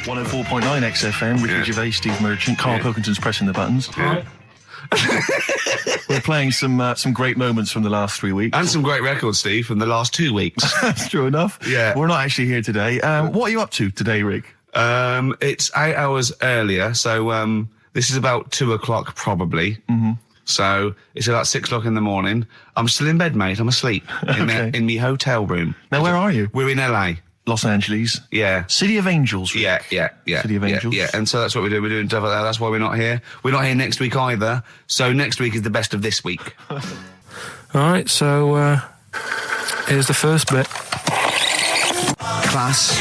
104.9 XFM, Ricky Gervais, Steve Merchant, Karl Pilkington's pressing the buttons. Yeah. We're playing some great moments from the last 3 weeks. And some great records, Steve, from the last 2 weeks. That's true enough. Yeah. We're not actually here today. What are you up to today, Rick? It's 8 hours earlier, so this is about 2 o'clock probably. Mm-hmm. So it's about 6 o'clock in the morning. I'm still in bed, mate. I'm asleep in my hotel room. Now, where are you? We're in LA. Los Angeles. Yeah. City of Angels, Rick. Yeah. City of Angels. Yeah, and so that's what we do. We're doing stuff like that. That's why we're not here. We're not here next week either. So next week is the best of this week. All right, so here's the first bit. Class.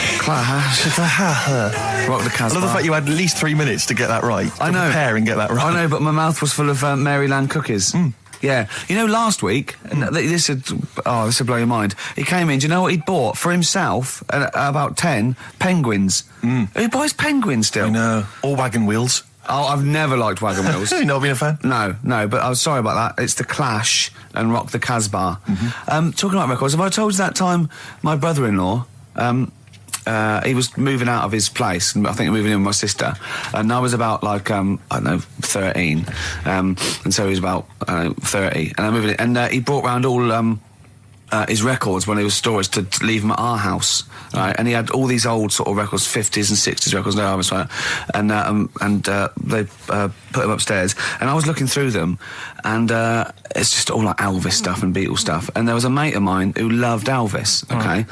Rock the Casbah. I love the fact you had at least 3 minutes to get that right. I know. Prepare and get that right. I know, but my mouth was full of Maryland cookies. Yeah. You know, last week, this would blow your mind. He came in, do you know what he'd bought? For himself, about 10 penguins. Who buys penguins still? I know. All wagon wheels. Oh, I've never liked wagon wheels. You've not been a fan? No, but I was sorry about that. It's The Clash and Rock the Casbah. Talking about records, have I told you that time my brother-in-law, he was moving out of his place, I think moving in with my sister, and I was about, like, I don't know, 13, and so he was about 30, and I moved in, and he brought round all his records when he was storage to leave them at our house, right? And he had all these old sort of records, 50s and 60s records, no, I was right, and they put them upstairs, and I was looking through them, and it's just all like Elvis stuff and Beatles stuff, and there was a mate of mine who loved Elvis, okay,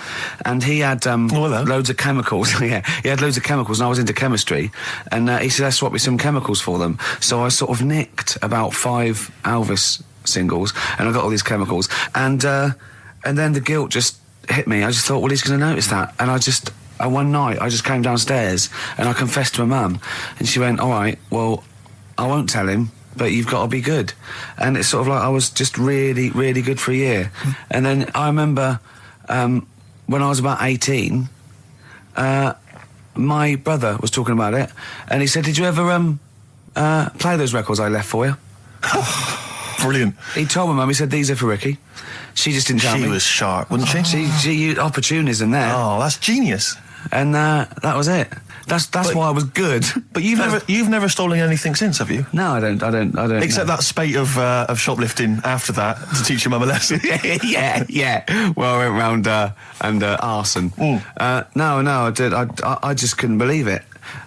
and he had loads of chemicals. Yeah, he had loads of chemicals, and I was into chemistry, and he said, "Let's swap me some chemicals for them." So I sort of nicked about 5 Elvis singles, and I got all these chemicals, and then the guilt just hit me. I just thought, well, he's going to notice that, and one night I just came downstairs and I confessed to my mum, and she went, "All right, well, I won't tell him, but you've got to be good." And it's sort of like I was just really, really good for a year. And then I remember when I was about 18, my brother was talking about it, and he said, "Did you ever play those records I left for you?" Brilliant. He told my mum, he said, "These are for Ricky." She just didn't tell me. She was sharp, wasn't she? She used opportunism there. Oh, that's genius. And that was it. That's why I was good. But you've never stolen anything since, have you? No, I don't. Except that spate of shoplifting after that to teach your mum a lesson. yeah. Well, I went round and arson. No, I did. I just couldn't believe it.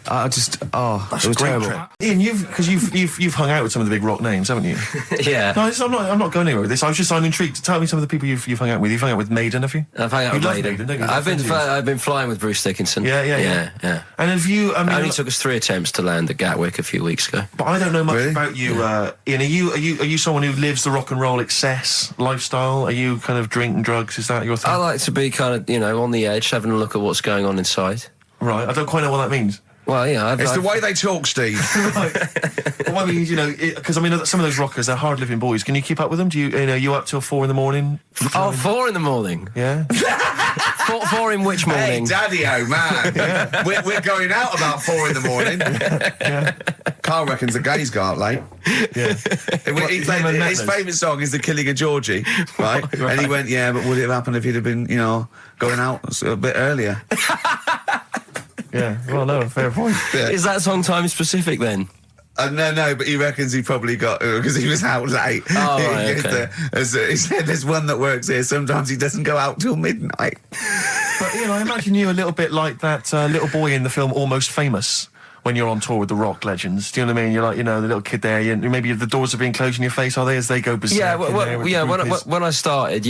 That's it was terrible. Trip. Ian, you've hung out with some of the big rock names, haven't you? Yeah. No, I'm not going anywhere with this. I'm intrigued. Tell me some of the people you've hung out with. You've hung out with Maiden, have you? I've hung out with Maiden. Don't you? I've been flying with Bruce Dickinson. Yeah. And have you? I mean, it only took us 3 attempts to land at Gatwick a few weeks ago. But I don't know much about you, Ian. Are you someone who lives the rock and roll excess lifestyle? Are you kind of drink and drugs? Is that your thing? I like to be kind of, on the edge, having a look at what's going on inside. Right. I don't quite know what that means. Well, yeah, It's the way they talk, Steve. Right. Well, I mean, because some of those rockers, they're hard-living boys. Can you keep up with them? Do you up till 4 in? Oh, 4 in the morning? Yeah. 4 in which morning? Hey, Daddy-o, man. We're going out about 4 in the morning. Yeah. Carl reckons the gays go out late. Yeah. His favourite song is The Killing of Georgie, right? And he went, yeah, but would it have happened if he'd have been, going out a bit earlier? Yeah, well, no, fair point. Yeah. Is that song time specific then? No, but he reckons he probably got, because he was out late. Oh, right, okay. He said there's one that works here, sometimes he doesn't go out till midnight. But, I imagine you a little bit like that little boy in the film Almost Famous, when you're on tour with the rock legends. Do you know what I mean? You're like, the little kid there, maybe the doors are being closed in your face, are they, as they go berserk? Yeah, when I started,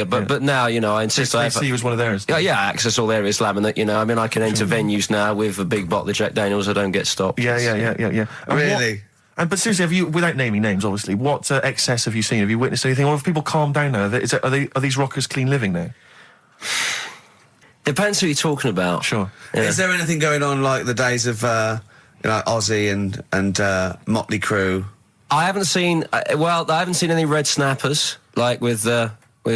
but now, I insist I see you as one of theirs. Yeah, access all areas laminate, I can enter venues now with a big bottle of Jack Daniels, I don't get stopped. Yeah. Really? But seriously, have you, without naming names, obviously, what excess have you seen? Have you witnessed anything? Or have people calmed down now? Are these rockers clean living now? Depends who you're talking about. Sure. Yeah. Is there anything going on like the days of Ozzy and Motley Crue? I haven't seen any red snappers like with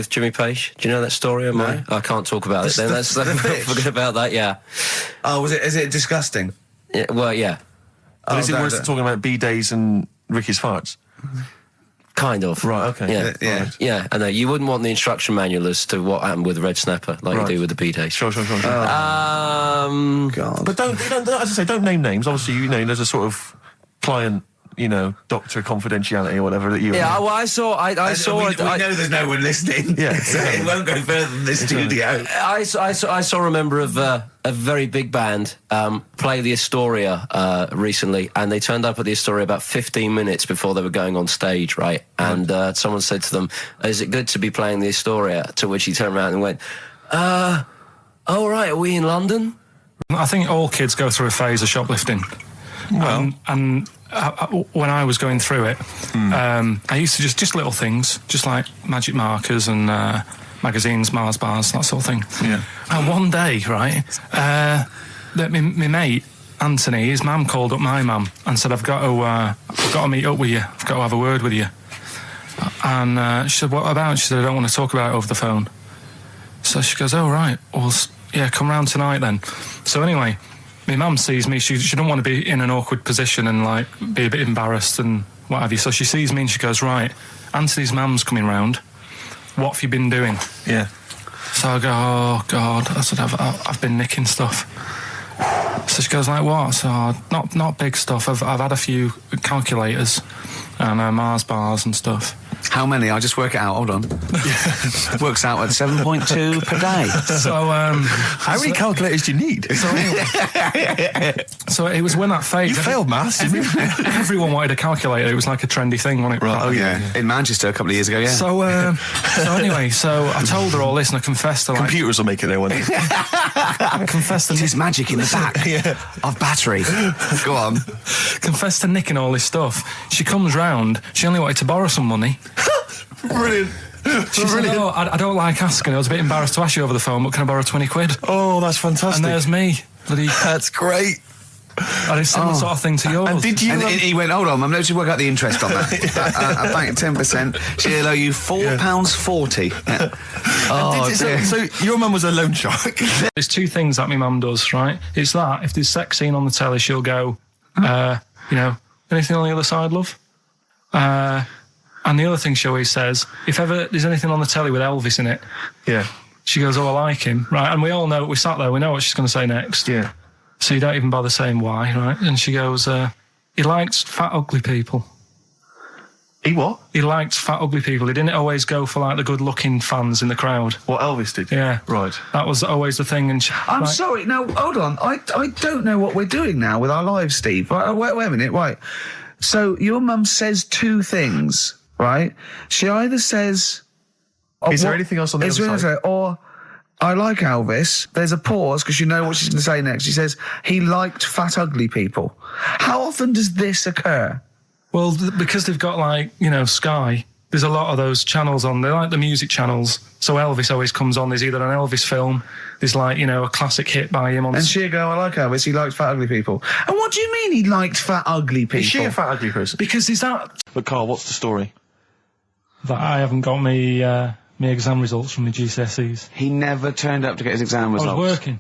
Jimmy Page. Do you know that story? No. I can't talk about it. Then let's forget about that. Yeah. Oh, is it disgusting? Yeah, well, yeah. But is it worse than talking about B-days and Ricky's farts? kind of. Right, okay. Yeah, Yeah. Right. yeah. I know you wouldn't want the instruction manual as to what happened with the red snapper, like Right. you do with the B-days. Sure. God. But don't, as I say, don't name names. Obviously, you know, there's a sort of client, you know, doctor confidentiality or whatever that you. Yeah, well, I saw. We know there's no one listening. Yeah, so it won't go further than this studio. I saw a member of a very big band play the Astoria recently, and they turned up at the Astoria about 15 minutes before they were going on stage, right? And someone said to them, "Is it good to be playing the Astoria?" To which he turned around and went, "Oh, right, are we in London?" I think all kids go through a phase of shoplifting. And when I was going through it, I used to just little things, just like magic markers and magazines, Mars bars, that sort of thing. Yeah. And one day, right, my mate Anthony, his mum called up my mum and said, "I've got to meet up with you. I've got to have a word with you." And she said, "What about?" She said, "I don't want to talk about it over the phone." So she goes, "Oh right, well, yeah, come round tonight then." So anyway, my mum sees me, she don't want to be in an awkward position and like be a bit embarrassed and what have you. So she sees me and she goes, "Right, Anthony's mum's coming round. What have you been doing?" Yeah. So I go, "Oh God," I said, I've been nicking stuff. So she goes, "Like what?" So not big stuff. I've had a few calculators and Mars bars and stuff. How many? I'll just work it out. Hold on. Works out at 7.2 per day. So How many calculators do you need? so it was when that phase. You failed maths, didn't you? Everyone wanted a calculator. It was like a trendy thing, wasn't it? Right. Oh, yeah. In Manchester a couple of years ago, yeah. So anyway, so I told her all this and I confessed to like... Computers will make it there one day. I confessed to There's magic in the back of battery. Go on. confessed to nicking all this stuff. She comes round, she only wanted to borrow some money. Brilliant. She said, "Oh, I don't like asking. I was a bit embarrassed to ask you over the phone, but can I borrow 20 quid? Oh, that's fantastic. And there's me. Bloody... That's great. And it's similar sort of thing to yours. And did you? And he went, "Hold on, I'm going to work out the interest on that. I bank 10%. She'll owe you £4.40. Yeah. Oh, dear. So your mum was a loan shark. There's two things that my mum does, right? It's that, if there's sex scene on the telly, she'll go, you know, "Anything on the other side, love?" And the other thing she always says, if ever there's anything on the telly with Elvis in it, Yeah. she goes, "Oh, I like him." Right? And we all know, we sat there, we know what she's going to say next. Yeah. So you don't even bother saying why, right? And she goes, "He likes fat, ugly people." He what? He liked fat, ugly people. He didn't always go for like the good-looking fans in the crowd. What Elvis did? Yeah. Right. That was always the thing. And she, I'm like, sorry. No, hold on. I don't know what we're doing now with our lives, Steve. Right, wait a minute. Right. So your mum says two things, right? She either says... Is there anything else on the other side? Or, "I like Elvis." There's a pause because you know what she's going to say next. She says, "He liked fat, ugly people." How often does this occur? well, because they've got like, you know, Sky, there's a lot of those channels on. They're like the music channels. So Elvis always comes on. There's either an Elvis film, there's like, you know, a classic hit by him on... And she'll go, "I like Elvis. He liked fat, ugly people." And what do you mean he liked fat, ugly people? Is she a fat, ugly person? Because there's that... But Carl, what's the story? That I haven't got me exam results from the GCSEs. He never turned up to get his exam I results. was working.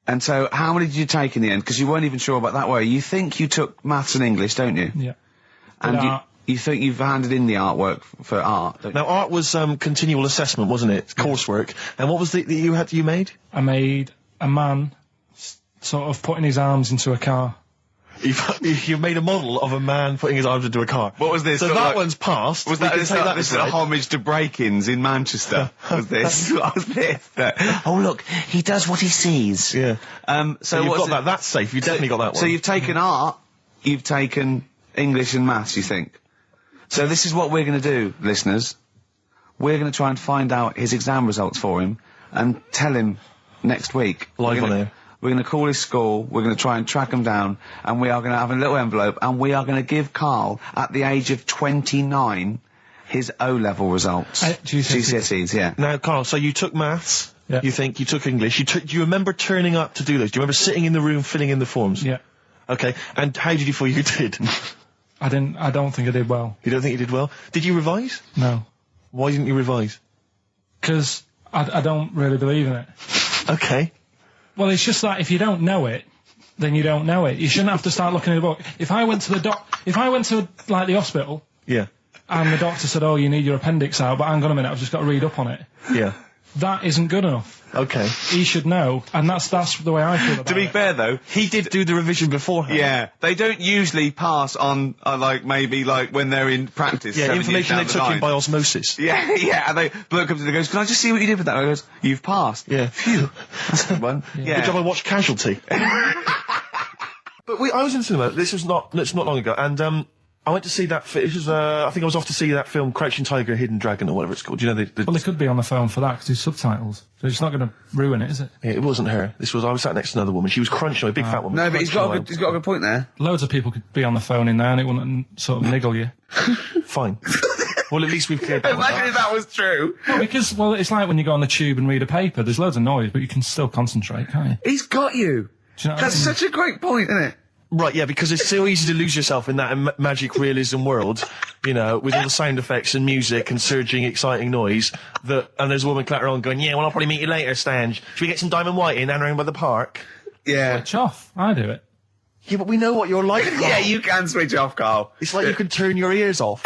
And so, how many did you take in the end? Because you weren't even sure about that, were you? You think you took maths and English, don't you? Yeah. And Did art. you think you've handed in the artwork for art, don't you? Now, art was continual assessment, wasn't it? Coursework. And what was the that you made? I made a man sort of putting his arms into a car. You made a model of a man putting his arms into a car. What was this? So Sort of that like- one's passed. Was We that, can this, take this is a aside. homage to break-ins in Manchester? Was this? What was this? Oh, look, he does what he sees. Yeah. So you've what's got that. That's safe. You've definitely got that one. So you've taken art, you've taken English and maths, you think? So this is what we're going to do, listeners. We're going to try and find out his exam results for him and tell him next week. Live We're gonna- on air. We're going to call his school, we're going to try and track him down, and we are going to have a little envelope, and we are going to give Carl, at the age of 29, his O-level results. GCSEs, yeah. Now, Carl, so you took maths. Yeah. You think you took English. Do you remember turning up to do those? Do you remember sitting in the room filling in the forms? Yeah. Okay. And how did you feel you did? I don't think I did well. You don't think you did well? Did you revise? No. Why didn't you revise? Because I don't really believe in it. Okay. Well, it's just that if you don't know it, then you don't know it. You shouldn't have to start looking at a book. If I went to like the hospital Yeah. And the doctor said, "Oh, you need your appendix out," but hang on a minute, I've just got to read up on it. Yeah. That isn't good enough. Okay. He should know, and that's the way I feel about it. To be fair, though, He did do the revision beforehand. yeah, they don't usually pass on, like, maybe, like, when they're in practice. Yeah, 7 years information they down the took in line. by osmosis. Yeah, yeah, and bloke comes in and goes, "Can I just see what you did with that?" And I goes, "You've passed." Yeah. Phew. That's a good one. Yeah. Good job I watched Casualty. But I was in the cinema, it's not long ago, and I went to see that, I think I was off to see that film, Crouching Tiger, Hidden Dragon, or whatever it's called. You know, Well, they could be on the phone for that, because there's subtitles. So it's not going to ruin it, is it? Yeah, it wasn't her. I was sat next to another woman. She was crunching, a big fat woman. No, but he's got a good point there. Loads of people could be on the phone in there, and it wouldn't sort of niggle you. Fine. Well, at least we've cleared that one Imagine up. if that was true. Well, it's like when you go on the tube and read a paper. There's loads of noise, but you can still concentrate, can't you? He's got you. Do you know what That's I mean? such a great point, isn't it? Right, yeah, because it's so easy to lose yourself in that magic realism world, you know, with all the sound effects and music and surging, exciting noise, and there's a woman clattering on going, "Yeah, well, I'll probably meet you later, Stange. Should we get some Diamond White in and around by the park?" Yeah. Switch off. I do it. Yeah, but we know what you're like. Yeah, you can switch off, Carl. It's like you can turn your ears off.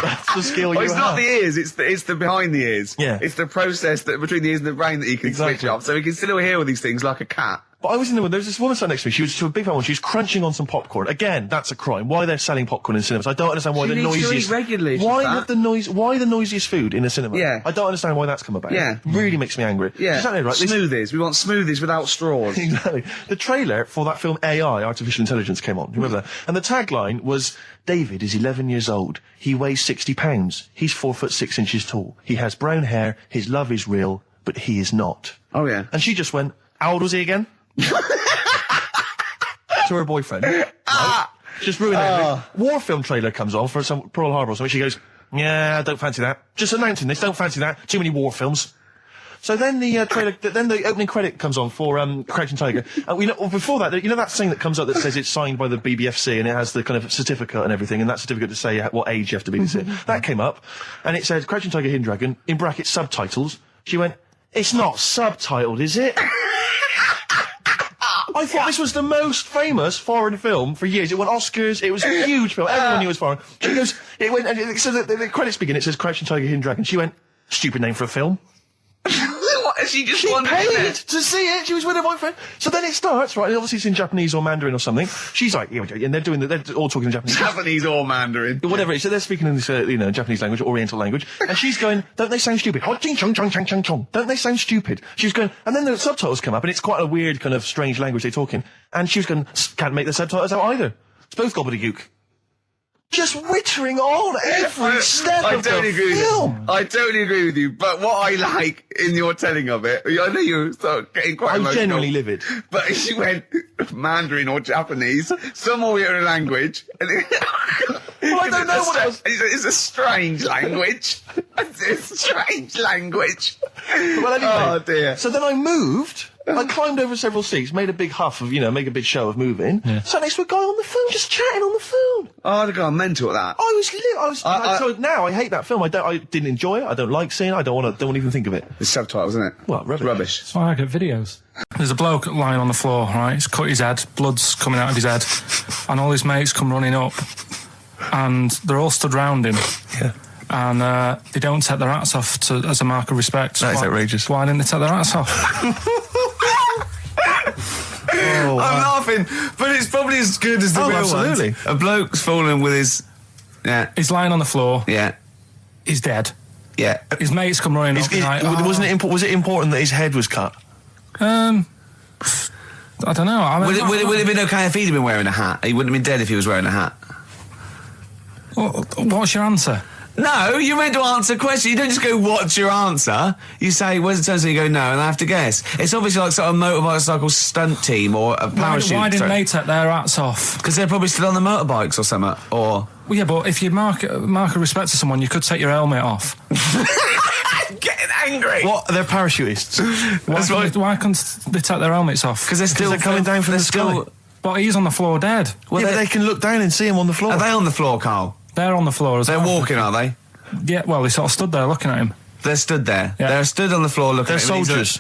That's the skill Well, you it's have. not the ears, it's the behind the ears. Yeah. It's the process between the ears and the brain that you can Exactly. switch off. So we can still hear all these things like a cat. But I was in the there was this woman sat next to me. She was a big fat one. She was crunching on some popcorn. Again, that's a crime. Why they're selling popcorn in cinemas? I don't understand why She the needs to noisiest. eat regularly, she's Why fat. have the noise? Why the noisiest food in a cinema? Yeah. I don't understand why that's come about. Yeah. Really makes me angry. Yeah. Exactly right. This- Smoothies. We want smoothies without straws. Exactly. The trailer for that film AI, Artificial Intelligence, came on. Remember that? And the tagline was, "David is 11 years old. He weighs 60 pounds. He's 4'6" tall. He has brown hair. His love is real, but he is not." Oh, yeah. And she just went, "How old was he again?" To her boyfriend. Right? Just ruined everything. War film trailer comes on for some Pearl Harbor or something. She goes, "Yeah, I don't fancy that. Just announcing this, don't fancy that. Too many war films." So then the trailer, then the opening credit comes on for Crouching Tiger. And before that, you know that thing that comes up that says it's signed by the BBFC and it has the kind of certificate and everything, and that certificate to say what age you have to be to see it. That came up, and it said Crouching Tiger, Hidden Dragon, in brackets subtitles. She went, "It's not subtitled, is it?" I thought this was the most famous foreign film for years. It won Oscars. It was a huge film. Everyone knew it was foreign. She goes, it went, and it says the credits begin. It says Crouching Tiger, Hidden Dragon. She went, "Stupid name for a film." What? She just She wanted paid it. to see it. She was with her boyfriend. So then it starts, right? And obviously it's in Japanese or Mandarin or something. She's like, yeah, and they're all talking in Japanese. Japanese or Mandarin. Whatever it is. So they're speaking in this, Japanese language, Oriental language. And she's going, "Don't they sound stupid? Hot ching chong chong chong chong chong. Don't they sound stupid?" She's going, and then the subtitles come up, and it's quite a weird kind of strange language they're talking. And she was going, "Can't make the subtitles out either. It's both gobbledygook." Just wittering on every step I of totally the agree with film. you. I totally agree with you. But what I like in your telling of it, I know you're sort of getting quite I'm emotional. genuinely livid. But she went Mandarin or Japanese, some Oriental language. And Well, I don't know what it was. It's a strange language. It's a strange language. Well, anyway, Oh, dear. So then I moved. I climbed over several seats, made a big huff of, make a big show of moving. Yeah. Sat next to a guy on the phone, just chatting on the phone. Oh, I'd have gone mental at that. So now I hate that film. I didn't enjoy it. I don't like seeing it. I don't want to even think of it. It's subtitles, isn't it? Well, rubbish. Rubbish. That's why I get videos. There's a bloke lying on the floor, right? He's cut his head, blood's coming out of his head, and all his mates come running up, and they're all stood round him. Yeah. And they don't take their hats off as a mark of respect. That is Why- outrageous. Why didn't they take their hats off? Oh, I'm laughing, but it's probably as good as the Oh, real absolutely. ones. A bloke's fallen with his... Yeah, He's lying on the floor. yeah, He's dead. yeah. His mates come running up. and like, was it important that his head was cut? I don't know. I mean, Would it have been okay if he'd been wearing a hat? He wouldn't have been dead if he was wearing a hat. What's your answer? No, you're meant to answer questions. You don't just go, "What's your answer?" You say, "Where's the turn?" So you go, "No," and I have to guess. It's obviously like sort of a motorcycle stunt team or a parachute. Why didn't they take their hats off? Because they're probably still on the motorbikes or something. Or Well, yeah, but if you mark a respect to someone, you could take your helmet off. I'm getting angry. What? They're parachutists. Why couldn't they take their helmets off? Because they're still they're coming down from they're the sky. still- But he's on the floor dead. Well, But they can look down and see him on the floor. Are they on the floor, Carl? They're on the floor as They're well. walking, are they? Yeah, well, they sort of stood there looking at him. They're stood there. Yeah. They're stood on the floor looking They're at him. soldiers.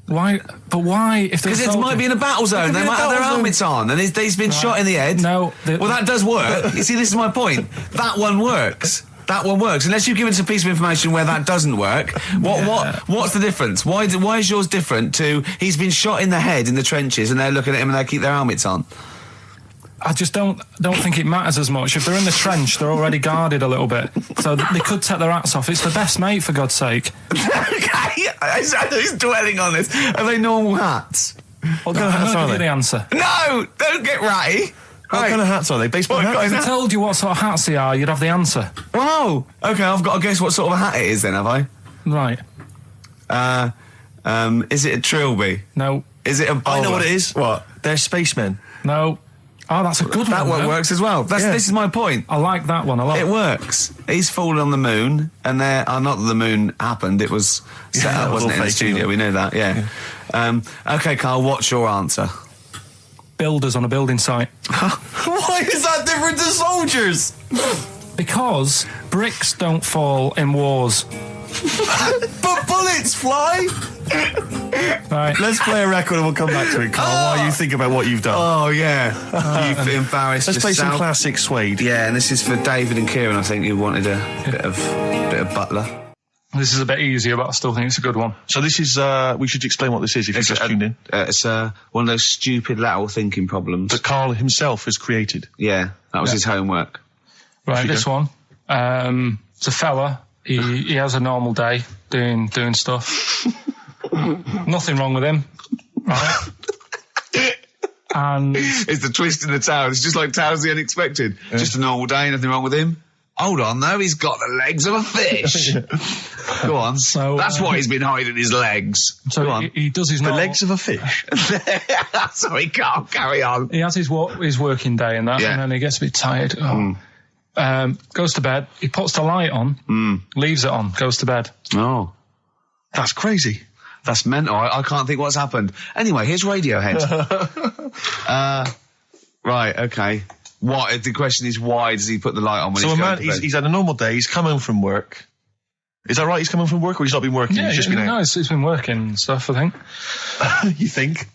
Why? But why? If Because it might be in a battle zone. They might have their helmets on, and he's been shot in the head. No. Well, that does work. You see, this is my point. That one works. That one works. Unless you've given us a piece of information where that doesn't work. What's the difference? Why is yours different to he's been shot in the head in the trenches and they're looking at him and they keep their helmets on? I just don't think it matters as much. If they're in the trench, they're already guarded a little bit. So they could take their hats off. It's the best mate, for God's sake. Okay, who's dwelling on this? Are they normal hats? What kind of hats are Give you they? the answer. No! Don't get ratty! What kind of hats are they? Baseball hats? If I told you what sort of hats they are, you'd have the answer. Wow! Okay, I've got to guess what sort of a hat it is then, have I? Right. Is it a trilby? No. Is it a bowler? I know what it is. What? They're spacemen. No. Oh, that's a good That one. one though. works as well. This is my point. I like that one a lot. It works. He's fallen on the moon, and not that the moon happened, it was set up, wasn't it, in the fake, studio? We know that, yeah. Okay, Carl, what's your answer? Builders on a building site. Why is that different to soldiers? Because bricks don't fall in wars. But bullets fly. Right. Let's play a record and we'll come back to it, Carl, while you think about what you've done. Oh, yeah. You've embarrassed Let's play some yourself. classic Suede. Yeah, and this is for David and Kieran, I think, who wanted a bit of Butler. This is a bit easier, but I still think it's a good one. So this is, we should explain what this is if you just tuned in. It's one of those stupid lateral thinking problems. That Carl himself has created. Yeah, that was his homework. Right, this one. It's a fella. He has a normal day doing stuff. Nothing wrong with him. Right. And It's the twist in the tale. It's just like Tales of the Unexpected. Just a normal day, nothing wrong with him. Hold on, though, he's got the legs of a fish. Go on. So, that's why he's been hiding his legs. so Go on. he does his The normal, legs of a fish. Sorry, can't carry on. He has his working day and that, Yeah. and then he gets a bit tired. Goes to bed. He puts the light on, leaves it on, goes to bed. Oh, That's crazy. that's mental. I can't think what's happened. Anyway, here's Radiohead. Right, okay. What? The question is, why does he put the light on when So he's a going man, to bed? he's had a normal day, he's come home from work. Is that right? He's come home from work or he's not been working? Yeah, he's just been no, out? it's been working and stuff, I think. You think?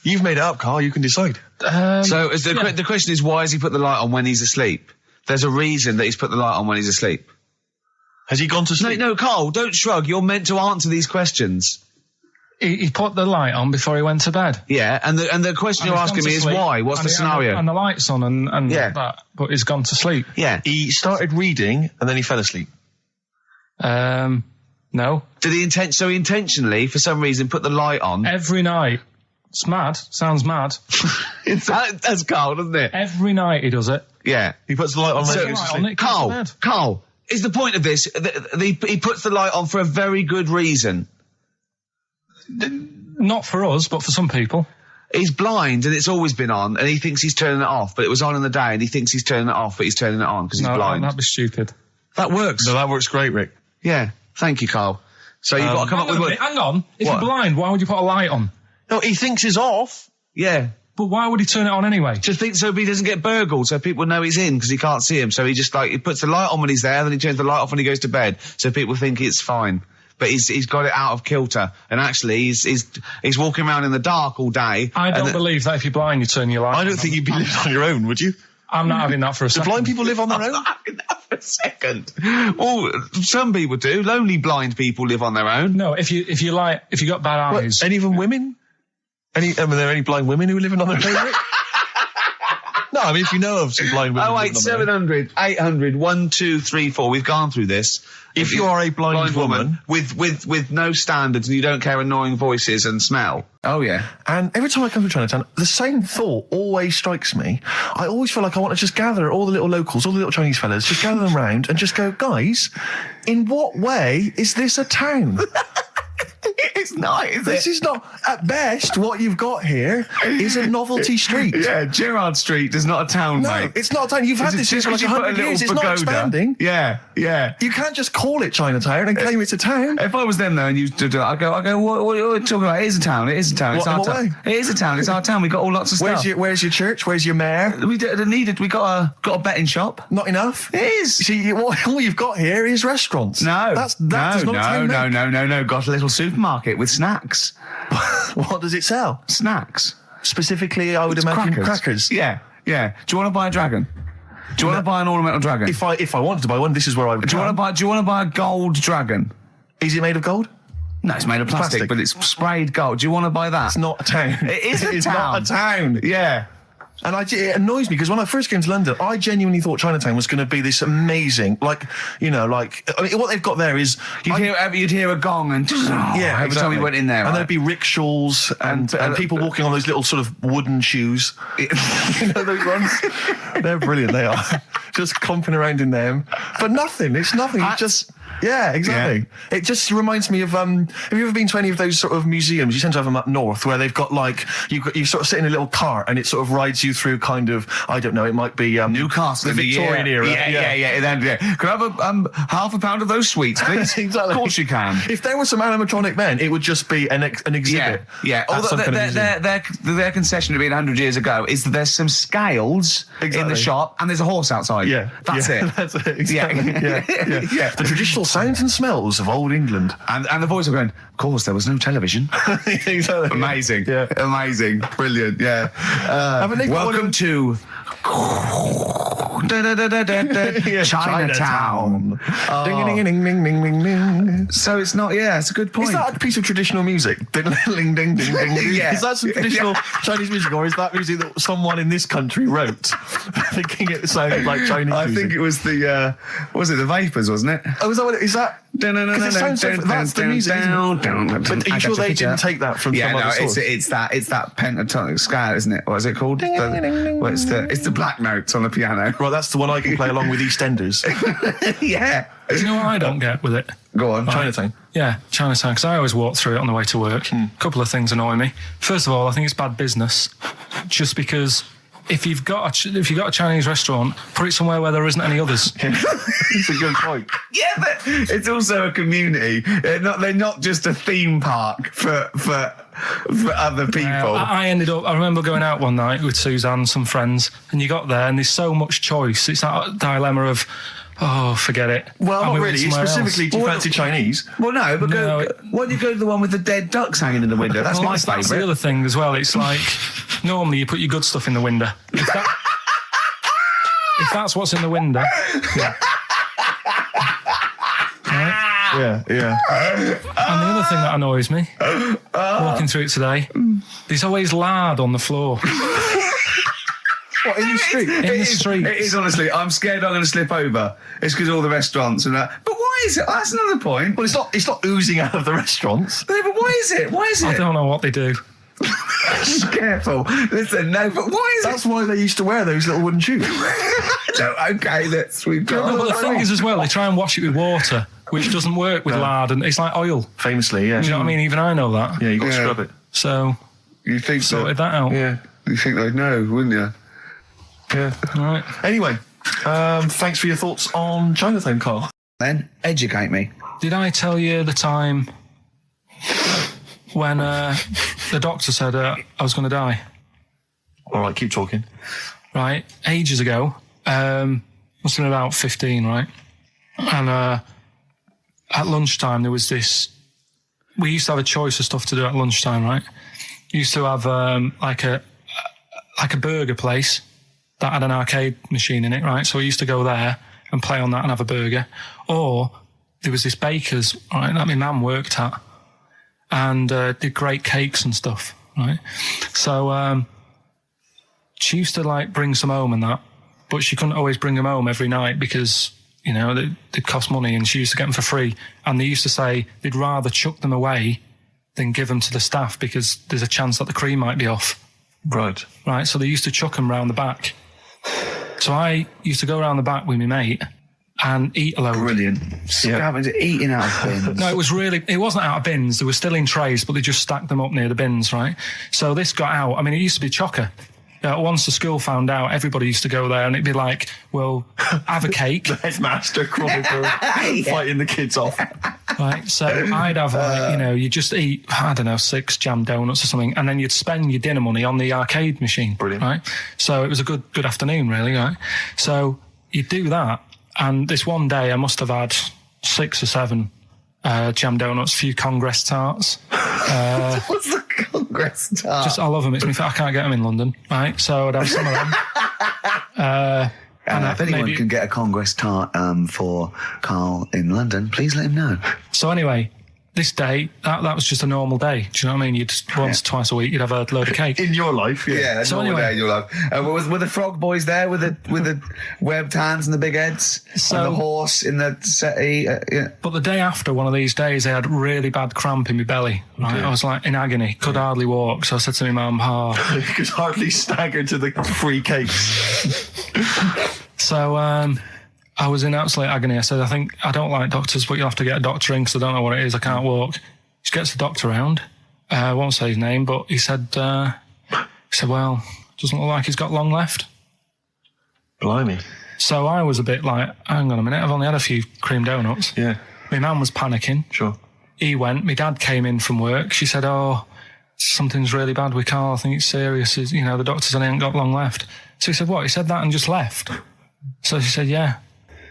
You've made it up, Carl, you can decide. So is the question is, why has he put the light on when he's asleep? There's a reason that he's put the light on when he's asleep. Has he gone to sleep? No, Carl, don't shrug. You're meant to answer these questions. He put the light on before he went to bed. Yeah, and the question And you're he's asking gone me to is sleep, why? What's the scenario? And the light's on and Yeah. that, but he's gone to sleep. Yeah. He started reading and then he fell asleep. No. Did he he intentionally, for some reason, put the light on? Every night. It's mad. Sounds mad. That's Carl, doesn't it? Every night he does it. Yeah. He puts the light on when he goes to Light sleep. on, it goes to bed. Carl, is the point of this, he puts the light on for a very good reason. Not for us, but for some people. He's blind and it's always been on and he thinks he's turning it off, but it was on in the day and he thinks he's turning it off, but he's turning it on because he's blind. That'd be stupid. That works. No, that works great, Rick. Yeah. Thank you, Carl. So you've got to come up with what... Hang on. If What? you're blind, why would you put a light on? No, he thinks it's off. Yeah. But why would he turn it on anyway? Just think so he doesn't get burgled, so people know he's in because he can't see him. So he just he puts the light on when he's there, then he turns the light off when he goes to bed, so people think it's fine. But he's got it out of kilter, and actually he's walking around in the dark all day. I don't believe that if you're blind, you turn your light on. I don't think you'd be living on your own, would you? I'm not having that for a Do second. blind people live on their own? For a second. Well, some people do. Lonely blind people live on their own. No, if you got bad eyes. Any of them women? Are there any blind women who are living on their own, Rick? No, I mean, if you know of some blind women. Oh, who wait, live on their own. 700, 800, 1, 2, 3, 4. We've gone through this. If you are a blind woman with no standards and you don't care annoying voices and smell. Oh, yeah. And every time I come to Chinatown, the same thought always strikes me. I always feel like I want to just gather all the little locals, all the little Chinese fellas, just gather them round and just go, guys, in what way is this a town? It's not, is This is not, at best, what you've got here is a novelty street. Yeah, Gerrard Street is not a town, No, mate. it's not a town. You've had this here for like 100 years. It's not expanding. Yeah, yeah. You can't just call it Chinatown and claim it's a town. If I was them though and you did it, I go, what are you talking about? It is a town. It is a town. It's What- our in what town. way? It is a town. It's our town. We got all lots of stuff. Where's your church? Where's your mayor? We needed. We got a betting shop. Not enough. It is. See, all you've got here is restaurants. No, that does not a town make. no. Got a little little supermarket with snacks. What does it sell? Snacks. Specifically, I would imagine crackers. Yeah. Do you want to buy a dragon? Do you want to buy an ornamental dragon? If I wanted to buy one, this is where I would. Do you want to buy a gold dragon? Is it made of gold? No, it's made of plastic, but it's sprayed gold. Do you want to buy that? It's not a town. It is a town. It's not a town. Yeah. And it annoys me because when I first came to London, I genuinely thought Chinatown was going to be this amazing, what they've got there is You'd hear a gong and every time you went in there, and there'd be rickshaws and people walking on those little sort of wooden shoes. You know those ones? They're brilliant. They are just comping around in them, but nothing. It's nothing. It's just. Yeah, exactly. Yeah. It just reminds me of, have you ever been to any of those sort of museums? You tend to have them up north where they've got you sort of sit in a little cart and it sort of rides you through kind of, I don't know, it might be Newcastle, the Victorian era. Yeah. Could I have half a pound of those sweets, please? Exactly. Of course you can. If there were some animatronic men, it would just be an exhibit. Yeah. Although their concession to being 100 years ago is that there's some scales in the shop and there's a horse outside. Yeah. That's it. That's it. Exactly. Yeah. The traditional sounds and smells of old England. And the voice of going, of course, there was no television. Exactly. Amazing. Yeah. Amazing. Brilliant. Yeah. Welcome to Chinatown. Ding, ding, ding, ding, ding, ding. So it's not, it's a good point. Is that a piece of traditional music? Ding, ding, ding, ding, ding. Yeah. Is that some traditional Chinese music, or is that music that someone in this country wrote, thinking it sounded like Chinese music? I think it was the Vapors, wasn't it? Oh, is that what it is? That? That's the music, isn't it? But are you sure they didn't take that from some other source? It's that pentatonic scale, isn't it? What is it called? It's the black notes on the piano. Right, that's the one I can play along with EastEnders. Yeah. Do you know what I don't get with it? Go on. Chinatown. Yeah, Chinatown, because I always walk through it on the way to work. A couple of things annoy me. First of all, I think it's bad business, just because if you've got a Chinese restaurant, put it somewhere where there isn't any others. It's a good point. Yeah, but it's also a community. They're not just a theme park for other people. I remember going out one night with Suzanne and some friends, and you got there and there's so much choice. It's that dilemma of, forget it. Well, not really. Specifically, do you fancy Chinese? Well, no, but why don't you go to the one with the dead ducks hanging in the window? That's my favourite. That's the other thing as well. It's like, normally you put your good stuff in the window. If that's what's in the window. Yeah. Right? Yeah. And the other thing that annoys me, walking through it today, there's always lard on the floor. What, in the street? In the street. It is, honestly. I'm scared I'm going to slip over. It's because all the restaurants and that. But why is it? That's another point. Well, it's not oozing out of the restaurants. No, but why is it? I don't know what they do. Careful. Listen, no, but why is That's why they used to wear those little wooden shoes. No, okay, we've got... No, but the thing is as well, they try and wash it with water, which doesn't work with lard, and it's like oil. Famously, yeah. Do you know what I mean? Even I know that. Yeah, you've got to scrub it. So, you think sorted that out. Yeah, you think they'd know, wouldn't you? Yeah. All right. Anyway, thanks for your thoughts on Chinatown, Carl. Then, educate me. Did I tell you the time when the doctor said I was going to die? All right, keep talking. Right, ages ago, must have been about 15, right? And at lunchtime there was this. We used to have a choice of stuff to do at lunchtime, right? We used to have like a burger place that had an arcade machine in it, right? So we used to go there and play on that and have a burger. Or there was this baker's, right, that my mum worked at, and did great cakes and stuff, right? So she used to like bring some home and that, but she couldn't always bring them home every night because, you know, they'd cost money, and she used to get them for free. And they used to say they'd rather chuck them away than give them to the staff because there's a chance that the cream might be off. Right. Right, so they used to chuck them round the back. So I used to go around the back with my mate and eat a load. Brilliant. Eating out of bins. No, it wasn't out of bins. They were still in trays, but they just stacked them up near the bins, right? So this got out. I mean, it used to be chocker. Once the school found out, everybody used to go there, and it'd be like, well, have a cake. The headmaster crawling through, fighting the kids off. Right, so I'd have, you just eat, I don't know, 6 jam donuts or something, and then you'd spend your dinner money on the arcade machine. Brilliant. Right? So it was a good afternoon, really, right? So you'd do that, and this one day I must have had 6 or 7 jam donuts, a few Congress tarts. What's the Congress tart? I love them. I can't get them in London, right? So I'd have some of them. If anyone can get a Congress tart for Carl in London, please let him know. So anyway, this day, that was just a normal day. Do you know what I mean? You'd twice a week, you'd have a load of cake. In your life, yeah. Yeah, So normal anyway- day in your life. Were the frog boys there with the webbed hands and the big heads? So- and the horse in the settee? Yeah. But the day after one of these days, I had really bad cramp in my belly. Right? I was like in agony, could hardly walk. So I said to my mum, You could hardly stagger to the free cakes. So I was in absolute agony. I said, I don't like doctors, but you'll have to get a doctor in because I don't know what it is. I can't walk. She gets the doctor round. I won't say his name, but he said, well, doesn't look like he's got long left. Blimey. So I was a bit like, hang on a minute, I've only had a few cream donuts. Yeah, My mum was panicking. sure. He went. My dad came in from work. She said, something's really bad with Carl. I think it's serious. The doctor said he ain't got long left. So he said, what? He said that and just left. So she said, yeah.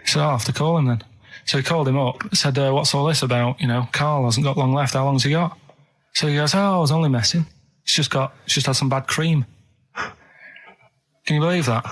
He said, I'll have to call him then. So he called him up, said, what's all this about? Carl hasn't got long left. How long's he got? So he goes, I was only messing. He's just had some bad cream. Can you believe that?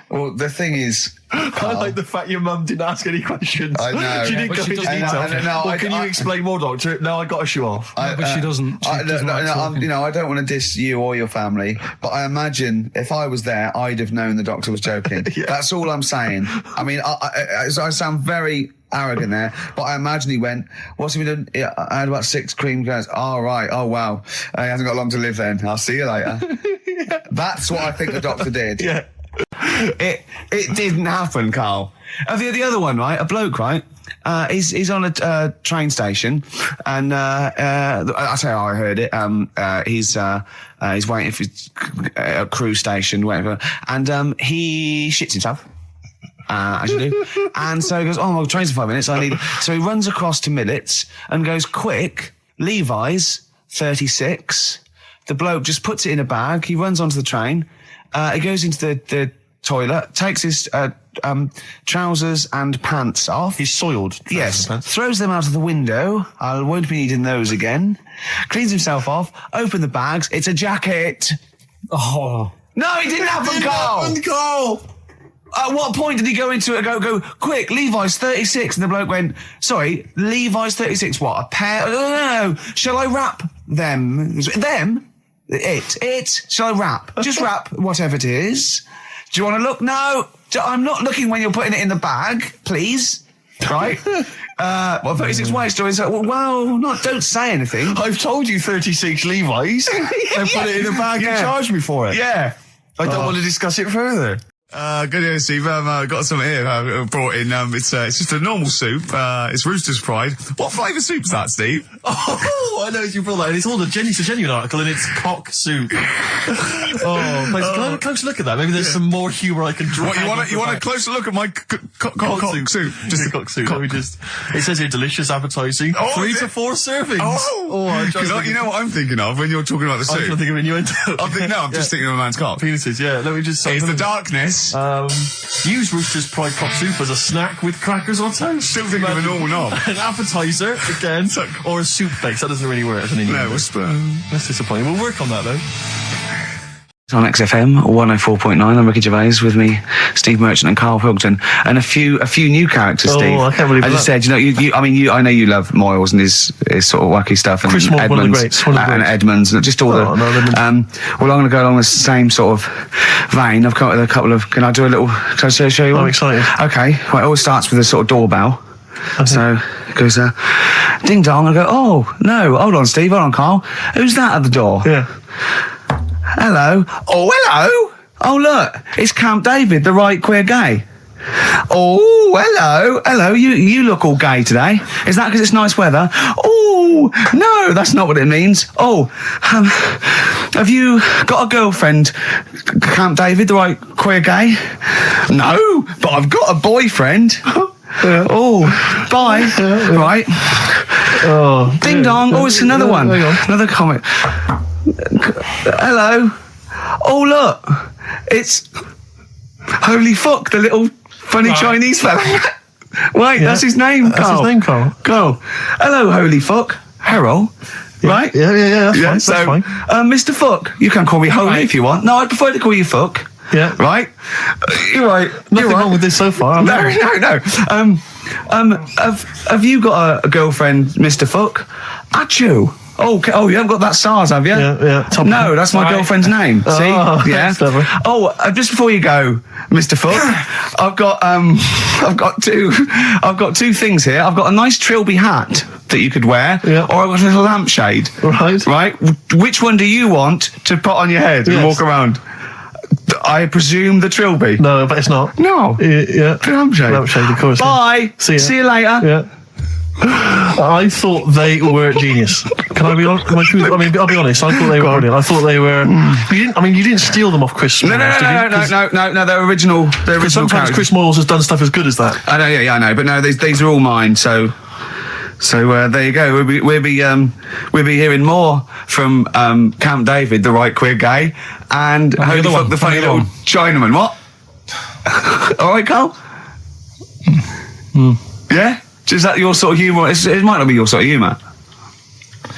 Well, the thing is, I like the fact your mum didn't ask any questions. I know. She didn't But go she into doesn't- detail. Can you explain more, doctor? No, I got to show off. But she doesn't. She doesn't like talking. I don't want to diss you or your family, but I imagine if I was there, I'd have known the doctor was joking. That's all I'm saying. I mean, I sound very arrogant there, but I imagine he went, what's he been doing? Yeah, I had about 6 cream cones. Oh, right. Oh, wow. He hasn't got long to live then. I'll see you later. That's what I think the doctor did. Yeah. It didn't happen, Carl. The other one, right? A bloke, right? He's on a train station, and that's how I heard it. He's waiting for a cruise station, waiting for, and he shits himself. As you do. And so he goes, my train's in 5 minutes. So he runs across to Millets and goes, quick, Levi's 36. The bloke just puts it in a bag. He runs onto the train. He goes into the toilet, takes his trousers and pants off. He's soiled. Yes. Throws them out of the window. I won't be needing those again. Cleans himself off. Open the bags. It's a jacket. Oh. No, it didn't happen, Carl. At what point did he go into it and go, quick, Levi's 36? And the bloke went, sorry, Levi's 36, what, a pair? No. Shall I wrap them? Them? It. Shall I wrap? Just wrap whatever it is. Do you want to look? No. I'm not looking when you're putting it in the bag, please. Right? 36 white stories. Don't say anything. I've told you 36 Levi's. And put it in a bag and charged me for it. Yeah. I don't want to discuss it further. Good day, Steve. Got some here. Brought in. It's just a normal soup. It's Rooster's Pride. What flavour soup's that, Steve? Oh, I know you brought that. And it's all it's a genuine article, and it's cock soup. Thanks. Can I have a closer look at that? Maybe there's some more humour I can draw. What, you want a closer look at my cock soup? Just a cock soup. Let me just. It says here delicious, appetizing. 3 to 4 servings. You know what I'm thinking of when you're talking about the soup? I'm trying to think of innuendo. I'm just thinking of a man's cock. Penises. Yeah. Let me just. It's the darkness. Use Rooster's Pride cock soup as a snack with crackers or toast. Still thinking of a normal knob. An appetizer again, or a soup base. That doesn't really work as an Indian. No, that's disappointing. We'll work on that though. It's on XFM 104.9. I'm Ricky Gervais, with me, Steve Merchant and Karl Pilkington, and a few new characters. Steve, I can't believe as that. I said, I know you love Moyles and his sort of wacky stuff, and Chris Moore, Edmonds, one of the greats, and Edmonds, and just all the. Well, I'm going to go along the same sort of vein. I've got a couple of. Can I show you one? I'm excited. Okay, well, it always starts with a sort of doorbell. Okay. So it goes, ding dong. I go, oh no, hold on, Steve, hold on, Karl. Who's that at the door? Yeah. Hello. Oh, hello. Oh, look, it's Camp David, the right queer gay. Oh, hello. You look all gay today. Is that because it's nice weather? Oh, no, that's not what it means. Oh, have you got a girlfriend, Camp David, the right queer gay? No, but I've got a boyfriend. Oh, bye. Right. Oh, ding dong. Oh, it's another one. Another comment. Hello. Oh, look. It's holy fuck, the little funny Chinese fella. Wait, that's his name, Carl. That's his name, Carl. Carl. Hello, holy fuck. Harold. Right? Yeah, that's fine. So, That's fine. Mr. Fuck, you can call me Holy Right. if you want. No, I'd prefer to call you Fuck. Yeah. Right? You're right. Nothing wrong with this so far. No. Have you got a girlfriend, Mr. Fuck? Achoo. Oh, you haven't got that SARS, have you? Yeah. No, that's my Right. girlfriend's name. See? Oh, Yeah. that's clever. Oh, just before you go, Mr. Fuck, I've got two things here. I've got a nice Trilby hat that you could wear, Yeah. or I've got a little lampshade. Right. Right? Which one do you want to put on your head and Yes. walk around? I presume the Trilby. No, but it's not. No. Yeah. Lampshade. Lampshade, of course. Bye. See ya. See you later. Yeah. I thought they were genius. Can I be honest? I'll be honest. I thought they were brilliant. I thought they were. You didn't steal them off Chris. No, Moyles, did you? no. They're original. They're original Sometimes characters. Chris Moyles has done stuff as good as that. I know, yeah, I know, but no, these are all mine. So there you go. We'll be hearing more from Camp David, the right queer gay, and the Holy other Fuck, one, the funny the other little Chinaman. What? All right, Carl. Yeah. Is that your sort of humour? It might not be your sort of humour.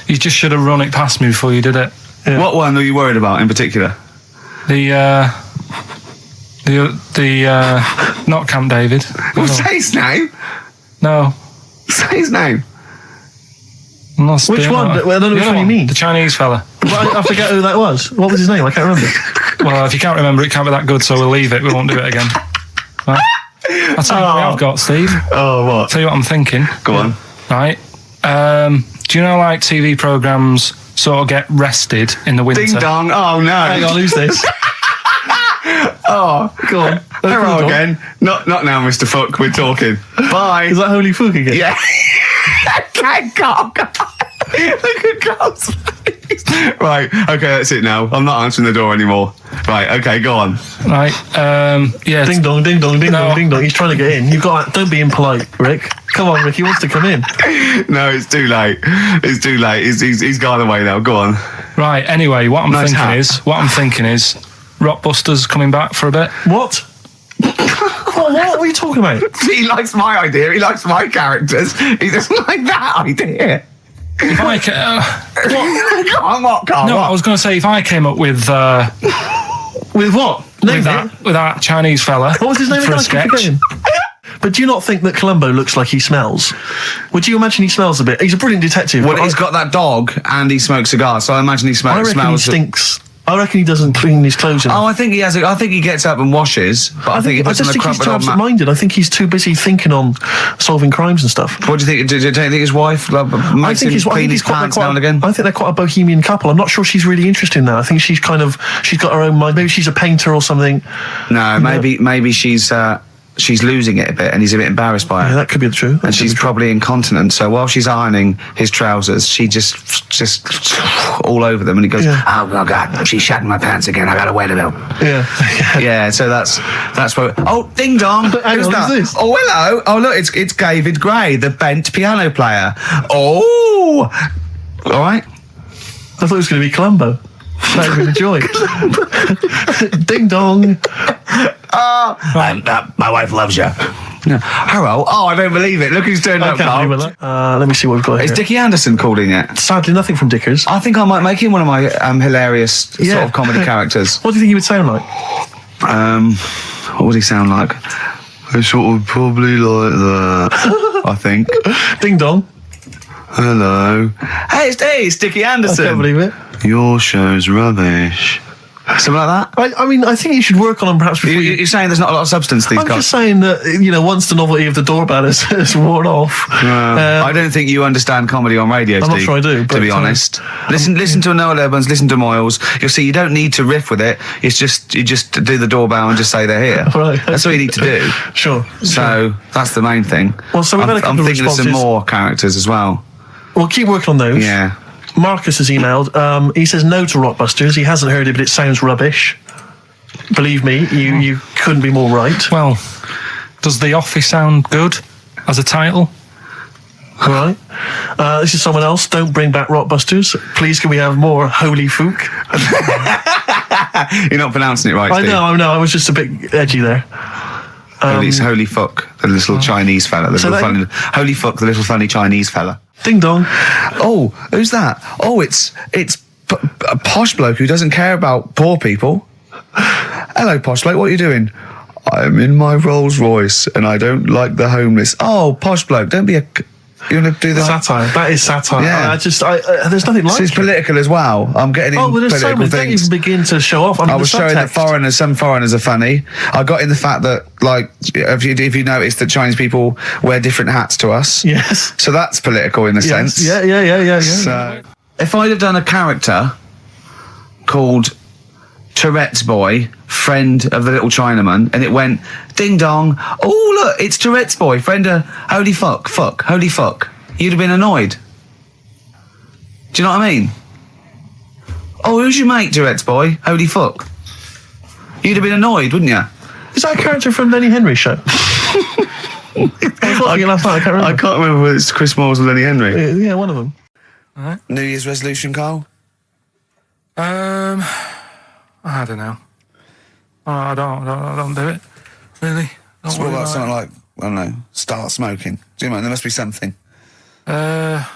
You just should have run it past me before you did it. Yeah. What one are you worried about in particular? The not Camp David. Well, say his name. No. Say his name. I'm not Which doing one? that. Well, I don't know The which other one you mean. The Chinese fella. Well, I forget who that was. What was his name? I can't remember. Well, if you can't remember, it can't be that good, so we'll leave it. We won't do it again. Right? I'll tell you what I've got, Steve. Oh, what? Tell you what I'm thinking. Go on. Right. Do you know, like, TV programmes sort of get rested in the winter? Ding dong. Oh no. Hang on, who's this? Oh, Go on. hello Go on. again. Not now, Mr. Fuck. We're talking. Bye. Is that Holy Fuck again? Yeah. Thank God. Look at Carl's face. Right. Okay, that's it now. I'm not answering the door anymore. Right. Okay, go on. Right. Yeah. Ding dong, ding dong, ding No. dong, ding dong. He's trying to get in. You've got. Don't be impolite, Rick. Come on, Rick. He wants to come in. No, it's too late. It's too late. He's gone away now. Go on. Right. Anyway, what I'm Nice hat. thinking is, Rockbusters coming back for a bit. What? What are you talking about? He likes my idea. He likes my characters. He doesn't like that idea. If I Go on, what, Carl? no, what? I was going to say if I came up with With what? Name with that Chinese fella. What was his name for again? a I keep sketch? forgetting. But do you not think that Columbo looks like he smells? Would you imagine he smells a bit? He's a brilliant detective. Well, but he's got that dog and he smokes cigars, so I imagine he I smells. reckon he smells stinks. I reckon he doesn't clean his clothes enough. Oh, I think he has. I think he gets up and washes, but I think he I puts on just a think he's crumpled too old mat. absent-minded. I think he's too busy thinking on solving crimes and stuff. What do you think? Do you think his wife makes him clean his pants now and again? I think they're quite a bohemian couple. I'm not sure she's really interested in that. I think she's got her own mind. Maybe she's a painter or something. No, maybe she's losing it a bit, and he's a bit embarrassed by Yeah, it. that could be the truth. And she's probably incontinent, so while she's ironing his trousers, she just all over them, and he goes, Yeah. "Oh God, she shat in my pants again. I gotta wait a little." Yeah. Yeah, so that's what. Oh, ding dong! Hang Who's on, that? who's this? Oh, hello! Oh, look, it's David Gray, the bent piano player. Oh, all right. I thought it was going to be Columbo. That would be the joy. Ding dong. My wife loves you. No. Harold, oh, I don't believe it. Look who's turned I up, can't Carl. believe that. Let me see what we've got Is here. Dickie Anderson called in yet? Sadly, nothing from Dickers. I think I might make him one of my hilarious sort Yeah. of comedy characters. What do you think he would sound like? What would he sound like? It's sort of probably like that, I think. Ding dong. Hello. Hey, it's Dickie I Anderson. can't believe it. Your show's rubbish. Something like that? I mean, I think you should work on them perhaps before you... You're saying there's not a lot of substance to these I'm guys? just saying that, once the novelty of the doorbell has worn off... I don't think you understand comedy on radio, I'm not Steve, sure I do, to but, be honest. Listen to Noel Evans, listen to Moyles. You'll see you don't need to riff with it. It's just you just do the doorbell and just say they're here. Right. That's all you need to do. Sure. So that's the main thing. Well, so we've had a couple I'm of thinking of some responses. more characters as well. We'll keep working on those. Yeah. Marcus has emailed. He says no to Rockbusters. He hasn't heard it, but it sounds rubbish. Believe me, you couldn't be more right. Well, does The Office sound good as a title? All right. This is someone else. Don't bring back Rockbusters. Please, can we have more Holy Fook? You're not pronouncing it right, I Steve. know. I was just a bit edgy there. Holy fuck, the little Chinese fella. Holy fuck, the little funny Chinese fella. Ding dong. Oh, who's that? Oh, it's a posh bloke who doesn't care about poor people. Hello, posh bloke, what are you doing? I'm in my Rolls Royce and I don't like the homeless. Oh, posh bloke, don't be a... You want to do that? Satire. That is satire. Yeah. There's nothing like It's it. political as well. I'm getting Oh, in well, there's so political many. Don't things. even begin to show off. I was showing that subtext. some foreigners are funny. I got in the fact that, like, if you notice that Chinese people wear different hats to us. Yes. So that's political in a sense. Yeah. So, if I'd have done a character called Tourette's Boy, friend of the little Chinaman, and it went, ding dong, oh, look, it's Tourette's Boy, friend of holy fuck, holy fuck, you'd have been annoyed. Do you know what I mean? Oh, who's your mate, Tourette's Boy? Holy fuck. You'd have been annoyed, wouldn't you? Is that a character from Lenny Henry's show? I was watching it last night. I can't remember. I can't remember whether it's Chris Moores or Lenny Henry. Yeah, one of them. New Year's resolution, Carl? I don't know. I don't do it. Really. Don't What worry about about something like, I don't know, start smoking? Do you know, there must be something. it.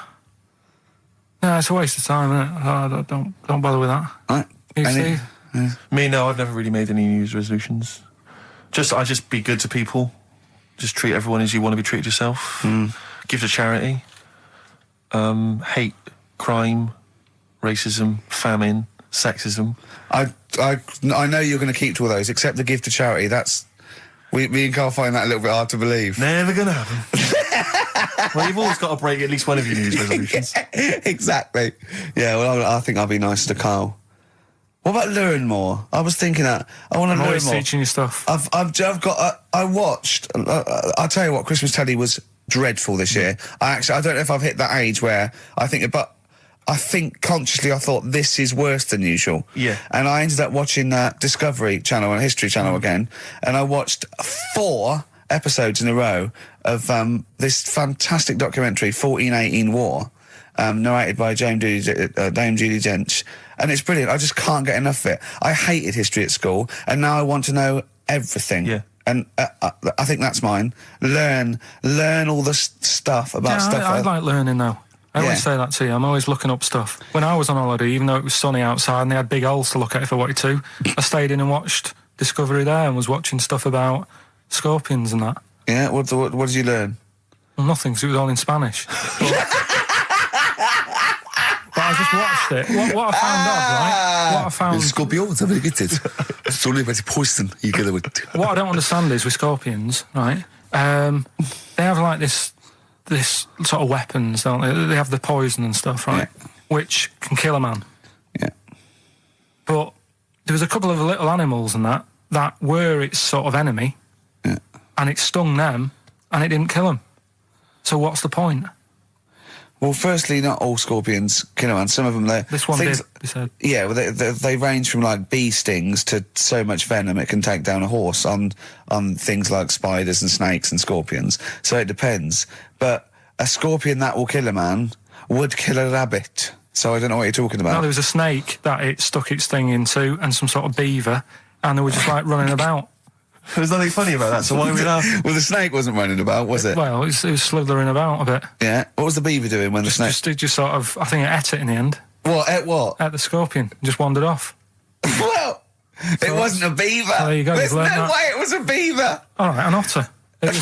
No, it's a waste of time, isn't it? Don't bother with that. Right? You, Any- Steve? Me, no, I've never really made any New Year's resolutions. I just be good to people. Just treat everyone as you want to be treated yourself. Give to charity. Hate, crime, racism, famine, sexism. I know you're going to keep to all those, except the give to charity. Me and Carl find that a little bit hard to believe. Never gonna happen. Well, you've always got to break at least one of your New Year's resolutions. Exactly. Yeah, well, I think I'll be nice to Carl. What about learn more? I was thinking that. I want to I'm learn always more. teaching you stuff. I've got. I watched. I'll tell you what. Christmas telly was dreadful this year. I don't know if I've hit that age where I think consciously I thought this is worse than usual. Yeah. And I ended up watching Discovery Channel and History Channel again, and I watched 4 episodes in a row of this fantastic documentary, 1418 War, narrated by Dame Judi Dench. And it's brilliant. I just can't get enough of it. I hated history at school, and now I want to know everything. Yeah. And I think that's mine. Learn all the stuff about stuff. I like learning though. I always Yeah. say that to you. I'm always looking up stuff. When I was on holiday, even though it was sunny outside and they had big holes to look at if I wanted to, I stayed in and watched Discovery there and was watching stuff about scorpions and that. Yeah. What did you learn? Well, nothing, because it was all in Spanish. But I just watched it. What I found odd, right? What I found... Scorpions, I'm going to get it. It's only about poison you get with. What I don't understand is with scorpions, right? They have like this sort of weapons, don't they? They have the poison and stuff, right? Yeah. Which can kill a man. Yeah. But there was a couple of little animals and that were its sort of enemy, Yeah. and it stung them, and it didn't kill them. So what's the point? Well, firstly, not all scorpions kill a man. Some of them, This one did, they said. Yeah, well, they range from like bee stings to so much venom it can take down a horse on things like spiders and snakes and scorpions. So it depends. But a scorpion that will kill a man would kill a rabbit. So I don't know what you're talking about. No, there was a snake that it stuck its thing into, and some sort of beaver, and they were just like running about. There's nothing funny about that, so why are we laughing? Well, the snake wasn't running about, was it? Well, it was slithering about a bit. Yeah. What was the beaver doing when the snake... Just sort of, I think it ate it in the end. What? Ate what? Ate the scorpion. Just wandered off. Well, it wasn't a beaver. there you go, There's you've no learned that. way it was a beaver. All right, an otter. It was,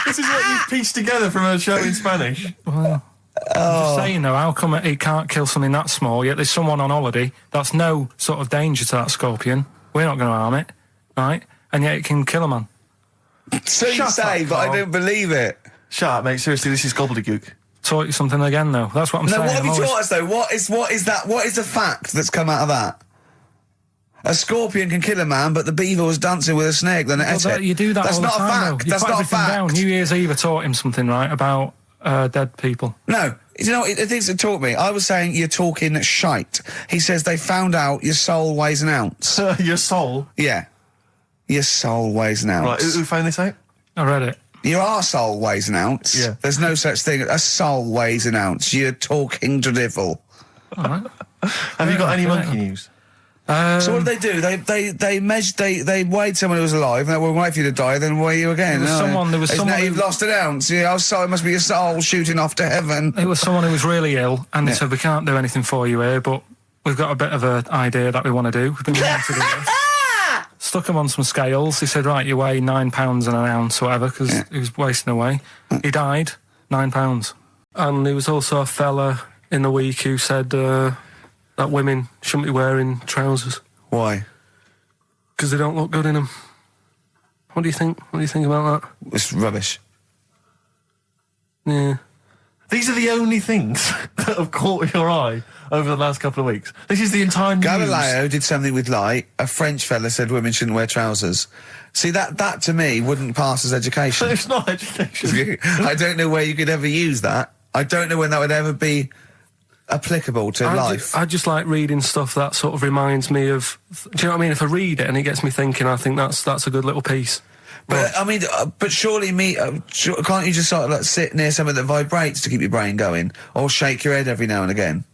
This is what you've pieced together from a show in Spanish. well, I'm just saying though, how come it can't kill something that small, yet there's someone on holiday that's no sort of danger to that scorpion. We're not going to harm it, right? And yet it can kill a man. So you Shut say, up, but I Carl. don't believe it. Shut up, mate. Seriously, this is gobbledygook. Taught you something again though. That's what I'm No, saying. what have I'm you always- taught us though? What is that? What is the fact that's come out of that? A scorpion can kill a man, but the beaver was dancing with a snake. Then it Well, ate it. you do that That's all the not time, a though. fact. You That's put not a everything fact. down. New Year's Eve, I taught him something, right, about dead people. No, you know what it things it taught me. I was saying you're talking shite. He says they found out your soul weighs an ounce. Your soul. Yeah, your soul weighs an ounce. Right, who found this out? I read it. Your arsehole weighs an ounce. Yeah. There's no such thing. A soul weighs an ounce. You're talking drivel. All right. Have you got any Yeah. monkey news? So what did they do? They measured, they weighed someone who was alive, and they will wait for you to die, then weigh you again. There was Isn't someone that who- you've lost an ounce. Yeah, it must be your soul shooting off to heaven. It was someone who was really ill, and they said, we can't do anything for you here, but we've got a bit of an idea that we want to do. We've been wanting to do this. Stuck him on some scales. He said, right, you weigh 9 pounds and an ounce or whatever, because he was wasting away. He died, 9 pounds. And there was also a fella in the week who said that women shouldn't be wearing trousers Why? because they don't look good in them. What do you think? What do you think about that? It's rubbish. Yeah. These are the only things that have caught your eye over the last couple of weeks. This is the entire news. Galileo did something with light. A French fella said women shouldn't wear trousers. See, that to me wouldn't pass as education. It's not education. I don't know where you could ever use that. I don't know when that would ever be applicable to life. I just like reading stuff that sort of reminds me of. Do you know what I mean? If I read it and it gets me thinking, I think that's a good little piece. But I mean, but surely can't you just sort of like sit near something that vibrates to keep your brain going, or shake your head every now and again?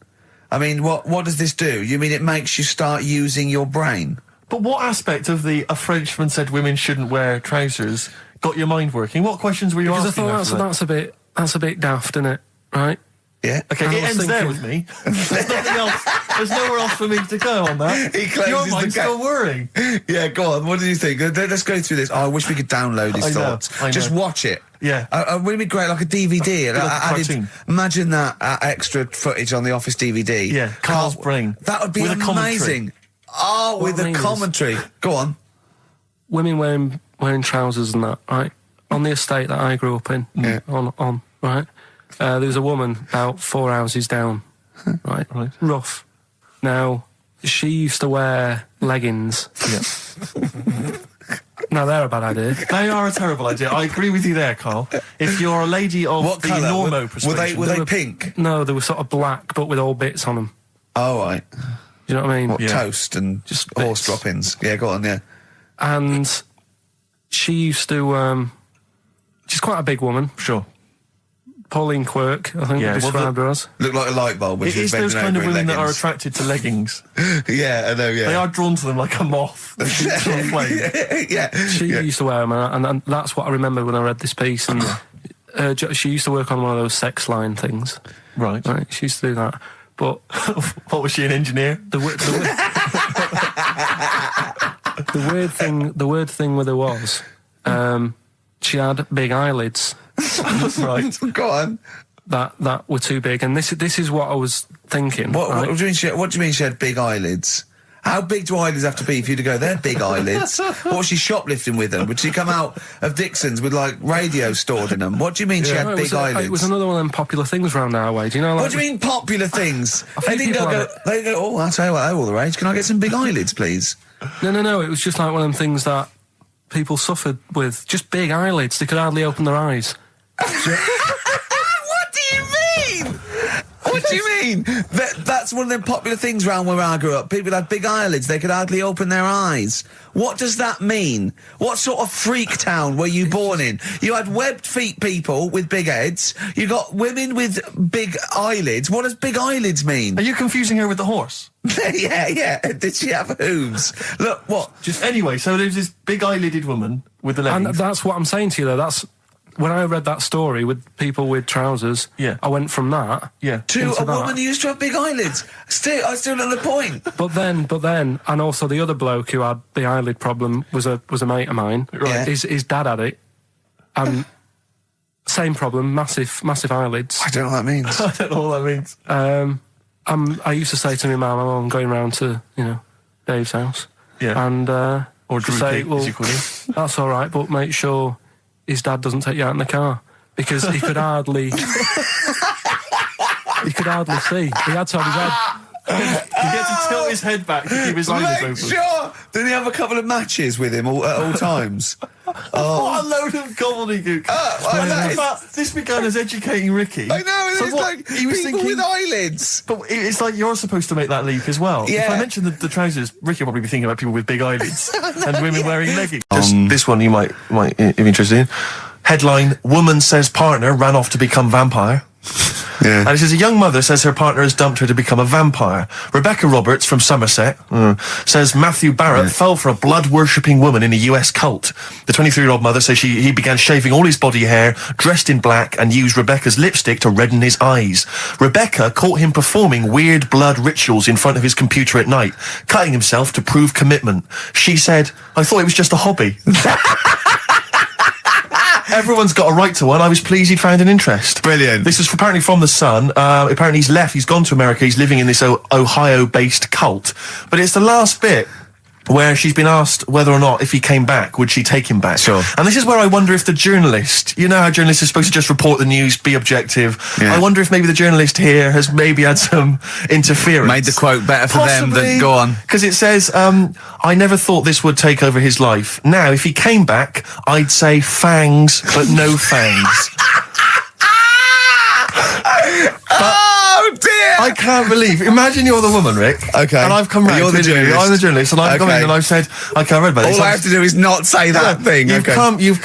I mean, what does this do? You mean it makes you start using your brain? But what aspect of a Frenchman said women shouldn't wear trousers got your mind working? What questions were you Because I asking? thought that's a bit daft, isn't it? Right? Yeah. Okay, I it was ends there thinking- with me. There's nothing else. There's nowhere else for me to go on that. He closes Your the mind's gap. still worrying. Yeah, go on. What do you think? Let's go through this. Oh, I wish we could download his I know, thoughts. I know. Just watch it. Yeah. Wouldn't it be great, like a DVD? Like a cartoon. Imagine that extra footage on the Office DVD. Yeah, Carl's brain. That would be With a commentary. amazing. Oh, with I a mean is- commentary. Go on. Women wearing trousers and that, right? On the estate that I grew up in, Yeah. on right? There was a woman about 4 houses down, right? Right. Rough. Now, she used to wear leggings. Yeah. Now, they're a bad idea. They are a terrible idea. I agree with you there, Carl. If you're a lady of What the colour? normo persuasion... Were they pink? No, they were sort of black, but with all bits on them. Oh, right. Do you know what I mean? What, Yeah. toast and Just horse bits. droppings? Yeah, go on, yeah. And she used to... she's quite a big woman. Sure. Pauline Quirk, I think Yeah, we well, described her as. Look like a light bulb when It she was is those bending kind of over in women that are leggings. attracted to leggings. Yeah, I know, yeah. They are drawn to them like a moth. That shoots on a flame. yeah. She yeah. used to wear them, and that's what I remember when I read this piece. And she used to work on one of those sex line things. Right. Right, she used to do that. But What was she, an engineer? the weird thing with her was, she had big eyelids Right. Go on. that were too big, and this is what I was thinking. What right? do you mean she had big eyelids? How big do eyelids have to be for you to go, they're big eyelids? What was she shoplifting with them? Would she come out of Dixon's with, like, radio stored in them? What do you mean she No, had it big was eyelids? It was another one of them popular things around our way. Do you know? Like, What do you mean popular things? They think didn't people go, have they go, oh, I'll tell you what, they're all the rage. Can I get some big eyelids, please? No. It was just like one of them things that people suffered with. Just big eyelids. They could hardly open their eyes. What do you mean? What do you mean? That's one of them popular things round where I grew up. People had big eyelids. They could hardly open their eyes. What does that mean? What sort of freak town were you born in? You had webbed feet people with big heads. You got women with big eyelids. What does big eyelids mean? Are you confusing her with the horse? yeah. Did she have hooves? Look, what? Anyway, so there's this big eyelidded woman with the And leggings. that's what I'm saying to you, though. That's when I read that story with people with trousers. Yeah. I went from that. Yeah. To into a that. woman who used to have big eyelids. I still know the point. But then, and also the other bloke who had the eyelid problem was a mate of mine. Right. His dad had it, and same problem, massive eyelids. I don't know what that means. I don't know what that means. I used to say to my mum, I'm going round to Dave's house. Yeah. And Or to Drew say, Pete, well, as you call him. that's all right, but make sure his dad doesn't take you out in the car, because he could hardly see. He had to have his head. He had to tilt his head back to keep his eyelids Make open. sure. Didn't he have a couple of matches with him at all times? What a load of gobbledygook. that is- But this began as educating Ricky. I know. So It's what, like he was people thinking, with eyelids. but it's like you're supposed to make that leap as well. If Yeah. I mention the trousers, Ricky will probably be thinking about people with big eyelids and women wearing leggings. Just this one you might be interested in. Headline: Woman says partner ran off to become vampire. Yeah. And it says a young mother says her partner has dumped her to become a vampire. Rebecca Roberts from Somerset says Matthew Barrett fell for a blood-worshipping woman in a US cult. The 23-year-old mother says he began shaving all his body hair, dressed in black, and used Rebecca's lipstick to redden his eyes. Rebecca caught him performing weird blood rituals in front of his computer at night, cutting himself to prove commitment. She said, I thought it was just a hobby. Everyone's got a right to one. I was pleased he'd found an interest. Brilliant. This is apparently from The Sun. Apparently he's left. He's gone to America. He's living in this Ohio-based cult. But it's the last bit where she's been asked whether or not, if he came back, would she take him back? Sure. And this is where I wonder if the journalist, you know how journalists are supposed to just report the news, be objective. Yeah. I wonder if maybe the journalist here has maybe had some interference. Made the quote better for them than go on. Because it says, I never thought this would take over his life. Now, if he came back, I'd say fangs, but no fangs. Oh dear! I can't believe. Imagine you're the woman, Rick. Okay. And I've come round. You're the to you. journalist. I'm the journalist, and I've come in and I've said, okay, I read about this. All I have to do is not say that thing. You've Okay.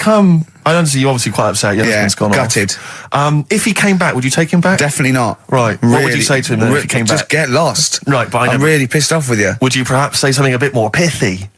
come. I understand you're obviously quite upset. Your husband's gone gutted. off. If he came back, would you take him back? Definitely not. Right. What would you say to him then if he came Just back? get lost. Right, but I'm really pissed off with you. Would you perhaps say something a bit more pithy?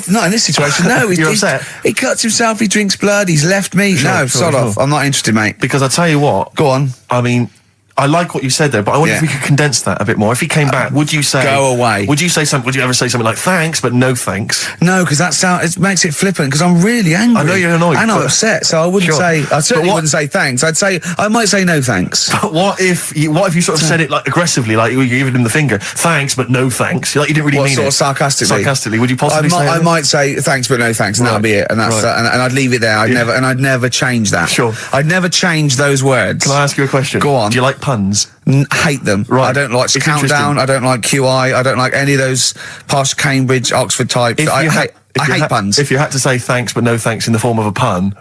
Not in this situation. No, You're upset? He cuts himself. He drinks blood. He's left me. Sure, Sod sure. off. I'm not interested, mate. Because I tell you what. Go on. I mean, I like what you said there, but I wonder if we could condense that a bit more. If he came back, would you say... Go away. Would you say something? Would you ever say something like, thanks, but no thanks? No, because it makes it flippant, because I'm really angry. I know you're annoyed, And I'm but- upset, so I wouldn't Sure. say... I certainly But what- wouldn't say thanks. I might say no thanks. But what if you sort of said it like aggressively, like you were giving him the finger, thanks, but no thanks? Like you didn't really What, mean sort it. of sarcastically? Sarcastically, would you possibly say I that? might say thanks, but no thanks, and Right. that'll be it. And that's Right. and I'd leave it there. I'd never change that. Sure. I'd never change those words. Can I ask you a question? Go on. Do you like puns? Hate them. Right. I don't like It's Countdown. interesting. I don't like QI. I don't like any of those posh Cambridge, Oxford types. I hate puns. If you had to say thanks, but no thanks in the form of a pun,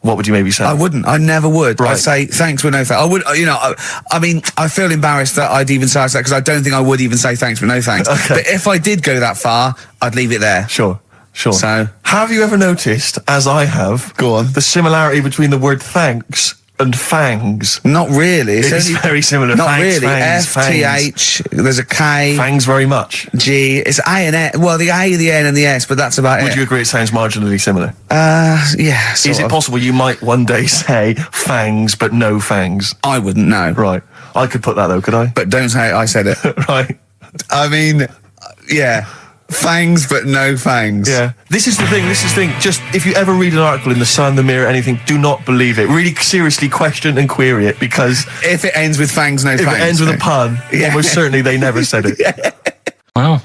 what would you maybe say? I wouldn't. I never would. Right. I'd say thanks, but no thanks. I would. I mean, I feel embarrassed that I'd even say that because I don't think I would even say thanks, but no thanks. Okay. But if I did go that far, I'd leave it there. Sure. So- have you ever noticed, as I have, Go on. the similarity between the word thanks and fangs? Not really. It's very similar. Not Thanks, really. fangs, FTH. There's a K. Fangs very much. G. It's A and N. Well, the A, the N, and the S, but that's about Would it. you agree it sounds marginally similar? Yeah. Is sort it of. possible you might one day say fangs, but no fangs? I wouldn't know. Right. I could put that though, could I? But don't say I said it. Right. I mean, yeah. Fangs, but no fangs. Yeah. This is the thing. Just if you ever read an article in The Sun, The Mirror, anything, do not believe it. Really seriously question and query it, because If it ends with fangs, no if fangs. it ends with a pun, Yeah. almost certainly they never said it. Well,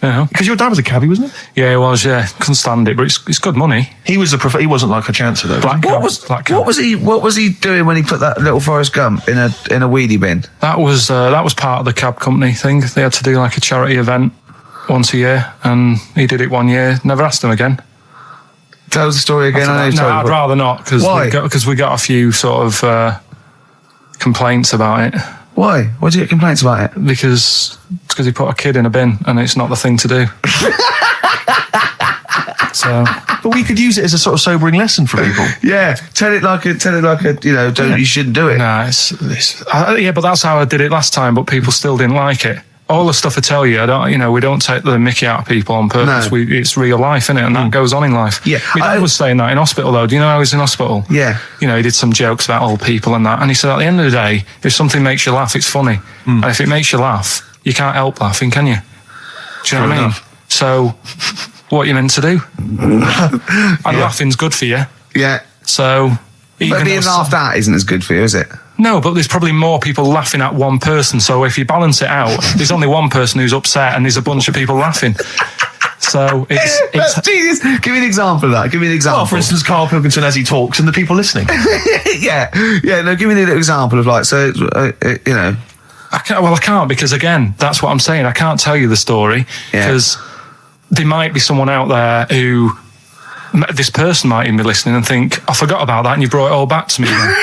yeah. Because your dad was a cabbie, wasn't he? Yeah, it was, yeah. Couldn't stand it, but it's good money. He was he wasn't like a chancer though. Black What cab, was he doing when he put that little Forrest Gump in a weedy bin? That was part of the cab company thing. They had to do like a charity event once a year, and he did it one year. Never asked him again. Tell us the story again. I know you've No, told I'd it, rather not, because Why? we got a few sort of complaints about it. Why? Why did you get complaints about it? Because he put a kid in a bin, and it's not the thing to do. So But we could use it as a sort of sobering lesson for people. Yeah, tell it like a you shouldn't do it. no, yeah, but that's how I did it last time. But people still didn't like it. All the stuff I tell you, we don't take the mickey out of people on purpose. No. It's real life, innit? And that goes on in life. Yeah, My dad was saying that in hospital, though. Do you know I was in hospital? Yeah. He did some jokes about old people and that. And he said, at the end of the day, if something makes you laugh, it's funny. And if it makes you laugh, you can't help laughing, can you? Do you know what I mean? So, what are you meant to do? And laughing's good for you. Yeah. So, But being laughed at isn't as good for you, is it? no, but there's probably more people laughing at one person. So if you balance it out, there's only one person who's upset and there's a bunch of people laughing. So it's Genius. Give me an example of that. Give me an example. Well, for instance, Karl Pilkington as he talks and the people listening. yeah. No, give me an example of I can't, because again, that's what I'm saying. I can't tell you the story because there might be someone out there who, this person might even be listening and think, I forgot about that and you brought it all back to me then.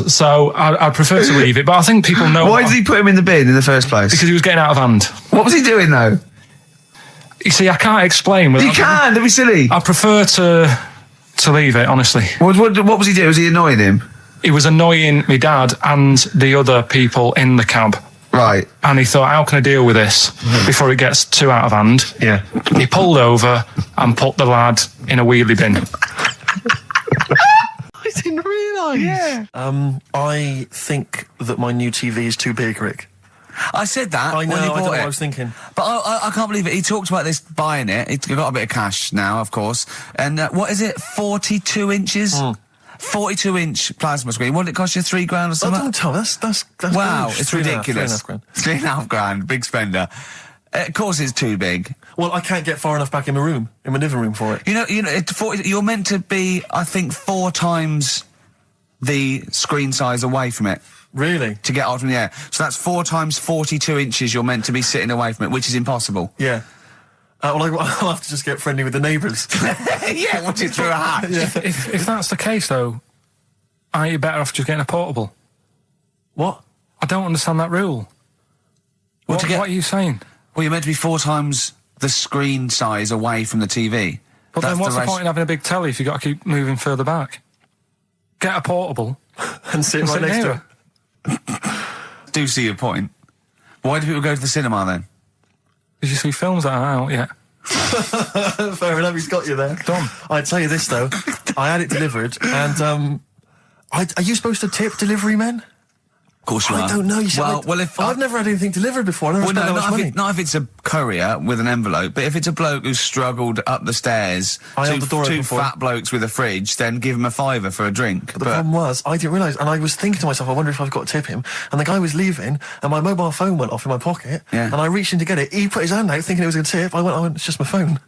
So I'd prefer to leave it, but I think people know. Why did he put him in the bin in the first place? Because he was getting out of hand. What was he doing though? You see, I can't explain. You can. Don't be silly. I prefer to leave it, honestly. What was he doing? Was he annoying him? he was annoying my dad and the other people in the cab. Right. And he thought, how can I deal with this before it gets too out of hand? Yeah. He pulled over and put the lad in a wheelie bin. I didn't realise. Yeah. I think that my new TV is too big, Rick. I said that I know, when he I don't know bought what it. I was thinking. But I can't believe it. He talked about this buying it. He's got a bit of cash now, of course. And what is it? 42 inches? 42-inch plasma screen. What did it cost you? $3,000 or I something? don't tell. That's Wow, huge. it's 3.5 ridiculous. grand. £3,500, big spender. Of course, it's too big. Well, I can't get far enough back in my room, in my living room for it. You know, you're meant to be, I think, 4 times the screen size away from it Really? to get out from the air. So that's 4 times 42 inches. You're meant to be sitting away from it, which is impossible. Yeah. Well, I'll have to just get friendly with the neighbours. Yeah, watch it through a hatch. If that's the case, though, aren't you better off just getting a portable? What? I don't understand that rule. What are you saying? Well, you're meant to be 4 times the screen size away from the TV. But then what's the point in having a big telly if you've got to keep moving further back? Get a portable And sit and right sit next to near it. it. Do see your point. Why do people go to the cinema then? Did you see films that are out yet? Fair enough, he's got you there. Done. I'd tell you this, though. I had it delivered, and are you supposed to tip delivery men? Of course you are. I don't know. You see, I've never had anything delivered before. I never spent that much money. Not if it's a courier with an envelope, but if it's a bloke who's struggled up the stairs, I held the door two open for fat blokes with a fridge, then give him a £5 for a drink. But the problem was, I didn't realise, and I was thinking to myself, I wonder if I've got to tip him. And the guy was leaving, and my mobile phone went off in my pocket, Yeah. and I reached in to get it. He put his hand out thinking it was a tip. I went, it's just my phone.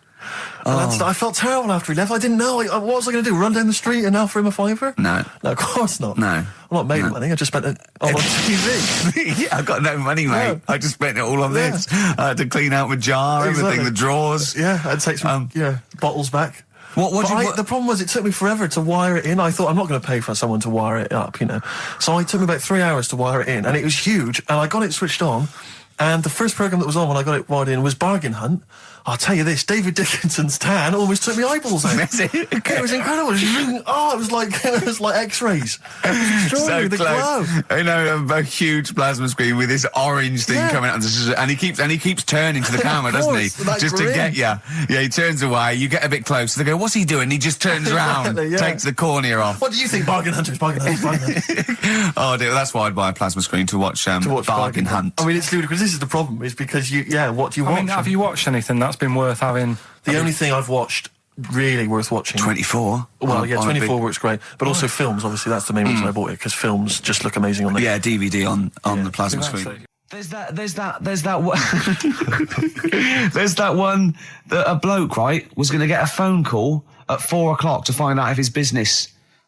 And I felt terrible after he left. I didn't know. What was I going to do? Run down the street and offer him a £5? No. No, of course not. No. I'm not made of money. I just spent it on TV. Yeah, I've got no money, mate. Yeah. I just spent it all on this. I had to clean out my jar, everything, Exactly. the drawers. Yeah, I'd take some bottles back. The problem was it took me forever to wire it in. I thought I'm not going to pay for someone to wire it up, So it took me about 3 hours to wire it in, and it was huge. And I got it switched on, and the first program that was on when I got it wired in was Bargain Hunt. I'll tell you this, David Dickinson's tan almost took my eyeballs out. It was incredible. It was like X-rays. It was extraordinary, the glow. I know, a huge plasma screen with this orange thing coming out, and he keeps turning to the camera, doesn't he? That Just to get you. Yeah, he turns away. You get a bit close. They go, "What's he doing?" He just turns around, takes the cornea off. What do you think, Bargain Hunters? Bargain Hunt. Oh dear, well, that's why I'd buy a plasma screen to watch Bargain Hunt. I mean, it's ludicrous. This is the problem, is because what do you watch? I mean, have you watched anything that's been worth having? The only thing I've watched really worth watching. 24. Well, 24 works great, but also films. Obviously, that's the main reason I bought it, because films just look amazing on there. Yeah, DVD on the plasma screen. There's that one that a bloke, right, was going to get a phone call at 4 o'clock to find out if his business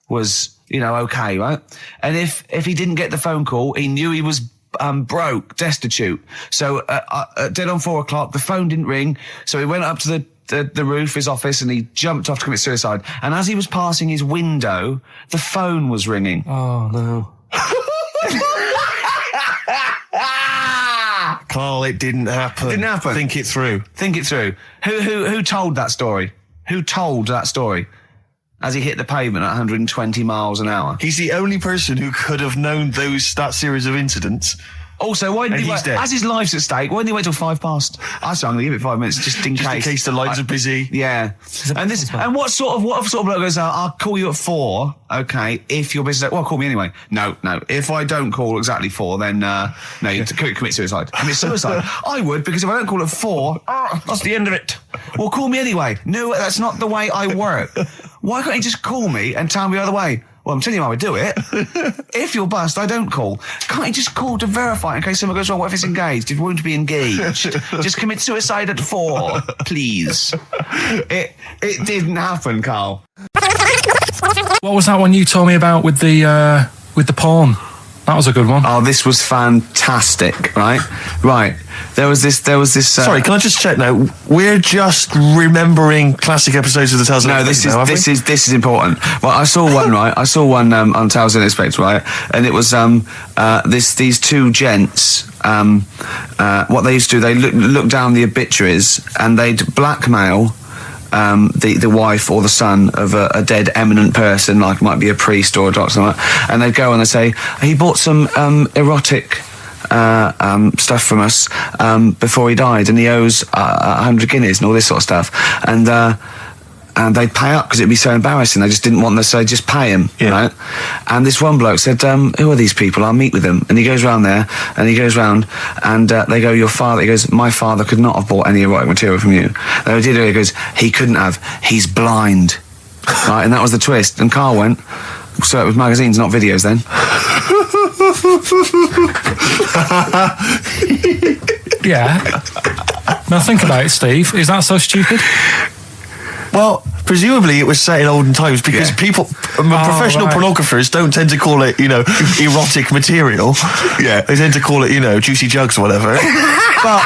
was, okay, right? And if he didn't get the phone call, he knew he was broke, destitute. So dead on 4 o'clock, the phone didn't ring, so he went up to the roof of his office and he jumped off to commit suicide. And as he was passing his window, the phone was ringing. Oh no. Carl, it didn't happen. Didn't happen. Think it through. Think it through. Who told that story? Who told that story? As he hit the pavement at 120 miles an hour. He's the only person who could have known that series of incidents. Also, why didn't And he he's wait? dead. As his life's at stake, why didn't he wait till 5 past? I said, I'm going to give it 5 minutes just in Just in case the lines are busy. Yeah. And what sort of bloke goes, I'll call you at 4, okay, if your business... Well, call me anyway. No. If I don't call exactly 4, then, you commit suicide. Commit suicide. I would, because if I don't call at 4, that's the end of it. Well, call me anyway. No, that's not the way I work. Why can't you just call me and tell me the other way? Well, I'm telling you how I do it. If you're bust, I don't call. Can't you just call to verify in case something goes wrong? What if it's engaged? It won't be engaged. Just commit suicide at 4, please. It didn't happen, Carl. What was that one you told me about with the porn? That was a good one. Oh, this was fantastic, right? Right. There was this. Sorry, can I just check now? We're just remembering classic episodes of the Tales No, this is important. Well, I saw one, right? I saw one on Tales Unexpected, right? And it was these two gents. What they used to do, they look down the obituaries and they'd blackmail the wife or the son of a dead eminent person, like might be a priest or a doctor, something like that, and they'd go and they'd say, he bought some erotic stuff from us before he died, and he owes 100 guineas and all this sort of stuff, and they'd pay up because it'd be so embarrassing. They just didn't want to say, just pay him, right? And this one bloke said, who are these people? I'll meet with them. And he goes round there, and he goes round, and they go, your father, he goes, my father could not have bought any erotic material from you. They did it, he goes, he couldn't have, he's blind. Right, and that was the twist. And Karl went, so it was magazines, not videos then. Yeah. Now think about it, Steve. Is that so stupid? Well, presumably it was set in olden times because people, professional pornographers don't tend to call it, erotic material. Yeah. They tend to call it, juicy jugs or whatever. But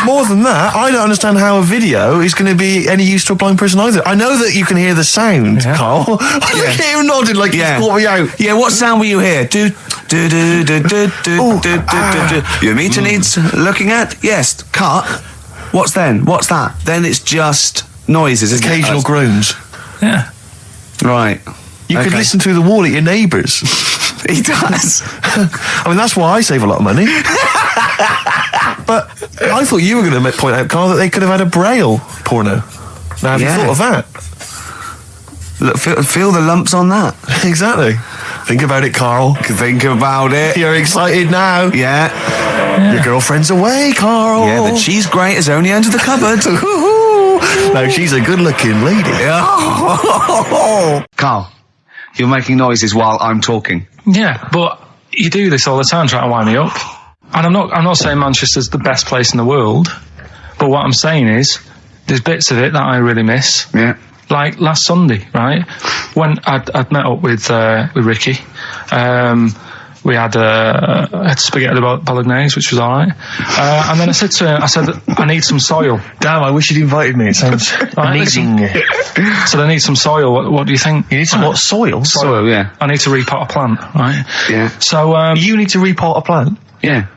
more than that, I don't understand how a video is going to be any use to a blind person either. I know that you can hear the sound, Karl. Look at him nodding like he's caught me out. Yeah, what sound will you hear? Do. Your meter needs looking at? Yes. Cut. What's then? What's that? Then it's just noises, isn't it? Occasional groans. Yeah. Right. You could listen through the wall at your neighbours. He does. I mean, that's why I save a lot of money. But I thought you were going to point out, Karl, that they could have had a Braille porno. Now, have you thought of that? Look, feel the lumps on that. Exactly. Think about it, Karl. Think about it. You're excited now. Yeah. Your girlfriend's away, Karl. Yeah, the cheese grate is only under the cupboard. No, she's a good-looking lady. Karl, you're making noises while I'm talking. Yeah, but you do this all the time trying to wind me up. And I'm not saying Manchester's the best place in the world, but what I'm saying is there's bits of it that I really miss. Yeah. Like last Sunday, right? When I'd met up with Ricky, we had spaghetti bolognese, which was all right. And then I said to him, I need some soil. Damn, I wish you'd invited me. It sounds amazing. So I need some soil. What do you think? You need some what? Soil? Soil, yeah. I need to repot a plant, right? Yeah. So you need to repot a plant? Yeah.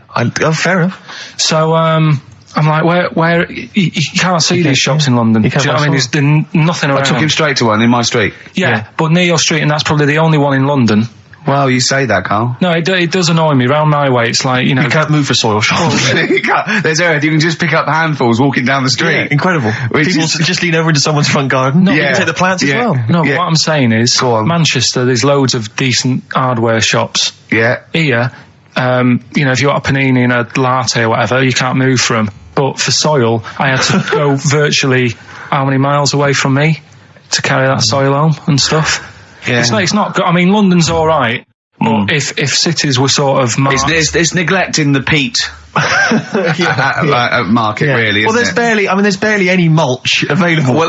Fair enough. So I'm like, where you can't see these shops in London. Do you know what I mean? There's nothing around. I took him straight to one in my street. Yeah, but near your street, and that's probably the only one in London. Well, you say that, Karl. No, it does annoy me. Round my way, it's like, You can't move for soil shops. You can't. There's earth. You can just pick up handfuls walking down the street. Yeah, incredible. People just lean over into someone's front garden. No, you can take the plants as well. No, but what I'm saying is, Go on. Manchester, there's loads of decent hardware shops. Yeah. Here, if you want a panini and a latte or whatever, you can't move from. But for soil, I had to go virtually how many miles away from me to carry that soil home and stuff. Yeah. It's not good. I mean, London's all right. But if cities were sort of marked... It's neglecting the peat market, really, Well, isn't there's barely any mulch available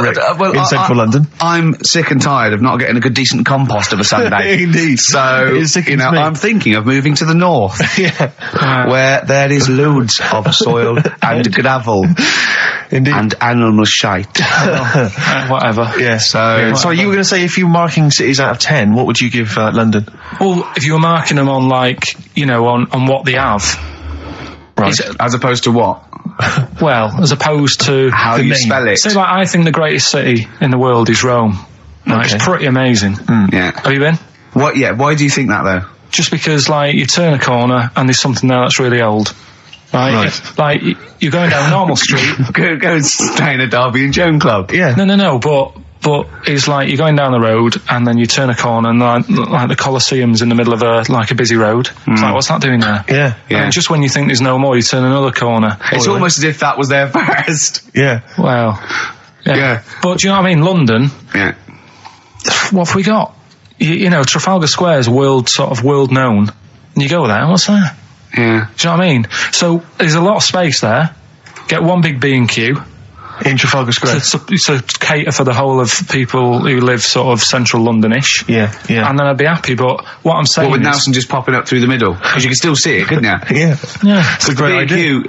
in central London. I'm sick and tired of not getting a good, decent compost of a Sunday. Indeed. So, I'm thinking of moving to the north, where there is loads of soil and gravel. Indeed. And animal shite. whatever. Yeah. So you were going to say, if you were marking cities out of 10, what would you give London? Well, if you were marking them on, on what they have. Right. As opposed to what? Well, as opposed to... How you spell it. Say, I think the greatest city in the world is Rome. Right? Okay. It's pretty amazing. Yeah. Have you been? What? Yeah. Why do you think that, though? Just because, you turn a corner and there's something there that's really old. Right. You're going down Normal Street. Go and stay in a Derby and Joan club. Yeah. No, but it's like you're going down the road and then you turn a corner and the Colosseum's in the middle of a busy road. It's like, what's that doing there? Yeah. And just when you think there's no more, you turn another corner. It's almost as if that was there first. Yeah. Well, Yeah. But do you know what I mean? London. Yeah. What have we got? Trafalgar Square is world known. And you go there, what's there? Yeah. Do you know what I mean? So there's a lot of space there. Get one big B&Q. In Trafalgar Square. To cater for the whole of people who live sort of central Londonish. Yeah. And then I'd be happy, but what I'm saying What, with is... Nelson just popping up through the middle? Because you can still see it, couldn't you? Yeah. It's a great B&Q,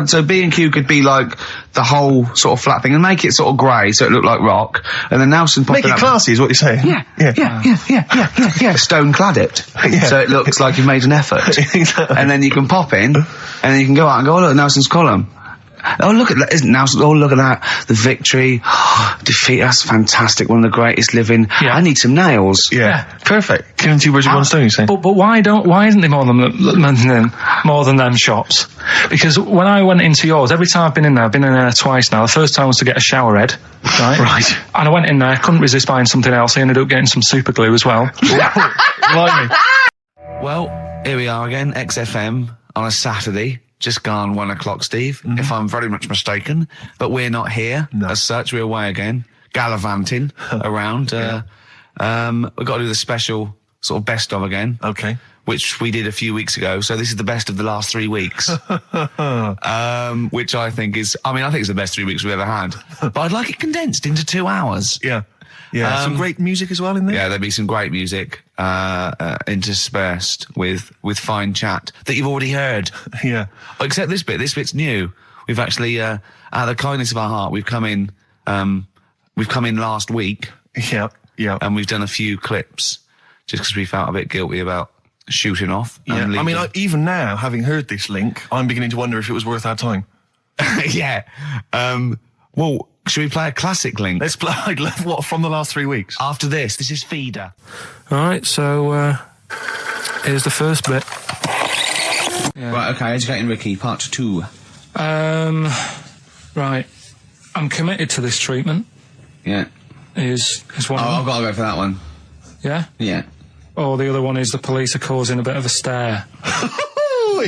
so B&Q could be like the whole sort of flat thing and make it sort of grey so it looked like rock, and then Nelson popping Make it up... classy is what you're saying. Yeah. Stone clad it. Yeah. So it looks like you've made an effort. Exactly. And then you can pop in, and then you can go out and go, oh look, Nelson's column. Oh, look at that. Look at that. The victory. Defeat. That's fantastic. One of the greatest living. Yeah. I need some nails. Yeah. Perfect. Killing two birds with one stone, you say? But why isn't there more than them shops? Because when I went into yours, every time I've been in there twice now. The first time was to get a shower head, right? Right. And I went in there, couldn't resist buying something else. I ended up getting some super glue as well. Blimey. Well, here we are again, XFM on a Saturday. Just gone 1 o'clock, Steve, if I'm very much mistaken. But we're not here as such. We're away again, gallivanting around. We've got to do the special sort of best of again. Okay. Which we did a few weeks ago. So this is the best of the last 3 weeks. Which I think is it's the best 3 weeks we've ever had. But I'd like it condensed into 2 hours. Yeah. Yeah. Some great music as well in there. Yeah, there'll be some great music interspersed with fine chat that you've already heard. Yeah. Except this bit. This bit's new. We've actually, out of the kindness of our heart, we've come in last week. Yeah. Yeah. And we've done a few clips just because we felt a bit guilty about shooting off. Yeah. And I mean, leaving. even now, having heard this link, I'm beginning to wonder if it was worth our time. Yeah. Well, should we play a classic link? Let's play, what, from the last 3 weeks? After this is Feeder. All right, so here's the first bit. Yeah. Right, okay, Educating Ricky, part 2. Right. I'm committed to this treatment. Yeah. Is one. I've got to go for that one. Yeah? Yeah. Or the other one is the police are causing a bit of a stir.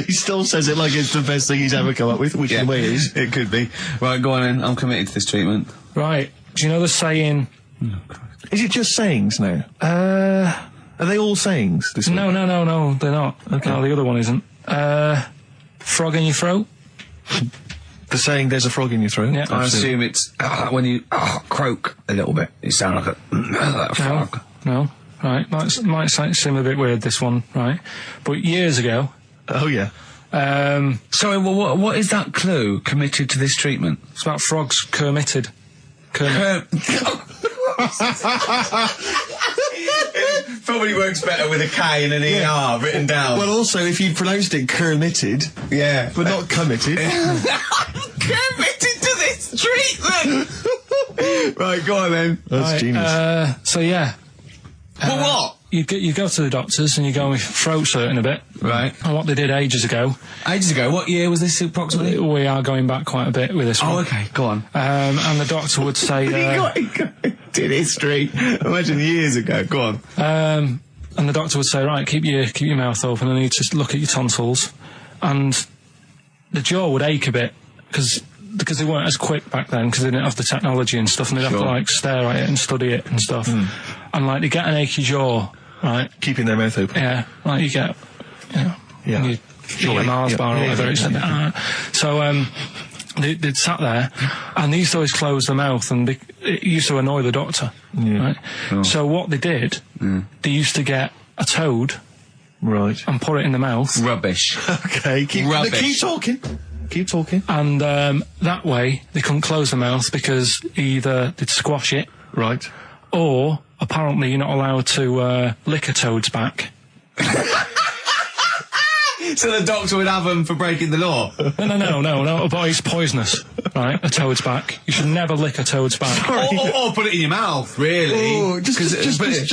He still says it like it's the best thing he's ever come up with, which in a way it is. It could be. Right, go on then. I'm committed to this treatment. Right. Do you know the saying... Is it just sayings now? Are they all sayings? This No, they're not. Okay. No, the other one isn't. Frog in your throat? The saying, there's a frog in your throat? Yeah. I assume it's when you croak a little bit. You sound like a frog. No. Right. Might seem a bit weird, this one, right? But years ago... Oh, yeah. Sorry, well, what is that clue? Committed to this treatment? It's about frogs committed. Probably works better with a K and an ER written down. Well, also, if you pronounced it committed, yeah, but not committed. Committed to this treatment! Right, go on then. That's genius. So, yeah. Well, what? You go to the doctors and you go with throat hurting a bit. Right. And what they did ages ago. Ages ago? What year was this approximately? We are going back quite a bit with this one. Oh, okay. Go on. And the doctor would say... did history. Imagine years ago. Go on. And the doctor would say, right, keep your mouth open and I need to look at your tonsils. And the jaw would ache a bit because they weren't as quick back then because they didn't have the technology and stuff and they'd have to, like, stare at it and study it and stuff. And, like, they get an achy jaw... Right, keeping their mouth open. Yeah, like you get, yeah, you eat a Mars bar or whatever. So they'd sat there, and they used to always close their mouth, and it used to annoy the doctor. Yeah. Right? Oh. So what they did, they used to get a toad, right, and put it in the mouth. Rubbish. Okay, keep talking. Keep talking. And that way they couldn't close their mouth because either they'd squash it, right, or apparently you're not allowed to lick a toad's back. So the doctor would have them for breaking the law? No, but it's poisonous, right? A toad's back. You should never lick a toad's back. Or put it in your mouth, really. Oh, just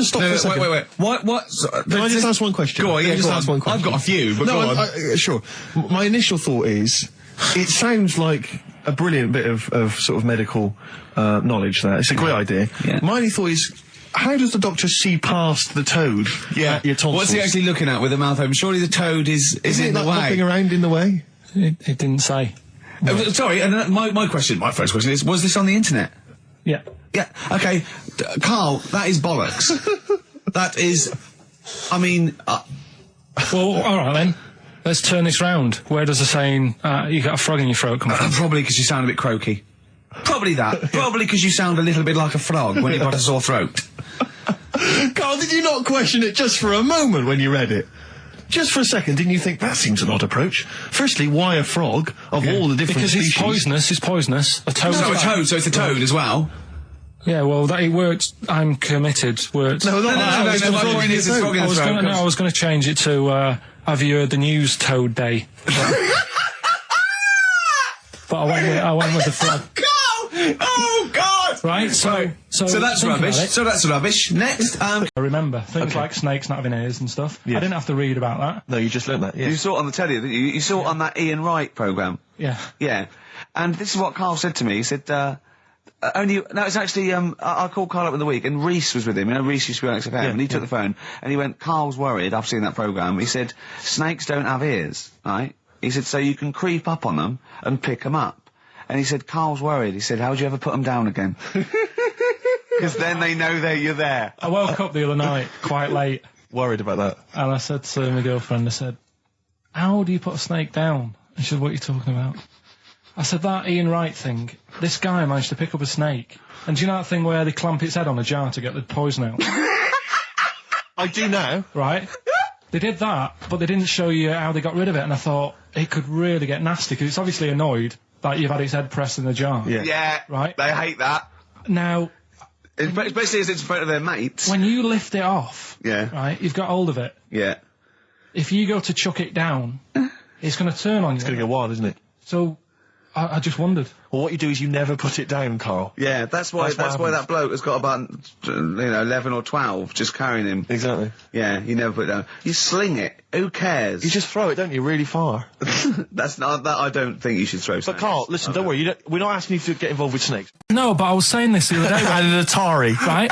stop for a second. Wait. What? Can I just ask one question? Go on, yeah, just ask one question. I've got a few, but go on. Sure. My initial thought is, it sounds like a brilliant bit of sort of medical knowledge there. It's a great idea. Yeah. My only thought is, how does the doctor see past the toad? Yeah. Your tonsils? What's he actually looking at with the mouth open? Surely the toad is in the way. Hopping around in the way? It didn't say. Sorry, and my first question is, was this on the internet? Yeah. Yeah, okay. Carl, that is bollocks. That is, I mean... Well, alright then. Let's turn this round. Where does the saying, you got a frog in your throat come from? Probably because you sound a bit croaky. Probably that. Probably because you sound a little bit like a frog when you've got a sore throat. Carl, did you not question it just for a moment when you read it? Just for a second, didn't you think, that seems an odd approach? Firstly, why a frog of all the different species? Because it's poisonous. A toad. So it's a toad as well? Yeah, well, it worked. I'm committed. Worked. No, I was going to change it to, have you heard the news Toad Day? But but I went with the frog. Oh God! Right, so that's think rubbish. about it. So that's rubbish. Next, I remember things like snakes not having ears and stuff. Yes. I didn't have to read about that. No, you just learned that. Yeah. you saw it on the telly, didn't you? You saw it on that Ian Wright programme. Yeah. Yeah. And this is what Carl said to me. He said, it's actually, I called Carl up in the week, and Reese was with him. You know, Reese used to be on XFM, and he took the phone, and he went, Carl's worried, I've seen that programme. He said, snakes don't have ears, right? He said, so you can creep up on them and pick them up. And he said, Carl's worried. He said, how do you ever put them down again? Because then they know that you're there. I woke up the other night quite late, Worried about that. and I said to my girlfriend, I said, how do you put a snake down? And she said, what are you talking about? I said, that Ian Wright thing, this guy managed to pick up a snake. And do you know that thing where they clamp its head on a jar to get the poison out? I do now. Right? They did that, but they didn't show you how they got rid of it, and I thought, it could really get nasty, because it's obviously annoyed that you've had its head pressed in the jar. Yeah. Yeah. Right. They hate that. Now, Especially as it's in front of their mates. when you lift it off, Yeah. right, you've got hold of it. Yeah. If you go to chuck it down, it's going to turn on you. It's going to go wild, isn't it? So, I just wondered. Well, what you do is you never put it down, Carl. Yeah, that's why That's what that bloke has got about 11 or 12 just carrying him. Exactly. Yeah, you never put it down. You sling it. Who cares? You just throw it, don't you, really far. That's not that. I don't think you should throw. But Carl, listen, don't worry. We're not asking you to get involved with snakes. No, but I was saying this the other day. And an Atari. Right?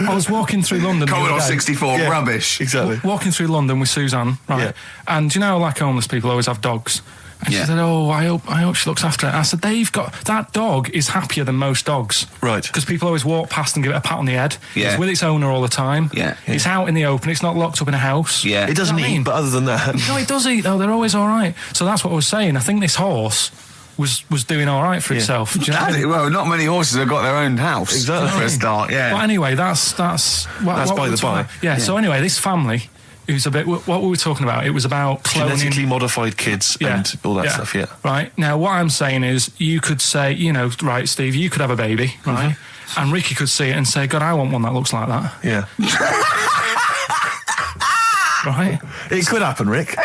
I was walking through London the Commodore other day. 64 Yeah. rubbish. Exactly. Walking through London with Suzanne, right? Yeah. And you know, like homeless people always have dogs. And she Yeah. said, "Oh, I hope she looks after it." I said, that dog is happier than most dogs, Right. Because people always walk past and give it a pat on the head. Yeah. It's with its owner all the time. Yeah. It's out in the open. It's not locked up in a house. Yeah. It doesn't You know what I eat, mean? but other than that... No, it does eat though. They're always all right. So that's what I was saying. I think this horse was doing all right for itself. Do you know what I mean? Well, not many horses have got their own house. Exactly. For a start, yeah. Well, anyway, that's by we're the talking by. about. Yeah. So anyway, this family, who's a bit. What were we talking about? It was about cloning. Genetically modified kids and all that stuff, yeah. Right. Now, what I'm saying is, you could say, right, Steve, you could have a baby, right? And Ricky could see it and say, God, I want one that looks like that. Yeah. Right? It could happen, Rick.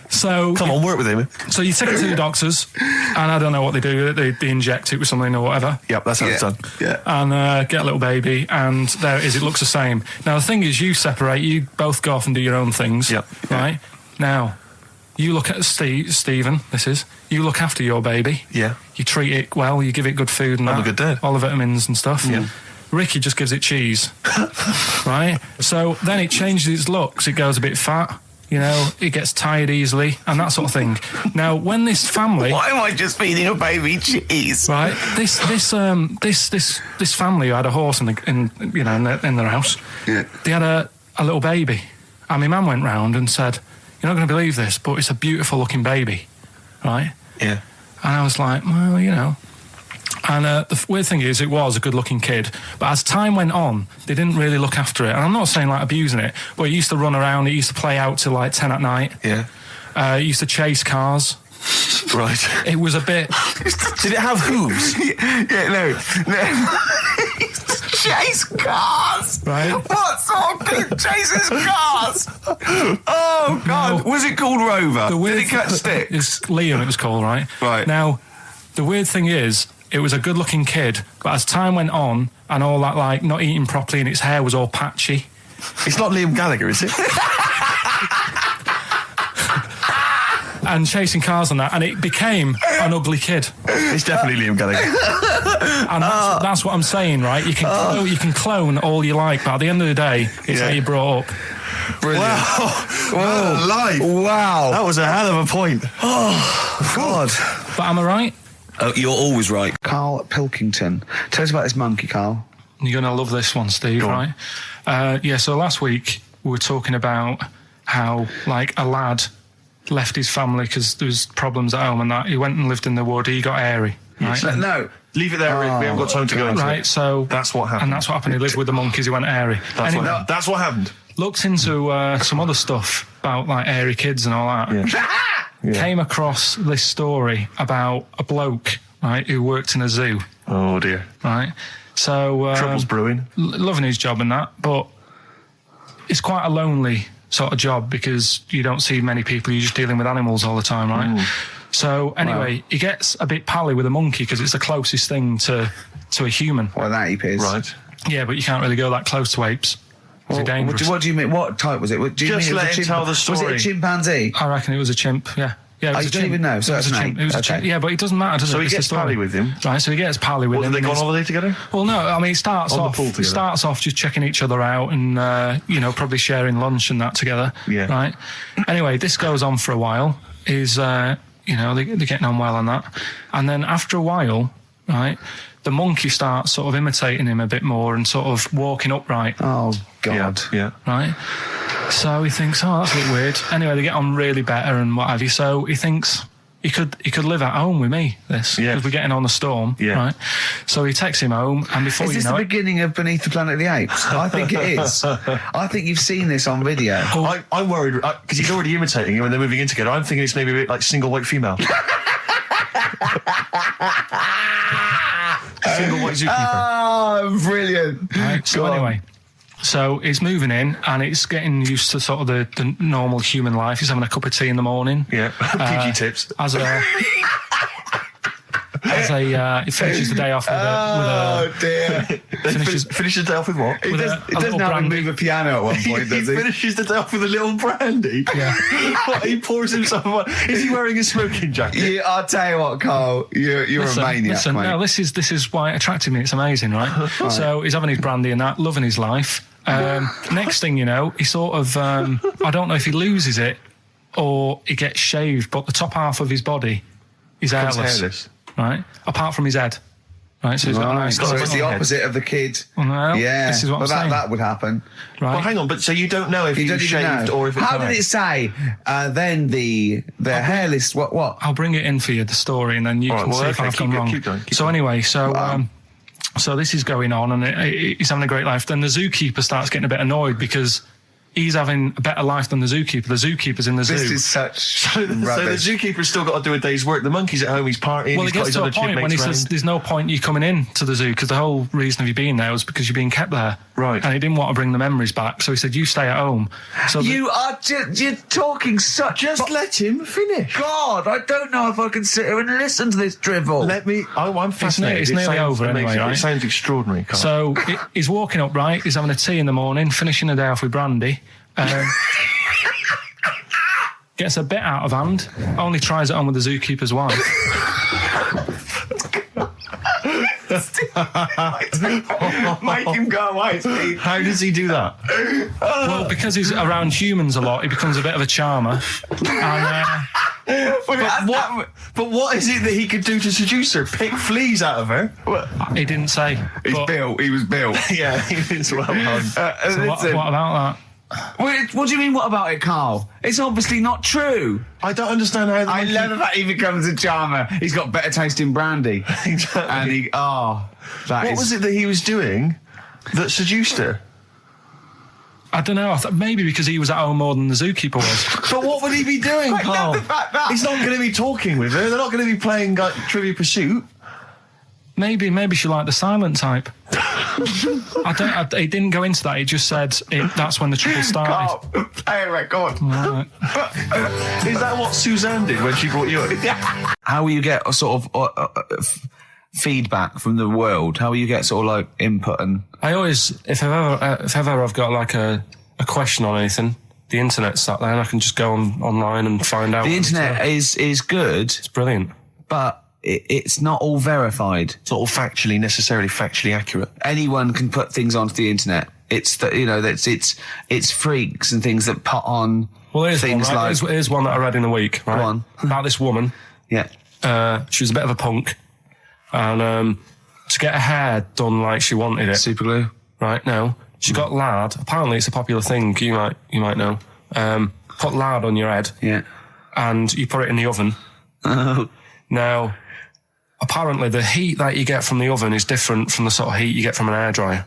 So Come on, work with him. So you take it to the doctors, and I don't know what they do. They inject it with something or whatever. Yep, that's how it's done. Yeah. And get a little baby, and there it is. It looks the same. Now the thing is, you separate. You both go off and do your own things. Yep. Right. Now, you look at Stephen. You look after your baby. Yeah. You treat it well. You give it good food and I'm that. a good dad. All the vitamins and stuff. Yeah. Ricky just gives it cheese. Right. So then it changes its looks. It goes a bit fat. It gets tired easily and that sort of thing. Now, when this family, Why am I just feeding a baby cheese? right, this family who had a horse in their house, Yeah. they had a little baby, and my mum went round and said, "You're not going to believe this, but it's a beautiful looking baby," right? Yeah. And I was like, well, And the weird thing is, it was a good-looking kid, but as time went on, they didn't really look after it. And I'm not saying like abusing it, but it used to run around. It used to play out till like 10 at night. Yeah. It used to chase cars. Right. It was a bit. Did it have hooves? No. Chase cars. Right. What sort of kid chases cars? Oh God! No. Was it called Rover? Did it catch sticks? It's Liam, it was called, right? Right. Now, the weird thing is, it was a good-looking kid, but as time went on, and all that, like, not eating properly, and its hair was all patchy. It's not Liam Gallagher, is it? And chasing cars and that, and it became an ugly kid. It's definitely Liam Gallagher. And that's what I'm saying, right? You can clone all you like, but at the end of the day, it's how you brought up. Brilliant. Wow. Life. Wow. That was a hell of a point. Oh, God. But am I right? Oh, you're always right. Karl Pilkington. Tell us about this monkey, Karl. You're going to love this one, Steve, Go right? So last week we were talking about how, like, a lad left his family because there was problems at home and that. He went and lived in the wood. He got airy, right? No. Leave it there, Rick. We haven't got time to go into Right, it. so... That's what happened. And that's what happened. He lived with the monkeys. He went airy. That's Anyway, what happened. looked into some other stuff about, like, airy kids and all that. Yeah. Came across this story about a bloke, right, who worked in a zoo, Oh, dear. right? So... Trouble's brewing. loving his job and that, but it's quite a lonely sort of job because you don't see many people. You're just dealing with animals all the time, right? So anyway, he gets a bit pally with a monkey because it's the closest thing to a human. Well, that ape is. Right. Yeah, but you can't really go that close to apes. They're dangerous. What do you mean? What type was it? Do you Just mean let him tell the Was it story. a chimpanzee? I reckon it was a chimp. Yeah. Yeah, it was you a don't chimp. even know, so it was that's a an chimp. ape. It was a Okay. chimp. Yeah, but it doesn't matter, does So it? he It's the gets story. pally with him. Right, so he gets pally with What, him. do they go on and holiday together? well, no, I mean, it starts On the off. pool It together. starts off just checking each other out and probably sharing lunch and that together. Yeah. Right. Anyway, this goes on for a while. They're getting on well on that, and then after a while, right, the monkey starts sort of imitating him a bit more and sort of walking upright. Oh God. Yeah. Right. So he thinks, oh, that's a bit weird. Anyway, they get on really better and what have you. So he thinks he could live at home with me. Because we're getting on a storm. Yeah. Right. So he takes him home, and before Is you this know the it, beginning of Beneath the Planet of the Apes? I think it is. I think you've seen this on video. I'm worried because he's already imitating him and they're moving in together. I'm thinking it's maybe a bit like single white female. Single white zookeeper. Oh, brilliant. right. So Go on. anyway. So he's moving in, and it's getting used to sort of the normal human life. He's having a cup of tea in the morning. Yeah. PG tips. He finishes the day off with Oh dear. Finishes the day off with what? He with does, a he doesn't little have to brandy. move a piano at one point, He does he? finishes the day off with a little brandy. Yeah. What, he pours himself one. Is he wearing a smoking jacket? I'll tell you what, Carl. You're a maniac, mate. No, this is why it attracted me. It's amazing, right? So he's having his brandy and that, loving his life. Next thing you know, he sort of, I don't know if he loses it or he gets shaved, but the top half of his body is hairless. Right? Apart from his head. Right? So he's got a nice... So it's the head. opposite of the kid. Well, no, Yeah. this is what I'm saying. that would happen. Right? Well, hang on, but so you don't know if You he don't was even shaved know. or if it's How did it say? Then the hairless. What? I'll bring it in for you, the story, and then you All right, can well, see if okay, I've keep gone going, wrong. keep going, keep So going. anyway, so this is going on, and he's having a great life. Then the zookeeper starts getting a bit annoyed because he's having a better life than the zookeeper. The zookeeper's in the zoo. This is such So the rubbish. zookeeper's still got to do a day's work. The monkey's at home, he's partying, well, he's it got gets his to other a point when he chipmates says, round. there's no point you coming in to the zoo because the whole reason of you being there was because you're being kept there. Right. And he didn't want to bring the memories back, so he said, you stay at home. So You are you're talking such. Just let him finish. God, I don't know if I can sit here and listen to this drivel. I'm fascinated. it's It nearly sounds over anyway, amazing. right? It sounds extraordinary, Carl. So he's walking up right, he's having a tea in the morning, finishing the day off with brandy. Gets a bit out of hand, only tries it on with the zookeeper's wife. Make him go away, Steve. How does he do that? Well, because he's around humans a lot, he becomes a bit of a charmer. And, But what is it that he could do to seduce her? Pick fleas out of her? he didn't say. He's but- built. He was built. Yeah, it's well done. So what about that? What do you mean, what about it, Carl? It's obviously not true. I don't understand how the I monkey- love the fact he becomes a charmer. He's got better taste in brandy. Exactly. And What was it that he was doing that seduced her? I don't know. I thought maybe because he was at home more than the zookeeper was. But what would he be doing, I Carl? love the fact that- He's not going to be talking with her. They're not going to be playing like, Trivia Pursuit. Maybe she liked the silent type. He didn't go into that. He just said that's when the trouble started. Carl, play a record. Right. Is that what Suzanne did when she brought you in? How will you get a sort of feedback from the world? How will you get sort of like input and... I always, if ever I've got like a question on anything, the internet's sat there and I can just go online and find out. The internet is good, It's brilliant. but it's not all verified. It's not all necessarily factually accurate. Anyone can put things onto the internet. It's it's freaks and things that put on Well, here's one, things right? like Here's one that I read in the week, right? Go on. About this woman. yeah. She was a bit of a punk. And to get her hair done like she wanted it. Super glue. Right, no. She got lard. Apparently it's a popular thing, you might know. Put lard on your head Yeah. and you put it in the oven. Now, apparently the heat that you get from the oven is different from the sort of heat you get from an hairdryer,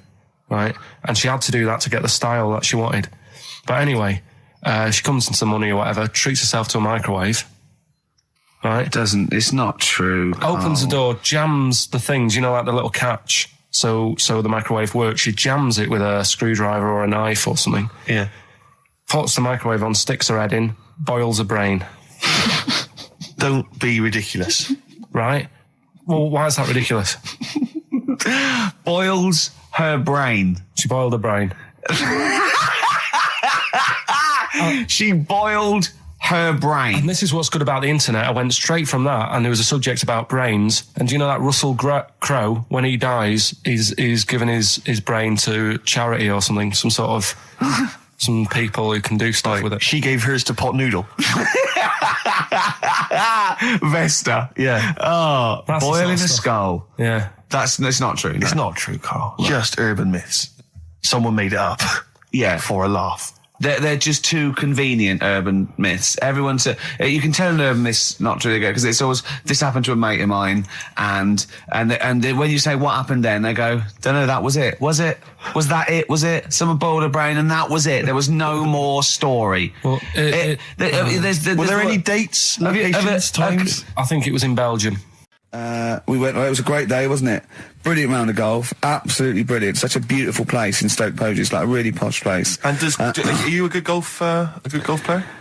right? And she had to do that to get the style that she wanted. But anyway, she comes into some money or whatever, treats herself to a microwave, right? It's not true. Opens the door, jams the things, like the little catch. So the microwave works. She jams it with a screwdriver or a knife or something. Yeah. puts the microwave on, sticks her head in, boils a brain. Don't be ridiculous. Right? Well, why is that ridiculous? Boils her brain. She boiled her brain. She boiled her brain. And this is what's good about the internet. I went straight from that, and there was a subject about brains. And do you know that Russell Crowe, when he dies, he's given his brain to charity or something, some sort of some people who can do stuff with it. She gave hers to Pot Noodle. Vesta. Yeah. Oh, That's the boiling sort a of skull. Yeah. It's not true. It's not true, Carl. Just urban myths. Someone made it up. Yeah. For a laugh. They're just too convenient urban myths. Everyone's you can tell an urban myth's not true because it's always this happened to a mate of mine, and when you say what happened then, they go, don't know, that was it. Was it? Was that it? Was it? Someone boiled a brain and that was it. There was no more story. Well, Were there any dates, locations, times? I think it was in Belgium. We went. It was a great day, wasn't it? Brilliant round of golf, absolutely brilliant. Such a beautiful place in Stoke Poges, it's like a really posh place. And are you a good golf player?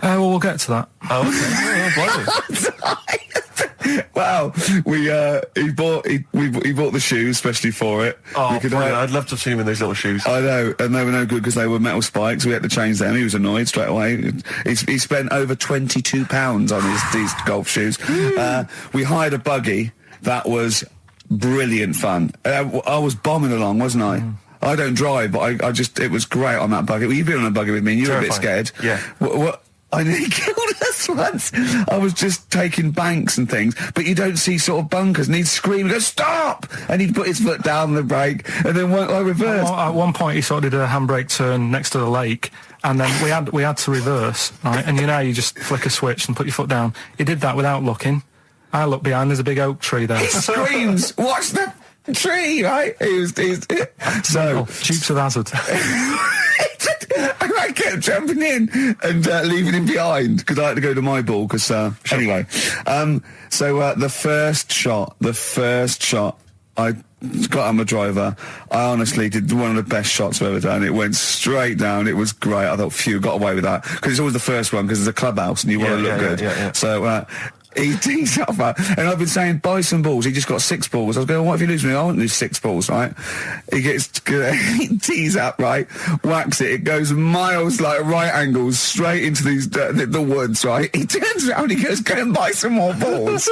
Well, we'll get to that. Oh, okay. Wow, he bought the shoes especially for it. Oh, We could brilliant. hire- I'd love to have seen him in those little shoes. I know, and they were no good because they were metal spikes. We had to change them. He was annoyed straight away. He spent over £22 on these golf shoes. We hired a buggy that was brilliant fun. I was bombing along, wasn't I? I don't drive, but it was great on that buggy. Well, you've been on a buggy with me and you were a bit scared. Yeah. What? I nearly killed us once. I was just taking banks and things, but you don't see sort of bunkers, and he'd scream and go, stop! And he'd put his foot down the brake, and then I reversed. At one point, he sort of did a handbrake turn next to the lake, and then we had to reverse, right? And you just flick a switch and put your foot down. He did that without looking. I look behind, there's a big oak tree there. He screams, watch the tree, right? He's so... Dukes of Hazzard. I kept jumping in and leaving him behind because I had to go to my ball. Because anyway, so the first shot, I got on my driver. I honestly did one of the best shots I've ever done. It went straight down. It was great. I thought, phew, got away with that because it's always the first one because it's a clubhouse and you want to look good. Yeah. So. He tees up, and I've been saying, buy some balls. He just got 6 balls. I was going, what if you lose me? I won't lose 6 balls, right? He tees up, right? Whacks it. It goes miles, like right angles, straight into these the woods, right? He turns around, he goes, go and buy some more balls.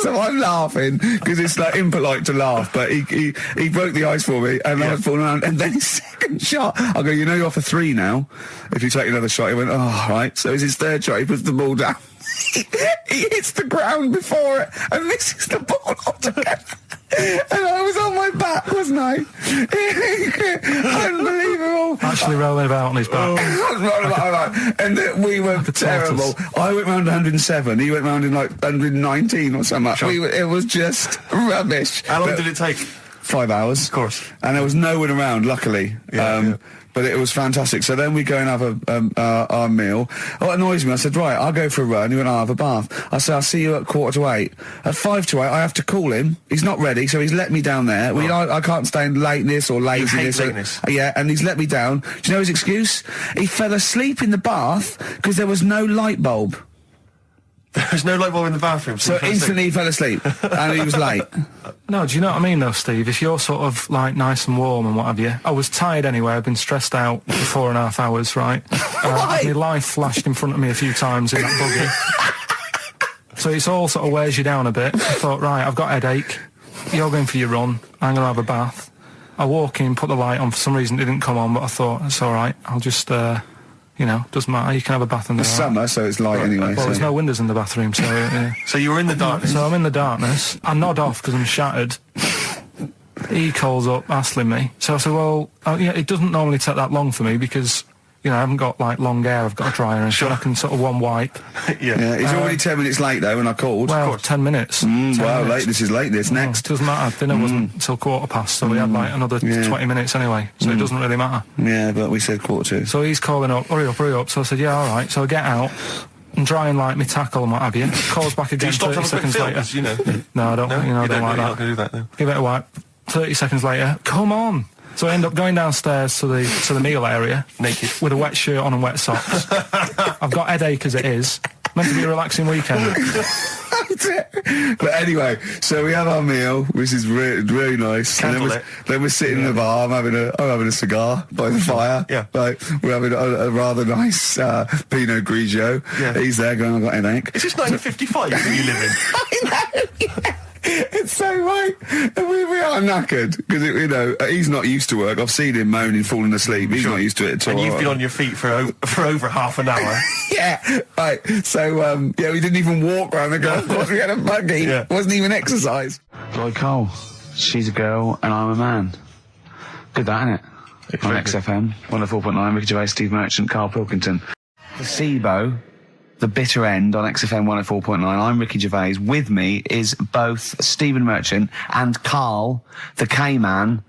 So I'm laughing because it's like impolite to laugh, but he broke the ice for me, and I was falling around. And then his second shot, I go, you're off for 3 now. If you take another shot, he went, oh, right. So it's his third shot. He puts the ball down. He hits the ground before it and misses the ball altogether. And I was on my back, wasn't I? Unbelievable. Actually rolling about on his back. And we were terrible. I went round 107. He went round in like 119 or something. It was just rubbish. How long did it take? 5 hours. Of course. And there was no one around, luckily. But it was fantastic. So then we go and have our meal. What annoys me, I said, right, I'll go for a run. He went, I'll have a bath. I said, I'll see you at 7:45. At 7:55, I have to call him. He's not ready, so he's let me down there. I can't stand lateness or laziness. You hate lateness. Yeah, and he's let me down. Do you know his excuse? He fell asleep in the bath because there was no light bulb. There's no light bulb in the bathroom. So instantly he fell asleep, and he was late. No, do you know what I mean though, Steve? If you're sort of like nice and warm and what have you, I was tired anyway. I've been stressed out for 4.5 hours, right? My life flashed in front of me a few times in that buggy. So it's all sort of wears you down a bit. I thought, right, I've got a headache. You're going for your run. I'm going to have a bath. I walk in, put the light on. For some reason it didn't come on, but I thought, it's all right. I'll just, doesn't matter. You can have a bath in there. It's summer, so it's light anyway. Well, there's no windows in the bathroom, so... Yeah. So you were in the darkness? So I'm in the darkness. I nod off because I'm shattered. He calls up, hassling me. So I said, well, it doesn't normally take that long for me because, I haven't got, like, long hair. I've got a dryer and I can sort of one wipe. Yeah. He's already 10 minutes late, though, when I called. Well, 10 minutes. 10 wow, minutes. late. This is late. This next. Doesn't matter. Dinner wasn't until 7:15, so we had, like, another 20 minutes anyway. So it doesn't really matter. Yeah, but we said 7:45. So he's calling up, hurry up. So I said, yeah, all right. So I get out and dry and like my tackle and what have you. Calls back again 30 seconds later. No, I don't. I don't like that. You're not going to do that, though. Give it a wipe. 30 seconds later, come on. So I end up going downstairs to the meal area. Naked. With a wet shirt on and wet socks. I've got headache as it is. Meant to be a relaxing weekend. But anyway, so we have our meal, which is really nice. And then we're sitting in the bar. I'm having a cigar by the fire. Yeah. Like, we're having a rather nice Pinot Grigio. Yeah. He's there going, I've got headache. Is this 1955 that you live in? I know, yeah. It's so right. And we are knackered because, he's not used to work. I've seen him moaning, falling asleep. He's not used to it at all. And you've been on your feet for over half an hour. Yeah, right. So, we didn't even walk around the golf course. We had a buggy. Yeah. It wasn't even exercise. Joy Cole. She's a girl and I'm a man. Good that, isn't it? On XFM, 104.9, Ricky Gervais, Steve Merchant, Karl Pilkington. The SIBO, The Bitter End on XFM 104.9. I'm Ricky Gervais. With me is both Stephen Merchant and Karl, the K-Man,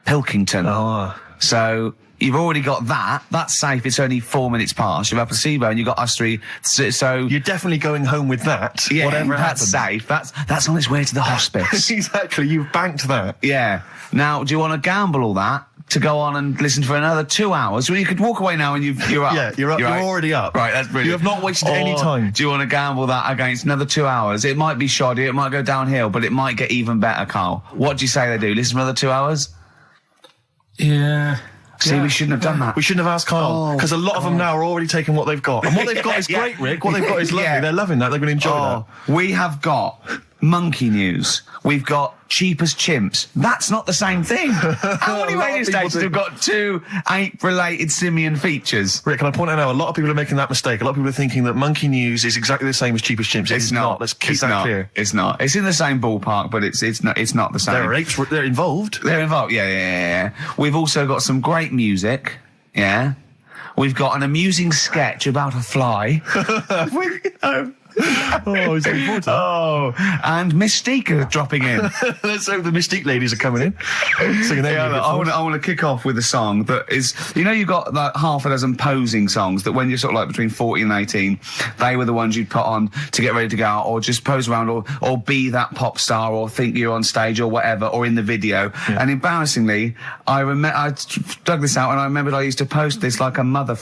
Pilkington. Oh. So you've already got that. That's safe. It's only 4 minutes past. You've had placebo and you've got us three. So You're definitely going home with that. yeah, whatever that's happens. safe. That's on its way to the hospice. Exactly. You've banked that. Yeah. Now, do you want to gamble all that to go on and listen for another 2 hours? Well, you could walk away now and you're up. Yeah, you're up. You're right. already up. Right, that's brilliant. You have not wasted any time. Do you want to gamble that against another 2 hours? It might be shoddy, it might go downhill, but it might get even better, Karl. What do you say they do? Listen for another 2 hours? Yeah. See, we shouldn't have done that. We shouldn't have asked Karl, because a lot of them now are already taking what they've got. And what they've got is great, Rick. What they've got is lovely. Yeah. They're loving that. They're going to enjoy that. We have got monkey news. We've got cheap as chimps. That's not the same thing. How many A lot of radio people stations do. have got two ape-related simian features? Rick, can I point out now, a lot of people are making that mistake. A lot of people are thinking that monkey news is exactly the same as cheap as chimps. It's not. Let's keep that clear. It's not. It's in the same ballpark, but it's not the same. There are apes. They're involved. They're involved. Yeah. We've also got some great music. Yeah. We've got an amusing sketch about a fly. Oh, he's looking forward to that. Oh, and Mystique are dropping in. Let's hope the Mystique ladies are coming in. Singing their music. I want to kick off with a song that is, you've got like half a dozen posing songs that when you're sort of like between 40 and 18, they were the ones you'd put on to get ready to go out or just pose around or be that pop star or think you're on stage or whatever or in the video. Yeah. And embarrassingly, I dug this out and I remembered I used to post this like a mother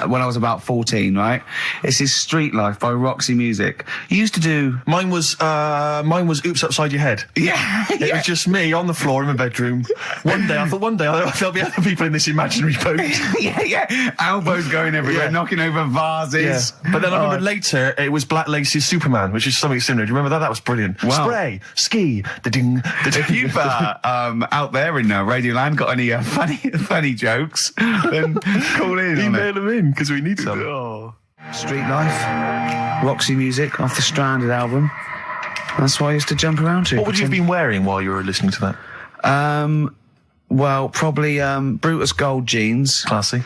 when I was about 14, right? This is Street Life by Roxy Music. You used to do... Mine was Oops Upside Your Head. Yeah. It was just me on the floor in my bedroom. One day there'll be other people in this imaginary boat. yeah. Elbows going everywhere, knocking over vases. Yeah. But then I remember later it was Black Lace's Superman, which is something similar. Do you remember that? That was brilliant. Wow. Spray, ski, da-ding, da-ding. If you've out there in Radioland got any funny jokes, then call in. Email them in, because we need some. Street Life, Roxy Music off the Stranded album. That's what I used to jump around to. What would you have been wearing while you were listening to that? Well, probably Brutus Gold jeans. Classy.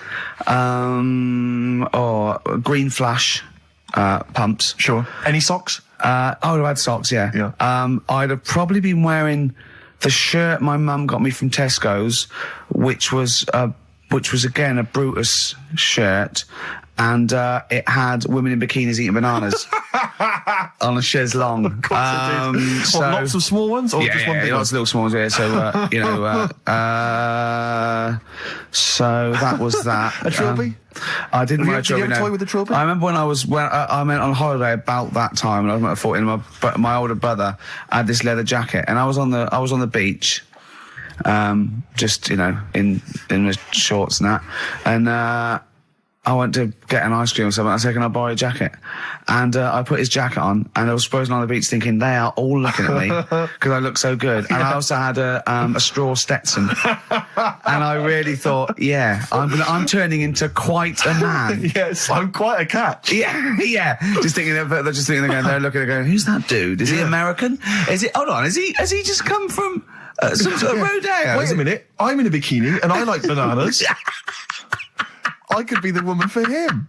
Or Green Flash pumps. Sure. Any socks? I would have had socks, yeah. I'd have probably been wearing the shirt my mum got me from Tesco's, which was again a Brutus shirt, and it had women in bikinis eating bananas on a chaise longue. Of course it did. So, lots of small ones, or just one big one? Lots of little small ones. Yeah, so so that was that. A trilby? I didn't wear a Did you trilby. have a toy with a trilby? I remember when I went on holiday about that time, and I was about 14. My older brother had this leather jacket, and I was on the beach. Just in the shorts and that, and I went to get an ice cream or something. I said, "Can I borrow a jacket?" And I put his jacket on, and I was posing on the beach thinking they are all looking at me because I look so good. And I also had a straw Stetson, and I really thought, I'm turning into quite a man. Yes, I'm quite a catch. Yeah. Just thinking they're looking, they're going, "Who's that dude? Is he American? Is it? Hold on, has he just come from?" Some sort of rodeo. Wait a minute, I'm in a bikini and I like bananas. I could be the woman for him.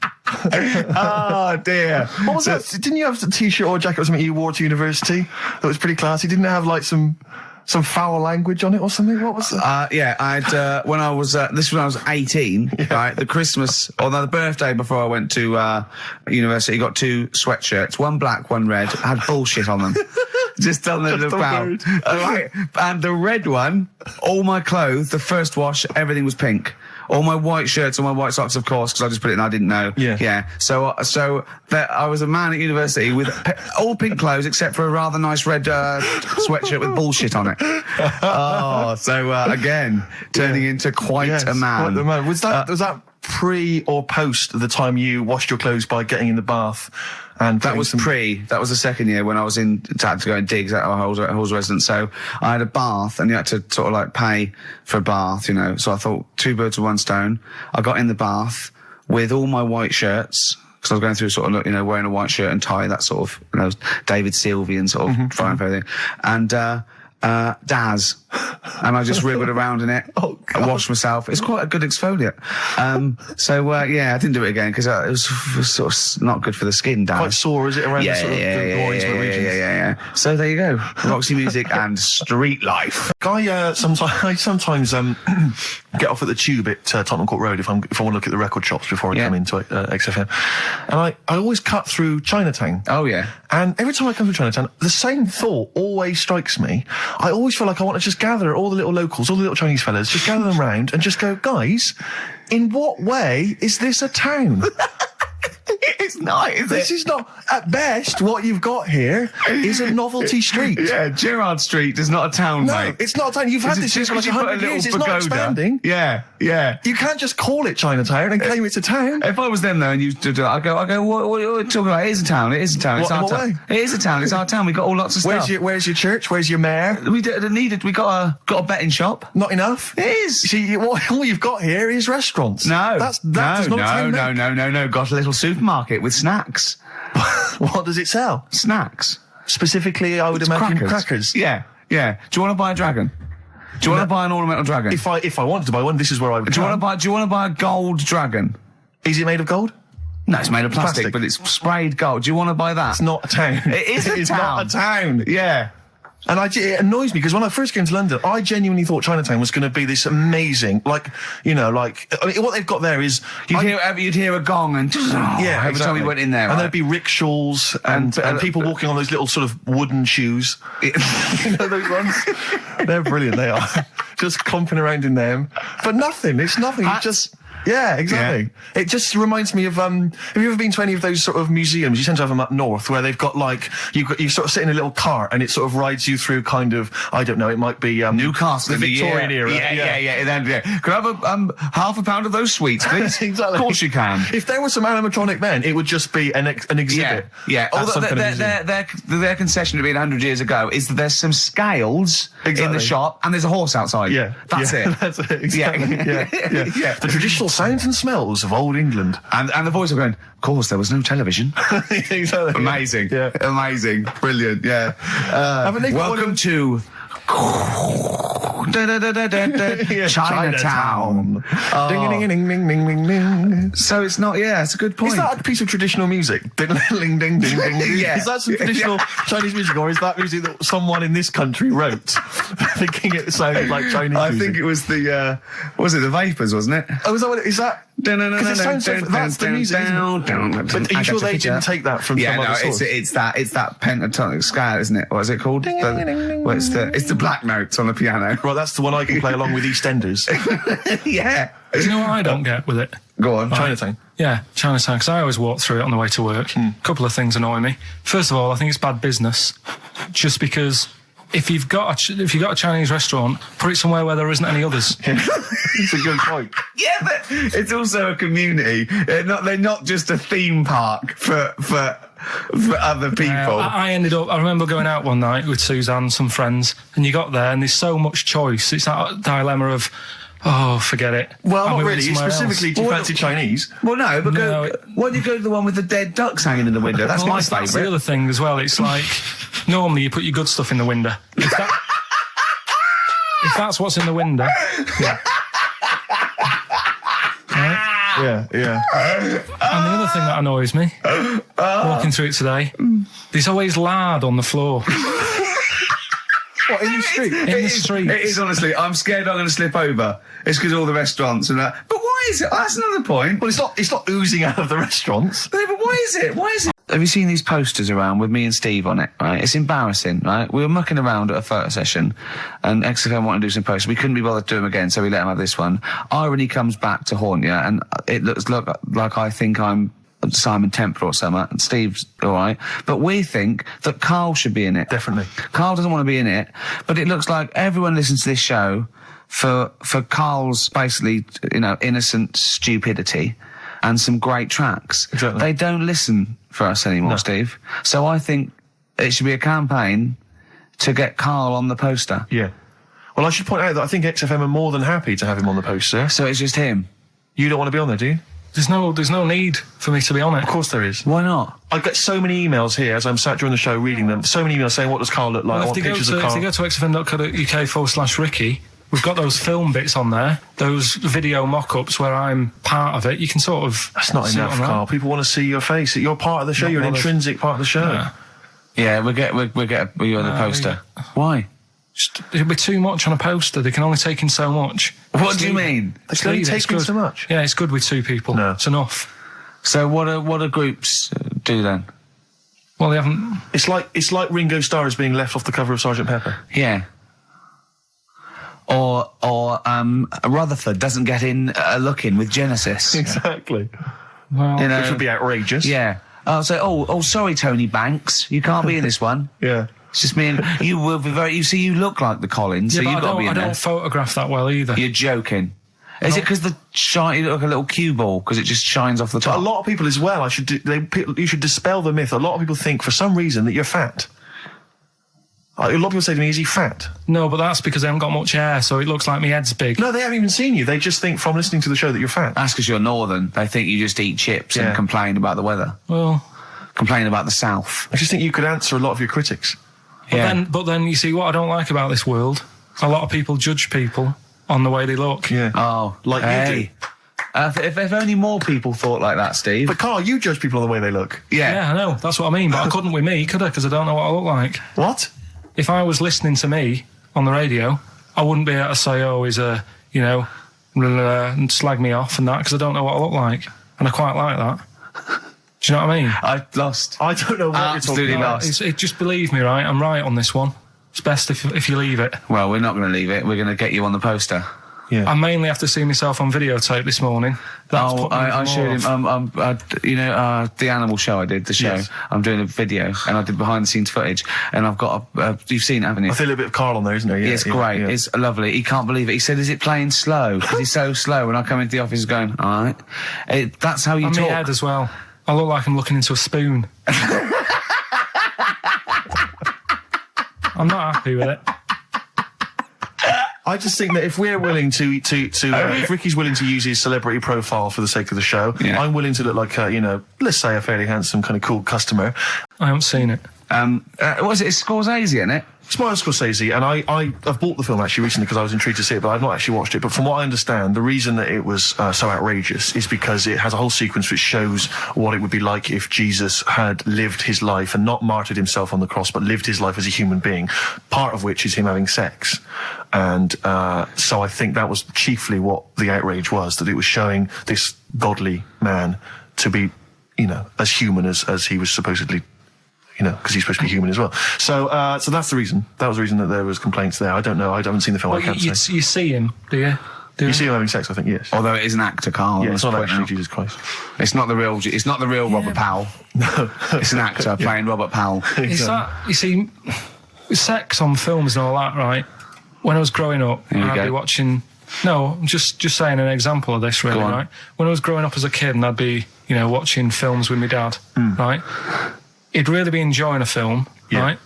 Oh dear. What was that? Didn't you have a t-shirt or a jacket or something you wore to university that was pretty classy? Didn't it have like some foul language on it or something? What was that? I'd when I was this was when I was 18, right? The Christmas or the birthday before I went to university, got two sweatshirts, one black, one red, had bullshit on them. Just under the pound. All right. And the red one, all my clothes, the first wash, everything was pink. All my white shirts, all my white socks, of course, because I just put it in, I didn't know. Yeah. So that I was a man at university with all pink clothes except for a rather nice red sweatshirt with bullshit on it. Again, turning into quite a man. Quite the man. Was that pre or post the time you washed your clothes by getting in the bath? And that was pre. That was the second year when I was had to go and digs at our Halls residence. So I had a bath, and you had to sort of like pay for a bath, you know. So I thought 2 birds with 1 stone. I got in the bath with all my white shirts, because I was going through sort of, you know, wearing a white shirt and tie, that sort of, you know, David Sylvian sort of frying for everything, and Daz, and I just wriggled around in it. I washed myself. It's quite a good exfoliant. I didn't do it again because it was sort of not good for the skin. Daz. Quite sore, is it, around the sort of the groins regions? Yeah. So there you go, Roxy Music and street life. I sometimes get off at the Tube at Tottenham Court Road if I want to look at the record shops before I come into XFM, and I always cut through Chinatown. Oh yeah. And every time I come through Chinatown, the same thought always strikes me. I always feel like I want to just gather all the little locals, all the little Chinese fellas, just gather them round and just go, guys, in what way is this a town? It's not, is it? This is not, at best, what you've got here is a novelty street. Yeah, Gerrard Street is not a town, No, mate. it's not a town. You've had this just for like 100 years. It's not expanding. Yeah. You can't just call it Chinatown and claim it's a town. If I was them though and you do it, I go, what are you talking about? It is a town. It is a town. It's our town. It is a town. It's our town. We've got all lots of stuff. Where's your church? Where's your mayor? We got a betting shop. Not enough. It is. See, all you've got here is restaurants. No. That's not a town. No. Got a little supermarket with snacks. What does it sell? Snacks. Specifically, I would imagine crackers. Yeah. Do you want to buy a dragon? Do you want to buy an ornamental dragon? If I wanted to buy one, this is where I would. Do you want to buy a gold dragon? Is it made of gold? No, it's made of plastic, but it's sprayed gold. Do you want to buy that? It's not a town. It is a town. It's not a town. Yeah. And it annoys me because when I first came to London, I genuinely thought Chinatown was going to be this amazing, what they've got there is you'd hear a gong and every time you went in there, and there'd be rickshaws and people walking on those little sort of wooden shoes. You know those ones? They're brilliant. They are just clomping around in them, but nothing. It's nothing. It's just. Yeah, exactly. Yeah. It just reminds me of, have you ever been to any of those sort of museums? You tend to have them up north where they've got like, you sort of sit in a little cart and it sort of rides you through kind of, I don't know, it might be, Newcastle, the Victorian era. Yeah. Could I have half a pound of those sweets, please? Exactly. Of course you can. If there was some animatronic then, it would just be an exhibit. Yeah. Their concession to be 100 years ago is that there's some scales in the shop and there's a horse outside. Yeah. That's it. That's it. Exactly. Yeah. The traditional sounds and smells of old England. And the voice of going, of course, there was no television. Exactly. Amazing. Yeah. Amazing. Brilliant. Yeah. Welcome to Chinatown. Ding, ding, ding, ding, ding, ding. So it's not, it's a good point. Is that a piece of traditional music? Ding, ding, ding, ding, ding. Is that some traditional Chinese music, or is that music that someone in this country wrote, thinking it sounded like Chinese music? I think it was the Vapors, wasn't it? Oh, is that what it is? That? Because it sounds so, that's the music, isn't it? But are you sure they didn't take that from some other source? It's that pentatonic scale, isn't it? What is it called? It's the black notes on the piano. Right, that's the one I can play along with EastEnders. Yeah. Do you know what I don't get with it? Go on. Chinatown. Yeah, Chinatown, because I always walk through it on the way to work. A couple of things annoy me. First of all, I think it's bad business, just because if you've got a Chinese restaurant, put it somewhere where there isn't any others. It's a good point. Yeah, but it's also a community. They're not just a theme park for other people. I remember going out one night with Suzanne, some friends, and you got there and there's so much choice. It's that dilemma of, forget it. Well, not really. Specifically, do you fancy Chinese? Well, no, but why don't you go to the one with the dead ducks hanging in the window? That's my favourite. That's the other thing as well. It's like, normally you put your good stuff in the window. If that's what's in the window, yeah. Right? Yeah. And the other thing that annoys me, walking through it today, there's always lard on the floor. What, in the street? In the street. It is, honestly. I'm scared I'm going to slip over. It's because all the restaurants and that. But why is it? That's another point. Well, it's not oozing out of the restaurants. But why is it? Have you seen these posters around with me and Steve on it, right? It's embarrassing, right? We were mucking around at a photo session and XFM wanted to do some posters. We couldn't be bothered to do them again, so we let them have this one. Irony comes back to haunt you, and it looks like I think I'm Simon Temple or something, and Steve's alright. But we think that Karl should be in it. Definitely. Karl doesn't want to be in it, but it looks like everyone listens to this show for Karl's basically, innocent stupidity and some great tracks. Exactly. They don't listen for us anymore, Steve. So I think it should be a campaign to get Karl on the poster. Yeah. Well, I should point out that I think XFM are more than happy to have him on the poster. So it's just him. You don't want to be on there, do you? There's no need for me to be on it. Of course there is. Why not? I get so many emails here as I'm sat during the show reading them. So many emails saying, what does Karl look like? Well, I want pictures of Karl. If they go to xfm.co.uk/Ricky, we've got those film bits on there, those video mock-ups where I'm part of it. You can sort of... That's not see enough, it on Karl. People want to see your face. You're part of the show. Not You're an bothered. intrinsic part of the show. Yeah. Yeah, we'll get you on the poster. Why? It'll be too much on a poster. They can only take in so much. What do you mean? They can only It's take in good. so much. Yeah, it's good with two people. No. It's enough. So what do groups do then? Well, they haven't... It's like Ringo Starr is being left off the cover of Sgt. Pepper. Yeah. Or Rutherford doesn't get in a look in with Genesis. Exactly. Well, You know, Which would be outrageous. yeah. Oh, sorry, Tony Banks, you can't be in this one. Yeah. It's just me and you will be very. You see, you look like the Collins, so but you've got to be I in there. don't photograph that well either. You're joking. Is it because the shine? You look like a little cue ball because it just shines off the But top. a lot of people as well, you should dispel the myth. A lot of people think for some reason that you're fat. A lot of people say to me, is he fat? No, but that's because I haven't got much hair, so it looks like my head's big. No, they haven't even seen you. They just think from listening to the show that you're fat. That's because you're northern. They think you just eat chips Yeah. and complain about the weather, Well, complain about the south. I just think you could answer a lot of your critics. but then you see what I don't like about this world. A lot of people judge people on the way they look. Yeah. Oh, Like you hey. If only more people thought like that, Steve. But Karl, you judge people on the way they look. Yeah, I know. That's what I mean. But I couldn't with me, could I? Because I don't know what I look like. What? If I was listening to me on the radio, I wouldn't be able to say, "Oh, he's a," and slag me off and that, because I don't know what I look like, and I quite like that. Do you know what I mean? I lost. I don't know what Absolutely you're talking about. lost. Just believe me, right? I'm right on this one. It's best if you leave it. Well, we're not going to leave it. We're going to get you on the poster. Yeah. I mainly have to see myself on videotape this morning. That's put me I even showed more him. off. The animal show I did, the show. Yes. I'm doing a video, and I did behind the scenes footage, and I've got you've seen it, haven't you? I feel a bit of Karl on there, isn't there? Yeah, It's great. yeah. It's lovely. He can't believe it. He said, "Is it playing slow?" Because he's so slow. When I come into the office, he's going, "All right." That's how you On my talk. head as well. I look like I'm looking into a spoon. I'm not happy with it. I just think that if we're willing if Ricky's willing to use his celebrity profile for the sake of the show, Yeah. I'm willing to look like let's say a fairly handsome, kind of cool customer. I haven't seen it. What is it? It's Scorsese, isn't it? It's Martin Scorsese, and I've bought the film actually recently because I was intrigued to see it, but I've not actually watched it. But from what I understand, the reason that it was so outrageous is because it has a whole sequence which shows what it would be like if Jesus had lived his life and not martyred himself on the cross, but lived his life as a human being, part of which is him having sex. And so I think that was chiefly what the outrage was, that it was showing this godly man to be, as human as he was supposedly, because he's supposed to be human as well. So that's the reason. That was the reason that there was complaints there. I don't know. I haven't seen the film. Well, I can't you say. see him, do you? You see him having sex, I think, yes. Although it is an actor, Karl. Yeah, it's not let's point actually out. Jesus Christ. It's not the real. It's not the real Robert Powell. No. It's an actor playing Robert Powell. Is that, you see, sex on films and all that, right? When I was growing up, Here we I'd go. be watching... No, I'm just saying an example of this, really, Go on. right? When I was growing up as a kid and I'd be, watching films with my dad, right? He'd really be enjoying a film, Yeah. right?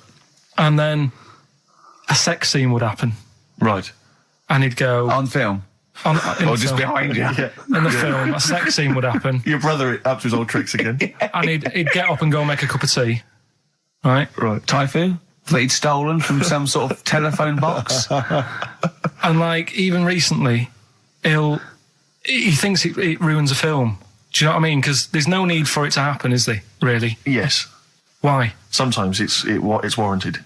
And then a sex scene would happen. Right. And he'd go... On film. in Or the just film. behind you. Yeah. In the film, a sex scene would happen. Your brother up to his old tricks again. And he'd get up and go make a cup of tea, right? Right. Typhoon that he'd stolen from some sort of telephone box. And like even recently, he thinks it ruins a film. Do you know what I mean? Because there's no need for it to happen, is there? Really? Yes. Why? Sometimes it's warranted.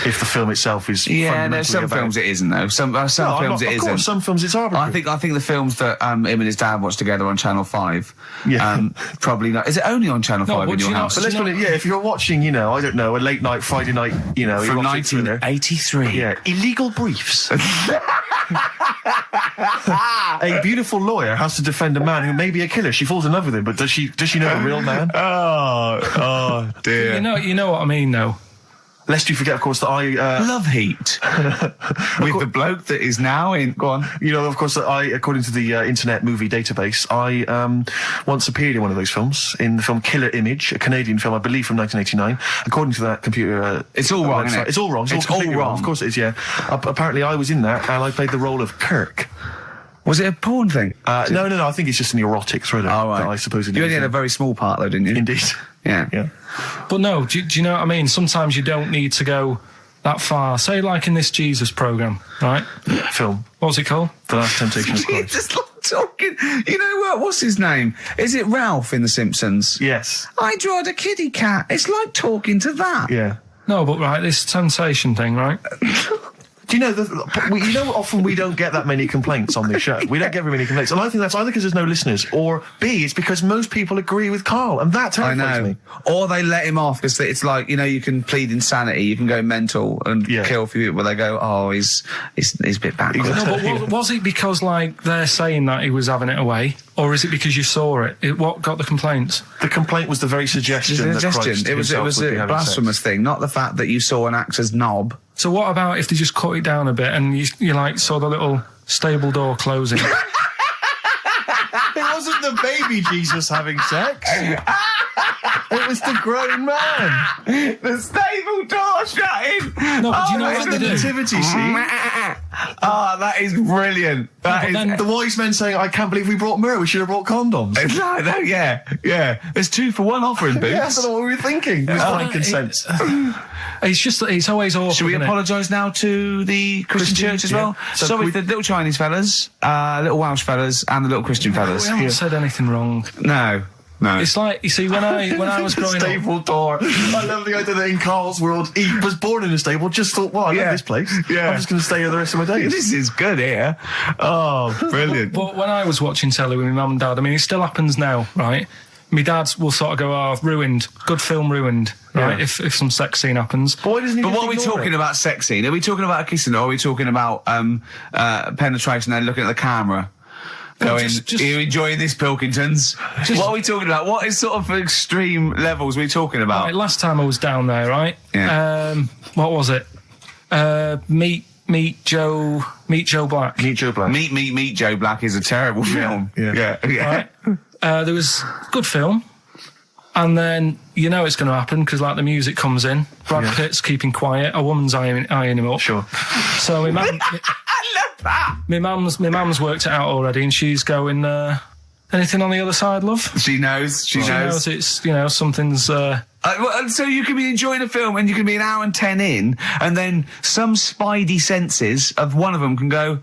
if the film itself is Yeah, no, fundamentally some about films it isn't though. Some films it of isn't. course, some films it's arbitrary. I think the films that him and his dad watched together on Channel 5. Yeah. Probably not. Is it only on Channel 5 but in do your you not- house? But let's put it, if you're watching, I don't know, a late night, Friday night, From erotic thriller. 1983. Yeah, illegal briefs. A beautiful lawyer has to defend a man who may be a killer. She falls in love with him, but does she know the real man? Oh dear. You know what I mean, though. Lest you forget, of course, that I... Love Heat. With the bloke that is now in... Go on. of course, that I, according to the Internet Movie Database, I once appeared in one of those films, in the film Killer Image, a Canadian film, I believe, from 1989. According to that computer... It's all wrong, isn't it? It's all wrong. It's all all wrong. Of course it is, yeah. Apparently, I was in that, and I played the role of Kirk. Was it a porn thing? No, I think it's just an erotic thriller. Oh, right. That I suppose it You is. only had a very small part, though, didn't you? Indeed. Yeah. Yeah. But no, do you know what I mean? Sometimes you don't need to go that far. Say, like in this Jesus program, right? Film. What's it called? The Last Temptation of He's Christ. just like talking. You know what? What's his name? Is it Ralph in The Simpsons? Yes. I drawed a kitty cat. It's like talking to that. Yeah. No, but right, this temptation thing, right? Do you know, often we don't get that many complaints on this show. We don't get very many complaints. And I think that's either because there's no listeners, or B, it's because most people agree with Carl. And that I terrifies know. me. Or they let him off because it's like, you can plead insanity, you can go mental and kill a few people, but they go, oh, he's a bit bad. No, but was it because, like, they're saying that he was having it away? Or is it because you saw it? What got the complaints? The complaint was the very suggestion that Christ It was himself would be a having blasphemous sex. thing, not the fact that you saw an actor's knob. So what about if they just cut it down a bit and you like saw the little stable door closing? It wasn't the baby Jesus having sex. It was the grown man. The stable door shutting. No, but do you know what the they do? nativity scene. Oh, that is brilliant. That is. then- The wise men saying, I can't believe we brought myrrh, we should have brought condoms. No, yeah. There's 2 for 1 offering, Boots. Yeah, I don't know what we were thinking. With frankincense. It's just that it's always awkward. Should we isn't it? apologise now to the Christian church as well? yeah. So Sorry, we- the little Chinese fellas, little Welsh fellas, and the little Christian fellas. We haven't said anything wrong. No. It's like, you see, when I was growing up, Stable door. I love the idea that in Carl's world, he was born in a stable, just thought, well, I love this place. Yeah. I'm just going to stay here the rest of my days. This is good here. Oh, brilliant. but when I was watching telly with my mum and dad, I mean, it still happens now, right? My dad will sort of go, oh, ruined, good film ruined, right? Yeah. If some sex scene happens. But why doesn't he But just what are we ignore talking it? about sex scene? Are we talking about a kissing or are we talking about penetration and looking at the camera? Going, just- are you enjoying this, Pilkingtons? What are we talking about? What is sort of extreme levels we talking about? Right, last time I was down there, right? Yeah. What was it? Meet Joe Black. Meet Joe Black. Meet Joe Black is a terrible film. yeah. Right? There was good film, and then you know it's going to happen because like the music comes in. Brad Pitt's keeping quiet. A woman's eyeing him up. Sure. So my mum, I love that. my mum's worked it out already, and she's going. Anything on the other side, love? She knows. She She knows it's something's. Well, so you can be enjoying a film and you can be an hour and 10 in, and then some spidey senses of one of them can go,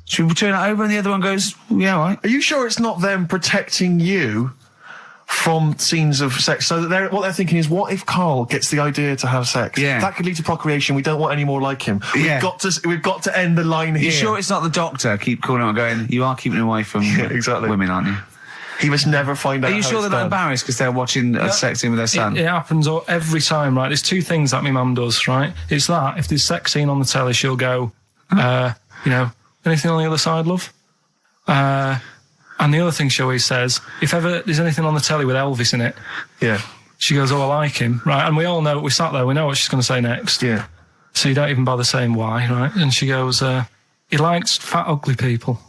should we turn it over? And the other one goes, yeah, all right. Are you sure it's not them protecting you from scenes of sex? So that what they're thinking is, what if Carl gets the idea to have sex? Yeah. That could lead to procreation. We don't want any more like him. Yeah. We've got to end the line here. You sure it's not the doctor? Keep calling out and going, you are keeping away from exactly. women, aren't you? He must never find out. Are you how sure it's they're not done. embarrassed because they're watching a sex scene with their son? It happens every time, right? There's 2 things that my mum does, right? It's that if there's sex scene on the telly, she'll go, anything on the other side, love? And the other thing she always says, if ever there's anything on the telly with Elvis in it, Yeah. she goes, oh, I like him, right? And we all know, we sat there, we know what she's going to say next. Yeah. So you don't even bother saying why, right? And she goes, he likes fat, ugly people.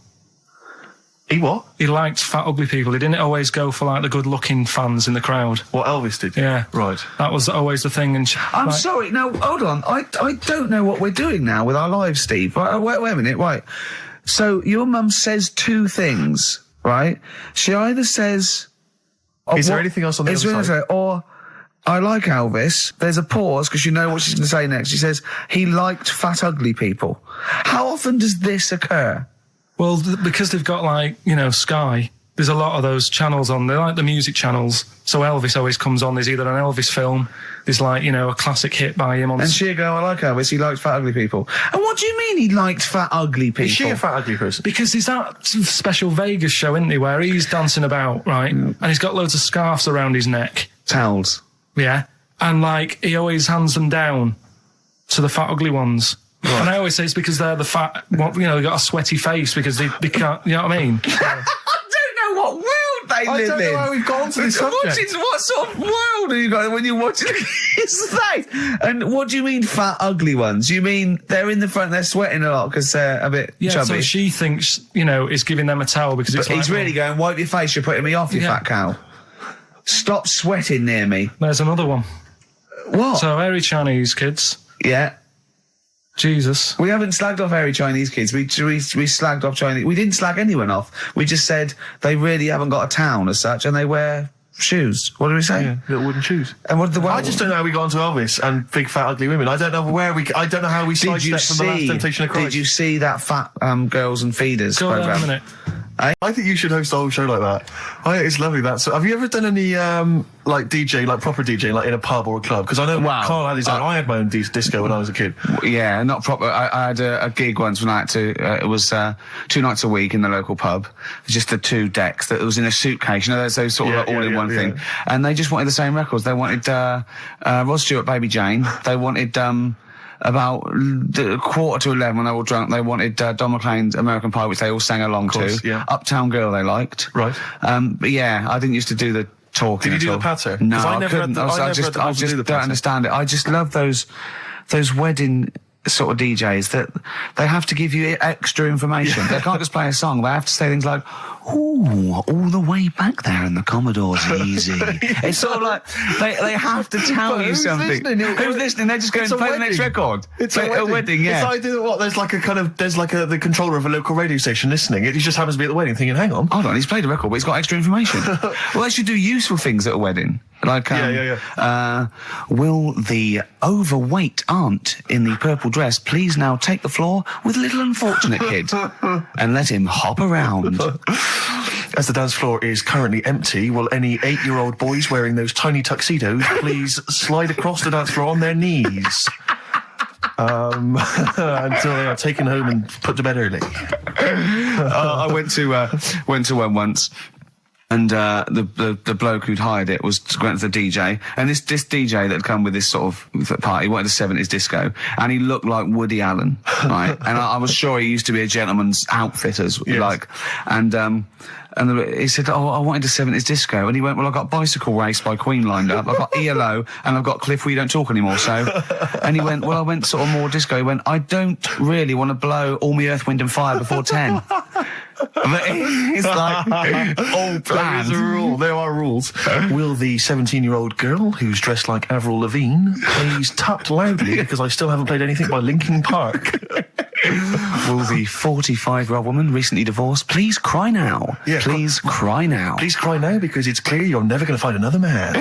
He what? He liked fat, ugly people. He didn't always go for like the good-looking fans in the crowd. What Elvis did? Yeah, Right. That was always the thing. And I'm sorry. No, hold on. I don't know what we're doing now with our lives, Steve. Wait a minute. Right. So your mum says 2 things, right? She either says... Is there anything else on the is other there side? anything- Or, I like Elvis. There's a pause because you know what she's going to say next. She says, he liked fat, ugly people. How often does this occur? well, because they've got like Sky, there's a lot of those channels on. They're like the music channels. So Elvis always comes on. There's either an Elvis film, there's like, you know, a classic hit by him on. And she'll go, I like Elvis, he likes fat, ugly people. And what do you mean he liked fat, ugly people? Is she a fat, ugly person? Because there's that special Vegas show, isn't he, where he's dancing about, right? And he's got loads of scarves around his neck. Towels. Yeah. And, like, he always hands them down to the fat, ugly ones. Right. And I always say it's because they're the fat, you know, they've got a sweaty face because they can't, you know what I mean? I don't know what world they live in. I don't know how we've gone to this subject. What sort of world are you got when you're watching his face? And what do you mean fat, ugly ones? You mean they're in the front, they're sweating a lot because they're a bit chubby? So she thinks, you know, is giving them a towel because it's But he's like, really going, wipe your face, you're putting me off, you fat cow. Stop sweating near me. There's another one. What? So, hairy Chinese kids. Yeah. Jesus. We haven't slagged off hairy Chinese kids. We slagged off Chinese. We didn't slag anyone off. We just said they really haven't got a town as such, and they wear shoes. What do we say? Yeah, little wooden shoes. And what did the I just don't know how we got onto Elvis and big fat ugly women. I don't know I don't know how we sidestepped from the Last Temptation of Christ. Did you see that fat Girls and Feeders Go program? on a minute. I think you should host a whole show like that. It's lovely that. So, have you ever done any like DJ, like proper DJ, like in a pub or a club? Because I know Carl had his own. I had my own disco when I was a kid. Yeah, not proper. I had a gig once when I had to. It was 2 nights a week in the local pub. Just the 2 decks that was in a suitcase. You know, those sort of all in one thing. And they just wanted the same records. They wanted Rod Stewart, Baby Jane. They wanted. About 11:15 when they were all drunk, they wanted Don McLean's American Pie, which they all sang along to. Yeah. Uptown Girl they liked. Right. But yeah, I didn't used to do the talking. Did you do at the all. patter? No, 'Cause I couldn't. I just don't understand it. I just love those wedding sort of DJs that they have to give you extra information. They can't just play a song. They have to say things like, "Ooh, all the way back there in the Commodore's easy." It's sort of like they have to tell you something. Who's listening? They're just going to play the next record. It's a wedding. Yeah. It's like there's like the controller of a local radio station listening. He just happens to be at the wedding, thinking, "Hang on, hold on, he's played a record, but he's got extra information." Well, they should do useful things at a wedding. Like, will the overweight aunt in the purple dress please now take the floor with little unfortunate kid and let him hop around? As the dance floor is currently empty, will any 8-year-old boys wearing those tiny tuxedos please slide across the dance floor on their knees? Until they are taken home and put to bed early. I went to one once. And the bloke who'd hired it went to the DJ, and this DJ that had come with this sort of party wanted a 70s disco, and he looked like Woody Allen, right? And I was sure he used to be a gentleman's outfitters, like, and he said, "Oh, I wanted a 70s disco," and he went, "Well, I've got Bicycle Race by Queen lined up, I've got ELO, and I've got Cliff We Don't Talk Anymore." So, and he went, "Well, I went sort of more disco." He went, "I don't really want to blow All Me Earth, Wind and Fire before 10. But it's like all planned. There are rules. Will the 17-year-old girl who's dressed like Avril Lavigne please tap loudly because I still haven't played anything by Linkin Park? Will the 45-year-old woman recently divorced please cry now? Yeah, please cry now. Please cry now because it's clear you're never going to find another man.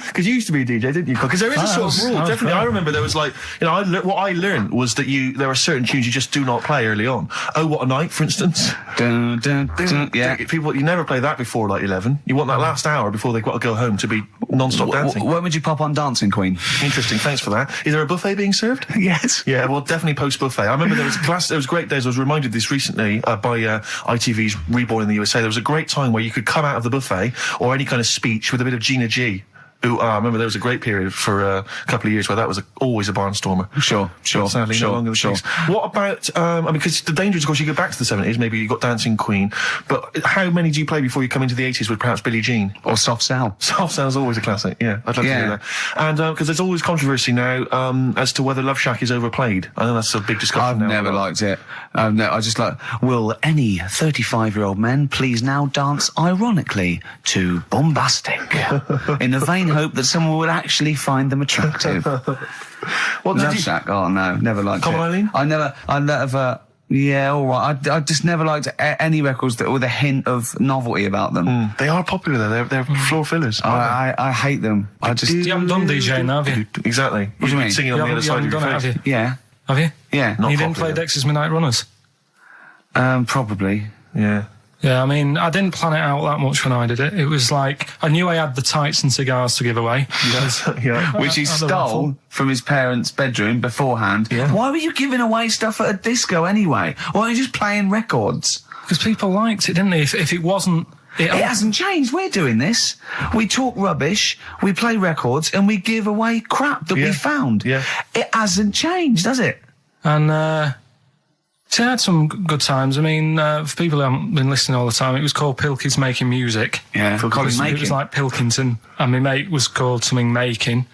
Because you used to be a DJ, didn't you? Because there is a sort of rule. Definitely, I remember there was like, you know, what I learned was that there are certain tunes you just do not play early on. Oh, What a Night, for instance. Dun, dun, dun, yeah. People, you never play that before like 11. You want that last hour before they've got to go home to be non-stop dancing. When would you pop on Dancing Queen? Interesting, thanks for that. Is there a buffet being served? Yes. Yeah, well, definitely post-buffet. I remember there was great days. I was reminded this recently by ITV's Reborn in the USA. There was a great time where you could come out of the buffet or any kind of speech with a bit of Gina G. I remember there was a great period for a couple of years where that was always a barnstormer. Sure. Sadly, no longer the case. What about, because the danger is, of course, you go back to the 70s, maybe you got Dancing Queen, but how many do you play before you come into the 80s with perhaps Billie Jean? Or Soft Cell? Soft Cell's always a classic, yeah. I'd love to hear that. And, because there's always controversy now, as to whether Love Shack is overplayed. I know that's a big discussion now. I've never liked it. I just like, will any 35-year-old men please now dance ironically to Bombastic in the vain hope that someone would actually find them attractive? Love Shack? Oh no, never liked Come it. on, Eileen? I never. Yeah, all right. I just never liked any records that with a hint of novelty about them. They are popular though. They're floor fillers. I hate them. I just. You haven't done DJing, have you? Exactly. What do you mean? Singing on the other side of your face. Have you? Yeah. Have you? Yeah. You didn't play Dexter's Midnight Runners? Probably. Yeah. Yeah, I mean, I didn't plan it out that much when I did it. It was like, I knew I had the tights and cigars to give away. Which he At the stole raffle. from his parents' bedroom beforehand. Yeah. Why were you giving away stuff at a disco anyway? Why weren't you just playing records? Because people liked it, didn't they? If it wasn't... It hasn't changed. We're doing this. We talk rubbish, we play records, and we give away crap that we found. Yeah. It hasn't changed, does it? And, so I had some good times. I mean, for people who haven't been listening all the time, it was called Pilky's Making Music. Yeah, for Colin It Making. was like Pilkington, and my mate was called something Making,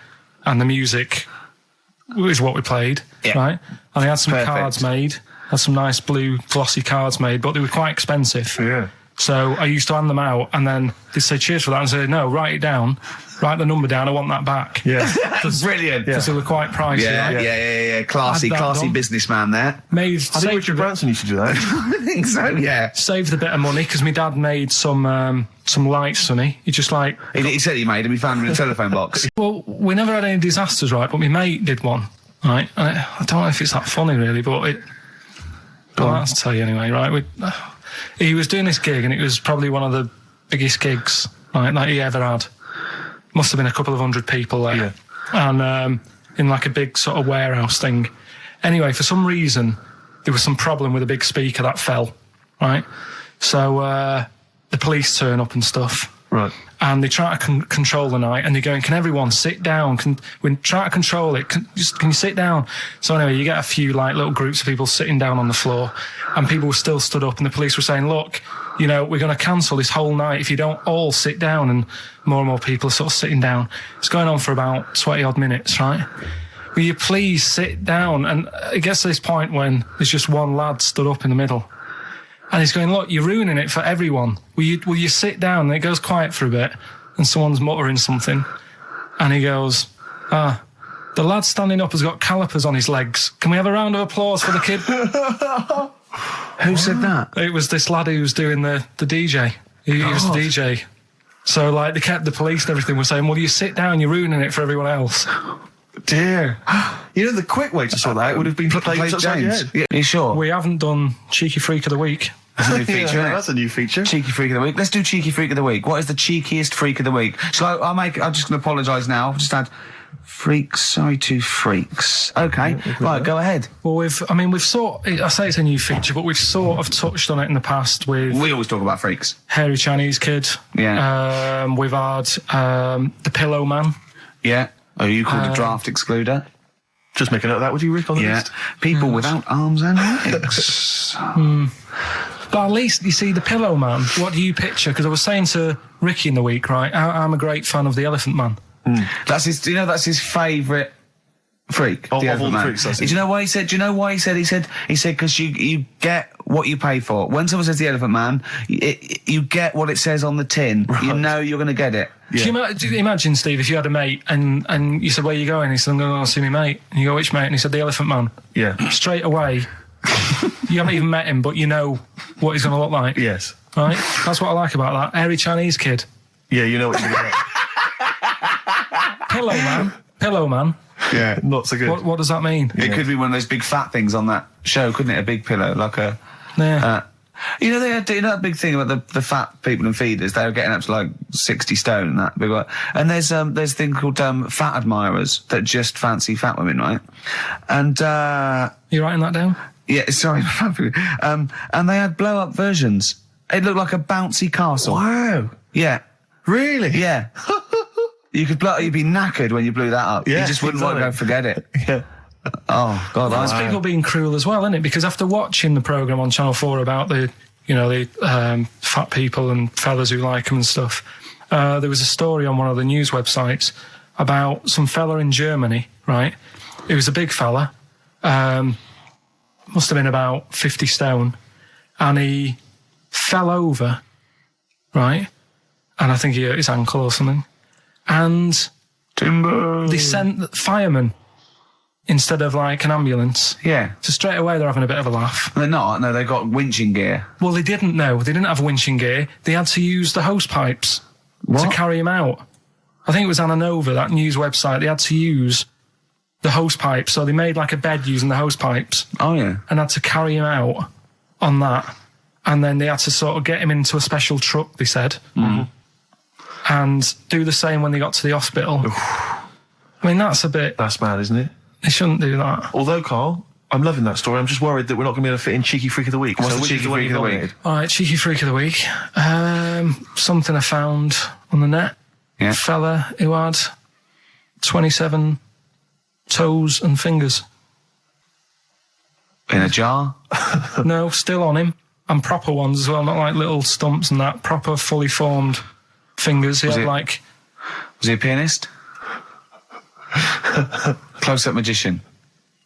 and the music was what we played, right? And I had some cards made, had some nice blue glossy cards made, but they were quite expensive. Yeah. So I used to hand them out, and then they'd say cheers for that, and say, no, write it down, write the number down, I want that back. Yeah. Brilliant. Because they were quite pricey, Yeah, right? yeah. Classy, Had that classy done. businessman there. Made, I think Richard Branson used to do that. I think so, yeah. saved a bit of money, because my dad made some lights for me. He just like... He said he made them, he found them in a telephone box. Well, we never had any disasters, right? But my mate did one, right? And I don't know if it's that funny, really, but it... Well, I'll tell you anyway, right? He was doing this gig, and it was probably one of the biggest gigs, right, that he ever had. Must have been a couple of hundred people there. Yeah. And in like a big sort of warehouse thing. Anyway, for some reason, there was some problem with a big speaker that fell, right? So the police turn up and stuff. Right. And they try to control the night, and they're going, can everyone sit down? We try to control it. Can you sit down? So anyway, you get a few like little groups of people sitting down on the floor, and people were still stood up, and the police were saying, look, you know, we're going to cancel this whole night if you don't all sit down. And more people are sort of sitting down. It's going on for about 20 odd minutes, right? Will you please sit down? And it gets to this point when there's just one lad stood up in the middle. And he's going, look, you're ruining it for everyone. Will you sit down? And it goes quiet for a bit, and someone's muttering something. And he goes, the lad standing up has got calipers on his legs. Can we have a round of applause for the kid? Who said that? It was this lad who was doing the DJ. He was the DJ. So, like, the police and everything were saying, well, you sit down, you're ruining it for everyone else. Dear. You know, the quick way to sort that out would have been to play upside your head. Yeah, you sure? We haven't done Cheeky Freak of the Week. That's a new feature, Yeah, innit? that's a new feature. Cheeky Freak of the Week. Let's do Cheeky Freak of the Week. What is the cheekiest freak of the week? So I'm just going to apologise now. I've just had freaks, sorry to freaks. Okay, right, go ahead. Well, I say it's a new feature, but we've sort of touched on it in the past with We always talk about freaks. Hairy Chinese Kid. Yeah. We've had the Pillow Man. Yeah. Oh, you called a draft excluder? Just make a note of that, would you, Rick, on the Yeah. list? People without arms and legs. But at least, you see, the Pillow Man, what do you picture? Because I was saying to Ricky in the week, right, I'm a great fan of the Elephant Man. That's his. Do you know that's his favourite freak? Oh, the of all Elephant the Man. freaks, that's Do you know why he said? Do you know why he said? He said because you get what you pay for. When someone says the Elephant Man, you get what it says on the tin. Right. You know you're going to get it. Yeah. Do you imagine, Steve, if you had a mate and you said, where are you going? He said, I'm going to see my mate. And you go, which mate? And he said, the Elephant Man. Yeah. Straight away, you haven't even met him, but you know what he's going to look like. Yes. Right? That's what I like about that. Hairy Chinese Kid. Yeah, you know what you're going to get. Pillow Man. Yeah. Not so good. What does that mean? It could be one of those big fat things on that show, couldn't it? A big pillow, like a. Yeah. You know, they had that big thing about the fat people and feeders. They were getting up to like 60 stone and that big one. And there's a thing called fat admirers that just fancy fat women, right? And You writing that down? yeah, sorry, and they had blow up versions. It looked like a bouncy castle. Wow. Yeah, Really? yeah. You'd be knackered when you blew that up. Yeah, You just wouldn't want to go and forget it. Yeah. Oh God, Well, that's people being cruel as well, isn't it? Because after watching the programme on Channel 4 about the fat people and fellas who like them and stuff, there was a story on one of the news websites about some fella in Germany, right? It was a big fella, must have been about 50 stone, and he fell over, right? And I think he hurt his ankle or something. And timber. they sent firemen instead of like an ambulance. Yeah, So straight away they're having a bit of a laugh. they're not. No, they got winching gear. Well, they didn't know. They didn't have winching gear. They had to use the hose pipes to carry him out. I think it was Anna Nova, that news website. They had to use the hose pipes. So they made like a bed using the hose pipes Oh yeah. and had to carry him out on that. and then they had to sort of get him into a special truck, they said, and do the same when they got to the hospital. I mean, that's mad, isn't it? They shouldn't do that. Although, Carl, I'm loving that story. I'm just worried that we're not going to be able to fit in Cheeky Freak of the Week. What's the which Cheeky is one Freak you of the nominated? Week? All right, Cheeky Freak of the Week. Something I found on the net. Yeah. Fella who had 27 toes and fingers. In a jar? No, still on him. And proper ones as well, not like little stumps and that. Proper, fully formed fingers. He had like... Was he a pianist? Close-up magician?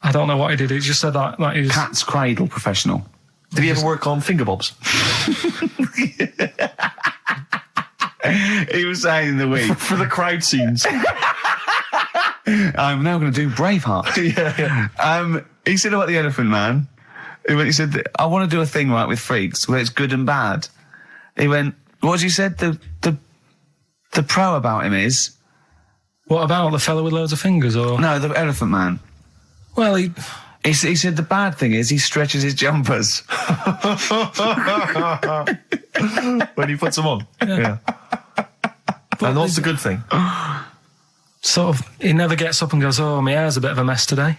I don't know what he did. He just said that he was... Cat's cradle professional? Did he ever work on finger bobs? He was saying in the week. For the crowd scenes. I'm now going to do Braveheart. He said about the Elephant Man. He said, I want to do a thing right with freaks where it's good and bad. He went, what did you said? The pro about him is... What about the fella with loads of fingers, or...? No, the Elephant Man. Well, he said the bad thing is he stretches his jumpers. When he puts them on. Yeah. And what's the good thing? Sort of, he never gets up and goes, oh, my hair's a bit of a mess today.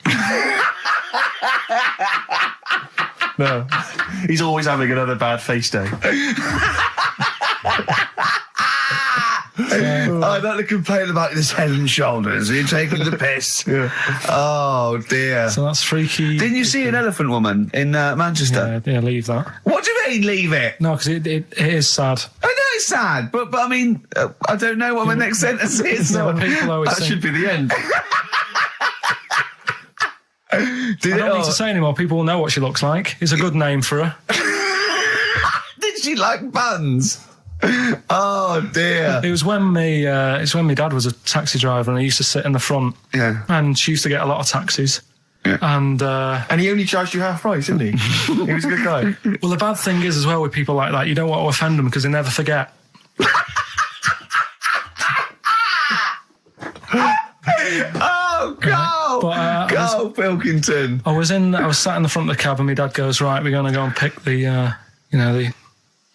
No. He's always having another bad face day. I don't complain about his head and shoulders. You're taking the piss. Yeah. Oh, dear. So that's freaky. Didn't you see an elephant woman in Manchester? Yeah, leave that. What do you mean, leave it? No, because it is sad. I know it's sad, but I mean, I don't know what my next sentence is. No, people always that think, should be the end. I don't need to say anymore. People will know what she looks like. It's a good name for her. Did she like buns? Oh dear! It was when my dad was a taxi driver, and he used to sit in the front. Yeah. And she used to get a lot of taxis. Yeah. And he only charged you half price, didn't he? He was a good guy. Well, the bad thing is as well with people like that, you don't want to offend them because they never forget. Oh, go! But, go, Pilkington! I was sat in the front of the cab, and my dad goes, right, we're going to go and pick the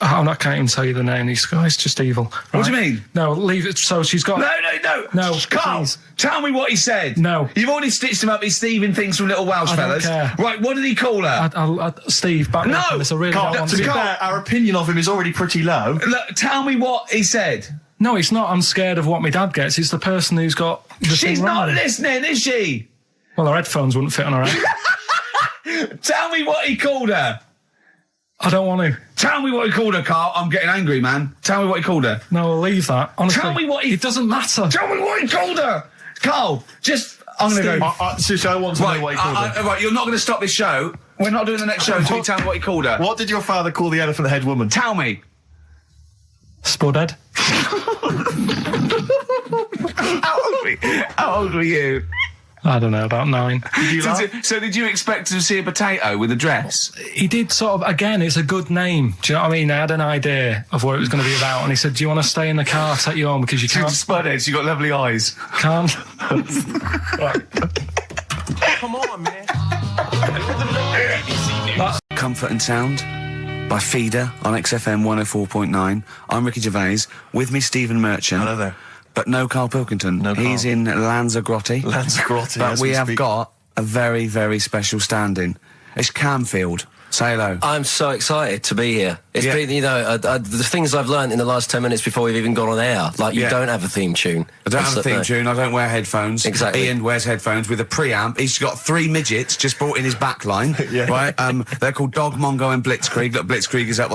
I can't even tell you the name. These guys, just evil. Right? What do you mean? No, leave it. So she's got... No, Carl, please. tell me what he said. No. You've already stitched him up. He's Stephen things from Little Welsh I don't Fellas. care. Right, what did he call her? Steve, back No! up. I really Carl, don't want to be to. fair, our opinion of him is already pretty low. Look, tell me what he said. No, it's not. I'm scared of what my dad gets. It's the person who's got the She's thing not wrong. listening, is she? Well, her headphones wouldn't fit on her head. Tell me what he called her. I don't want to. Tell me what he called her, Carl. I'm getting angry, man. Tell me what he called her. No, I'll leave that. Honestly, Tell me what he... It doesn't matter. Tell me what he called her. Carl, just... I'm going to go... Seriously, I want to know what he called her. Right, you're not going to stop this show. We're not doing the next show until you tell me what he called her. What did your father call the elephant head woman? Tell me. Spudhead. How old were you? I don't know, about 9. Did you laugh? So did you expect to see a potato with a dress? He did sort of, again, it's a good name. Do you know what I mean? I had an idea of what it was going to be about, and he said, do you want to stay in the car, I'll take you home, because you She's can't... spudhead, she got lovely eyes. Can't. Right. Come on, man. Comfort and Sound by Feeder on XFM 104.9. I'm Ricky Gervais. With me, Stephen Merchant. Hello there. But no Karl Pilkington. No Carl. He's in Lanzarote. Lanzarote, But as we we have speak. got a very, very special stand-in. It's Camfield. Say hello. I'm so excited to be here. It's Yeah. been, the things I've learned in the last 10 minutes before we've even gone on air. Like, you Yeah. don't have a theme tune. I don't have a theme No. tune. I don't wear headphones. Exactly. Ian wears headphones with a preamp. He's got 3 midgets just brought in his back line. Yeah. Right? They're called Dog, Mongo and Blitzkrieg. Look, Blitzkrieg is up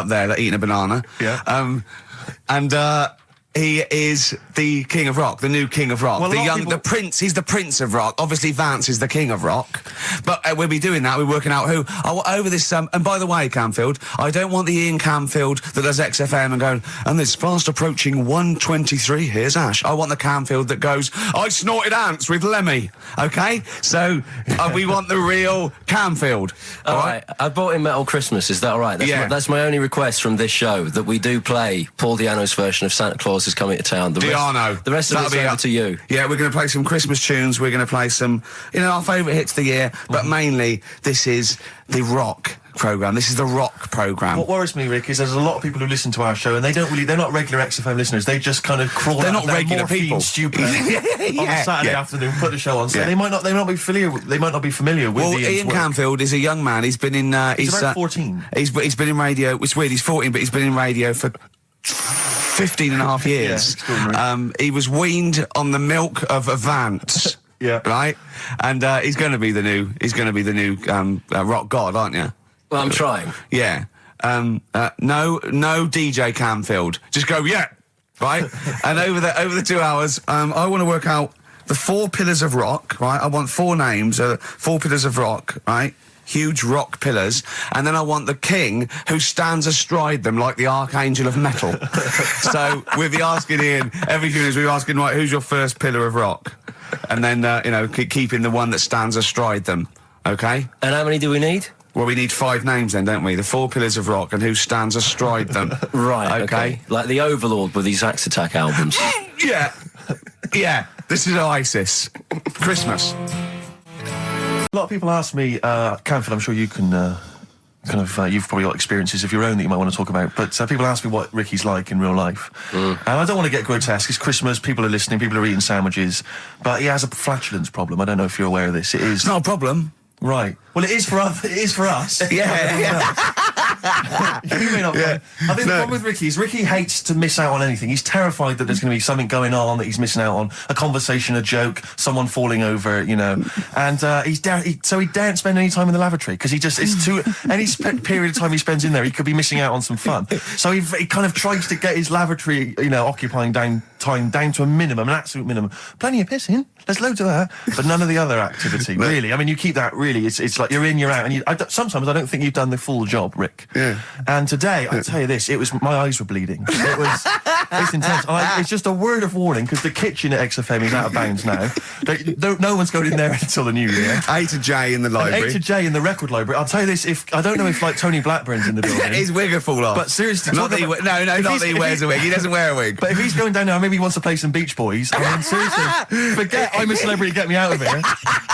there, like, eating a banana. Yeah. He is the king of rock, the new king of rock. Well, a lot of the prince, he's the prince of rock. Obviously, Vance is the king of rock. But we'll be doing that, we're working out who. Over this, and by the way, Camfield, I don't want the Ian Camfield that does XFM and going, and there's fast approaching 1:23, here's Ash. I want the Camfield that goes, I snorted ants with Lemmy. Okay? So, we want the real Camfield. All right. I bought in Metal Christmas. Is that all right? Yeah. That's my only request from this show, that we do play Paul Di'Anno's version of Santa Claus is Coming to Town. The rest of it's over to you. Yeah, we're going to play some Christmas tunes. We're going to play some, our favourite hits of the year. But mainly, this is the rock programme. This is the rock programme. What worries me, Rick, is there's a lot of people who listen to our show and they're not regular XFM listeners. They just kind of crawl They're out not of their regular morphine people. stupor on a Saturday afternoon, put the show on. So they might not be familiar with Well, Ian's Ian work. Canfield is a young man. He's been in... He's about 14. He's been in radio... It's weird, he's 14, but he's been in radio for 15 and a half years. extraordinary. He was weaned on the milk of Avant. Yeah. Right? And he's going to be the new rock god, aren't you? Well, I'm trying. Yeah. No DJ Canfield. Just go, yeah. Right? And over the 2 hours, I want to work out the 4 pillars of rock, right? I want 4 names, 4 pillars of rock, right? Huge rock pillars. And then I want the king who stands astride them like the archangel of metal. So we'll be asking Ian, every few minutes we'll be asking, right, who's your first pillar of rock? And then, keeping the one that stands astride them. Okay? And how many do we need? Well, we need 5 names then, don't we? The 4 pillars of rock and who stands astride them. Right, Okay. Like the Overlord with these Axe Attack albums. Yeah. Yeah. This is Oasis. Christmas. A lot of people ask me, Canfield, I'm sure you can you've probably got experiences of your own that you might want to talk about, but people ask me what Ricky's like in real life. And I don't want to get grotesque. It's Christmas, people are listening, people are eating sandwiches, but he has a flatulence problem. I don't know if you're aware of this. It is... It's not a problem. Right. Well, it is for us. Yeah. You may not. Yeah. I think the problem with Ricky is Ricky hates to miss out on anything. He's terrified that there's going to be something going on that he's missing out on, a conversation, a joke, someone falling over, and he daren't spend any time in the lavatory because it's too any period of time he spends in there, he could be missing out on some fun. So he kind of tries to get his lavatory, occupying time down to a minimum, an absolute minimum. Plenty of pissing. There's loads of that, but none of the other activity, really. I mean, you keep that, really, it's like you're in, you're out, and sometimes I don't think you've done the full job, Rick. Yeah. And today, I'll tell you this, my eyes were bleeding. It's intense. It's just a word of warning, because the kitchen at XFM is out of bounds now. No one's going in there until the new year. A to J in the library. A to J in the record library. I'll tell you this, I don't know if, Tony Blackburn's in the building. His wig will fall off. But seriously, not that he wears a wig. He doesn't wear a wig. But if he's going down there, maybe he wants to play some Beach Boys. I mean, seriously, forget I'm a celebrity, get me out of here.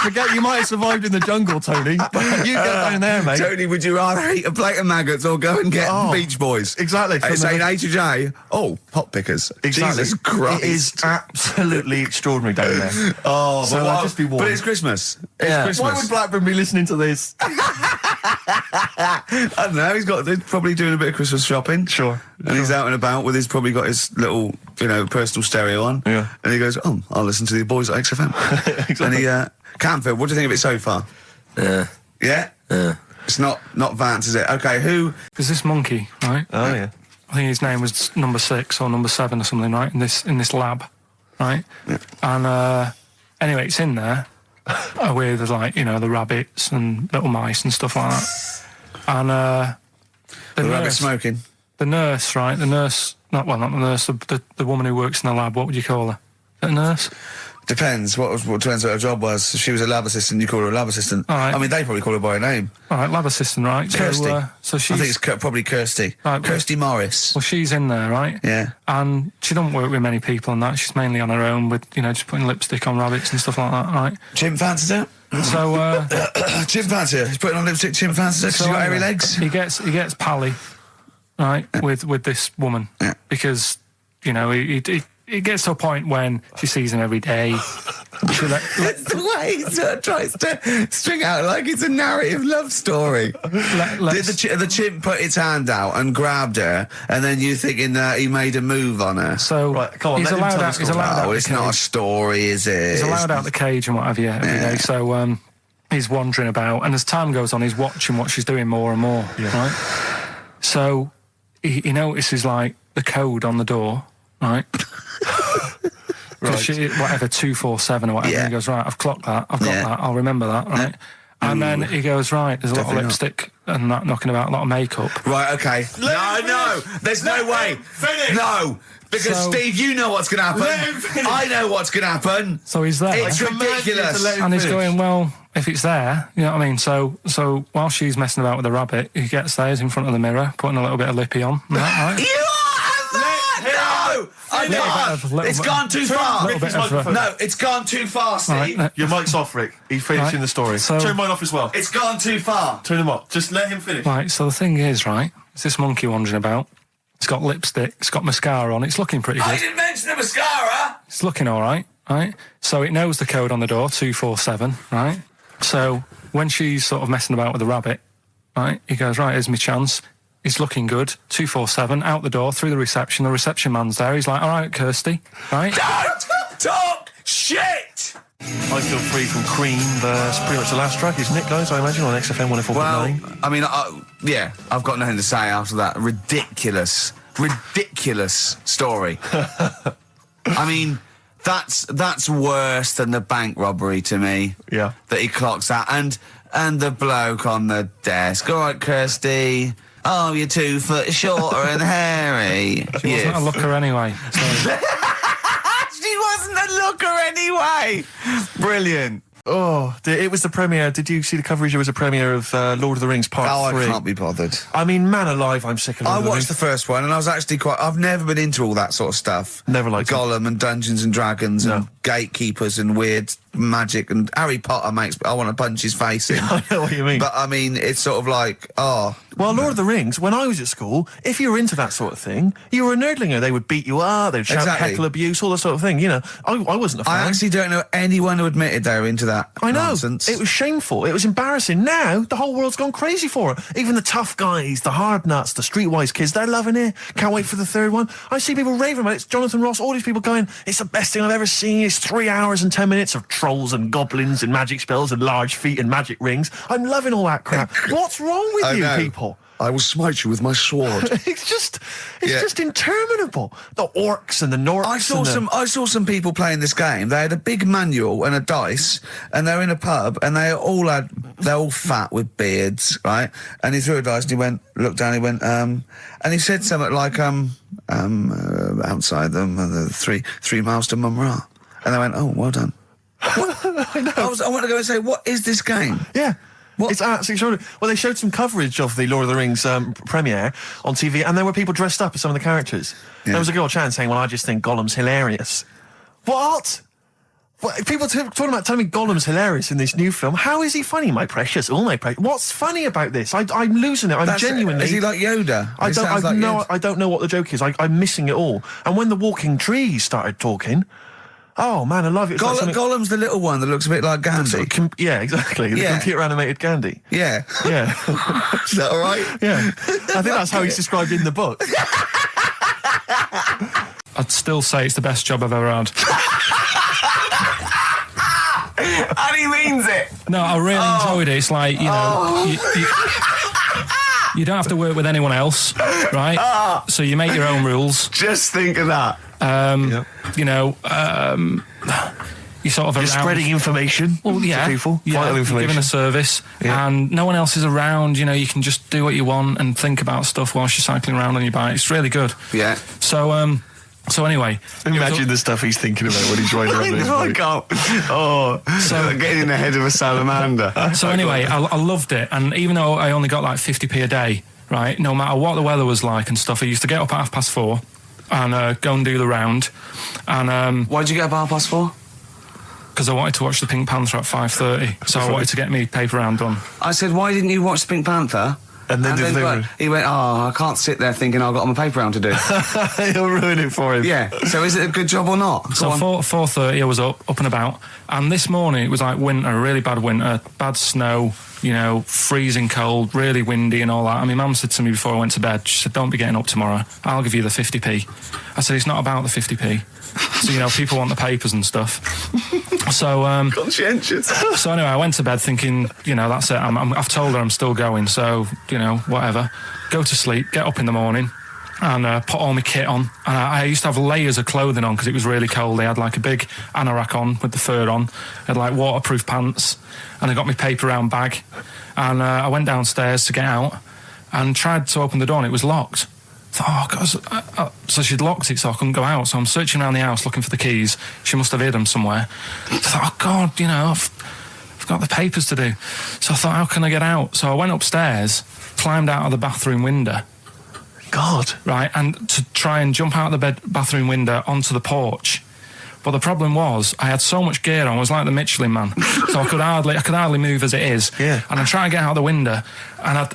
Forget you might have survived in the jungle, Tony. But you get down there, mate. Tony, would you rather eat a plate of maggots or go and get Beach Boys? Exactly. Saying A to J. Oh, pot pickers. Exactly. Jesus Christ. It is absolutely extraordinary down there. So I'll just be warned. But it's Christmas. Yeah. Christmas. Why would Blackburn be listening to this? I don't know. He's probably doing a bit of Christmas shopping. Sure. And he's out and about with probably got his little, personal stereo on. Yeah. And he goes, I'll listen to the boys at XFM. Exactly. And Canfield, what do you think of it so far? Yeah. Yeah? Yeah. It's not Vance, is it? Okay, who? There's this monkey, right? Oh, yeah. I think his name was number 6 or number 7 or something, right? In this lab, right? Yeah. And anyway, it's in there with the rabbits and little mice and stuff like that. And The rabbit smoking. the nurse, right? The nurse, not the nurse, the woman who works in the lab. What would you call her? A nurse? Depends. What depends what her job was. If she was a lab assistant, you call her a lab assistant. All right. I mean, they probably call her by her name. All right, lab assistant, right? Kirsty. So she's. I think it's probably Kirsty. Right, Kirsty Morris. Well, she's in there, right? Yeah. And she don't work with many people and that. She's mainly on her own with, just putting lipstick on rabbits and stuff like that, right? Chimp fancies her. So, Chimp fancy her. He's putting on lipstick. Chimp fancies her. 'Cause she's got hairy legs. He gets pally, right, with this woman. Yeah. Because, it gets to a point when she sees him every day. It's the way he sort of tries to string out like it's a narrative love story. Did the chimp put its hand out and grabbed her, and then you thinking that he made a move on her? So Right, come on, he's let him allowed tell out. the He's story. allowed out. Oh, the it's not a cage. story, is it? He's allowed out the cage and what have you every day. So he's wandering about, and as time goes on, he's watching what she's doing more and more. Right. So he notices the code on the door. Right. Right. Whatever 247 or whatever. Yeah. And he goes, right, I've clocked that. I've got that. I'll remember that. Right. And then he goes, right, there's a lot of Definitely lipstick and that knocking about, a lot of makeup. Right, okay. No, there's no way. Finish. No, because So- Steve, you know what's going to happen. Let him finish. I know what's going to happen. So he's there. It's ridiculous. And he's going, well, if it's there, you know what I mean? So while she's messing about with the rabbit, he gets there, he's in front of the mirror, putting a little bit of lippy on. Right? You are mad! No! I can't. It's gone too far. Rick, his microphone. No, it's gone too far, Steve. Right, Your mic's off, Rick. He's finishing the story. So- Turn mine off as well. It's gone too far. Turn him off. Just let him finish. Right, so the thing is, right, it's this monkey wandering about. It's got lipstick, it's got mascara on, it's looking pretty I good. didn't mention the mascara. It's looking all right, right? So it knows the code on the door, 247, right? So when she's sort of messing about with the rabbit, right, he goes, right, here's my chance. He's looking good, 247, out the door, through the reception man's there. He's like, all right, Kirsty, right? Don't talk shit. I Feel Free from Cream. That's pretty much the last track, isn't it, guys? I imagine on XFM 104.9. Well, I mean, yeah, I've got nothing to say after that ridiculous story. I mean, that's worse than the bank robbery to me. Yeah. That he clocks that, and the bloke on the desk. All right, Kirsty. Oh, you're 2 foot shorter and hairy. She wasn't a looker anyway. So. She wasn't a looker anyway. Brilliant. Oh, it was the premiere. Did you see the coverage? It was a premiere of Lord of the Rings Part 3. I can't be bothered. I mean, man alive, I'm sick of Lord I of the watched Rings. the first one, and I was actually I've never been into all that sort of stuff. Never liked it. Gollum and Dungeons and Dragons and No. gatekeepers and weird magic and Harry Potter makes. I want to punch his face in. I know what you mean. But I mean, it's sort of like, Well, Lord of the Rings, when I was at school, if you were into that sort of thing, you were a nerdlinger. They would beat you up, they'd shout Exactly. heckle abuse, all that sort of thing. You know, I wasn't a fan. I actually don't know anyone who admitted they were into that. I know. Nonsense. It was shameful. It was embarrassing. Now, the whole world's gone crazy for it. Even the tough guys, the hard nuts, the streetwise kids, they're loving it. Can't wait for the third one. I see people raving about it. It's Jonathan Ross, all these people going, it's the best thing I've ever seen. It's 3 hours and 10 minutes of trolls and goblins and magic spells and large feet and magic rings. I'm loving all that crap. What's wrong with you people? I will smite you with my sword. It's just interminable. The orcs and the Norks. I saw some people playing this game. They had a big manual and a dice, and they're in a pub, and they're all fat with beards, right? And he threw a dice, and he looked down, and he said something like, outside them, the 3 miles to Mumra. And they went, oh, well done. I know. I want to go and say, what is this game? Yeah. What? It's absolutely extraordinary. Well, they showed some coverage of the Lord of the Rings premiere on TV, and there were people dressed up as some of the characters. Yeah. There was a girl chatting saying, well, I just think Gollum's hilarious. What? People talking about telling me Gollum's hilarious in this new film. How is he funny, my precious? Oh, my precious. What's funny about this? I'm losing it. I'm genuinely... Is he like Yoda? I don't know what the joke is. I'm missing it all. And when the walking trees started talking... Oh, man, I love it. It's like something- Gollum's the little one that looks a bit like Gandhi. yeah, exactly. The computer animated Gandhi. Yeah. Yeah. Is that all right? Yeah. I think that's how he's described in the book. I'd still say it's the best job I've ever had. And he means it. No, I really enjoyed it. It's like, you know, you don't have to work with anyone else, right? So you make your own rules. Just think of that. You know, you sort of You're around, spreading information well, yeah, to people. yeah, Vital you're information. giving a service, and no one else is around. You know, you can just do what you want and think about stuff whilst you're cycling around on your bike. It's really good. Yeah. So anyway, Imagine the stuff he's thinking about when he's riding around his I bike. can't. Oh, So- getting in the head of a salamander. So anyway, I loved it, and even though I only got like 50p a day, right, no matter what the weather was like and stuff, I used to get up at 4:30 and go and do the round, and Why'd you get up at 4:30? because I wanted to watch the Pink Panther at 5:30, so I wanted to get me paper round done. I said, why didn't you watch Pink Panther? And then did what? He went, I can't sit there thinking I've got my paper round to do. He'll ruin it for him. Yeah. So is it a good job or not? So 4:30 I was up and about, and this morning it was like winter, really bad winter, bad snow, you know, freezing cold, really windy and all that. And my mum said to me before I went to bed, she said, don't be getting up tomorrow, I'll give you the 50p. I said, it's not about the 50p. So, you know, people want the papers and stuff. So, Conscientious. so anyway, I went to bed thinking, you know, that's it. I've told her I'm still going, so, you know, whatever. Go to sleep, get up in the morning, and put all my kit on. And I used to have layers of clothing on because it was really cold. They had like a big anorak on with the fur on. I had like waterproof pants, and I got my paper round bag. And I went downstairs to get out and tried to open the door, and it was locked. I thought, oh, God. So she'd locked it so I couldn't go out. So I'm searching around the house looking for the keys. She must have hid them somewhere. I thought, oh, God, you know, I've got the papers to do. So I thought, how can I get out? So I went upstairs, climbed out of the bathroom window, God. right, and to try and jump out the bathroom window onto the porch. But the problem was, I had so much gear on, I was like the Michelin Man, so I could hardly move as it is. Yeah. And I try to get out the window, and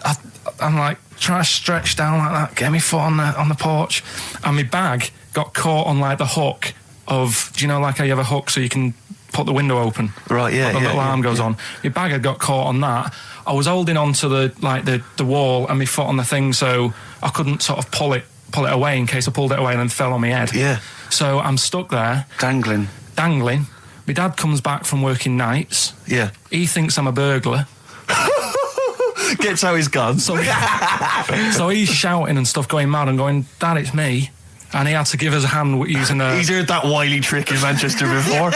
I'm like trying to stretch down like that, get my foot on the porch, and my bag got caught on like the hook of, do you know, like how you have a hook so you can put the window open? Right, yeah, The little arm goes yeah. on. My bag had got caught on that. I was holding on to the wall and my foot on the thing, so I couldn't sort of pull it away in case I pulled it away and then fell on my head. Yeah. So I'm stuck there, Dangling. My dad comes back from working nights. Yeah. He thinks I'm a burglar. Gets out his gun. So he's shouting and stuff, going mad and going, Dad, it's me. And he had to give us a hand using a... He's heard that wily trick in Manchester before.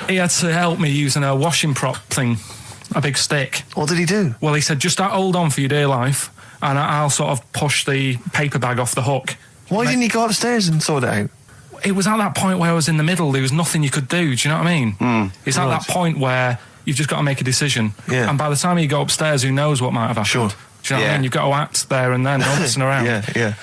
He had to help me using a washing prop thing, a big stick. What did he do? Well, he said, just hold on for your dear life, and I'll sort of push the paper bag off the hook. Why didn't he go upstairs and sort it out? It was at that point where I was in the middle. There was nothing you could do. Do you know what I mean? It's at that point where you've just got to make a decision. Yeah. And by the time you go upstairs, who knows what might have happened? Sure. Do you know what I mean? You've got to act there and then, not messing around. Yeah.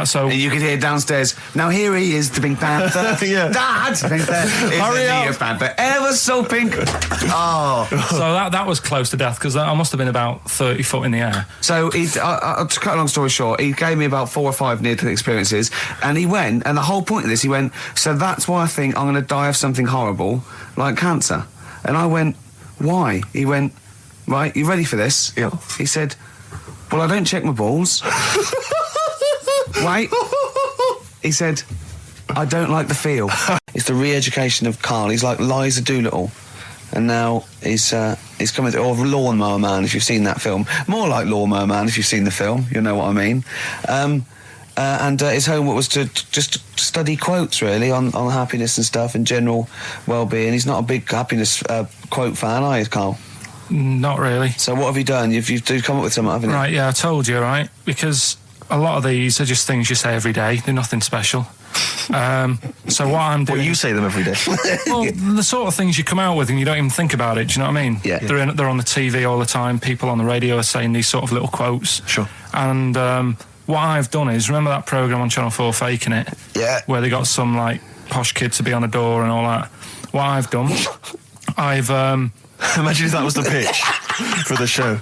So And you could hear downstairs, now here he is, the Pink Panther. Yeah. Dad! Hurry up. Panther, ever so pink. Oh. So that was close to death, because I must have been about 30 foot in the air. So, to cut a long story short, he gave me about 4 or 5 near-death experiences, and he went, and the whole point of this, he went, so that's why I think I'm going to die of something horrible, like cancer. And I went, why? He went, right, you ready for this? Yeah. He said, well, I don't check my balls. Wait. He said, I don't like the feel. It's the re-education of Karl. He's like Liza Doolittle. And now he's coming to, or Lawnmower Man, if you've seen that film. More like Lawnmower Man, if you've seen the film. You know what I mean. And his homework was to just study quotes, really, on happiness and stuff and general well-being. He's not a big happiness quote fan, are you, Karl? Not really. So what have you done? You've come up with something, haven't you? Right, yeah, I told you, right? Because a lot of these are just things you say every day. They're nothing special. So what I'm doing... Well, you say them every day. Well, the sort of things you come out with and you don't even think about it, do you know what I mean? Yeah. They're on the TV all the time. People on the radio are saying these sort of little quotes. Sure. And what I've done is, remember that programme on Channel 4, Faking It? Yeah. Where they got some, like, posh kid to be on a door and all that. What I've done, I've... Imagine if that was the pitch for the show.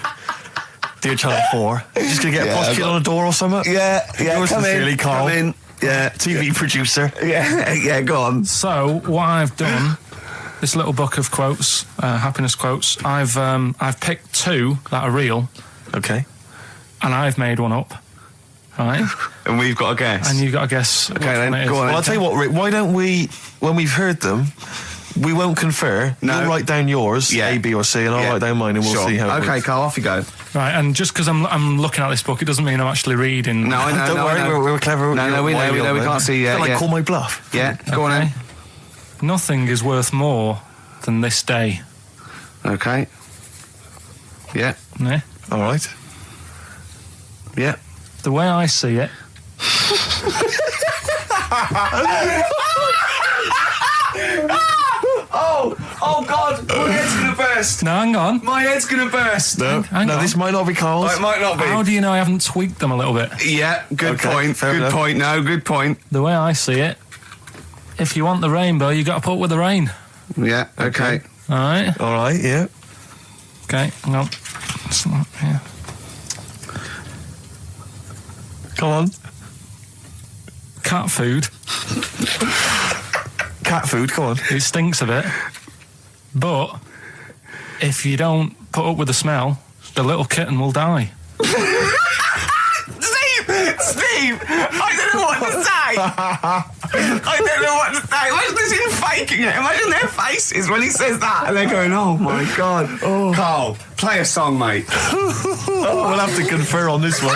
Dear Channel 4, you're just going to get a posh kid on a door or something? Yeah, Yours come sincerely, in, Karl. come in. Yeah, TV producer. yeah, go on. So what I've done, this little book of quotes, happiness quotes, I've picked 2 that are real, Okay. and I've made one up, right? And we've got a guess. And you've got to guess. Okay, then, go on. Well, I'll tell you what, Rick, why don't we, when we've heard them, we won't confer. No. You'll write down yours, Yeah. A, B or C, and I'll Yeah. write down mine and we'll Sure. see how it Okay, works. Karl, off you go. Right, and just because I'm looking at this book, it doesn't mean I'm actually reading. No, I know. Don't worry, I know. we're clever. No, we know, we can't see yet. Like Yeah. call my bluff. Yeah, go on Okay. Nothing is worth more than this day. then. Okay. Yeah, Yeah? All right. yeah. The way I see it, Oh God, my head's gonna burst. no, hang on. My head's gonna burst. No, Hang on. this might not be Karl's. Oh, it might not be. How do you know I haven't tweaked them a little bit? Yeah, good Okay, point. fair Good enough. point. No, good point. The way I see it, if you want the rainbow, you got to put up with the rain. Yeah. Okay. All right? All right, yeah. Okay, hang on. It's not here. Come on. Cat food, Cat food, come on. it stinks a bit, but if you don't put up with the smell, the little kitten will die. Steve, I don't know what to say. I don't know what to say. Imagine this in faking it. Imagine their faces when he says that, and they're going, "Oh my God." Oh. Karl, play a song, mate. We'll have to confer on this one.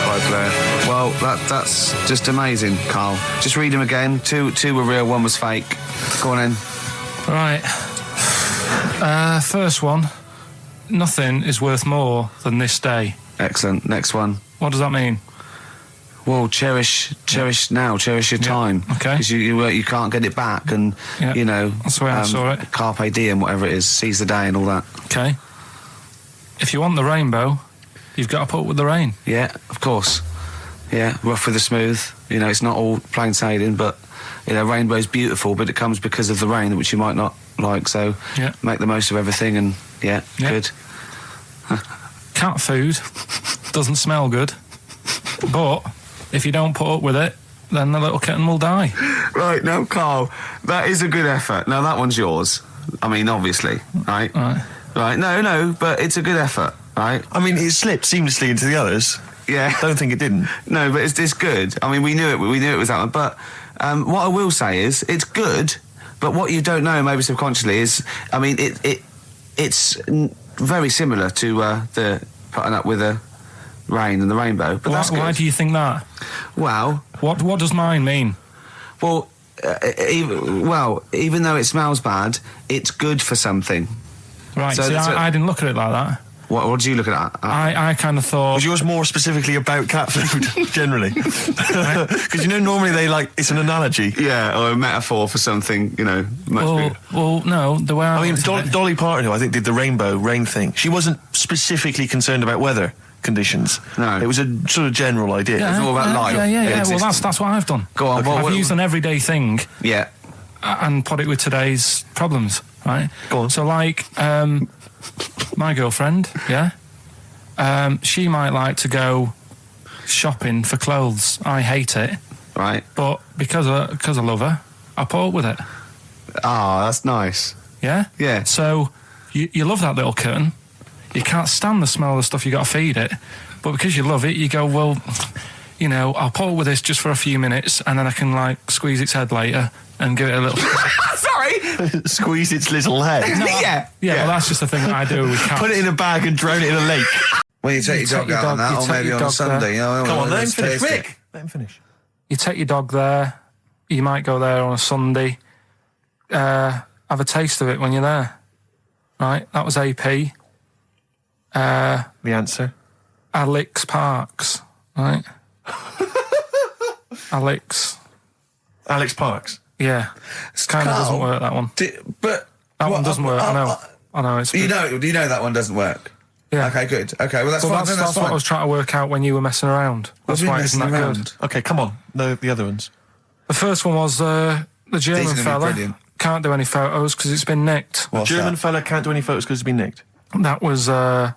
Right, Blair. Well, that's just amazing, Karl. Just read them again. Two were real, one was fake. Go on in. Right. First one. Nothing is worth more than this day. Excellent. Next one. What does that mean? Well, cherish now, cherish your time. Okay. Because you can't get it back, and Yeah, you know that's the way I saw it. Carpe diem, whatever it is, seize the day and all that. Okay. If you want the rainbow, You've got to put up with the rain. Yeah, of course. Yeah, rough with the smooth. You know, it's not all plain sailing, but, you know, rainbow's beautiful, but it comes because of the rain, which you might not like, so make the most of everything, and, good. Cat food doesn't smell good, but if you don't put up with it, then the little kitten will die. Right, now, Carl, that is a good effort. Now, that one's yours. I mean, obviously, right? Right, no, but it's a good effort, right? I mean, it slipped seamlessly into the others. Yeah. Don't think it didn't. No, but it's good. I mean, we knew it was that one. But what I will say is, it's good, but what you don't know, maybe subconsciously, is, I mean, it's very similar to the putting up with the rain and the rainbow. But that's good. Why do you think that? Well... What does mine mean? Well, even though it smells bad, it's good for something. Right, so I didn't look at it like that. What did you look at? I kind of thought... Was yours more specifically about cat food, generally? Because, you know, normally it's an analogy. Yeah, or a metaphor for something, you know, much bigger. Well, no, the way I mean, Dolly Parton, who I think did the rainbow rain thing, she wasn't specifically concerned about weather conditions. No. It was a sort of general idea. It's all about life. Yeah. Well, that's what I've done. Go on. I've used an everyday thing. Yeah. And put it with today's problems, right? Go on. So, like, my girlfriend, she might like to go shopping for clothes. I hate it. Right. But because I love her, I put up with it. Ah, that's nice. Yeah? Yeah. So, you love that little kitten. You can't stand the smell of the stuff you got to feed it. But because you love it, you go, well, you know, I'll put up with this just for a few minutes, and then I can, like, squeeze its head later and give it a little... Sorry! Squeeze its little head. No, yeah, well, that's just the thing that I do with cats. Put it in a bag and drown it in a lake. Well, you take your dog out on that, or maybe on a Sunday. Come on, let him finish. Quick! Quick! Let him finish. You take your dog there. You might go there on a Sunday. Have a taste of it when you're there. Right? That was AP. The answer? Alex Parks. Right? Alex Parks? Yeah. It kind of doesn't work, that one. But... That one doesn't work, I know. It's you know that one doesn't work? Yeah. Okay, good. Okay, well, that's fine. That's what I was trying to work out when you were messing around. That's why it's not good. Okay, come on. The other ones. The first one was the German fella. Can't do any photos because it's been nicked. The German fella can't do any photos because it's been nicked. That was... the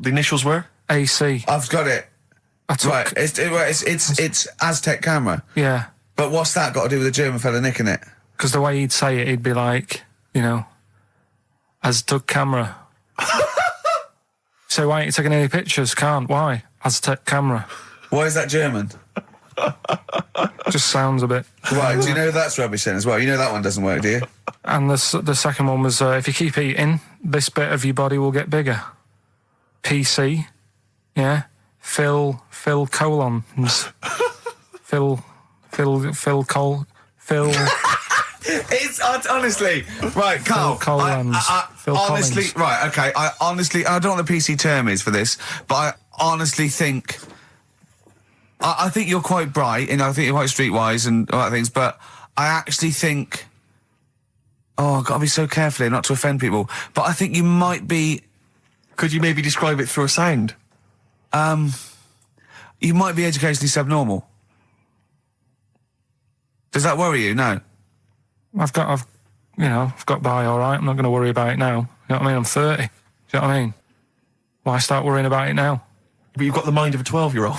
initials were? AC. I've got it. Right, it's Aztec camera. Yeah. But what's that got to do with the German fella nicking it? Because the way he'd say it, he'd be like, you know, Aztec camera. So why ain't you taking any pictures? Can't. Why? Aztec camera. Why is that German? Just sounds a bit... Right, do you know that's rubbish then as well? You know that one doesn't work, do you? And the second one was, if you keep eating, this bit of your body will get bigger. PC. Yeah. Phil colons. Phil. It's honestly right, Carl. Phil Collins. Phil honestly, Collins. right, okay. I don't know what the PC term is for this, but I honestly think. I think you're quite bright, and I think you're quite streetwise and all that things. But I actually think. Oh, I've got to be so careful here not to offend people. But I think you might be. Could you maybe describe it through a sound? You might be educationally subnormal. Does that worry you? No. I've got by all right. I'm not going to worry about it now. You know what I mean? I'm 30. Do you know what I mean? Why start worrying about it now? But you've got the mind of a 12-year-old.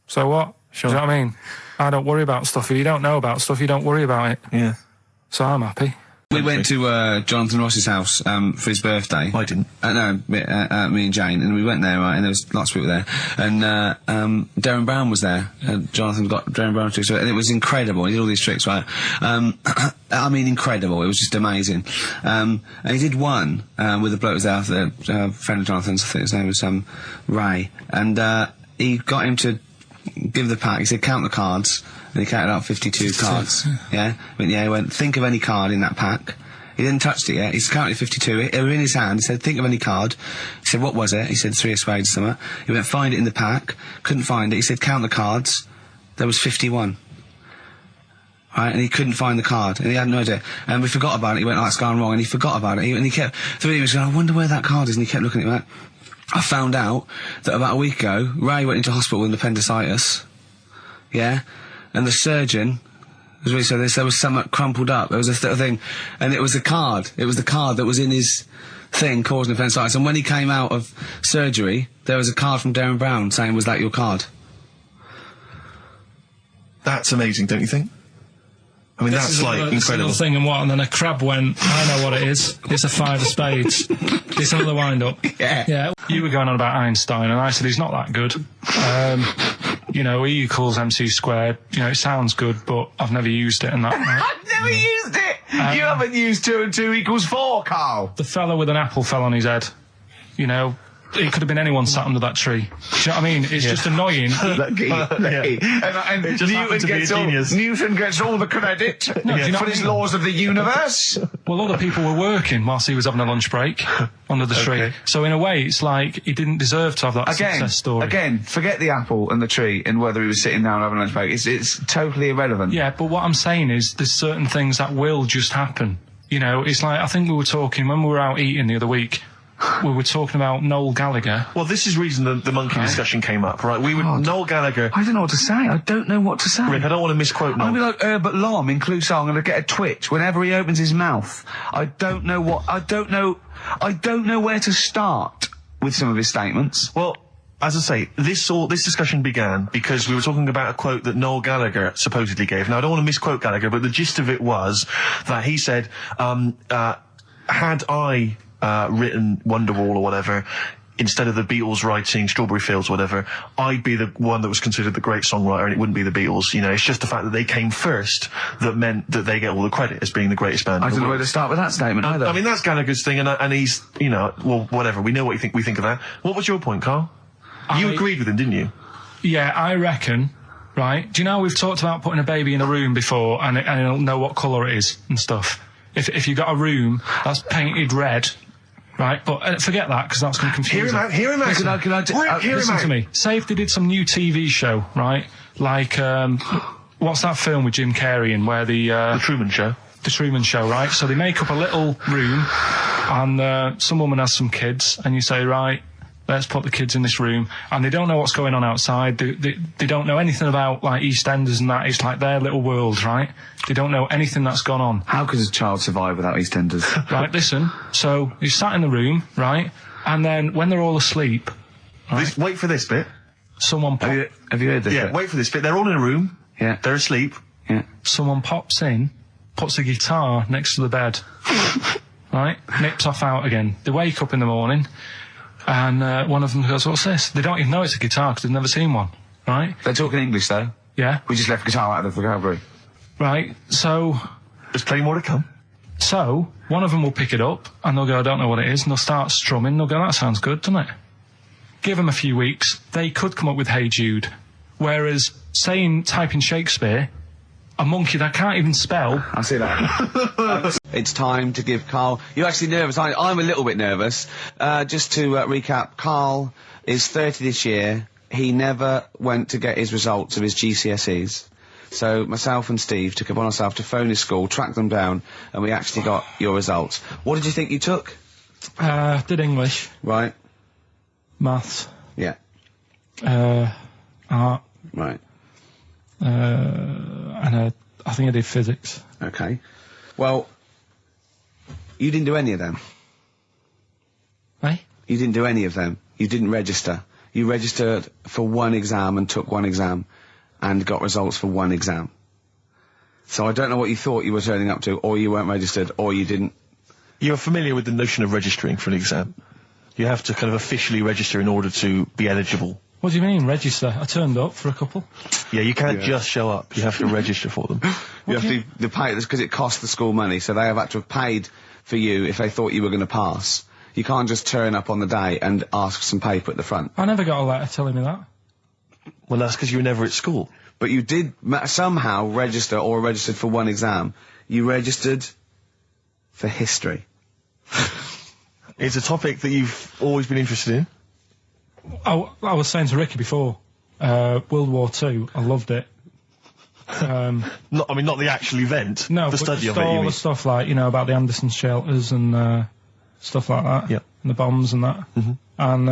So what? Sure. Do you know what I mean? I don't worry about stuff. If you don't know about stuff, you don't worry about it. Yeah. So I'm happy. We went to Jonathan Ross's house for his birthday. I didn't. No, me and Jane, and we went there, right, and there was lots of people there, and Darren Brown was there. Jonathan got Darren Brown tricks, and it was incredible. He did all these tricks, right? I mean, incredible. It was just amazing. And he did one with a bloke who was there, a friend of Jonathan's, I think his name was Ray, and he got him to give the pack. He said, count the cards. And he counted out 52 cards. Yeah? He went, think of any card in that pack. He didn't touch it yet. He's counted 52. They were in his hand. He said, think of any card. He said, what was it? He said, 3 of spades or something. He went, find it in the pack. Couldn't find it. He said, count the cards. There was 51. right, and he couldn't find the card, and he had no idea. And we forgot about it. He went, "Oh, it's gone wrong," and he forgot about it. And he kept, through he was going, "I wonder where that card is," and he kept looking at it. I found out that about a week ago, Ray went into hospital with appendicitis. Yeah, and the surgeon was really so there was something crumpled up. There was a thing, and it was the card. It was the card that was in his thing causing appendicitis. And when he came out of surgery, there was a card from Darren Brown saying, "Was that your card?" That's amazing, don't you think? I mean, that's like incredible. Thing and what? And then a crab went, "I know what it is. It's a 5 of spades. It's another wind-up." Yeah. You were going on about Einstein, and I said he's not that good. You know, E equals MC squared. You know, it sounds good, but I've never used it. And that. I've never used it. You haven't used 2 and 2 equals 4, Carl. The fella with an apple fell on his head. You know. It could have been anyone sat under that tree. Do you know what I mean? It's just annoying. Lucky. And It just happened to be a genius. Newton gets all the credit Do you know for what his I mean? laws of the universe. Well, other people were working whilst he was having a lunch break under the tree. Okay. So in a way, it's like he didn't deserve to have that success story. Again, forget the apple and the tree and whether he was sitting down having a lunch break. It's totally irrelevant. Yeah, but what I'm saying is there's certain things that will just happen. You know, it's like, I think we were talking, when we were out eating the other week, we were talking about Noel Gallagher. Well, this is the reason the monkey discussion came up, right? We were Noel Gallagher. I don't know what to say. I don't know what to say. Rick, I don't want to misquote Noel. I'll be like Herbert Lom in Clouseau. I'm going to get a twitch whenever he opens his mouth. I don't know where to start with some of his statements. Well, as I say, this discussion began because we were talking about a quote that Noel Gallagher supposedly gave. Now, I don't want to misquote Gallagher, but the gist of it was that he said, had I written Wonderwall or whatever, instead of the Beatles writing Strawberry Fields or whatever, I'd be the one that was considered the great songwriter and it wouldn't be the Beatles. You know, it's just the fact that they came first that meant that they get all the credit as being the greatest band. I in the don't know world. where to start with that statement either. I mean, that's Gallagher's thing, and he's, you know, well, whatever. We know what we think of that. What was your point, Carl? You agreed with him, didn't you? Yeah, I reckon, right? Do you know we've talked about putting a baby in a room before and it'll know what colour it is and stuff? If you got a room that's painted red, right? But forget that, because that's going to confuse Hear him out. Listen to me. Say if they did some new TV show, right? Like, what's that film with Jim Carrey in where The Truman Show. The Truman Show, right? So they make up a little room and some woman has some kids and you say, right, let's put the kids in this room, and they don't know what's going on outside. They don't know anything about, like, EastEnders and that. It's like their little world, right? They don't know anything that's gone on. How could a child survive without EastEnders? Right, listen. So he's sat in the room, right? And then when they're all asleep, right, Wait for this bit. someone Have you heard this? Yeah, bit? wait for this bit. They're all in a room. Yeah. They're asleep. Yeah. someone pops in, puts a guitar next to the bed, right? Nips off out again. They wake up in the morning, and one of them goes, "What's this?" They don't even know it's a guitar because they've never seen one, right? They're talking English though. Yeah. We just left guitar out of the vocabulary. Right. So There's plenty more to come. one of them will pick it up and they'll go, "I don't know what it is," and they'll start strumming. They'll go, "That sounds good, doesn't it?" Give them a few weeks, they could come up with Hey Jude. Whereas, typing Shakespeare, a monkey that can't even spell. I see that. It's time to give Carl... You're actually nervous. I'm a little bit nervous. Just to recap, Carl is 30 this year. He never went to get his results of his GCSEs. So myself and Steve took it upon ourselves to phone his school, track them down, and we actually got your results. What did you think you took? Did English, Right. maths, Yeah. art, Right. and I think I did physics. Okay. Well, you didn't do any of them. Right? You didn't do any of them. You didn't register. You registered for one exam and took one exam and got results for one exam. So I don't know what you thought you were turning up to, or you weren't registered, or you didn't. You're familiar with the notion of registering for an exam. You have to kind of officially register in order to be eligible. What do you mean, register? I turned up for a couple. Yeah, you can't just show up. You have to register for them. You have to pay this because it costs the school money, so they have had to have paid for you if they thought you were going to pass. You can't just turn up on the day and ask for some paper at the front. I never got a letter telling me that. Well, that's because you were never at school. But you did somehow register or registered for one exam. You registered for history. It's a topic that you've always been interested in. I was saying to Ricky before, World War II, I loved it. Not the actual event. No, the but study just of it. You all mean? the stuff like, you know, about the Anderson shelters and stuff like that. Yeah. And the bombs and that. And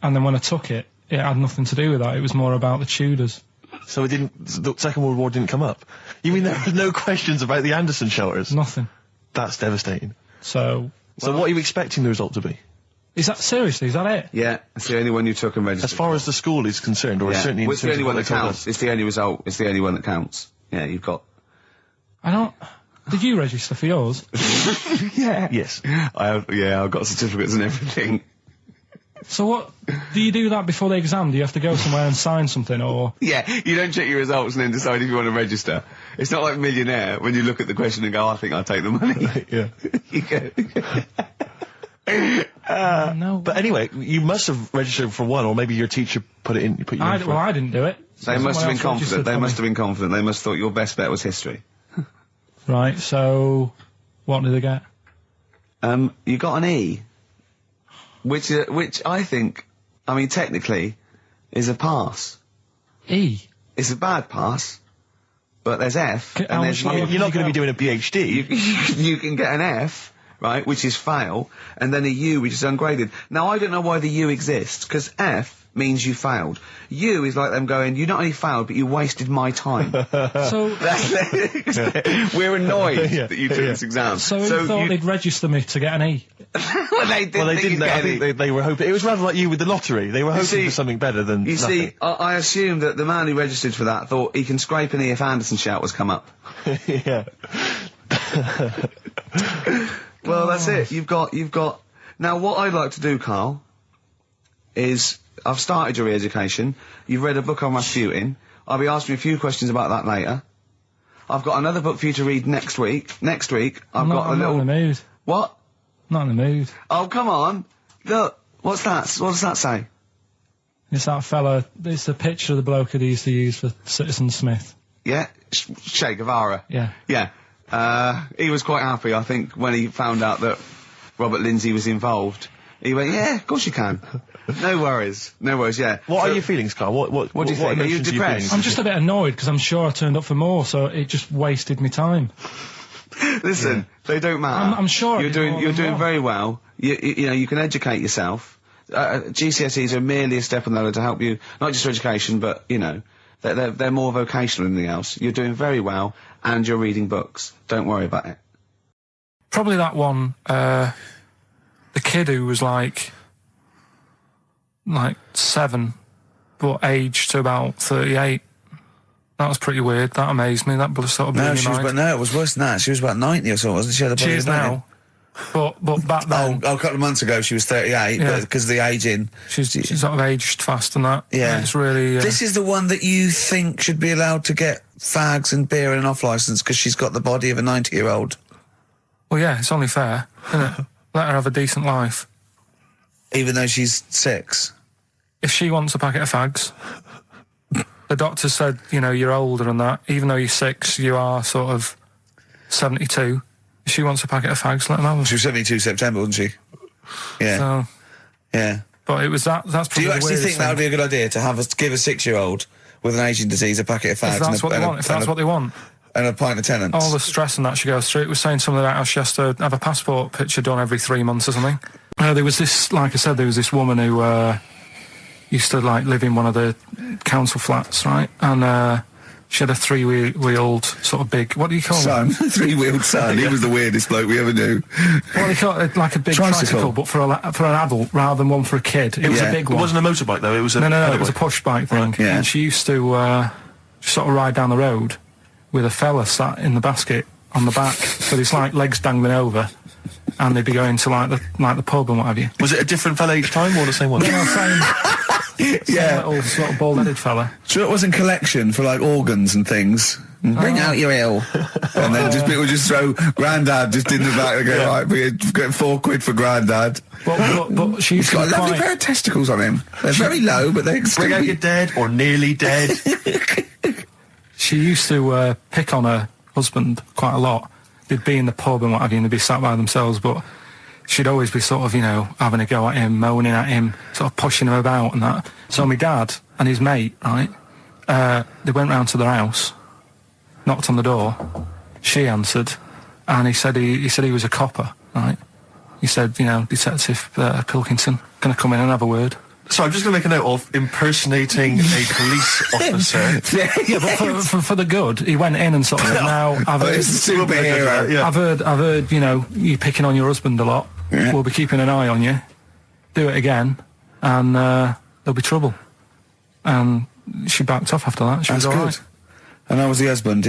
then when I took it, it had nothing to do with that. It was more about the Tudors. So the Second World War didn't come up. You mean there were no questions about the Anderson shelters? Nothing. That's devastating. So So what are you expecting the result to be? is that seriously? Is that it? Yeah, it's the only one you took and registered. As far as the school is concerned, or yeah. certainly in Well, it's the terms only of one what that they told counts. us. It's the only result. It's the only one that counts. Yeah, you've got. I don't. Did you register for yours? Yeah. Yes. I've got certificates and everything. So what? Do you do that before the exam? Do you have to go somewhere and sign something, or? Yeah, you don't check your results and then decide if you want to register. It's not like Millionaire when you look at the question and go, I think I'll take the money. Yeah. You go. No. But anyway, you must have registered for one, or maybe your teacher put you in for Well, I didn't do it. They must have been Someone else confident. registered They for must me. have been confident. They must have thought your best bet was history. Right. So, what did they get? You got an E, which I think, I mean, technically, is a pass. E. It's a bad pass, but there's F, How and there's much U. lower You're not going to go? be doing a PhD. You can get an F, right, which is fail, and then a U, which is ungraded. Now, I don't know why the U exists, because F means you failed. U is like them going, you not only failed, but you wasted my time. So, We're annoyed Yeah, that you took this exam. so who thought they'd register me to get an E? well, they didn't. Well, they think didn't. you'd get I any. think they were hoping. It was rather like you with the lottery. They were hoping see- for something better than You nothing. see, I assume that the man who registered for that thought he can scrape an E if Anderson shelters come up. Yeah. Well, that's it. You've got. Now, what I'd like to do, Carl, is I've started your re-education. You've read a book on Rasputin. I'll be asking you a few questions about that later. I've got another book for you to read next week. Next week, I've got a I'm little. not in the mood. What? Not in the mood. Oh, come on. Look. What's that? What does that say? It's that fella. It's the picture of the bloke that he used to use for Citizen Smith. Yeah? Che Guevara. Yeah. Yeah. He was quite happy, I think, when he found out that Robert Lindsay was involved. He went, yeah, of course you can. No worries. No worries, yeah. What So- are your feelings, Carl? What do you think? Are you emotions depressed? I'm just a bit annoyed because I'm sure I turned up for more, so it just wasted me time. Listen, they don't matter. I'm sure I you're did doing. more You're than doing one. very well. You know, you can educate yourself. GCSEs are merely a step on the ladder to help you, not just for education, but you know, they're more vocational than anything else. You're doing very well, and you're reading books. Don't worry about it. Probably that one, the kid who was like 7, but aged to about 38. That was pretty weird. That amazed me. That sort of blew No, my mind. it was worse than that. She was about 90 or so, wasn't she? She is now. But back then, Oh, a couple of months ago she was 38, Yeah. but because of the aging. she's sort of aged fast and that. Yeah. It's really... This is the one that you think should be allowed to get fags and beer and an off licence because she's got the body of a 90-year-old. Well, yeah, it's only fair, isn't it? Let her have a decent life. Even though she's 6. If she wants a packet of fags, the doctor said, you know, you're older and that. Even though you're 6, you are sort of 72. If she wants a packet of fags, let them have them. She was 72 September, wasn't she? Yeah, So, yeah. but it was that's Do probably you the actually weirdest think that would be a good idea to give a 6-year-old with an aging disease a packet of fags If that's what they want. If that's what they want. and a pint of Tennant's? All the stress and that she goes through. It was saying something about how she has to have a passport picture done every 3 months or something. There was this, like I said, there was this woman who used to like live in one of the council flats, right? And she had a 3-wheeled sort of big, what do you call it? Son, 3-wheeled son. He was the weirdest bloke we ever knew. What do you call it? Like a big tricycle, but for an adult rather than one for a kid. It was Yeah. a big It one. wasn't a motorbike though. It was a No, it was a push bike thing. Yeah. And she used to sort of ride down the road with a fella sat in the basket on the back with his like legs dangling over, and they'd be going to like the pub and what have you. Was it a different fella each time or the same one? Yeah, Yeah. little sort of bald-headed fella. Sure, it wasn't collection for like organs and things. Bring out your ill. And then people just throw Grandad just in the back and go, right, we get 4 quid for Grandad. But she used He's to got a be lovely quite... pair of testicles on him. They're very low, but they're Bring out your dead or nearly dead. She used to pick on her husband quite a lot. They'd be in the pub and what have you, and they'd be sat by themselves, but she'd always be sort of, you know, having a go at him, moaning at him, sort of pushing him about and that. So my dad and his mate, right, they went round to their house, knocked on the door. She answered, and he said he was a copper, right? He said, Detective Pilkington, going to come in and have a word. So I'm just going to make a note of impersonating a police officer. Yeah, but for the good, he went in and sort of said, now, I've heard, superhero. Yeah. I've heard, you picking on your husband a lot. Yeah. We'll be keeping an eye on you. Do it again, and there'll be trouble. And she backed off after that. She was all right. And how was the husband?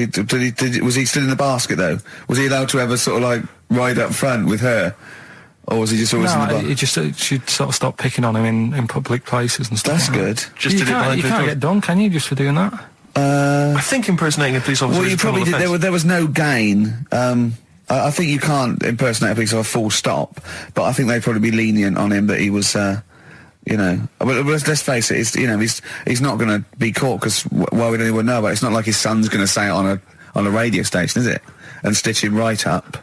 Was he still in the basket though? Was he allowed to ever sort of like ride up front with her? Or was he just always in the basket? He just she'd sort of stopped picking on him in public places and stuff. That's like good. That. Just You can't get done, can you, just for doing that? I think impersonating a police officer. Well, is you a criminal probably did. offence. There was no gain. I think you can't impersonate a police officer full stop, but I think they'd probably be lenient on him that he was, But let's face it, he's not going to be caught because why would anyone know about it? It's not like his son's going to say it on a radio station, is it? And stitch him right up.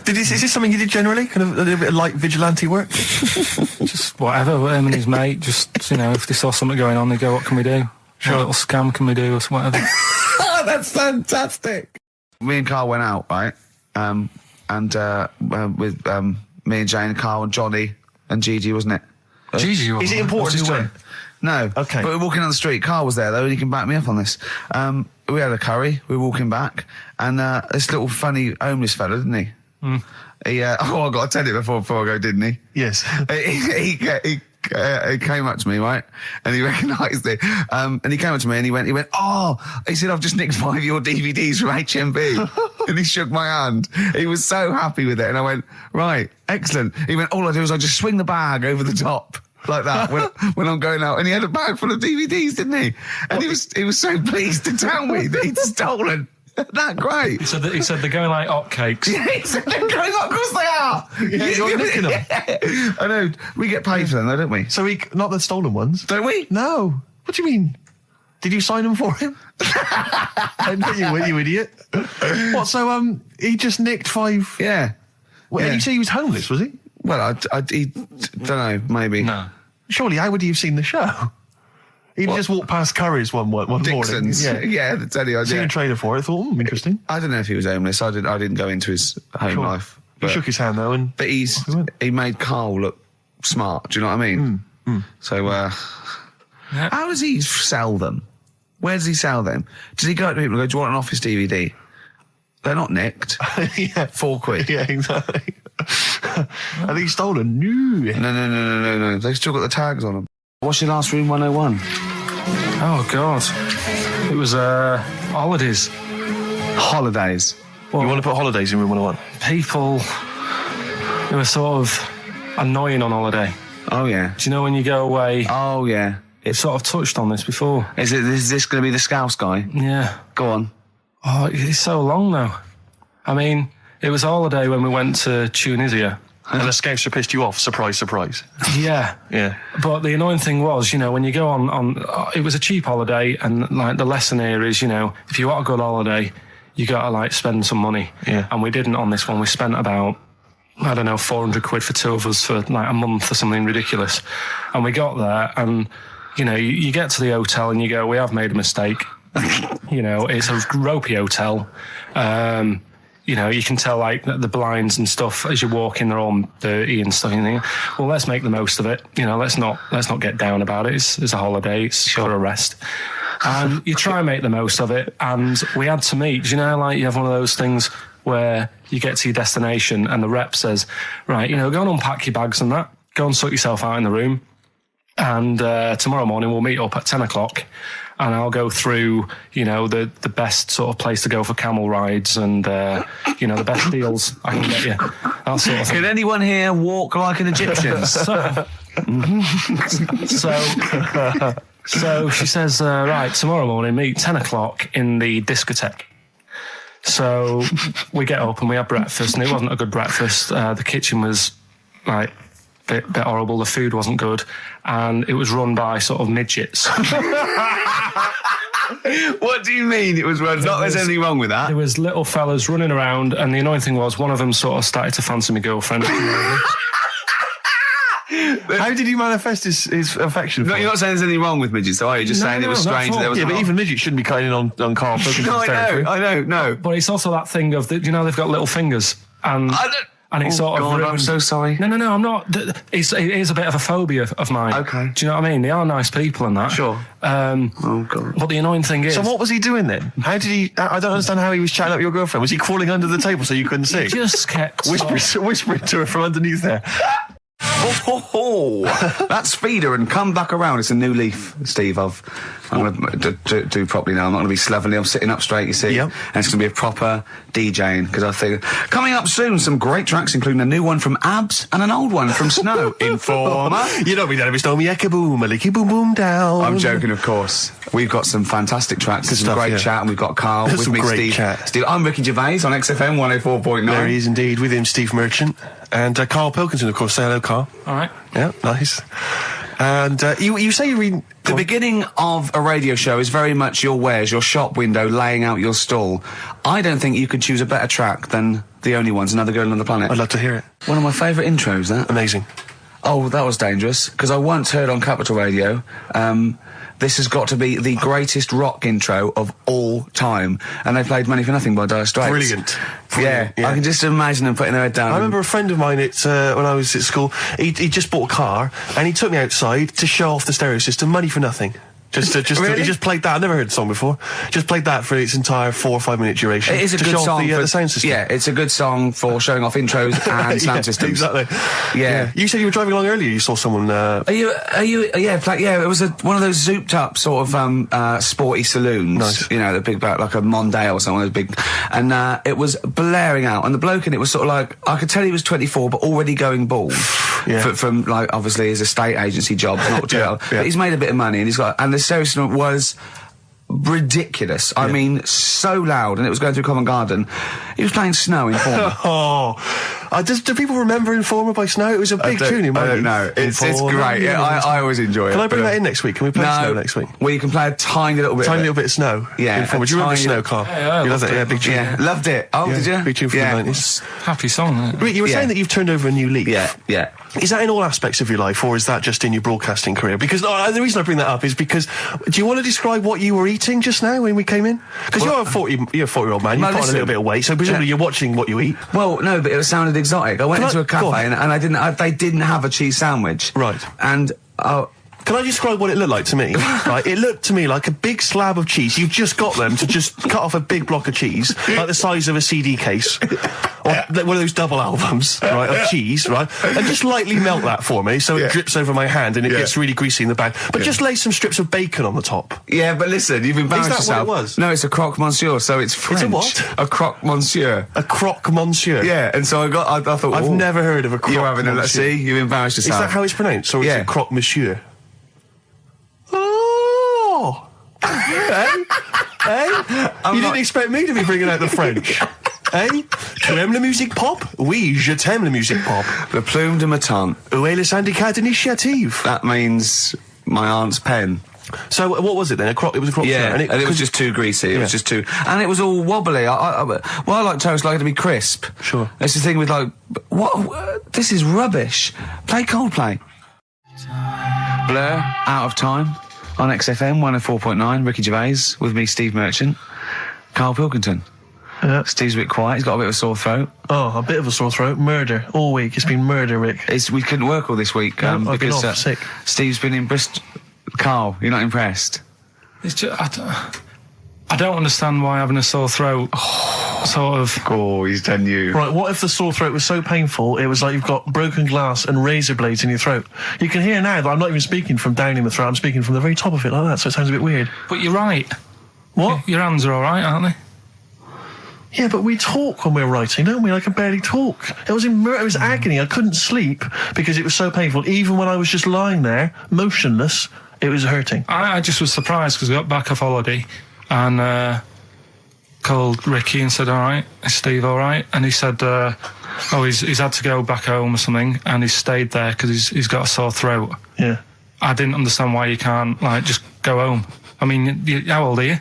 Is this something you did generally? Kind of a little bit of light vigilante work? Just whatever, him and his mate, just, if they saw something going on, they go, what can we do? Sure. What little scam can we do, or whatever. Oh, that's fantastic. Me and Carl went out, right? With me and Jane, Carl and Johnny and Gigi, wasn't it? Gigi, Is it important What's who his win? No. Okay. But we're walking down the street. Carl was there, though, and he can back me up on this. We had a curry. We were walking back, and this little funny homeless fella, didn't he? He, I got to tell it before I go, didn't he? Yes. He came up to me, right? And he recognised it. And he came up to me and he went, he said, I've just nicked 5 of your DVDs from HMV. And he shook my hand. He was so happy with it. And I went, right, excellent. He went, all I do is I just swing the bag over the top. Like that when I'm going out, and he had a bag full of DVDs, didn't he? And he was so pleased to tell me that he'd stolen. That great. He said they're going like hotcakes. Yeah, he said they're going up, of course they are. Yeah, you're nicking them. I know. We get paid for them, though, don't we? So not the stolen ones? Don't we? No. What do you mean? Did you sign them for him? I know you idiot. What? So he just nicked 5. Yeah. Well, Yeah. and you say he was homeless, was he? Well, he don't know. Maybe. No. Surely, how would he have seen the show? He just walked past Curry's one morning. Dixon's. Yeah. Yeah, that's any Seen idea. a trailer for it. I thought, interesting. I don't know if he was homeless. I didn't go into his home Sure. life. He shook his hand though, and But he made Carl look smart. Do you know what I mean? So, how does he sell them? Where does he sell them? Does he go to people and go, do you want an Office DVD? They're not nicked. yeah, £4. yeah, exactly. I think he's stolen. No. No. They've still got the tags on them. What's your last room 101? Oh, God. It was holidays. Holidays. Well, You want to put holidays in room 101? people who are sort of annoying on holiday. Oh, yeah. Do you know when you go away? Oh, yeah. It's sort of touched on this before. Is this going to be the Scouse guy? Yeah. Go on. Oh, it's so long though. I mean, it was a holiday when we went to Tunisia. And the Scouser pissed you off. Surprise, surprise. Yeah. Yeah. But the annoying thing was, when you go on it was a cheap holiday, and like the lesson here is, if you want a good holiday, you got to like spend some money. Yeah. And we didn't on this one. We spent about, I don't know, 400 quid for 2 of us for like a month or something ridiculous. And we got there, and you get to the hotel and you go, we have made a mistake. It's a ropey hotel. You can tell like the blinds and stuff as you walk in, they're all dirty and stuff. And you think, well, let's make the most of it. Let's not get down about it. It's a holiday. It's for a rest. And you try and make the most of it. And we had to meet. Like you have one of those things where you get to your destination and the rep says, right, go and unpack your bags and that. Go and sort yourself out in the room. And tomorrow morning we'll meet up at 10 o'clock. And I'll go through, the best sort of place to go for camel rides and, the best deals I can get you. That sort of thing. Can anyone here walk like an Egyptian? So she says, right, tomorrow morning, meet 10 o'clock in the discotheque. So we get up and we have breakfast, and it wasn't a good breakfast. The kitchen was, like, bit horrible. The food wasn't good, and it was run by sort of midgets. What do you mean it was run? Not there's anything wrong with that. There was little fellas running around, and the annoying thing was one of them sort of started to fancy my girlfriend. How did he manifest his affection for No, him? you're not saying there's anything wrong with midgets, though, are you? Just saying it was not at strange. all. There was Yeah, but even midgets shouldn't be cutting in on Karl Pilkington's no, territory. I know, no. But it's also that thing of, you know, they've got little fingers. And it's sort of God, I'm ruined- so sorry. No, I'm not. It is a bit of a phobia of mine. Okay. Do you know what I mean? They are nice people and that. Sure. Oh, God. But the annoying thing is... So what was he doing then? How did he... I don't understand how he was chatting up your girlfriend. Was he crawling under the table so you couldn't see? He just kept... Whispering to her from underneath there. That's Feeder and Come Back Around. It's a new leaf, Steve. I'm going to do properly now. I'm not going to be slovenly. I'm sitting up straight, you see. Yep. And it's going to be a proper DJing, because I think... Coming up soon, some great tracks, including a new one from Abs and an old one from Snow. Informer. You know me, don't be stormy, ecka boom, a licky boom boom down. I'm joking, of course. We've got some fantastic tracks. There's some stuff, great yeah. chat, and we've got Carl with Some me, great Steve. chat. Steve, I'm Ricky Gervais on XFM 104.9. There he is indeed, with him Steve Merchant. And Karl Pilkington, of course. Say hello, Karl. All right. Yeah, nice. And you say you read... The beginning of a radio show is very much your wares, your shop window, laying out your stall. I don't think you could choose a better track than The Only Ones, Another Girl on the Planet. I'd love to hear it. One of my favourite intros, that. Amazing. Oh, that was dangerous, because I once heard on Capital Radio, this has got to be the greatest rock intro of all time. And they played Money for Nothing by Dire Straits. Brilliant. Yeah, Yeah. I can just imagine them putting their head down. I remember a friend of mine when I was at school, he just bought a car and he took me outside to show off the stereo system, Money for Nothing. He just played that. I'd never heard the song before. Just played that for its entire 4 or 5 minute duration. It is a to good show off song for the sound system. Yeah, it's a good song for showing off intros and sound Yeah, systems. Exactly. Yeah. You said you were driving along earlier. You saw someone. Yeah, it was one of those zooped up sort of sporty saloons. Nice. You know, the big back, like a Mondale or something, those big, and it was blaring out, and the bloke in it was sort of like, I could tell he was 24, but already going bald. Yeah. From like, obviously his estate agency job, not too well. yeah. But he's made a bit of money, and the stereo system was ridiculous. I mean, so loud, and it was going through Covent Garden. He was playing Snow in Informer. Do people remember Informer by Snow? It was a big tune in my I don't youth. know. It's Informer, great. Yeah, I always enjoy it. Can I bring but, that in next week? Can we play Snow next week? Well, you can play a tiny little bit. Tiny of little bit of Snow. Yeah, Informer. a Do you remember tiny Snow, little- Carl? Yeah, You loved it. Yeah, big tune. Yeah, loved it. Oh, Yeah, did you? big tune from yeah. the 90s. Happy song, isn't it? Rick, you were Yeah. saying that you've turned over a new leaf. Yeah. Is that in all aspects of your life, or is that just in your broadcasting career? Because the reason I bring that up is because, do you want to describe what you were eating just now when we came in? Because you're a 40-year-old man, you've put on a little bit of weight, so presumably you're watching what you eat. Well, no, but it sounded exotic. I went Can into I- a go on. cafe and they didn't have a cheese sandwich. Right. And Can I describe what it looked like to me? Right, it looked to me like a big slab of cheese. You've just got them to just cut off a big block of cheese, like the size of a CD case, or one of those double albums, right, of cheese, right, and just lightly melt that for me so it drips over my hand and it gets really greasy in the bag. But just lay some strips of bacon on the top. yeah, but listen, you've embarrassed Is that what yourself. it was? No, it's a croque monsieur, so it's French. what? A croque monsieur. A croque monsieur. Yeah, and so I thought, I've ooh, never heard of a croque You're having a monsieur. see, you've embarrassed Is yourself. that how it's pronounced, or is Yeah. it croque monsieur? Oh! Hey? You didn't expect me to be bringing out the French. Eh? Tu aimes la musique pop? Oui, je t'aime la musique pop. Le plume de ma tante. Où est le syndicat d'initiative? That means my aunt's pen. So what was it then? It was a croque Yeah, monsieur, and it was just too greasy. It was just too, and it was all wobbly. I like toast, like it to be crisp. Sure. That's the thing with like, what? This is rubbish. Play Coldplay. Blur, Out of Time, on XFM 104.9. Ricky Gervais with me, Steve Merchant, Karl Pilkington. Steve's a bit quiet. He's got a bit of a sore throat. Oh, a bit of a sore throat. Murder. All week. It's been murder, Rick. We couldn't work all this week No, I've been because off sick. Steve's been in Bristol. Carl, you're not impressed? It's just, I don't understand why having a sore throat sort of... Oh, he's done you. Right, what if the sore throat was so painful, it was like you've got broken glass and razor blades in your throat? You can hear now that I'm not even speaking from down in the throat, I'm speaking from the very top of it like that, so it sounds a bit weird. But you're right. What? Your hands are all right, aren't they? Yeah, but we talk when we're writing, don't we? I can barely talk. It was agony. I couldn't sleep because it was so painful. Even when I was just lying there, motionless, it was hurting. I just was surprised because we got back off holiday and called Ricky and said, all right, is Steve all right? And he said, he's had to go back home or something, and he's stayed there because he's got a sore throat. Yeah. I didn't understand why you can't, just go home. I mean, how old are you?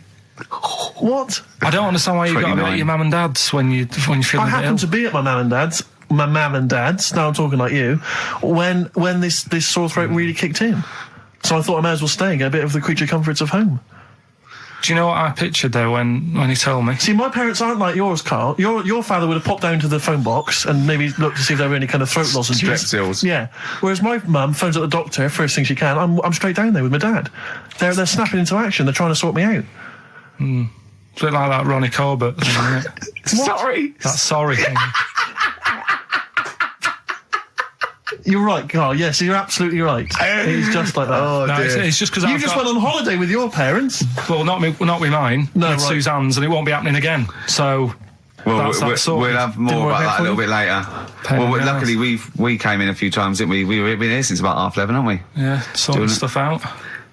What? I don't understand why you got to be at 29. your mum and dad's when you're feeling I a bit ill. happened to be at my nan and dad's my mum and dad's, now I'm talking like you, when this sore throat really kicked in. So I thought I may as well stay and get a bit of the creature comforts of home. Do you know what I pictured though when he told me? See, my parents aren't like yours, Carl. Your father would have popped down to the phone box and maybe looked to see if there were any kind of throat lozenges. Strepsils. Yeah. Whereas my mum phones up the doctor first thing she can. I'm straight down there with my dad. They're snapping into action. They're trying to sort me out. It's a bit like that Ronnie Corbett thing, isn't it? Sorry. That sorry thing. You're right, Carl. Yes, you're absolutely right. It's just like that. Oh, No, dear. it's just because You just went on holiday with your parents. Well, not with mine. No, with right. Suzanne's, and it won't be happening again. So Well, that's that sorted. we'll have Didn't more work about out that for a little you? bit later. Pain in the Luckily arse. we came in a few times, didn't we? We've been here since about 11:30, haven't we? Yeah, sorting Doing it. stuff out.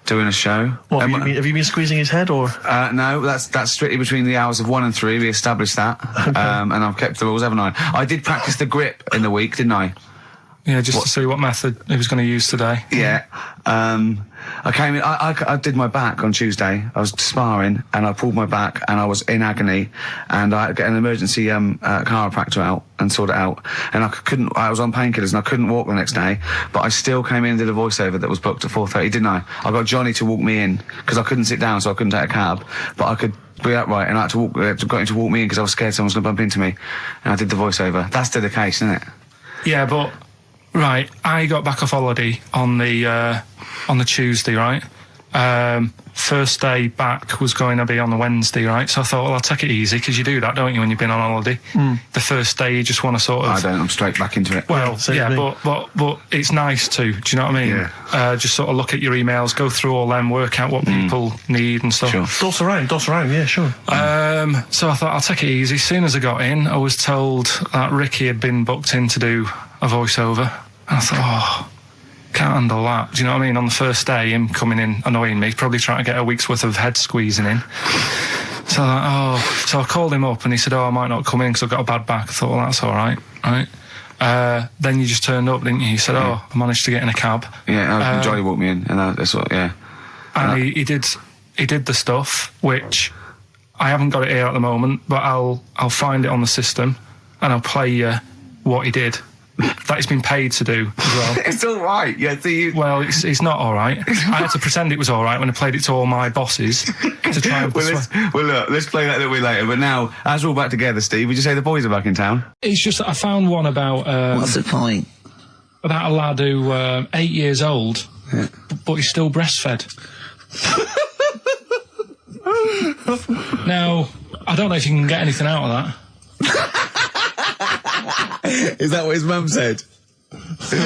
Doing a show. What, have you been squeezing his head, or...? No, that's strictly between the hours of 1 and 3. We established that, and I've kept the rules, haven't I? I did practice the grip in the week, didn't I? Yeah, just to see what method he was going to use today. Yeah. I came in. I did my back on Tuesday. I was sparring, and I pulled my back, and I was in agony, and I had to get an emergency chiropractor out and sort it out. And I was on painkillers, and I couldn't walk the next day. But I still came in and did a voiceover that was booked at 4:30, didn't I? I got Johnny to walk me in because I couldn't sit down, so I couldn't take a cab. But I could be upright, and I had to got him to walk me in because I was scared someone was going to bump into me. And I did the voiceover. That's dedication, isn't it? Yeah, but right, I got back off holiday on the Tuesday, right? First day back was going to be on the Wednesday, right? So I thought, well, I'll take it easy, because you do that, don't you, when you've been on holiday? The first day, you just want to sort of... I don't. I'm straight back into it. Well, same yeah, thing. but it's nice to, do you know what I mean? Yeah. Just sort of look at your emails, go through all them, work out what people need and stuff. Sure. Doss around, yeah, sure. So I thought, I'll take it easy. As soon as I got in, I was told that Ricky had been booked in to do a voiceover. And I thought, can't handle that. Do you know what I mean? On the first day, him coming in annoying me, probably trying to get a week's worth of head squeezing in. So so I called him up and he said, I might not come in because I've got a bad back. I thought, well, that's all right, right? Then you just turned up, didn't you? He said, I managed to get in a cab. Yeah, Johnny walked me in, and that's what. Yeah. And he did the stuff, which I haven't got it here at the moment, but I'll find it on the system and I'll play you what he did. That he's been paid to do as well. It's all right. Yeah. So you. Well, it's not all right. I had to pretend it was all right when I played it to all my bosses to try and persuade. Look, let's play that a little bit later. But now, as we're all back together, Steve, would you say the boys are back in town? It's just that I found one about What's the point? about a lad who 8 years old, but he's still breastfed. Now, I don't know if you can get anything out of that. Is that what his mum said? So,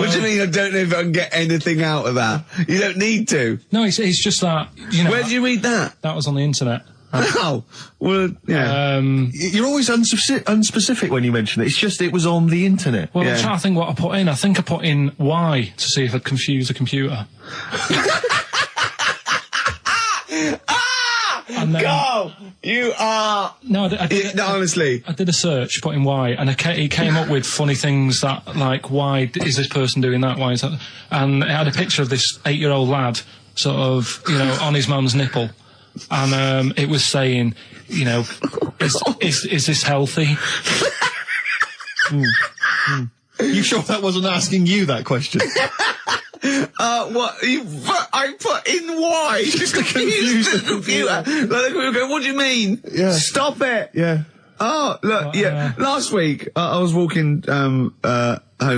What do you mean I don't know if I can get anything out of that? You don't need to. No, it's just that, you know, Where did you read that? that was on the internet. Oh, well, yeah. You're always unspecific when you mention it. It's just it was on the internet. Well, Yeah. I'm trying to think what I put in. I think I put in Y to see if I'd confuse a computer. And then, Go! You are... no, I did No, honestly. I did a search, put in why, and it came up with funny things that, like, why is this person doing that? Why is that? And it had a picture of this 8-year-old lad, sort of, you know, on his mum's nipple, and it was saying, you know, is this healthy? You sure that wasn't asking you that question? What? I put in why? Just to confuse the computer. Like, the computer go, what do you mean? Yeah. Stop it. Yeah. Oh, look, yeah. Last week, I was walking, home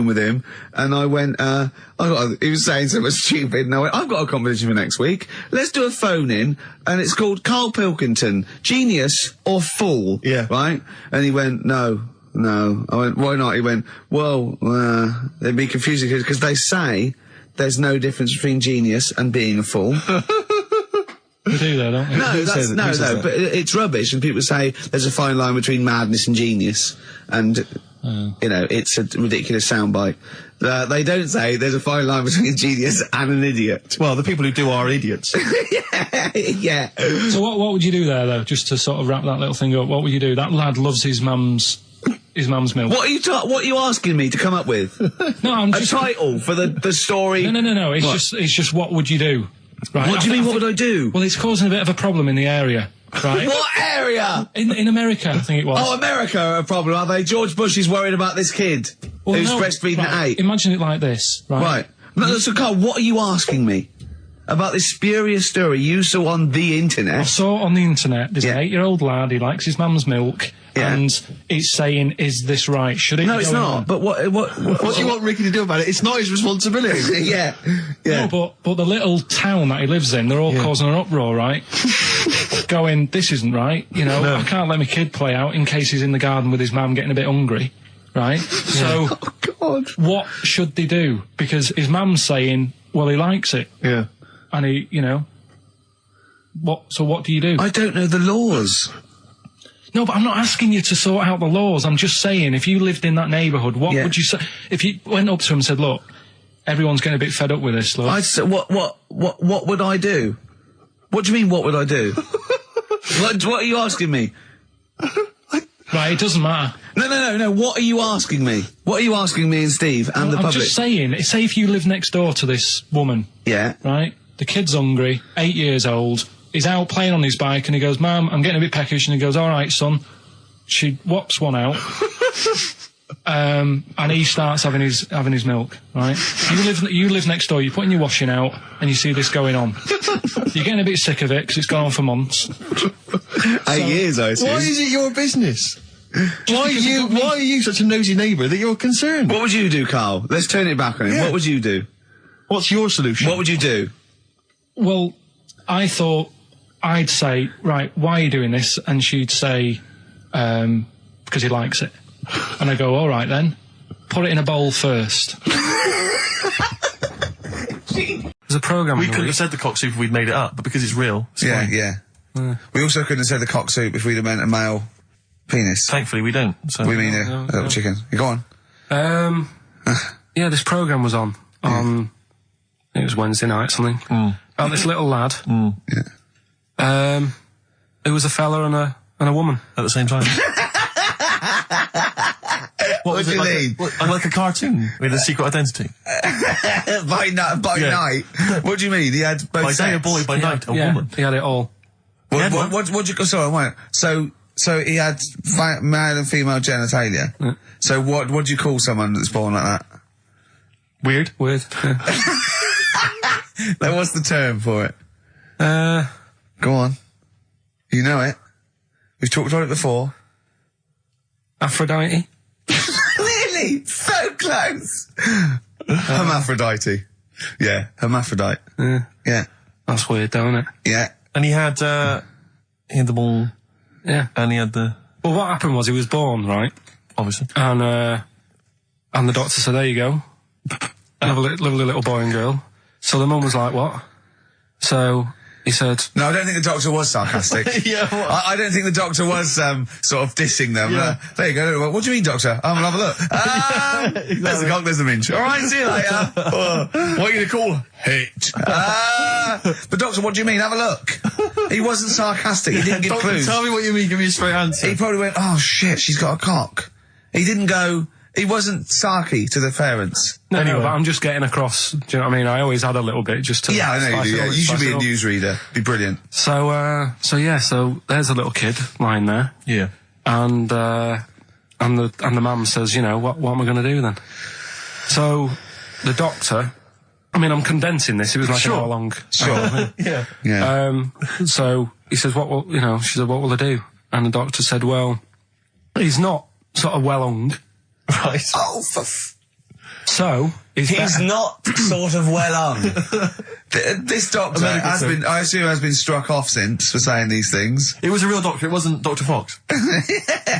with him, and I went, he was saying something stupid, and I went, I've got a competition for next week. Let's do a phone in, and it's called Karl Pilkington, Genius or Fool. Yeah. Right? And he went, no. I went, why not? He went, well, it'd be confusing because they say there's no difference between genius and being a fool. We do though, don't we? No, but it's rubbish, and people say there's a fine line between madness and genius, and you know, it's a ridiculous soundbite. They don't say there's a fine line between a genius and an idiot. Well, the people who do are idiots. Yeah. So what would you do there though, just to sort of wrap that little thing up? What would you do? That lad loves his mum's milk. What are you asking me to come up with? No, I'm A just title for the story? No. It's What? just what would you do? Right. What do you mean? What would I do? Well, it's causing a bit of a problem in the area, right? What area? In America, I think it was. Oh, America are a problem, are they? George Bush is worried about this kid who's no, breastfeeding at 8. Imagine it like this, right? Right. No, so Carl, what are you asking me about this spurious story you saw on the I internet? saw on the internet, there's Yeah. an 8-year-old lad, he likes his mum's milk, Yeah. and it's saying, is this right? Should it No, be it's going not. on? But what do you want Ricky to do about it? It's not his responsibility. yeah. Yeah. No, but the little town that he lives in, they're all causing an uproar, right? Going, this isn't right, you know, No. I can't let my kid play out in case he's in the garden with his mum getting a bit hungry, right? So, Oh, God. what should they do? Because his mum's saying, well, he likes it, Yeah. and he, you know, so what do you do? I don't know the laws. No, but I'm not asking you to sort out the laws. I'm just saying, if you lived in that neighbourhood, what Yeah. would you say? If you went up to him and said, look, everyone's getting a bit fed up with this, look. I'd say, what would I do? What do you mean, what would I do? what are you asking me? Right, it doesn't matter. No. What are you asking me? What are you asking me and Steve and the I'm public? just saying, say if you live next door to this woman, Yeah. right? The kid's hungry, 8 years old, he's out playing on his bike and he goes, Mum, I'm getting a bit peckish, and he goes, all right, son. She whops one out. And he starts having his milk, right? You live next door, you're putting your washing out, and you see this going on. You're getting a bit sick of it because it's gone on for months. 8 years, I assume. Why is it your business? Why are you such a nosy neighbour that you're concerned? What would you do, Carl? Let's turn it back on him. Yeah. What would you do? What's your solution? What would you do? Well, I thought I'd say, right, why are you doing this? And she'd say, because he likes it. And I go, all right then, put it in a bowl first. There's a programme. We couldn't have said the cock soup if we'd made it up, but because it's real, it's Yeah, fine. yeah. We also couldn't have said the cock soup if we'd have meant a male penis. Thankfully, we don't. So. We mean a little chicken. You go on. Yeah, this programme was on. It was Wednesday night, something. About this little lad. Yeah. It was a fella and a woman. At the same time. What was do it you like? mean? Like a cartoon with a secret identity. By night. What do you mean? He had both By day a sets? boy, by night a Yeah, woman. he had it all. What you? Sorry, wait. So he had male and female genitalia. Yeah. So what do you call someone that's born like that? Weird. Weird. Yeah. Like, what's the term for it? Go on. You know it. We've talked about it before. Aphrodite. Really? So close. Hermaphrodite. Yeah, hermaphrodite. Yeah. That's weird, though, isn't it? Yeah. And he had the ball, Yeah. and he had the, Well, what happened was he was born, right? obviously. And the doctor said, there you go. Lovely little boy and girl. So the mum was like, what? So he said, No, I don't think the doctor was sarcastic. Yeah, what? I don't think the doctor was sort of dissing them. Yeah. There you go. What do you mean, doctor? I'm gonna have a look. There's the cock, there's the minch. All right, see you later. What are you going to call hit? The doctor, what do you mean? Have a look. He wasn't sarcastic. He didn't give Doctor, clues. tell me what you mean. Give me a straight answer. He probably went, oh shit, she's got a cock. He didn't go, he wasn't sarky to the parents. no, Anyway. but I'm just getting across. Do you know what I mean? I always had a little bit just to. Yeah, I know you spice do. it Yeah. up, You should spice be it a up. newsreader. Be brilliant. So there's a little kid lying there, Yeah. and the mum says, you know, what am I going to do then? So the doctor, I mean, I'm condensing this. It was like an hour long. Sure. Yeah. Yeah. So he says, she said, what will I do? And the doctor said, well, he's not sort of well hung. Right. Oh, So he's better. not sort of well on. This doctor medical has term. been, I assume, has been struck off since for saying these things. It was a real doctor. It wasn't Dr. Fox.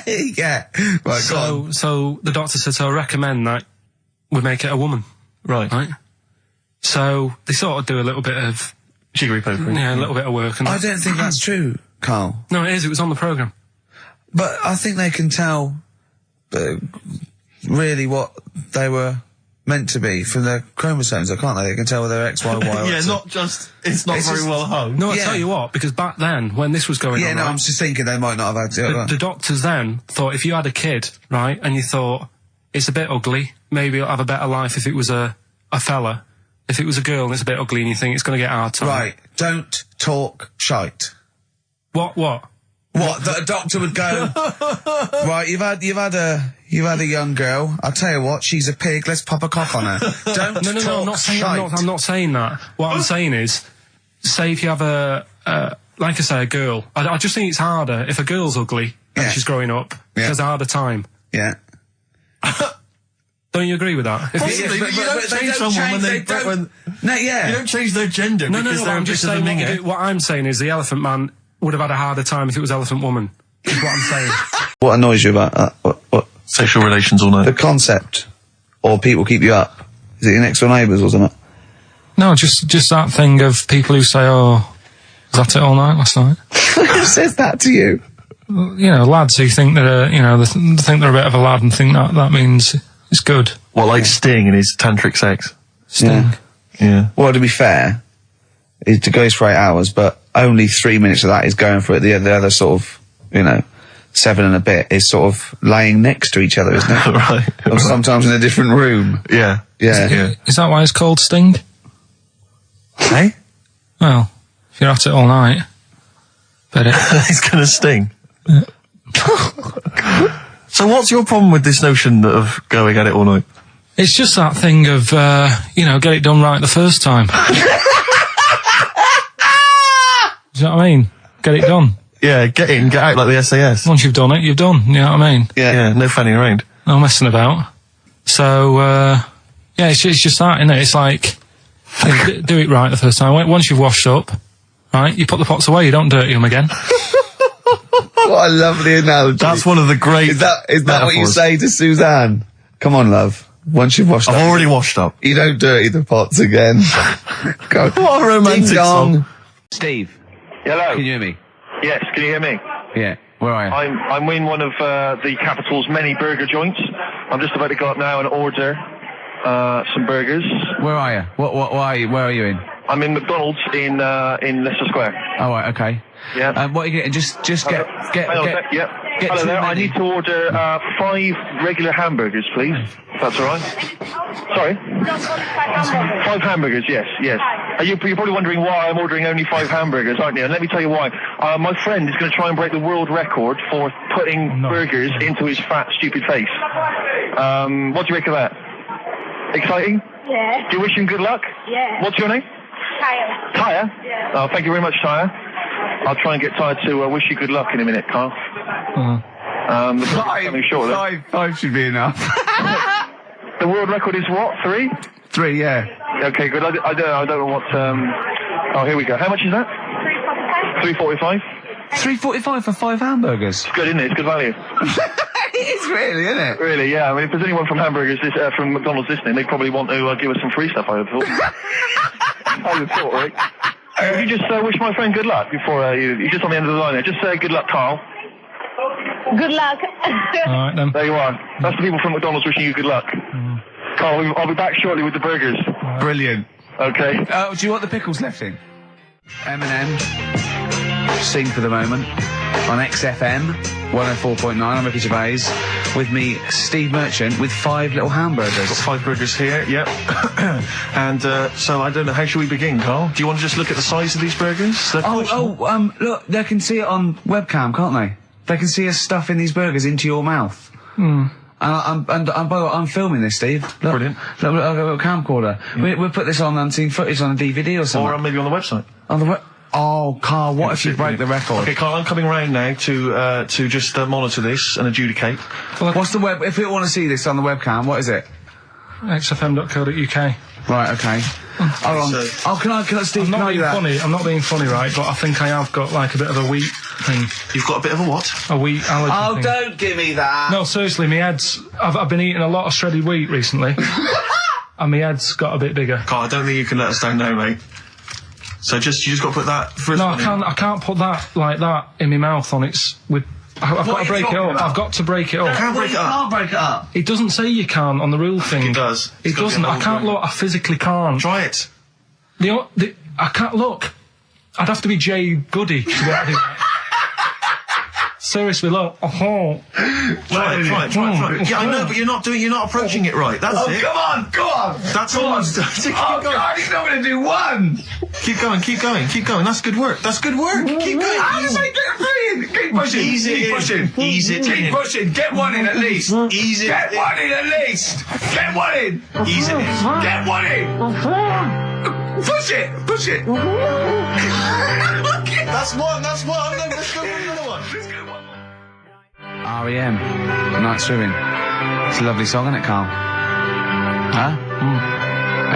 Yeah. Right, go on. So the doctor said, so I recommend that we make it a woman, Right. right? So they sort of do a little bit of, Jiggery pokery. a little bit of work. And I don't think that's true, Carl. no, it is. It was on the programme. But I think they can tell really what they were meant to be from their chromosomes, can't they? They can tell whether X, Y, Y, or Yeah, X. not just, it's not It's very just- well hung. No, I Yeah. tell you what, because back then, when this was going Yeah, on, no, right, I'm just thinking they might not have had the doctors then thought if you had a kid, right, and you thought, it's a bit ugly, maybe it'll have a better life if it was a fella. If it was a girl and it's a bit ugly and you think it's going to get hard time. Right, don't talk shite. What? What? That a doctor would go, right, you've had a young girl. I'll tell you what, she's a pig, let's pop a cock on her. Don't No, talk I'm not saying, shite. I'm not saying that. What I'm saying is, say if you have like I say, a girl. I just think it's harder if a girl's ugly and she's growing up. She has a harder time. Yeah. Don't you agree with that? Possibly, but you don't change someone when they don't. No, yeah. You don't change their gender because they're I'm a just bit of a saying minger. what I'm saying is the Elephant Man would have had a harder time if it was Elephant Woman. Is what I'm saying. What annoys you about that? What? Sexual relations all night. The concept? Or people keep you up? Is it your next door neighbours or something? No, just that thing of people who say, "Oh, was that it all night last night?" Who says that to you? You know, lads who think they're, they think they're a bit of a lad and think that means it's good. Well, like Sting in his tantric sex. Sting. Yeah. Well, to be fair, it goes for 8 hours, but only 3 minutes of that is going for it. The other sort of, 7 and a bit is sort of laying next to each other, isn't it? Right. Or sometimes in a different room. Yeah. Yeah. Is that why it's called Sting? Hey? Well, if you're at it all night, bet it. He's gonna sting. So what's your problem with this notion of going at it all night? It's just that thing of, get it done right the first time. Do you know what I mean? Get it done. Yeah, get in, get out like the SAS. Once you've done it, you've done. You know what I mean? Yeah, no fanning around. No messing about. So, it's just that, isn't it? It's like, do it right the first time. Once you've washed up, right, you put the pots away, you don't dirty them again. What a lovely analogy. That's one of the great Is that what you metaphors. say to Suzanne? Come on, love. Once you've washed up, I've already washed up. you don't dirty the pots again. Go. What a romantic Ding dong. song. Steve, Hello. can you hear me? Yes, can you hear me? Yeah. Where are you? I'm in one of the capital's many burger joints. I'm just about to go up now and order some burgers. Where are you? What are you? Where are you in? I'm in McDonald's in Leicester Square. Oh, right, okay. Yeah. What are you getting? Just get Hang on a sec, yeah. get Hello too there. I many. need to order 5 regular hamburgers, please. If that's all right. Sorry. 5 hamburgers. Yes. You're probably wondering why I'm ordering only 5 hamburgers, aren't you? And let me tell you why. My friend is going to try and break the world record for putting burgers into his fat, stupid face. What do you make of that? Exciting? Yeah. Do you wish him good luck? Yeah. What's your name? Kyle. Tyre? Yeah. Oh, thank you very much, Tyre. I'll try and get Tyre to wish you good luck in a minute, Carl. The coming shortly. Five should be enough. The world record is what? 3? 3, yeah. Okay, good. I don't know what. Oh, here we go. How much is that? $3.45. $3.45 for 5 hamburgers. It's good, isn't it? It's good value. It is really, isn't it? Really, yeah. I mean, if there's anyone from from McDonald's listening, they probably want to give us some free stuff. I would have thought. I would have thought, right? Would you just wish my friend good luck before you're just on the end of the line there? Just say good luck, Carl. Good luck. All right, then. There you are. That's the people from McDonald's wishing you good luck. Carl, I'll be back shortly with the burgers. Brilliant. Okay. Do you want the pickles left in? Eminem, Sing for the Moment, on XFM 104.9. I'm Ricky Gervais. With me, Steve Merchant, with 5 little hamburgers. Got 5 burgers here, yep. And so I don't know, how should we begin, Carl? Do you want to just look at the size of these burgers? Look, they can see it on webcam, can't they? They can see us stuffing these burgers into your mouth. And by the way, I'm filming this, Steve. Look, Brilliant. Look, I've got a camcorder. We'll put this on unseen footage on a DVD or something. Or maybe on the website. Oh, Carl, what if you break the record? Okay, Carl, I'm coming round now to just monitor this and adjudicate. What's the web? If people want to see this on the webcam, what is it? XFM.co.uk. Right, okay. Hold on. Can I, Steve, I'm can not I do being that? funny. I'm not being funny, right? But I think I have got like a bit of a wheat thing. You've got a bit of a what? A wheat allergy thing. Don't give me that. No, seriously, my head's... I've been eating a lot of shredded wheat recently. And my head's got a bit bigger. Carl, I don't think you can let us down now, mate. So you just got to put that first No, one I can't put that like that in my mouth on its... I've got to break it up. I've got to break it up. Can't break it up. Can't break it up. It doesn't say you can on the rule thing. It does. It doesn't. I can't look. I physically can't. Try it. I can't look. I'd have to be Jay Goody to be able to do that. seriously, look. Oh. Try it. Yeah, I know, but you're not approaching it right. That's it. Come on, go on. That's all I'm saying. Keep going. God, he's not going to do one. Keep going. That's good work. Keep going. How does I get three in? Keep pushing. Ease it in. Ease it Keep in. pushing. Get one in at least. Ease it Get in. one in at least. Get one in. Ease it in. Get one in. Push it. That's one. Let's go for another one. R.E.M. Night Swimming. It's a lovely song, isn't it, Carl? Huh?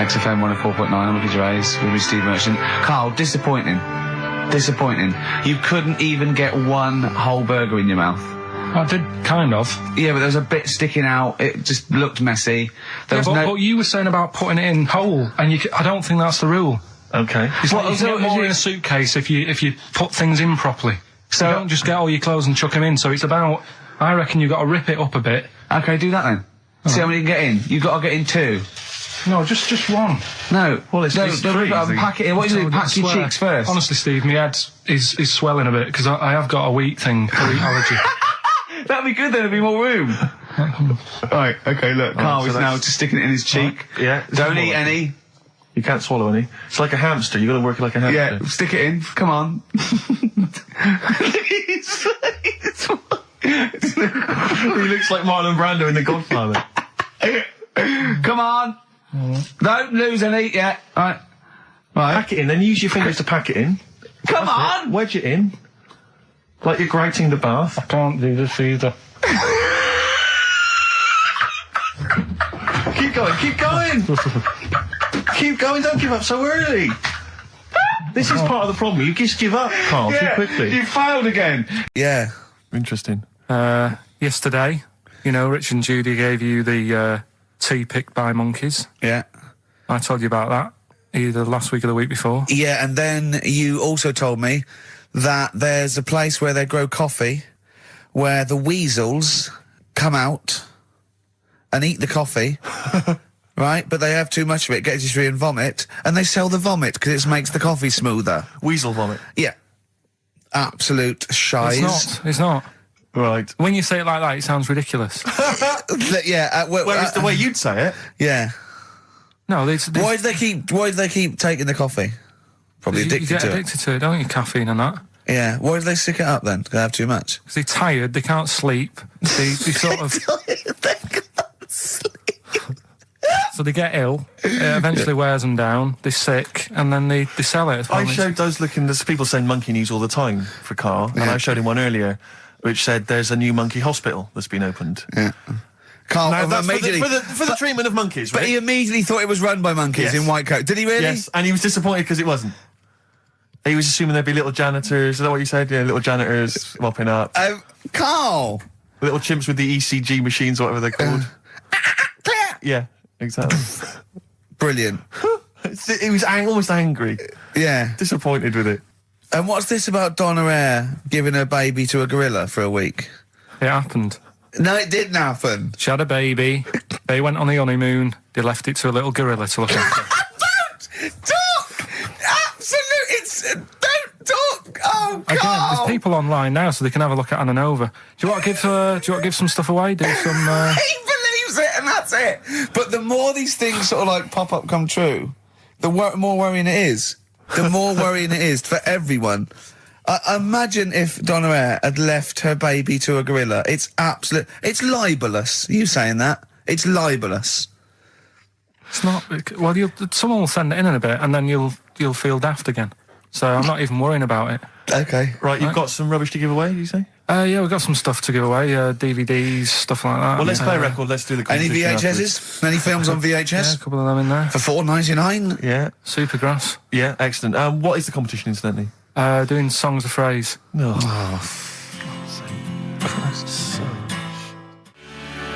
XFM 104.9, I'm Ricky Gervais, with me, Steve Merchant. Carl, disappointing. You couldn't even get one whole burger in your mouth. I did, kind of. Yeah, but there was a bit sticking out. It just looked messy. But you were saying about putting it in whole, and I don't think that's the rule. Okay. It's like you can get more in a suitcase if you put things in properly. So you don't just get all your clothes and chuck them in. So it's about, I reckon you've got to rip it up a bit. Okay, do that then. See how many you can get in. You've got to get in 2. No, just one. No. Well, it's don't three, pack it in. What do you do? Pack your cheeks first. Honestly, Steve, my head is swelling a bit because I have got a wheat thing, a wheat allergy. That'd be good then, there'd be more room. Right, okay, look, Carl is now just sticking it in his cheek. Yeah. Don't eat any. You can't swallow any. It's like a hamster. You've got to work it like a hamster. Yeah, stick it in. Come on. He looks like Marlon Brando in The Godfather. Come on. Don't lose any yet. Right. Pack it in, then use your fingers to pack it in. Come on. Wedge it in. Like you're grating the bath. I can't do this either. Keep going, don't give up so early. This is part of the problem. You just give up, Carl, too quickly. You failed again. Yeah. Interesting. Yesterday, Rich and Judy gave you the tea picked by monkeys. Yeah. I told you about that either last week or the week before. Yeah, and then you also told me that there's a place where they grow coffee where the weasels come out and eat the coffee, right? But they have too much of it, get dysentery and vomit, and they sell the vomit because it makes the coffee smoother. Weasel vomit. Yeah. Absolute shize. It's not. Right. When you say it like that, it sounds ridiculous. Yeah. Whereas the way you'd say it. Yeah. No, Why do they keep taking the coffee? Probably addicted you get to addicted to it, don't you? Caffeine and that. Yeah. Why do they stick it up then? Do they have too much? Because they're tired, they can't sleep. They sort of. They can't sleep. So they get ill. It eventually wears them down. They're sick, and then they sell it. I showed those there's people send monkey news all the time for Carl, and I showed him one earlier, which said there's a new monkey hospital that's been opened. Yeah. Carl, Now, that's immediately for the treatment of monkeys, right? But he immediately thought it was run by monkeys Yes. in white coat. Did he really? Yes, and he was disappointed because it wasn't. He was assuming there'd be little janitors. Is that what you said? Yeah, little janitors mopping up. Carl! Little chimps with the ECG machines, or whatever they're called. Yeah, exactly. Brilliant. He was almost angry. Yeah. Disappointed with it. And what's this about Donna Eyre giving her baby to a gorilla for a week? It happened. No, it didn't happen. She had a baby. They went on the honeymoon. They left it to a little gorilla to look after. Don't talk! Don't talk! Oh, Again, Carl! there's people online now, so they can have a look at Anna Nova. Do you want to give some stuff away? Do some. He believes it, and that's it. But the more these things sort of like pop up, come true, the more worrying it is. The more worrying it is for everyone. Imagine if Donna Eyre had left her baby to a gorilla. It's libelous. You saying that? It's libelous. It's not. Well, someone will send it in a bit, and then you'll feel daft again. So I'm not even worrying about it. Okay. Right, you've got some rubbish to give away, you say? Yeah, we've got some stuff to give away, DVDs, stuff like that. Well, let's play a record, let's do the Any competition VHSs? afterwards. Any films on VHS? Yeah, a couple of them in there. For $4.99? Yeah. Supergrass. Yeah, excellent. What is the competition, incidentally? Doing songs of phrase. No.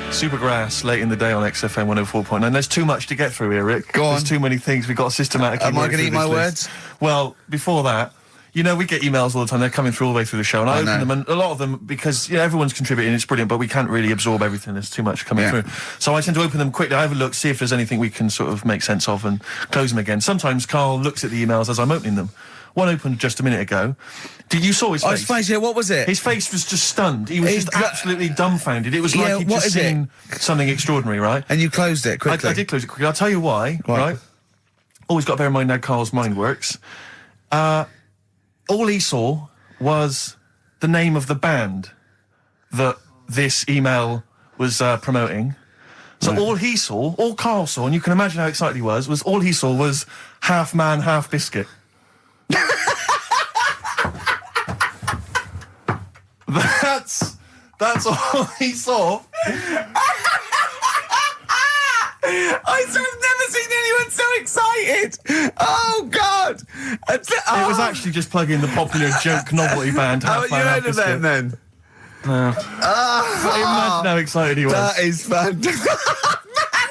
Supergrass, late in the day on XFM 104.9. There's too much to get through here, Rick. Go on. There's too many things. We've got to systematically Am I work going to through eat my this words? list. Well, before that, we get emails all the time. They're coming through all the way through the show, and I open them, and a lot of them, because everyone's contributing, it's brilliant, but we can't really absorb everything. There's too much coming through. So I tend to open them quickly. I have a look, see if there's anything we can sort of make sense of, and close them again. Sometimes Carl looks at the emails as I'm opening them, one opened just a minute ago. Did you saw his face? His face, yeah, what was it? His face was just stunned. He was just absolutely dumbfounded. It was Yeah, like he'd what just is it? seen something extraordinary, right? And you closed it quickly. I did close it quickly. I'll tell you why, Right. right? Always got to bear in mind how Carl's mind works. All he saw was the name of the band that this email was promoting. So all Carl saw, and you can imagine how excited he was all he saw was half man, half biscuit. That's all he saw. I've never seen anyone so excited. Oh, God. It was actually just plugging the popular joke novelty band. How Half you Man, Half heard of Biscuit. them, then? No. Imagine how excited he was. That is fantastic.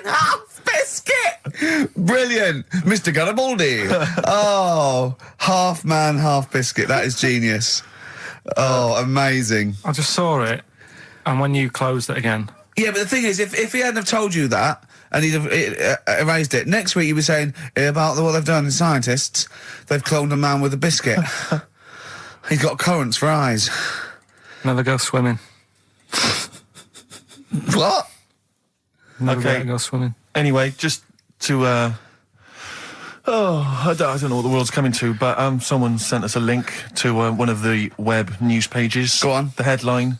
Man, half biscuit. Brilliant. Mr. Garibaldi. Oh, half man, half biscuit. That is genius. Oh, amazing. I just saw it, and when you closed it again. Yeah, but the thing is, if he hadn't have told you that, and he'd have erased it, next week you'd be saying about what they've done in scientists, they've cloned a man with a biscuit. He's got currants for eyes. Never go swimming. What? Never Okay. go swimming. Anyway, just to I don't know what the world's coming to, but someone sent us a link to one of the web news pages. Go on. The headline: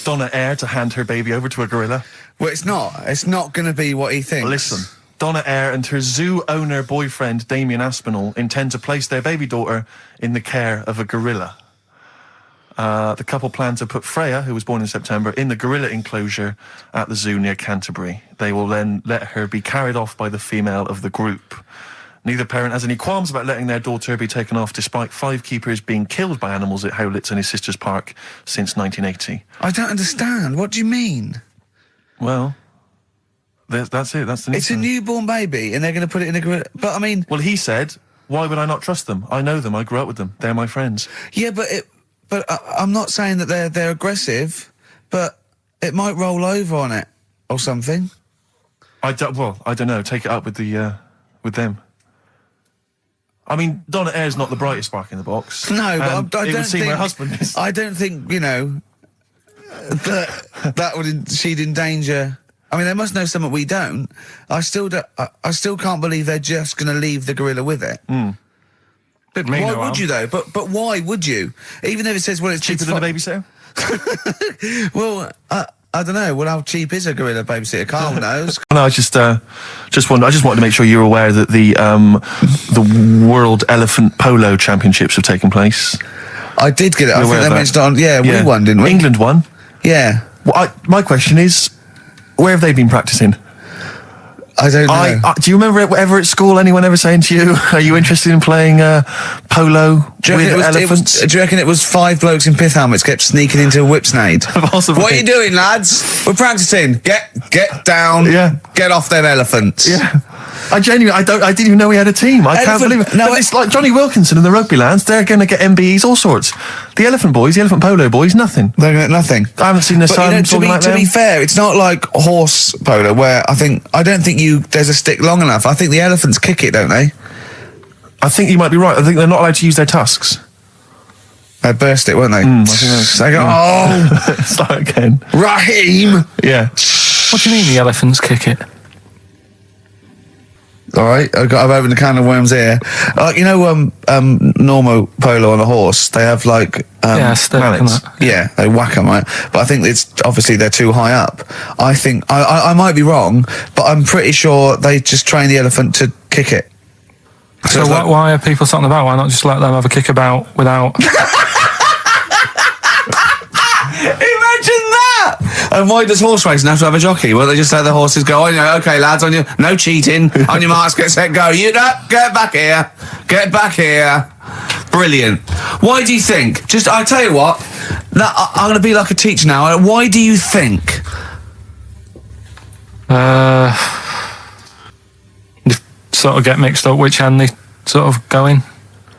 Donna Eyre to hand her baby over to a gorilla. Well, it's not. It's not going to be what he thinks. Listen, Donna Eyre and her zoo owner boyfriend Damien Aspinall intend to place their baby daughter in the care of a gorilla. The couple plan to put Freya, who was born in September, in the gorilla enclosure at the zoo near Canterbury. They will then let her be carried off by the female of the group. Neither parent has any qualms about letting their daughter be taken off, despite 5 keepers being killed by animals at Howlett's and his sister's park since 1980. I don't understand. What do you mean? Well, that's it. That's the news. It's a newborn baby, and they're going to put it in a gorilla. But I mean, Well, he said, why would I not trust them? I know them. I grew up with them. They're my friends. yeah, but I'm not saying that they're aggressive, but it might roll over on it or something. I don't know. Take it up with with them. I mean, Donna Eyre's not the brightest spark in the box. No, but And I it don't would seem think her husband is. I don't think that would she'd endanger. I mean, they must know something we don't. I still can't believe they're just going to leave the gorilla with it. Did me Why no would harm. you though? But why would you? Even if it says, well, it's Cheaper than a babysitter? Well, I don't know. Well, how cheap is a gorilla babysitter? Carl knows. No, I just wanted to make sure you're aware that the World Elephant Polo Championships have taken place. I did get it. I You're think aware they of mentioned that? on. Yeah, we won, didn't we? England won. Yeah. Well, my question is, where have they been practicing? I don't know. Do you remember ever at school anyone ever saying to you, "Are you interested in playing polo Do you, with reckon elephants?" do you reckon it was 5 blokes in pith helmets kept sneaking into a whipsnade? Possibly. What are you doing, lads? We're practicing. Get down. Yeah. Get off them elephants. Yeah. I didn't even know we had a team. I can't Elephant- believe it. no, But it's like Johnny Wilkinson and the rugby lads, they're going to get MBEs, all sorts. The elephant boys, the elephant polo boys, nothing. They're getting nothing. I haven't seen the But sun to talking like be them. fair, it's not like horse polo where I don't think there's a stick long enough. I think the elephants kick it, don't they? I think you might be right. I think they're not allowed to use their tusks. They burst it, weren't they? I think that's- They go, oh, Start again. Raheem. Yeah. What do you mean the elephants kick it? All right, I've opened a can of worms here. Normal polo on a horse, they have like Yeah, stick and mallets. that. yeah, they whack them, right? But I think it's obviously they're too high up. I think I might be wrong, but I'm pretty sure they just train the elephant to kick it. So it's like- why are people talking about? Why not just let them have a kick about without? Imagine that! And why does horse racing have to have a jockey? Well, they just let the horses go, okay, lads, no cheating, on your marks, get set, go. You know, get back here. Get back here. Brilliant. Why do you think? I tell you what, I'm going to be like a teacher now. Why do you think? You sort of get mixed up which end they sort of go in,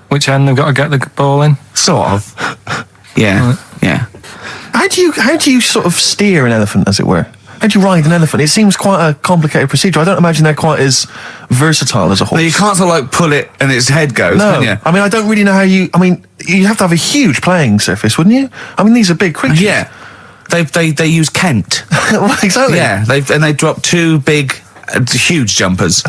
which end they've got to get the ball in. Sort of. Yeah, yeah. How do you sort of steer an elephant, as it were? How How do you ride an elephant? It seems quite a complicated procedure. I don't imagine they're quite as versatile as a horse. No, you can't sort of like pull it and its head goes, No, can you? I mean, I don't really know how you. I mean, you have to have a huge playing surface, wouldn't you? I mean, these are big creatures. Yeah. They use Kent. Well, exactly. Yeah, they drop two big, huge jumpers.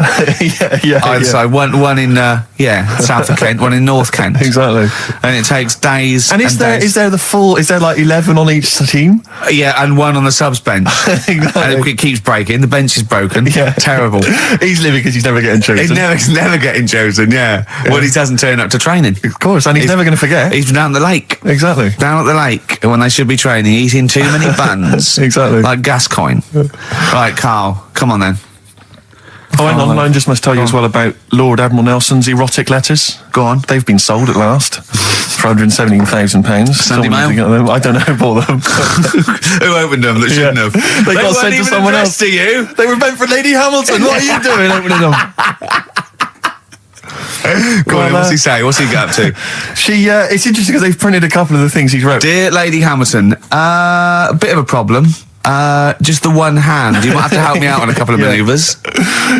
yeah. Either side. One in south of Kent, one in North Kent. Exactly. And it takes days. And is there like 11 on each team? Yeah, and one on the subs bench. Exactly. And it keeps breaking. The bench is broken. Yeah. Terrible. Easily because he's never getting chosen. He's never getting chosen. Yeah. Well, he doesn't turn up to training. Of course, and he's never going to forget. He's down at the lake. Exactly. Down at the lake when they should be training. He's in too many bands. Exactly. Like Gascoigne. Right, Carl, come on then. Oh, hang on, I just must tell you as well about Lord Admiral Nelson's erotic letters. Go on. They've been sold at last for £117,000. Sunday Mail? I don't know who bought them. Who opened them that shouldn't have? They got sent to someone else. To you. They were meant for Lady Hamilton. What are you doing opening them? Go on, what's he say? What's he got up to? It's interesting because they've printed a couple of the things he's wrote. Dear Lady Hamilton, a bit of a problem. Just the one hand. You might have to help me out on a couple of manoeuvres.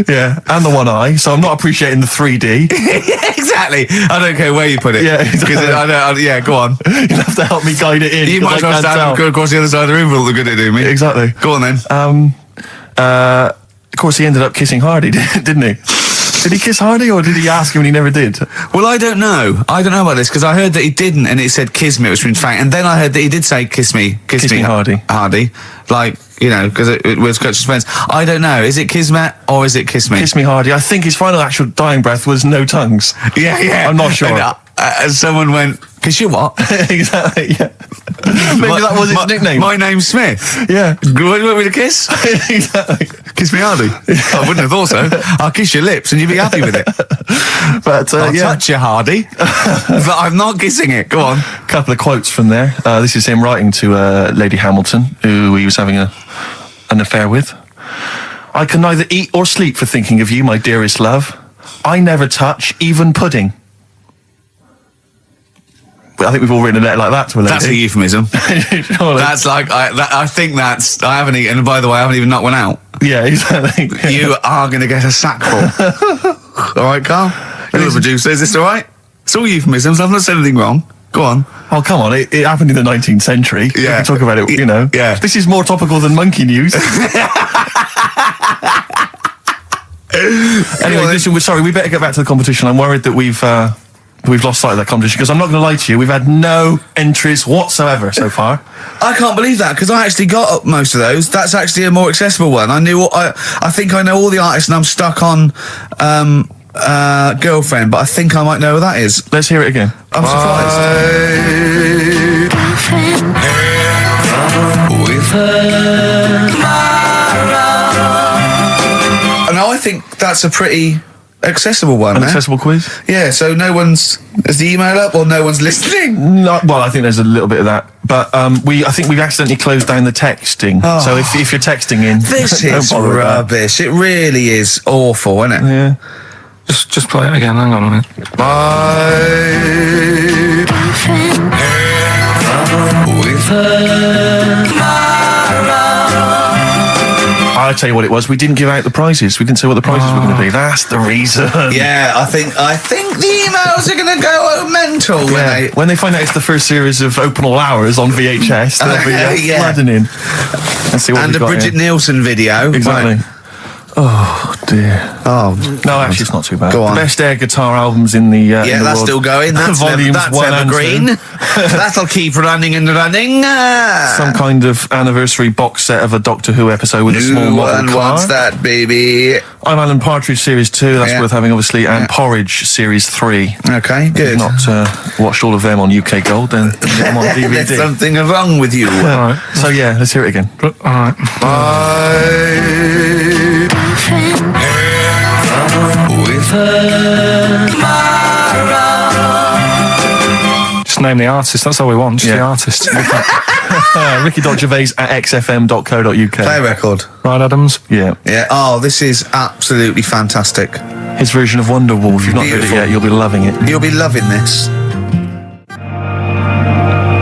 Yeah, and the one eye. So I'm not appreciating the 3D. Exactly. I don't care where you put it. Yeah, exactly. Yeah, go on. You'll have to help me guide it in. You might as well stand across the other side of the room for all the good it do me. Exactly. Go on then. Of course, he ended up kissing Hardy, didn't he? Did he kiss Hardy, or did he ask him and he never did? Well, I don't know. I don't know about this because I heard that he didn't, and it said kiss me, which means fact. And then I heard that he did say kiss me, Hardy. Hardy, like because it was Coach's friends. I don't know. Is it kismet or is it kiss me? Kiss me, Hardy. I think his final actual dying breath was no tongues. Yeah. I'm not sure. And someone went, kiss you what? Exactly. Yeah. Maybe that was his nickname. My name's Smith. Yeah. You want me to kiss? Exactly. Kiss me Hardy. I wouldn't have thought so. I'll kiss your lips and you'd be happy with it. But I'll touch you, Hardy. But I'm not kissing it. Go on. A couple of quotes from there. This is him writing to Lady Hamilton, who he was having an affair with. I can neither eat or sleep for thinking of you, my dearest love. I never touch even pudding. I think we've all written a letter like that to a lady. That's a euphemism. Surely. That's like, I think that's, I haven't eaten, and by the way, I haven't even knocked one out. Yeah, exactly. You are going to get a sackful. All right, Carl? You're the producer. Is this all right? It's all euphemisms. I've not said anything wrong. Go on. Oh, come on. It happened in the 19th century. Yeah. We can talk about it, you know. Yeah. This is more topical than monkey news. Anyway, listen, sorry, we better get back to the competition. I'm worried that we've lost sight of that competition, because I'm not going to lie to you, we've had no entries whatsoever so far. I can't believe that, because I actually got up most of those. That's actually a more accessible one. I think I know all the artists, and I'm stuck on Girlfriend, but I think I might know who that is. Let's hear it again. I'm surprised. And I think that's a pretty accessible one. An accessible quiz? Yeah, so no one's... Is the email up or no one's listening? No, well, I think there's a little bit of that. But I think we've accidentally closed down the texting. Oh. So if you're texting in... This don't is bother with that. rubbish. It really is awful, isn't it? Yeah. Just play it again. Hang on a minute. I'll tell you what it was. We didn't give out the prizes. We didn't say what the prizes were going to be. That's the reason. Yeah, I think the emails are going to go mental When they find out it's the first series of Open All Hours on VHS, they'll be flooding in. Let's see what and we've the got Bridget here. Nielsen video. Exactly. Right. Oh dear. Oh no, actually, it's not too bad. Go on. The best air guitar albums in the yeah, in the that's world. still going. That's Volumes that's 1 and evergreen. 2. That'll keep running and running. Some kind of anniversary box set of a Doctor Who episode with a small New model one car. wants that, baby. I'm Alan Partridge Series 2. That's worth having, obviously, and Porridge Series 3. Okay, good. If you've not watched all of them on UK Gold, then get them on DVD. There's something wrong with you. All right. So yeah, let's hear it again. All right. Just name the artist. That's all we want. Just the artist. Ricky.Gervais at xfm.co.uk. Play record. Right, Adams? Yeah. Yeah. Oh, this is absolutely fantastic. His version of Wonderwall. If you've not heard it yet, you'll be loving it. You'll be loving this.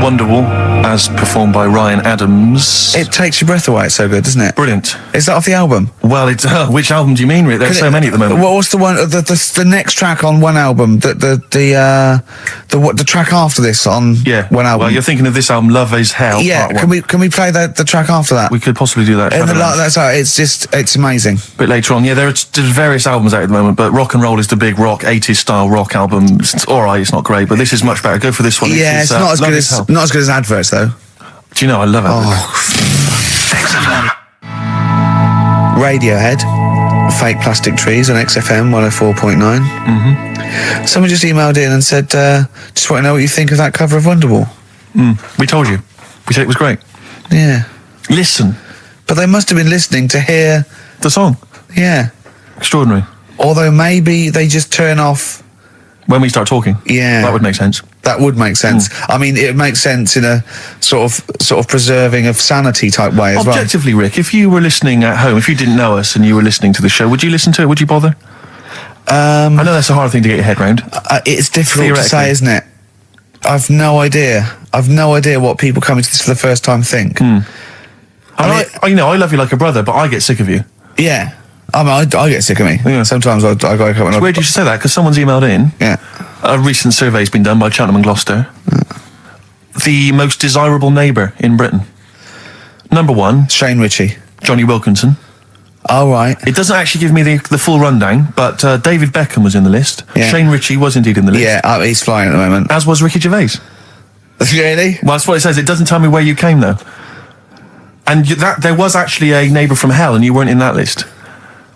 Wonderwall. as performed by Ryan Adams. It takes your breath away. It's so good, doesn't it? Brilliant. Is that off the album? Well, it's which album do you mean, Rick? There's so many at the moment. What's the one? The next track on one album? The track after this on one album? Well, you're thinking of this album, Love Is Hell. Yeah. Part One. Can we play the track after that? We could possibly do that. It's amazing. A bit later on, yeah. There's various albums out at the moment, but Rock and Roll is the big rock 80s style rock album. It's all right. It's not great, but this is much better. Go for this one. Yeah, it's not as good as not as good as Adverts though. Do you know, I love it. Radiohead, Fake Plastic Trees on XFM 104.9. Mm-hmm. Someone just emailed in and said, just want to know what you think of that cover of Wonderwall. We told you. We said it was great. Yeah. Listen. But they must have been listening to hear the song. Yeah. Extraordinary. Although maybe they just turn off when we start talking. Yeah. That would make sense. That would make sense. I mean, it makes sense in a sort of preserving of sanity type way as well. Objectively, Rick, if you were listening at home, if you didn't know us and you were listening to the show, would you listen to it? Would you bother? I know that's a hard thing to get your head round. It's difficult to say, isn't it? I've no idea. I've no idea what people coming to this for the first time think. I love you like a brother, but I get sick of you. Yeah. I mean, I get sick of me. Yeah. Sometimes I go up and... It's weird you should say that, because someone's emailed in. Yeah. A recent survey's been done by Cheltenham and Gloucester. The most desirable neighbour in Britain. Number 1. Shane Ritchie. Johnny Wilkinson. Oh, right. It doesn't actually give me the full rundown, but David Beckham was in the list. Yeah. Shane Ritchie was indeed in the list. Yeah, he's flying at the moment. As was Ricky Gervais. Really? Well, that's what it says. It doesn't tell me where you came, though. And there was actually a neighbour from hell, and you weren't in that list.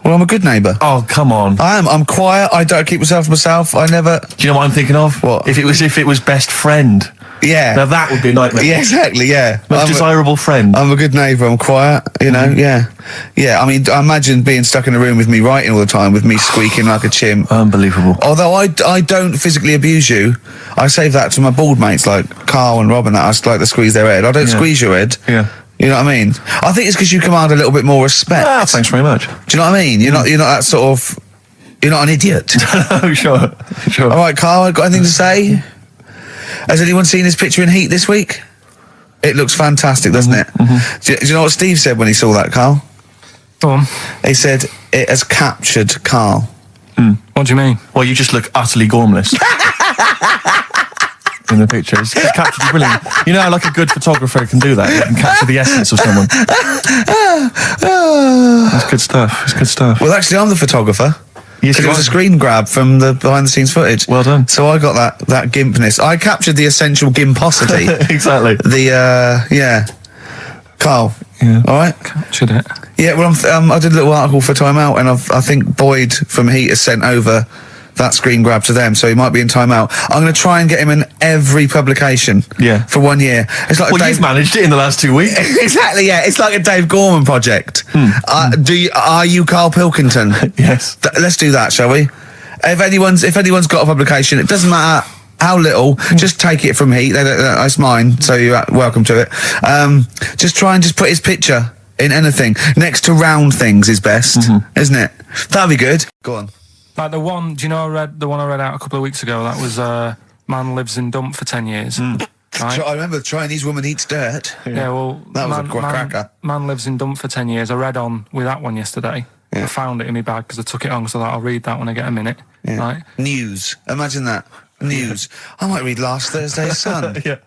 Well, I'm a good neighbour. Oh, come on. I am. I'm quiet. I don't keep myself to myself. I never... Do you know what I'm thinking of? What? If it was best friend. Yeah. Now that would be a nightmare. Yeah, exactly, yeah. Most desirable friend. I'm a good neighbour. I'm quiet, you know, yeah. Yeah, I mean, I imagine being stuck in a room with me writing all the time, with me squeaking like a chimp. Unbelievable. Although I don't physically abuse you, I save that to my bald mates like Carl and Rob and that. I just like to squeeze their head. I don't squeeze your head. Yeah. You know what I mean? I think it's because you command a little bit more respect. Ah, thanks very much. Do you know what I mean? You're not that sort of... You're not an idiot. Oh, sure. All right, Carl, got anything to say? Has anyone seen his picture in Heat this week? It looks fantastic, doesn't it? Do you know what Steve said when he saw that, Carl? Go on. He said, it has captured Carl. What do you mean? Well, you just look utterly gormless. In the picture. It's captured you brilliantly. You know how like a good photographer can do that? They can capture the essence of someone. That's good stuff. It's good stuff. Well, actually, I'm the photographer. Yes, because it was a screen grab from the behind-the-scenes footage. Well done. So I got that gimpness. I captured the essential gimposity. Exactly. Yeah. Carl. Yeah. All right? Captured it. Yeah, well, I did a little article for Time Out, and I think Boyd from Heat has sent over that screen grab to them, so he might be in Time Out. I'm going to try and get him in every publication. Yeah. For 1 year. It's like you've managed it in the last 2 weeks. Exactly, yeah. It's like a Dave Gorman project. Are you Karl Pilkington? Yes. Let's do that, shall we? If anyone's got a publication, it doesn't matter how little, just take it from Heat. That's mine, so you're welcome to it. Just try and just put his picture in anything. Next to round things is best, isn't it? That'd be good. Go on. Like the one, do you know the one I read out a couple of weeks ago? That was man lives in dump for 10 years. Right? I remember the Chinese woman eats dirt. Yeah, well, that was a cracker. Man lives in dump for 10 years. I read on with that one yesterday. Yeah. I found it in my bag because I took it on, so I'll read that when I get a minute. Yeah. Right? News. Imagine that. News. I might read last Thursday's Sun. Yeah.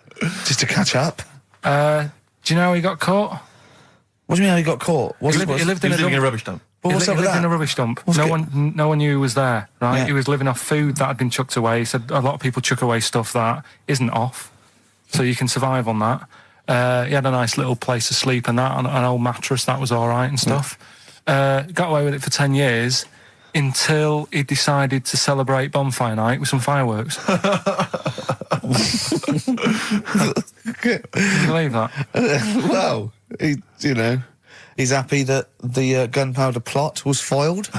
Just to catch up. Do you know how he got caught? What do you mean how he got caught? He lived in a rubbish dump. He lived in a rubbish dump. No one knew he was there, right? Yeah. He was living off food that had been chucked away. He said a lot of people chuck away stuff that isn't off, so you can survive on that. He had a nice little place to sleep and that, an old mattress that was all right and stuff. Got away with it for 10 years until he decided to celebrate bonfire night with some fireworks. Can you believe that? Well, he's happy that the gunpowder plot was foiled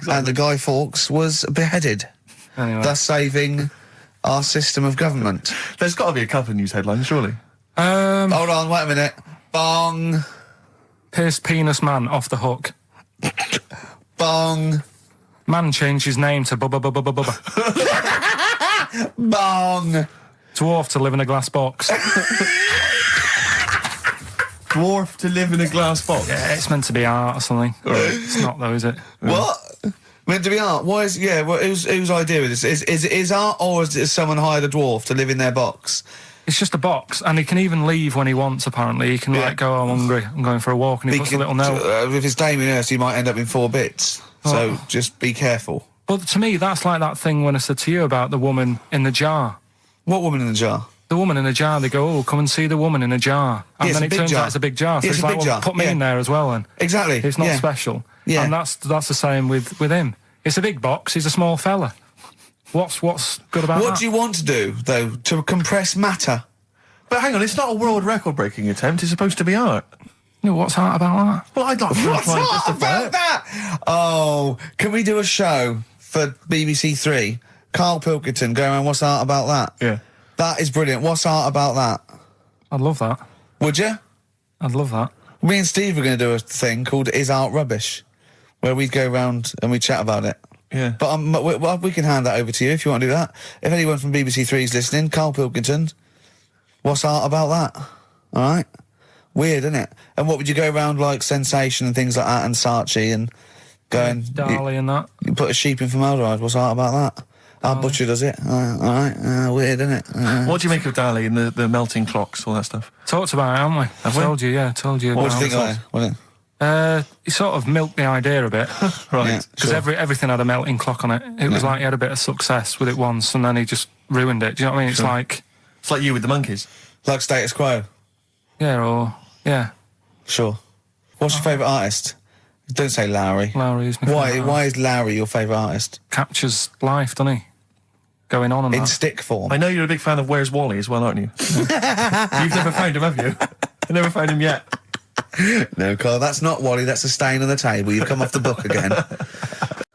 and the Guy Fawkes was beheaded, thus saving our system of government. There's got to be a couple of news headlines, surely. Hold on, wait a minute. Bong. Pierced penis man off the hook. Bong. Man changed his name to Bubba Bubba Bubba Bubba. Bong. Dwarf to live in a glass box. dwarf to live in a glass box? Yeah, it's meant to be art or something. It's not though, is it? What? Meant to be art? Why is... Yeah, well, whose idea is this? Is it art, or is someone hired a dwarf to live in their box? It's just a box, and he can even leave when he wants, apparently. He can, go, I'm hungry, I'm going for a walk, and he puts a little note. If it's Damien Hirst, he might end up in 4 bits. So just be careful. But to me, that's like that thing when I said to you about the woman in the jar. What woman in the jar? The woman in the jar, they go, come and see the woman in a jar. And then it turns out it's a big jar. So it's like, put me in there as well, then. Exactly. It's not special. Yeah. And that's the same with him. It's a big box, he's a small fella. What's good about that? What do you want to do, though, to compress matter? But hang on, it's not a world record-breaking attempt. It's supposed to be art. No, what's art about that? Well, I'd like to What's art about that? Oh, can we do a show for BBC Three? Karl Pilkington going around, what's art about that? Yeah. That is brilliant. What's art about that? I'd love that. Would you? I'd love that. Me and Steve are going to do a thing called Is Art Rubbish, where we'd go round and we'd chat about it. Yeah. But we can hand that over to you if you want to do that. If anyone from BBC Three is listening, Karl Pilkington, what's art about that? All right? Weird, isn't it? And what would you go around like Sensation and things like that and Saatchi and going... Dali and that. You put a sheep in formaldehyde, what's art about that? Our butcher does it. All right. Weird, isn't it? What do you make of Dali and the melting clocks, all that stuff? Talked about it, haven't we? Have we? Told you. What do you think of it? He sort of milked the idea a bit. Right. Because everything had a melting clock on it. It was like he had a bit of success with it once and then he just ruined it. Do you know what I mean? It's like... It's like you with the monkeys. Like Status Quo? Yeah. Sure. What's your favourite artist? Don't say Lowry. Lowry is my favourite artist. Why is Lowry your favourite artist? Captures life, doesn't he? Going on and in that. stick form. I know you're a big fan of Where's Wally as well, aren't you? You've never found him, have you? You've never found him yet. No, Carl, that's not Wally, that's a stain on the table. You've come off the book again.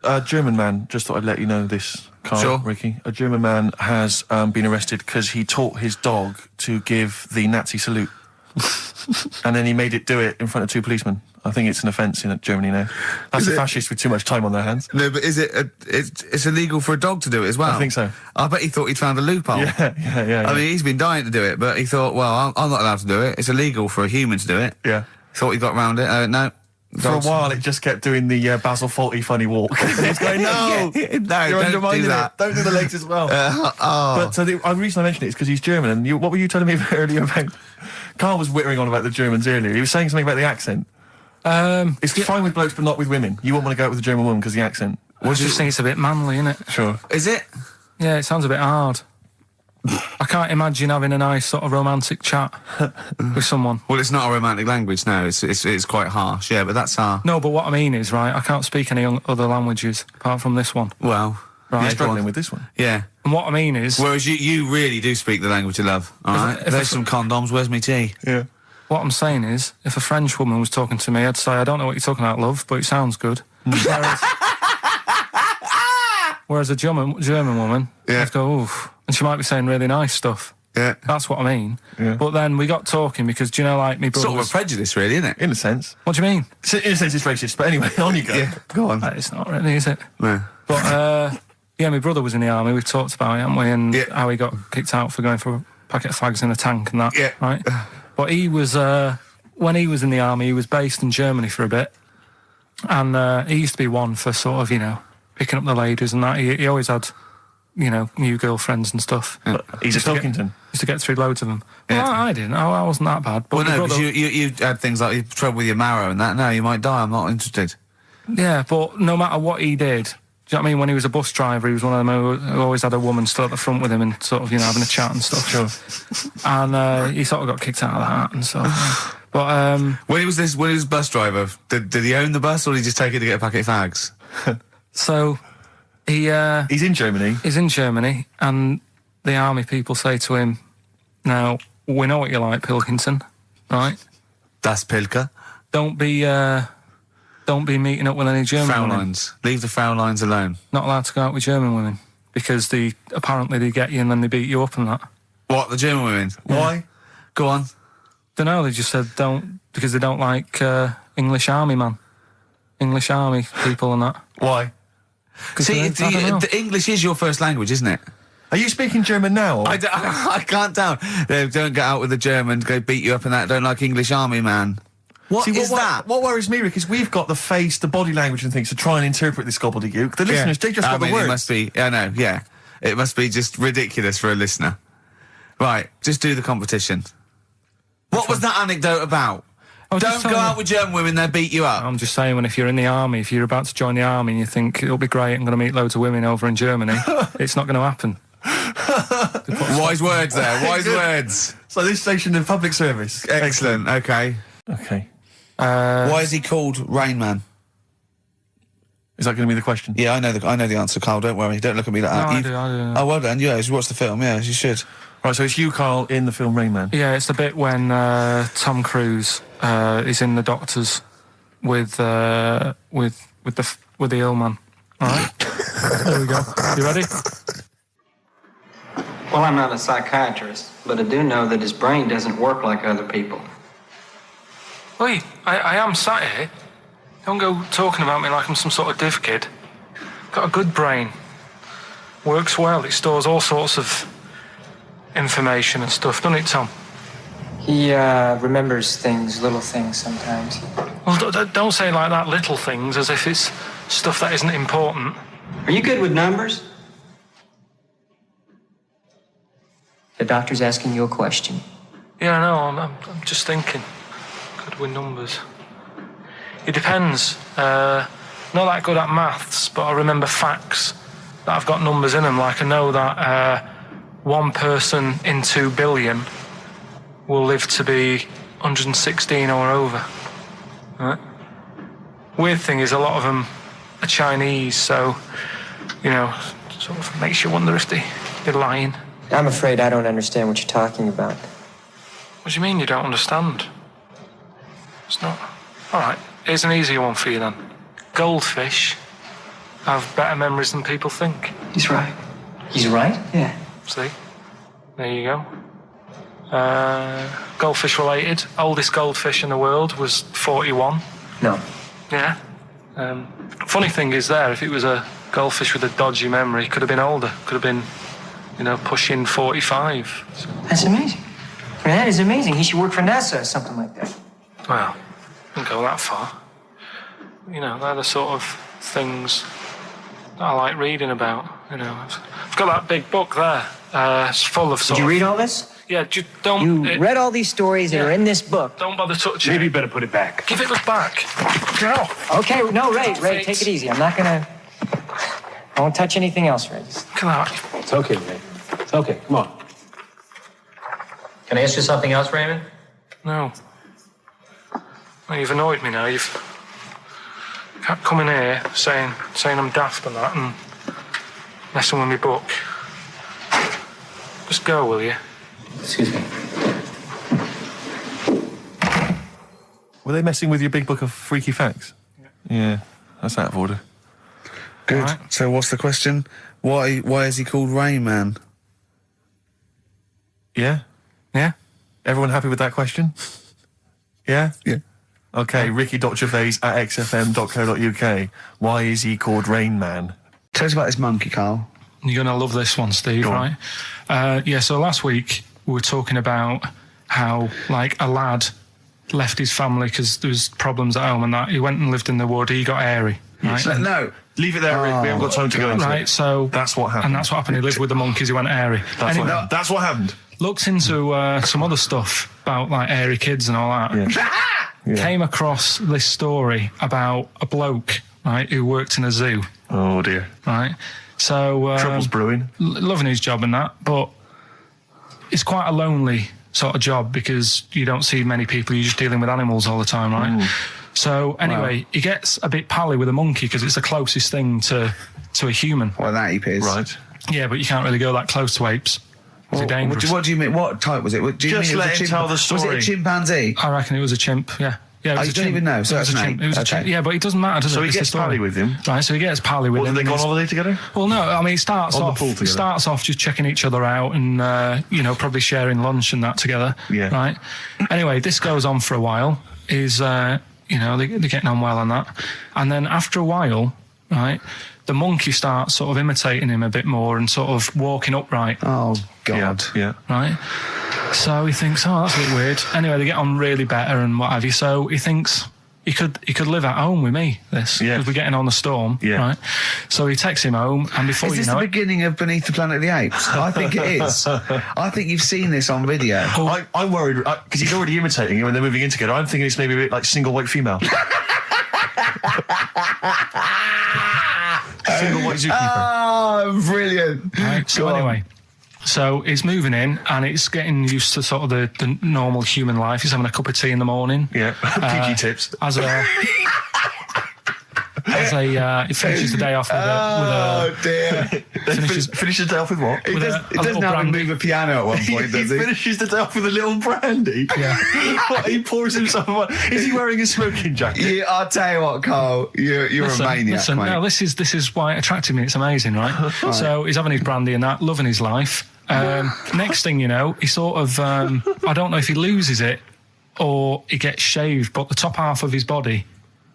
A German man, just thought I'd let you know this, Carl, sure. Ricky. A German man has been arrested because he taught his dog to give the Nazi salute. And then he made it do it in front of 2 policemen. I think it's an offence in Germany now. That's a fascist with too much time on their hands. No, but is it... it's illegal for a dog to do it as well? I think so. I bet he thought he'd found a loophole. Yeah. I mean, he's been dying to do it, but he thought, well, I'm not allowed to do it. It's illegal for a human to do it. Yeah. Thought he got round it. No. For a while, it just kept doing the Basil Fawlty funny walk. And he was going, no, no, you're undermining do that. it. Don't do the legs as well. But the reason I mentioned it is because he's German. And what were you telling me earlier about... Carl was whittering on about the Germans earlier. He was saying something about the accent. It's fine with blokes, but not with women. You wouldn't want to go out with a German woman because the accent. I just think it's a bit manly, isn't it? Sure. Is it? Yeah, it sounds a bit hard. I can't imagine having a nice sort of romantic chat with someone. Well, it's not a romantic language, no. It's quite harsh, yeah, but that's our... No, but what I mean is, right, I can't speak any other languages apart from this one. Well... Right. You're struggling with this one. Yeah. And what I mean is... Whereas you really do speak the language of love, all right? There's some condoms, where's me tea? Yeah. What I'm saying is, if a French woman was talking to me, I'd say, I don't know what you're talking about, love, but it sounds good. Whereas a German woman, I'd go, oof. And she might be saying really nice stuff. Yeah. That's what I mean. Yeah. But then we got talking because, do you know, like, me brother Sort of a prejudice, really, isn't it? In a sense. What do you mean? In a sense, it's racist, but anyway, on you go. Yeah, go on. It's not really, is it? No. But, yeah, my brother was in the army. We've talked about it, haven't we? And Yeah. how he got kicked out for going for a packet of fags in a tank and that. Yeah. Right? But he was, when he was in the army, he was based in Germany for a bit. And he used to be one for sort of, you know, picking up the ladies and that. He always had, you know, new girlfriends and stuff. But he's a Pilkington. Used to get through loads of them. Yeah. Well, I didn't. I wasn't that bad. But Well, my no, brother, because you had things like you trouble with your marrow and that. No, you might die. I'm not interested. yeah, but no matter what he did, do you know what I mean? When he was a bus driver, he was one of them who always had a woman still at the front with him and sort of, you know, having a chat and stuff. Sure. And he sort of got kicked out of that and stuff. But When he was bus driver, did he own the bus or did he just take it to get a packet of fags? so He's in Germany. he's in Germany, and the army people say to him, "Now we know what you like, Pilkington, right? Das Pilker. Don't be meeting up with any German women. Fraulines. Leave the Fraulines alone. Not allowed to go out with German women because apparently they get you and then they beat you up and that. What, the German women? Why? Go on. Don't know. They just said don't because they don't like English army people and that. Why? See, I don't know. the English is your first language, isn't it? Are you speaking German now? Or? I can't tell. They don't get out with the German, go beat you up and that. Don't like English army man. What is that? What worries me, Rick, is we've got the face, the body language and things to try and interpret this gobbledygook. The listeners, they just got the words. It must be, I know, yeah. It must be just ridiculous for a listener. Right, just do the competition. What was that anecdote about? Don't go out with German women, they'll beat you up. I'm just saying, when if you're in the army, if you're about to join the army and you think, it'll be great, I'm going to meet loads of women over in Germany, it's not going to happen. Wise words there, wise words. So this station in public service. Excellent, okay. Okay. Why is he called Rain Man? Is that going to be the question? Yeah, I know the answer, Carl. Don't worry. Don't look at me like that. I do. Oh, well done. Yeah, you watched the film. Yeah, you should. Right, so it's you, Carl, in the film Rain Man. Yeah, it's the bit when Tom Cruise is in the doctors with the ill man. All right. There we go. You ready? Well, I'm not a psychiatrist, but I do know that his brain doesn't work like other people. Wait, I am sat here. Don't go talking about me like I'm some sort of div kid. Got a good brain. Works well. It stores all sorts of information and stuff, doesn't it, Tom? He remembers things, little things sometimes. Well, don't say like that, little things, as if it's stuff that isn't important. Are you good with numbers? The doctor's asking you a question. Yeah, I know. I'm just thinking. Good with numbers. It depends. Not that good at maths, but I remember facts that have got numbers in them. Like I know that 1 person in 2 billion will live to be 116 or over. Right? Weird thing is a lot of them are Chinese, so, you know, sort of makes you wonder if they're lying. I'm afraid I don't understand what you're talking about. What do you mean you don't understand? It's not... All right, here's an easier one for you then. Goldfish have better memories than people think. He's right. He's right? Yeah. See? There you go. Goldfish related. Oldest goldfish in the world was 41. No. Yeah. Funny thing is there, if it was a goldfish with a dodgy memory, could have been older. Could have been, you know, pushing 45. So. That's amazing. I mean, that is amazing. He should work for NASA or something like that. Well, don't go that far. You know, they're the sort of things that I like reading about. You know, I've got that big book there. It's full of sort Did you read all this? Yeah, don't... You read all these stories that are in this book. Don't bother touching it. Maybe you better put it back. Give it back. No. Okay, no, Ray, take it easy. I'm not gonna... I won't touch anything else, Ray. Come on. It's okay, Ray. It's okay. Come on. Can I ask you something else, Raymond? No. Well, you've annoyed me now. You've kept coming here saying I'm daft and that and messing with my book. Just go, will you? Excuse me. Were they messing with your big book of freaky facts? Yeah, that's out of order. Good. Right. So what's the question? Why is he called Rain Man? Yeah? Yeah? Everyone happy with that question? Yeah? Yeah. Okay, Ricky.Gervais at xfm.co.uk. Why is he called Rain Man? Tell us about this monkey, Carl. You're going to love this one, Steve, right? Yeah, so last week we were talking about how, like, a lad left his family because there was problems at home and that. He went and lived in the wood. He got airy, right? No. Leave it there, Rick. We haven't got time to go into Right, it. so... That's what happened. And that's what happened. He lived with the monkeys. He went airy. That's what happened. Looked into some other stuff about, like, airy kids and all that. Yeah. Came across this story about a bloke, right, who worked in a zoo. Oh, dear. Right? So... Trouble's brewing. Loving his job and that, but it's quite a lonely sort of job because you don't see many people. You're just dealing with animals all the time, right? So anyway, he gets a bit pally with a monkey because it's the closest thing to a human. Well, that ape is. Right. Yeah, but you can't really go that close to apes. It's dangerous. What do you mean? What type was it? Do you Just mean let him tell the Was it story. a chimpanzee? I reckon it was a chimp, yeah. Yeah, it was you a don't chimp. even know, so it was that's a an chimp. ape. It was a Okay. chimp. Yeah, but it doesn't matter, does it? So he It's the gets story. pally with him. Right, so he gets pally with What, him. did they go on and holiday together? Well, no, I mean, it starts On the off. pool together. It starts off just checking each other out and you know, probably sharing lunch and that together. Yeah. Right. Anyway, this goes on for a while. Is you know, they're getting on well on that, and then after a while, right, the monkey starts sort of imitating him a bit more and sort of walking upright. Oh, God. Yeah. Right? So he thinks, oh, that's a bit weird. Anyway, they get on really better and what have you. So he thinks he could live at home with me, because we're getting on the storm, right? So he takes him home, and before is you this know the it... beginning of Beneath the Planet of the Apes? I think it is. I think you've seen this on video. I'm worried, because he's already imitating him and they're moving in together. I'm thinking it's maybe a bit like Single White Female. Single White Zookeeper. Oh, brilliant. Right, so anyway... So it's moving in, and it's getting used to sort of the normal human life. He's having a cup of tea in the morning. Yeah, PG tips. He finishes the day off with a... Oh, dear. Finishes the day off with what? He doesn't have to move a piano at one point, does he? He finishes the day off with a little brandy? Yeah. He pours himself one. Is he wearing a smoking jacket? Yeah, I'll tell you what, Carl, you're a maniac, mate. No, this is why it attracted me. It's amazing, right? So he's having his brandy and that, loving his life. Next thing you know, he sort of, I don't know if he loses it or he gets shaved, but the top half of his body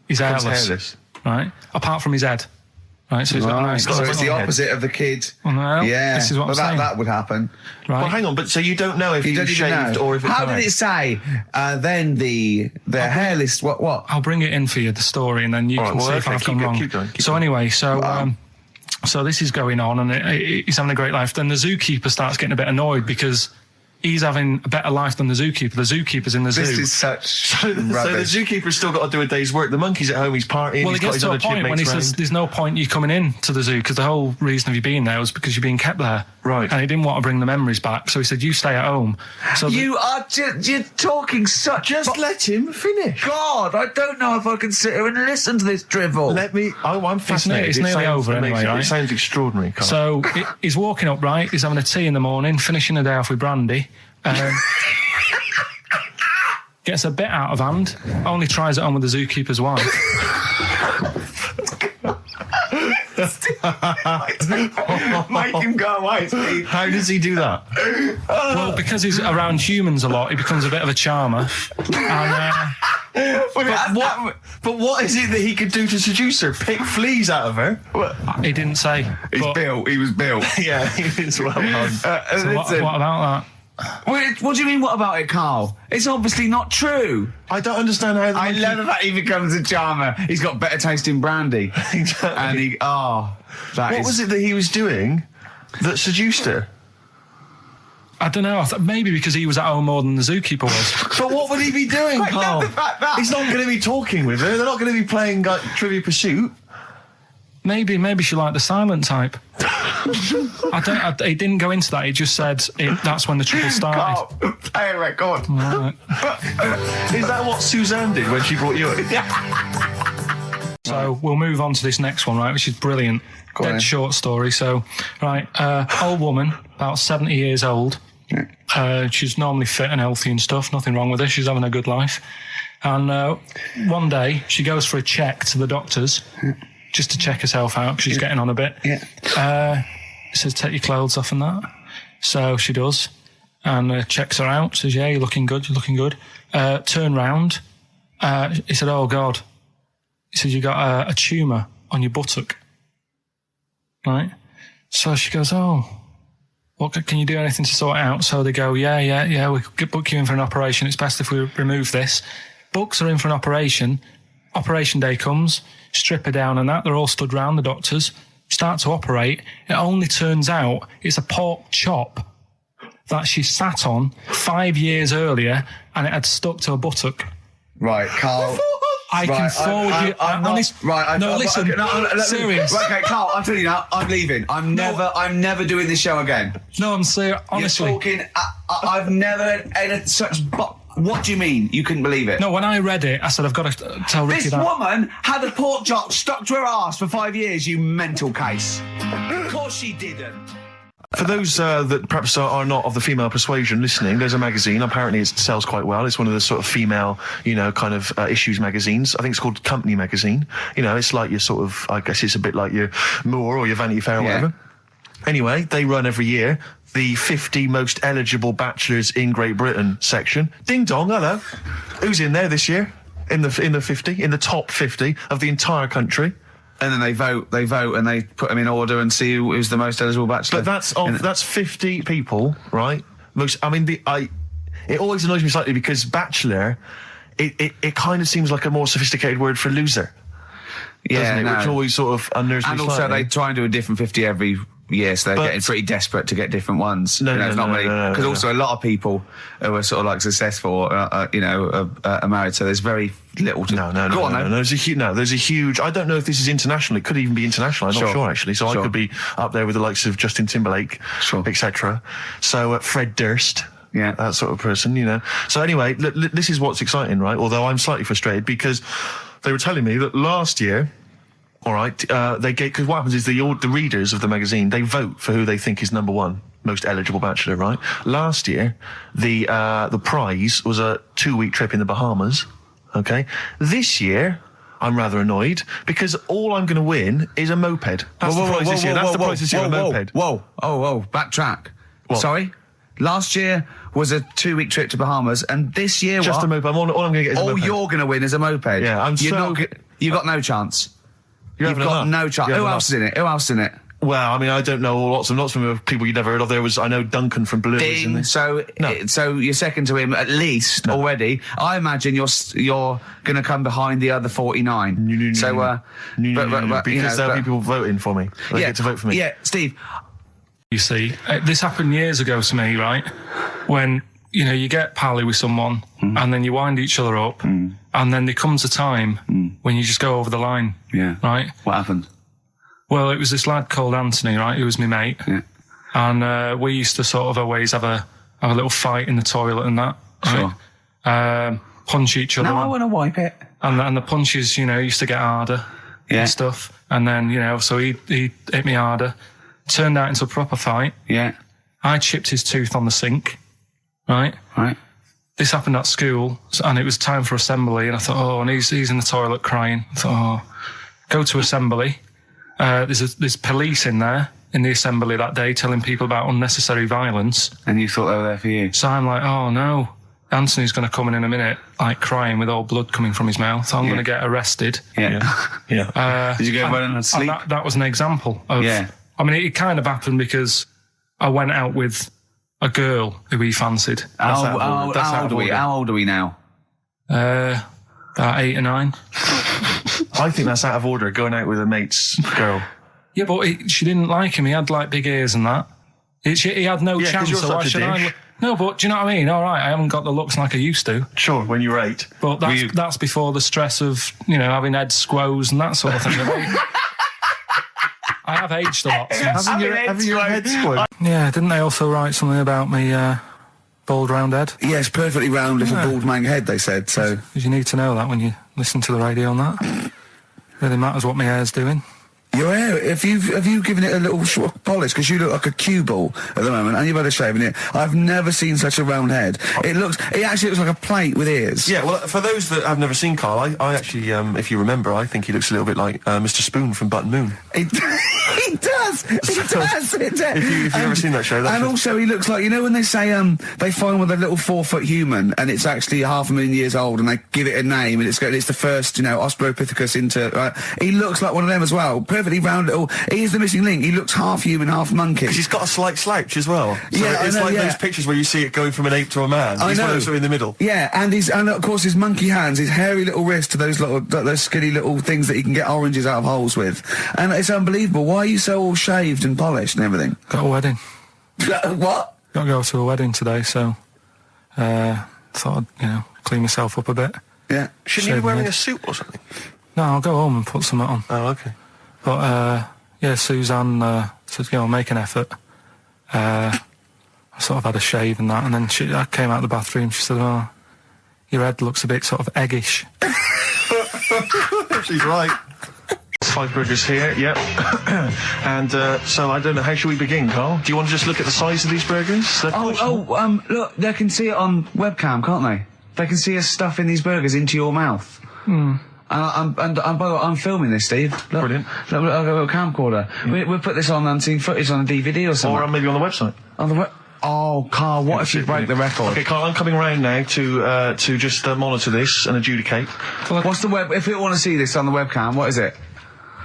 is hairless. Right? Apart from his head. Right, so he's got a nice... So it's the opposite of the kid. Well, yeah, this is what I'm saying. That would happen. Right. Well, hang on, but so you don't know if he was shaved or if it's... How did it say, then the hairless... What? I'll bring it in for you, the story, and then you can see if I've gone wrong. Keep going. Anyway, so this is going on, and he's having a great life. Then the zookeeper starts getting a bit annoyed because he's having a better life than the zookeeper. The zookeeper's in the zoo. This is such rubbish. So the zookeeper's still got to do a day's work. The monkey's at home, he's partying. Well, he's he gets to a point when he says there's no point you coming in to the zoo, because the whole reason of you being there was because you're being kept there. Right. And he didn't want to bring the memories back, so he said, you stay at home. So you're talking such... Just let him finish. God, I don't know if I can sit here and listen to this drivel. I'm fascinated. It's nearly over anyway, right? It sounds extraordinary, Carl. So he's walking upright, he's having a tea in the morning, finishing the day off with brandy. Gets a bit out of hand, only tries it on with the zookeeper's wife. Make him go away, Steve. How does he do that? Well, because he's around humans a lot, he becomes a bit of a charmer. And, but what is it that he could do to seduce her? Pick fleas out of her? He didn't say. He was built. Yeah, he was well done. So what about that? What do you mean, what about it, Carl? It's obviously not true. I don't understand how... I love the fact he becomes a charmer. He's got better taste in brandy. Exactly. And what was it that he was doing that seduced her? I don't know. Maybe because he was at home more than the zookeeper was. But what would he be doing, Carl? He's not going to be talking with her. They're not going to be playing Trivial Pursuit. Maybe she liked the silent type. He didn't go into that. He just said that's when the trouble started. Carl, play a record. Right. Is that what Suzanne did when she brought you in? So we'll move on to this next one, right, which is brilliant. Dead short story. So, right, old woman, about 70 years old. She's normally fit and healthy and stuff. Nothing wrong with her. She's having a good life. And one day she goes for a check to the doctors. Just to check herself out, because she's getting on a bit. Yeah. He says, take your clothes off and that. So she does. And checks her out. Says, yeah, you're looking good. Turn round. He said, oh, God. He said, you got a tumour on your buttock. Right? So she goes, oh, what can you do anything to sort it out? So they go, yeah, we could book you in for an operation. It's best if we remove this. Books are in for an operation. Operation day comes, strip her down and that. They're all stood round, the doctors. Start to operate. It only turns out it's a pork chop that she sat on 5 years earlier, and it had stuck to her buttock. Right, Carl. I can forward you... Serious. Right, okay, Carl, I'm telling you now, I'm leaving. I'm never doing this show again. No, I'm serious. Honestly. You're talking... I've never had such... What do you mean? You couldn't believe it? No, when I read it, I said, I've got to tell Ricky that. This woman had a pork chop stuck to her arse for 5 years, you mental case. Of course she didn't. For those that perhaps are not of the female persuasion listening, there's a magazine. Apparently it sells quite well. It's one of the sort of female, kind of issues magazines. I think it's called Company Magazine. It's like your sort of, I guess it's a bit like your Moore or your Vanity Fair or whatever. Anyway, they run every year the 50 most eligible bachelors in Great Britain section. Ding dong, hello. Who's in there this year? In the top 50 of the entire country? And then they vote, and they put them in order and see who's the most eligible bachelor. But that's 50 people, right? It always annoys me slightly because bachelor, it kind of seems like a more sophisticated word for loser. Yeah, doesn't it? Which always sort of unnerves me and also slightly. they try and do a different 50 every year, so they're getting pretty desperate to get different ones. No, because also a lot of people who are sort of like successful, are married, so there's very little to... No. There's a huge... I don't know if this is international. It could even be international. I'm not sure, actually. So I could be up there with the likes of Justin Timberlake, etc. So Fred Durst... Yeah, that sort of person, So anyway, this is what's exciting, right? Although I'm slightly frustrated because they were telling me that last year, all right, because what happens is the readers of the magazine, they vote for who they think is number one most eligible bachelor, right? Last year, the prize was a 2-week trip in the Bahamas. Okay, this year. I'm rather annoyed because all I'm going to win is a moped. That's the prize this year. That's the prize this year, a moped. Whoa, backtrack. What? Sorry? Last year was a 2-week trip to Bahamas, and this year just a moped. All I'm going to get is a moped. All you're going to win is a moped. Yeah, you've got no chance. You've got no chance. Who else is in it? Who else is in it? Well, I mean, I don't know lots of people you'd never heard of. I know Duncan from Blue. Dean, so you're second to him at least already. I imagine you're going to come behind the other 49. Because there'll be people voting for me. They get to vote for me. Yeah, Steve. You see, this happened years ago to me, right? When, you get pally with someone and then you wind each other up and then there comes a time when you just go over the line. Yeah. Right? What happened? Well, it was this lad called Anthony, right? Who was my mate. Yeah. And we used to sort of always have a little fight in the toilet and that. Sure. Right? Punch each other. No, I want to wipe it. And the punches, used to get harder and stuff. And then, so he hit me harder. Turned out into a proper fight. Yeah. I chipped his tooth on the sink. Right. This happened at school, and it was time for assembly, and I thought, and he's in the toilet crying. I thought, go to assembly. There's police in there in the assembly that day telling people about unnecessary violence. And you thought they were there for you? So I'm like, oh no, Anthony's going to come in a minute, like crying with all blood coming from his mouth. I'm going to get arrested. Yeah. Did you go home and sleep? And that was an example of... Yeah. I mean, it kind of happened because I went out with a girl who he fancied. How old are we now? About 8 or 9. I think that's out of order, going out with a mate's girl. Yeah, but she didn't like him. He had like big ears and that. He had no chance. You're such a dick. No, but do you know what I mean? All right, I haven't got the looks like I used to. Sure, when you were 8. But that's before the stress of, having head squoze and that sort of thing. I have aged a lot since. Having your head squoze? Yeah, didn't they also write something about me, bald round head? Yes, perfectly round little bald man head, they said, so... Because you need to know that when you listen to the radio and that. Really matters what my hair's doing. Your hair, have you given it a little polish? Because you look like a cue ball at the moment, and you've had a shave in it. I've never seen such a round head. It actually looks like a plate with ears. Yeah, well, for those that have never seen Karl, I actually, if you remember, I think he looks a little bit like Mr. Spoon from Button Moon. He does. If you've never seen that show, and also he looks like, when they say they find with a little 4-foot human and it's actually 500,000 years old and they give it a name and it's the first Australopithecus into right. He looks like one of them as well. Perfectly round little. He is the missing link. He looks half human, half monkey. Because he's got a slight slouch as well. So yeah, it's like those pictures where you see it going from an ape to a man. He's one of those in the middle. Yeah, and of course his monkey hands, his hairy little wrist to those skinny little things that he can get oranges out of holes with. And it's unbelievable. Why are you so all shaved and polished and everything? Got a wedding. What? Got to go to a wedding today, so thought I'd, clean myself up a bit. Yeah. Shouldn't you be wearing a suit or something? No, I'll go home and put something on. Oh, okay. But, Suzanne said, make an effort. I sort of had a shave and that, and then I came out of the bathroom, she said, oh, your head looks a bit sort of eggish. She's right. 5 burgers here, yep. And so I don't know, how should we begin, Karl? Do you want to just look at the size of these burgers? Look, they can see it on webcam, can't they? They can see us stuffing these burgers into your mouth. Hmm. And by the way, I'm filming this, Steve. Look, brilliant. Look, I've got a camcorder. Yeah. We'll put this on unseen footage on a DVD or something. Or maybe on the website. On the Oh, Karl, what if you break the record? Okay, Karl, I'm coming round now to just monitor this and adjudicate. What's the web? If people want to see this on the webcam, what is it?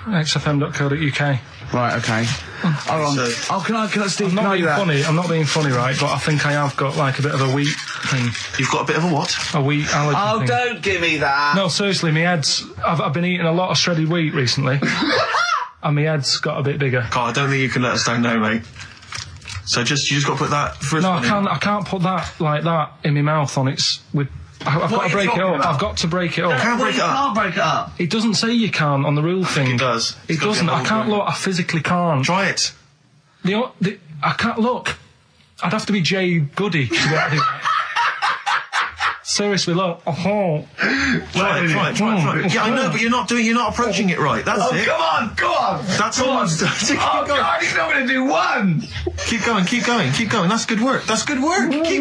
XFM.co.uk. Right, okay. Hold on. So- Can I, Steve, I'm can not I do being that? funny. I'm not being funny, right? But I think I have got like a bit of a wheat thing. You've got a bit of a what? A wheat allergy Oh, thing. don't give me that. No, seriously, my head's... I've been eating a lot of shredded wheat recently. And my head's got a bit bigger. God, I don't think you can let us down now, mate. So you just got to put that first No, one I can't put that like that in my mouth on its... I've got to break it up. I've got to break it up. Can't break it up. Can't break it up. It doesn't say you can't on the rule thing. It does. It doesn't. I can't look. I physically can't. Try it. I can't look. I'd have to be Jay Goody to get it. Seriously, look. Oh. Try it. Yeah, I know, but you're not approaching it right. That's it. Come on, go on. That's all. Oh, God, he's not going to do one. Keep going. That's good work. Keep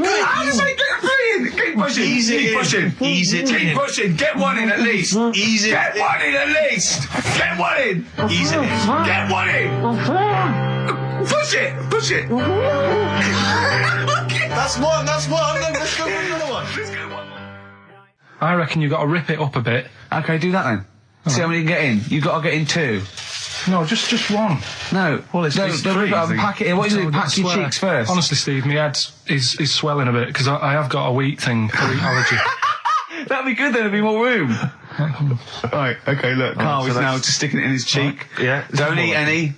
going. How does I get three in? Keep pushing. Ease it Keep in. pushing. Ease it Keep in. pushing. Get one in at least. Ease it Get in. one in at least. Get one in. Ease it in. Get one in. Push it. That's one. Let's go for another one. I reckon you've got to rip it up a bit. Okay, do that then. See how many you can get in. You've got to get in two. No, just one. No. Well, it's don't three, rip it up and pack it in. What do you do? Pack your swear. cheeks first. Honestly, Steve, my head is swelling a bit because I have got a wheat thing, a wheat allergy. That'd be good, then there'd be more room. Right, okay, look, Carl so is now that's- just sticking it in his cheek. Yeah. Don't eat any.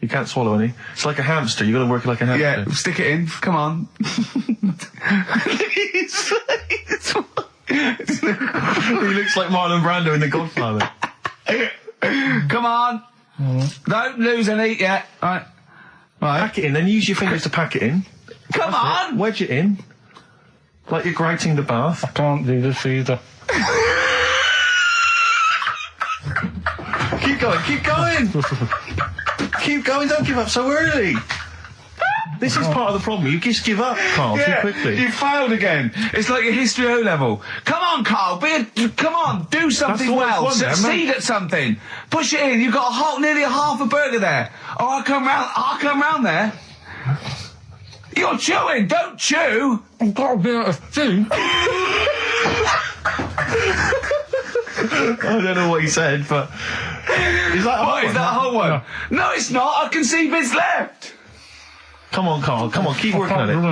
You can't swallow any. It's like a hamster. You've got to work it like a hamster. Yeah, stick it in. Come on. He looks like Marlon Brando in The Godfather. Come on. Don't lose any yet. Right. Pack it in, then use your fingers to pack it in. Come on. Wedge it in. Like you're grouting the bath. I can't do this either. Keep going. Keep going, don't give up so early. This is part of the problem. You just give up, Carl, too quickly. You failed again. It's like your history O level. Come on, Carl. Come on. Do something That's well. what I want, Succeed at something. Push it in. You've got nearly a half a burger there. Oh, I'll come round there. You're chewing. Don't chew. I've got a bit of food. I don't know what he said, but... Is that a whole What, is one? that a whole one? No, it's not. I can see bits left. Come on, Carl. Come on, keep working at it. Keep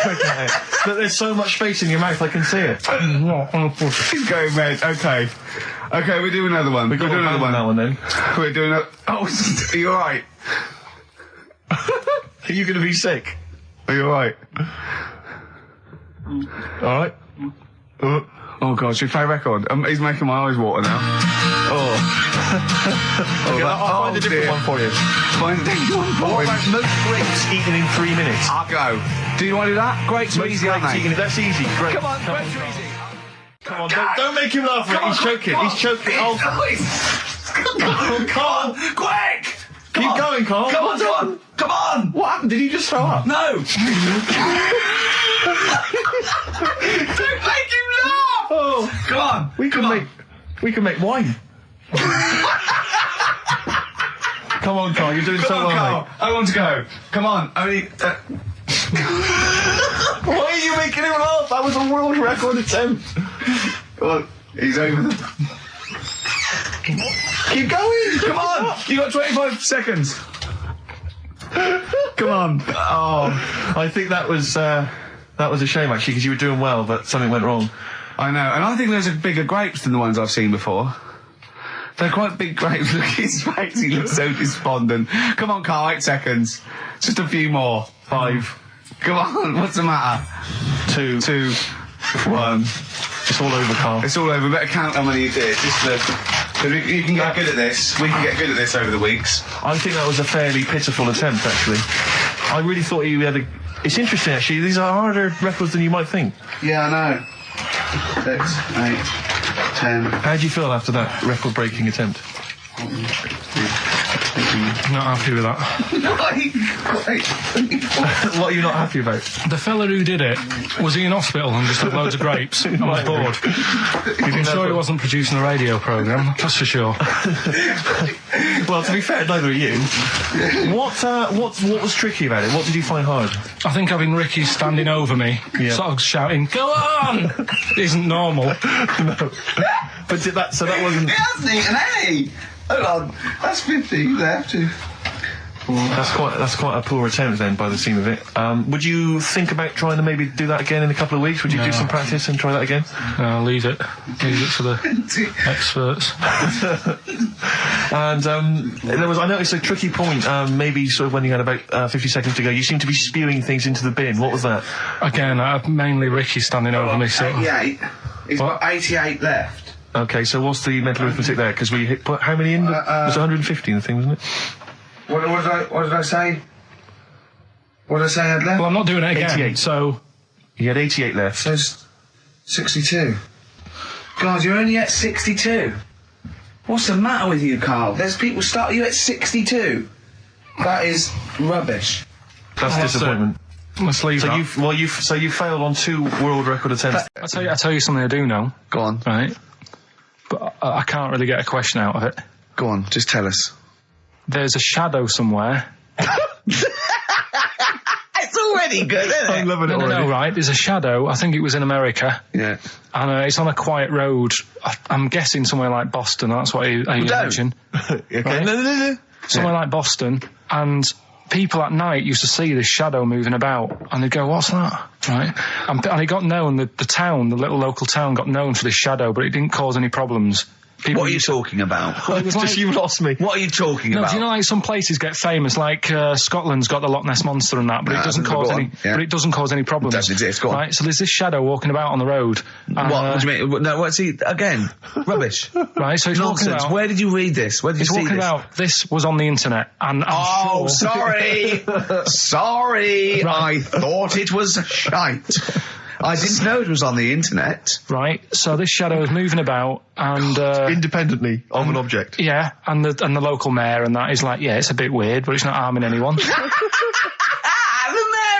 working at it. But there's so much space in your mouth, I can see it. He's going red. Okay. Okay, we'll do another one. We'll do another one. That one then. We're doing a... Oh, are you alright? Are you going to be sick? Are you alright? All right. Oh, God, should we play a record? He's making my eyes water now. Okay, I'll find a different one for you. Find a different one for What him. about most grapes eaten in 3 minutes? I'll go. Do you want to do that? Grapes are Most easy, aren't grapes they? eaten... That's easy. Great. Come on, grapes are easy. Come on, don't make him laugh. Come on, He's choking. come on. He's choking. Oh, Come on, quick! keep going, Carl. Come on! Come on! What happened? Did you just throw up? No! Don't make him laugh! Oh, Come on! we can make wine. Come on, Carl. You're doing so Come on, well, Carl. mate. I want to go. Come on. Only... Why are you making him laugh? That was a world record attempt. Come on. He's over the... Keep going. Come on! You got 25 seconds. Come on. Oh, I think that was a shame actually because you were doing well, but something went wrong. I know, and I think those are bigger grapes than the ones I've seen before. They're quite big grapes. Look at his face, he looks so despondent. Come on, Carl, 8 seconds. Just a few more. 5. Come on, what's the matter? 2, 1. It's all over, Carl. It's all over. Better count how many you did. Just you can get good at this. We can get good at this over the weeks. I think that was a fairly pitiful attempt, actually. I really thought you had a... It's interesting, actually. These are harder records than you might think. Yeah, I know. 6, 8, 10. How do you feel after that record-breaking attempt? Not happy with that. What are you not happy about? The fella who did it, was he in hospital and just had loads of grapes? I was bored. I'm sure he wasn't producing a radio programme, that's for sure. Well, to be fair, neither are you. What was tricky about it? What did you find hard? I think having Ricky standing over me, sort of shouting, "Go on!" isn't normal. No. But that wasn't... He hasn't eaten any! Hold on, that's 50 left. That's quite a poor attempt then, by the scene of it. Would you think about trying to maybe do that again in a couple of weeks? Would you do some practice and try that again? No, leave it for the experts. And I noticed a tricky point. Maybe sort of when you had about 50 seconds to go, you seemed to be spewing things into the bin. What was that? Again, mainly Ricky standing over me. So 88. He's got 88 left. Okay, so what's the mental arithmetic there? Because we put how many in? It was 150 in the thing, wasn't it? What did I say? What did I say I had left? Well, I'm not doing it again. 88. So you had 88 left. So 62. God, you're only at 62. What's the matter with you, Carl? There's people start you at 62. That is rubbish. That's disappointment. Let's leave that. So you failed on 2 world record attempts. I tell you something I do know. Go on. Right. But I can't really get a question out of it. Go on, just tell us. There's a shadow somewhere. It's already good, isn't it? I'm loving it already. No, right. There's a shadow. I think it was in America. Yeah. And it's on a quiet road. I'm guessing somewhere like Boston. That's what you mentioned. Okay. Right? No. Somewhere like Boston. And people at night used to see this shadow moving about. And they'd go, what's that? Right? And it got known, the town, the little local town got known for this shadow, but it didn't cause any problems. What are you talking about? Well, it was like, you lost me. What are you talking about? Do you know, like some places get famous, like Scotland's got the Loch Ness monster and that, but it doesn't cause any. Yeah. But it doesn't cause any problems. It doesn't exist. Go on. Right. So there's this shadow walking about on the road. What do you mean? No, what's he again? Rubbish. Right. So he's walking Nonsense. about. Where did you read this? Where did you see He's walking this? about. This was on the internet, and I'm sure. Sorry. Sorry. Right. I thought it was shite. I didn't know it was on the internet. Right. So this shadow is moving about, and independently of an object. Yeah, and the local mayor and that is like, yeah, it's a bit weird, but it's not harming anyone. The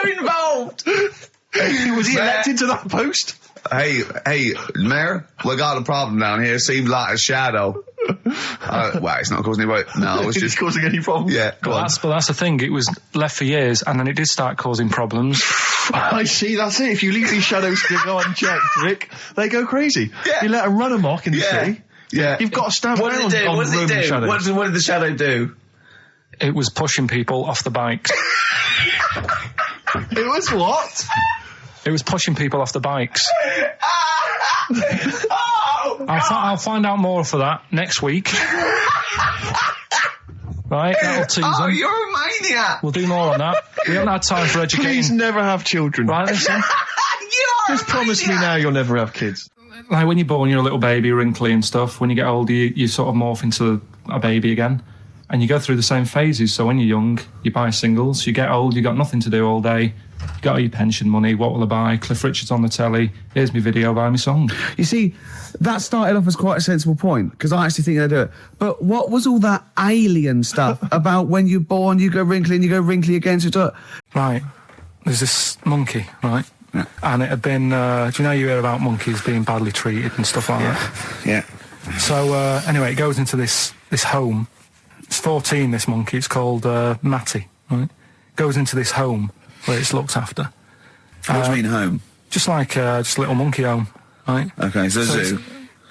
mayor involved. Was he elected to that post? Hey, Mayor, we got a problem down here. Seems like a shadow. Well, it's not causing any. No, it's just causing any problems. Yeah, but that's the thing. It was left for years, and then it did start causing problems. I see. That's it. If you leave these shadows to go unchecked, Rick, they go crazy. Yeah. You let them run amok in the city. Yeah, you've got to stand What did it do? on What did it do? shadows. What did the shadow do? It was pushing people off the bikes. It was what? It was pushing people off the bikes. Oh, I'll find out more for that next week. Right, that'll tease them. Oh, you're a maniac. We'll do more on that. We haven't had time for educating. Please never have children. Right, listen. Just promise me now you'll never have kids. Like when you're born, you're a little baby, wrinkly and stuff. When you get older, you sort of morph into a baby again. And you go through the same phases. So when you're young, you buy singles. You get old, you got nothing to do all day. You got all your pension money. What will I buy? Cliff Richard's on the telly. Here's my video, buy me song. You see, that started off as quite a sensible point, because I actually think they do it. But what was all that alien stuff about when you're born, you go wrinkly and you go wrinkly again? Right. There's this monkey, right? Yeah. And it had been, do you know you hear about monkeys being badly treated and stuff like that? Yeah. So, anyway, it goes into this home. It's 14, this monkey. It's called Matty, right? Goes into this home where it's looked after. What do you mean home? Just like just a little monkey home, right? Okay, so zoo.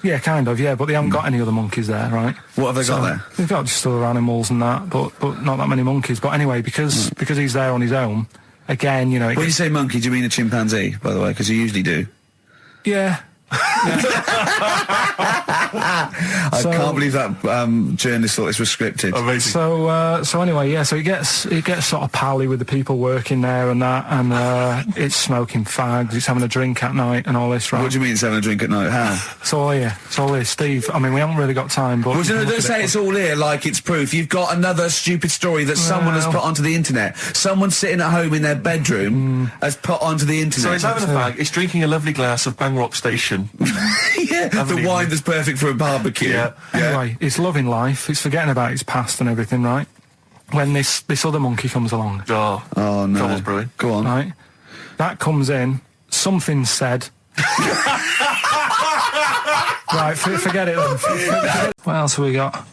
Yeah, kind of, yeah, but they haven't got any other monkeys there, right? What have they got there? They've got just other animals and that, but not that many monkeys. But anyway, because he's there on his own, again, you know... When you say monkey, do you mean a chimpanzee, by the way? Because you usually do. Yeah. I can't believe that journalist thought this was scripted. Amazing. So anyway, yeah. So it gets sort of pally with the people working there and that, and it's smoking fags, it's having a drink at night and all this, right? What do you mean it's having a drink at night? How? It's all here, Steve. I mean, we haven't really got time, but Well, don't say it's all here like it's proof. You've got another stupid story that someone has put onto the internet. Someone sitting at home in their bedroom has put onto the internet. So he's having a fag, he's drinking a lovely glass of Bang Rock Station. Yeah, the wine that's perfect for a barbecue. Yeah. Anyway, it's loving life. It's forgetting about his past and everything, right? When this other monkey comes along. Oh no. Trouble's brewing. Go on. Right? That comes in, something's said. Right, forget it then. What else have we got?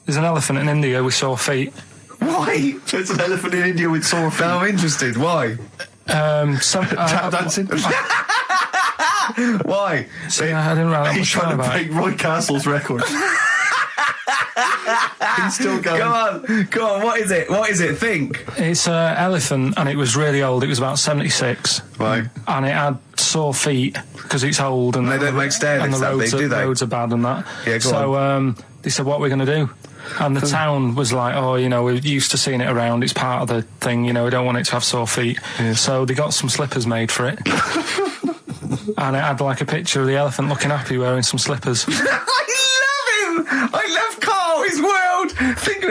There's an elephant in India with sore feet. Why? There's an elephant in India with sore feet. I'm interested. Why? Tap dancing. Why? I didn't write that He's much trying to about break it. Roy Castle's record. He's still going. Go on, what is it? What is it? Think. It's an elephant, and it was really old. It was about 76. Right. And it had sore feet because it's old, and they don't make stair and the lifts that roads, big, do they? roads are bad and that. Yeah, go so they said, "What are we going to do?" And the town was like, "Oh, you know, we're used to seeing it around. It's part of the thing. You know, we don't want it to have sore feet." Yeah. So they got some slippers made for it. And it had like a picture of the elephant looking happy wearing some slippers. I love him! I love Carl, his world!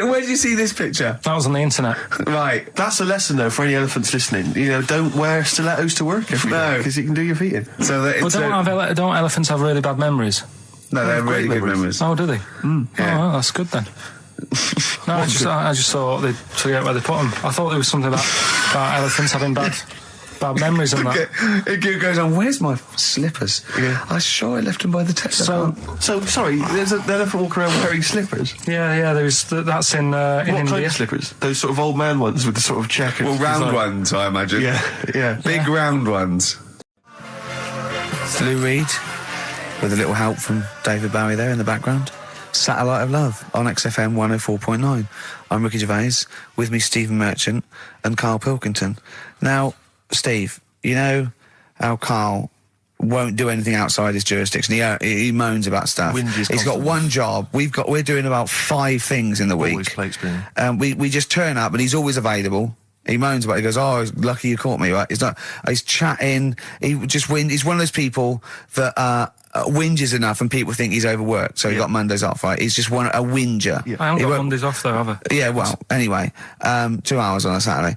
Where did you see this picture? That was on the internet. Right. That's a lesson, though, for any elephants listening. You know, don't wear stilettos to work every day, because it can do your feet in. So that But don't elephants have really bad memories? No, they have really good memories. Oh, do they? Yeah. Oh, well, that's good then. No, I just thought they'd forget where they put them. I thought there was something about elephants having bad memories and that. It goes on, where's my slippers? Yeah. I'm sure I left them by the test. So, sorry, there's an elephant walking around wearing slippers? Yeah, that's in what India. kind of slippers? Those sort of old man ones with the sort of checkered round design. ones, I imagine. Yeah. Big round ones. Lou Reed, with a little help from David Bowie there in the background. Satellite of Love on XFM 104.9. I'm Ricky Gervais, with me Stephen Merchant and Karl Pilkington. Now, Steve, you know how Karl won't do anything outside his jurisdiction. He moans about stuff. He's got one job. We're doing about 5 things in the week. Always plates spinning. We just turn up and he's always available. He moans about it. He goes, "Oh, lucky you caught me," right? He's chatting. He's one of those people that whinges enough and people think he's overworked. So he got Mondays off, right? He's just a whinger. Yeah. I haven't got Mondays off though, have I? Yeah, well, anyway, 2 hours on a Saturday.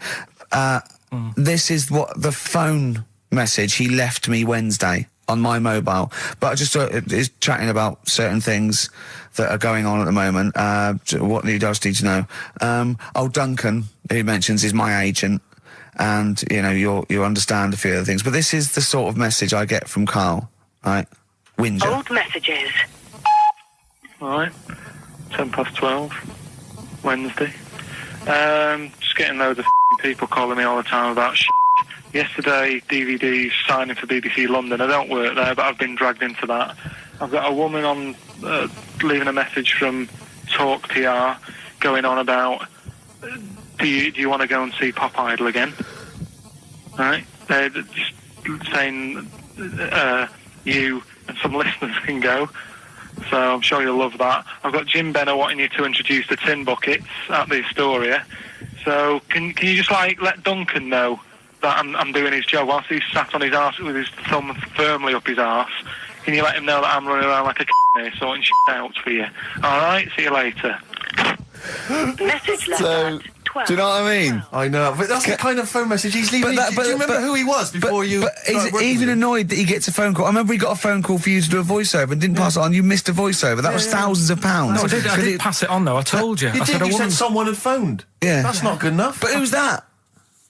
This is what the phone message he left me Wednesday on my mobile. But I just thought it's chatting about certain things that are going on at the moment. What he does need to know. Duncan, who mentions, is my agent. And, you know, you'll understand a few other things. But this is the sort of message I get from Karl, right? Whinger. Old messages. Alright, 12:10, Wednesday. Just getting loads of people calling me all the time about shit. Yesterday, DVD's signing for BBC London. I don't work there, but I've been dragged into that. I've got a woman on leaving a message from Talk TR going on about do you want to go and see Pop Idol again? Right? They're just saying you and some listeners can go. So I'm sure you'll love that. I've got Jim Benner wanting you to introduce the tin buckets at the Astoria. So can you just let Duncan know that I'm doing his job whilst he's sat on his arse with his thumb firmly up his arse? Can you let him know that I'm running around like a here sorting shit out for you? Alright, see you later. Message letter. So, do you know what I mean? I know, but that's the kind of phone message he's leaving. Do you remember who he was before you... But he's even annoyed that he gets a phone call. I remember he got a phone call for you to do a voiceover and didn't pass it on. You missed a voiceover. That was thousands of pounds. No, I did pass it on, though. I told you. You said someone had phoned. Yeah. That's not good enough. But who's that?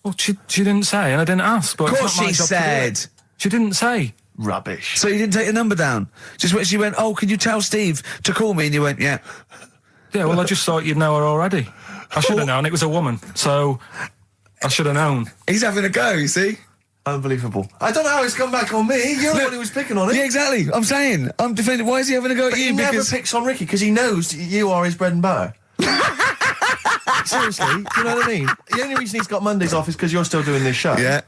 Well, she didn't say, and I didn't ask. But Of course she said. She didn't say. Rubbish. So you didn't take the number down? Just when she went, "Oh, can you tell Steve to call me?" And you went, "Yeah." Yeah, well, I just thought you'd know her already. I should have known. It was a woman, so I should have known. He's having a go, you see? Unbelievable. I don't know how it's come back on me. You're the one who was picking on it. Yeah, exactly. I'm saying. I'm defending. Why is he having a go at you? He never picks on Ricky because he knows you are his bread and butter. Seriously, do you know what I mean? The only reason he's got Mondays off is because you're still doing this show. Yeah.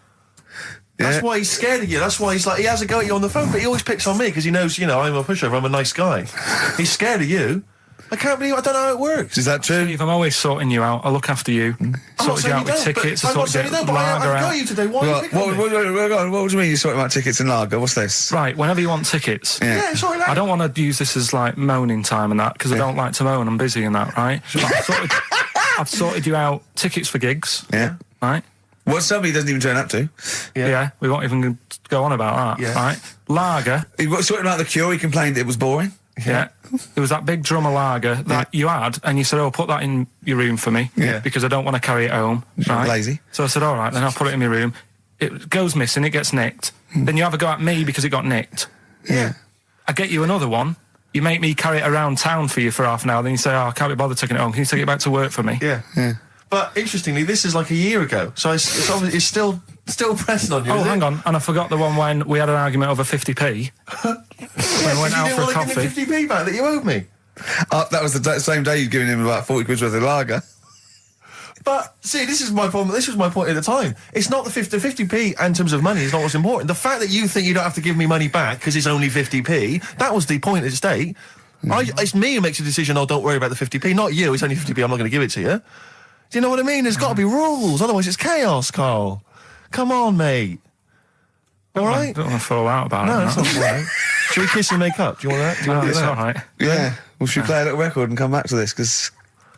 That's why he's scared of you. That's why he has a go at you on the phone, but he always picks on me because he knows, I'm a pushover, I'm a nice guy. He's scared of you. I don't know how it works. Is that true? Steve, I'm always sorting you out. I look after you. Sort you out with tickets. I sort you out lager I've got out. you today. Why are you picking on me? What do you mean you're sorting about tickets and lager? What's this? Right, whenever you want tickets. Yeah, sorry, lad. I don't want to use this as moaning time and that because I don't like to moan. I'm busy and that, right? But I've sorted you out tickets for gigs. Yeah. Right? What somebody doesn't even turn up to. Yeah, we won't even go on about that. Yeah. Right? Lager. He was sorting out the Cure. He complained it was boring. Yeah. There was that big drum of lager that you had, and you said, "Oh, put that in your room for me, because I don't want to carry it home." Right? Lazy. So I said, "All right, then I'll put it in my room." It goes missing, it gets nicked. Then you have a go at me because it got nicked. Yeah. I get you another one. You make me carry it around town for you for half an hour. Then you say, "Oh, I can't be bothered taking it home. Can you take it back to work for me?" Yeah. But interestingly, this is like a year ago, so it's still pressing on you. Oh, hang on, and I forgot the one when we had an argument over 50p. When we went out for a coffee. You didn't want to give me 50p back that you owed me. That was the same day you'd given him about 40 quid's worth of lager. But, see, this is my problem. This was my point at the time. It's not the 50p in terms of money is not what's important. The fact that you think you don't have to give me money back because it's only 50p, that was the point at stake. It's me who makes a decision, oh, don't worry about the 50p, not you. It's only 50p, I'm not going to give it to you. Do you know what I mean? There's got to be rules, otherwise it's chaos, Carl. Come on, mate. All right? Don't want to fall out about it. No, it's not all right. Should we kiss and make up? Do you want that? Do you want to do It's that? all right. Yeah. Well, should we play a little record and come back to this? Because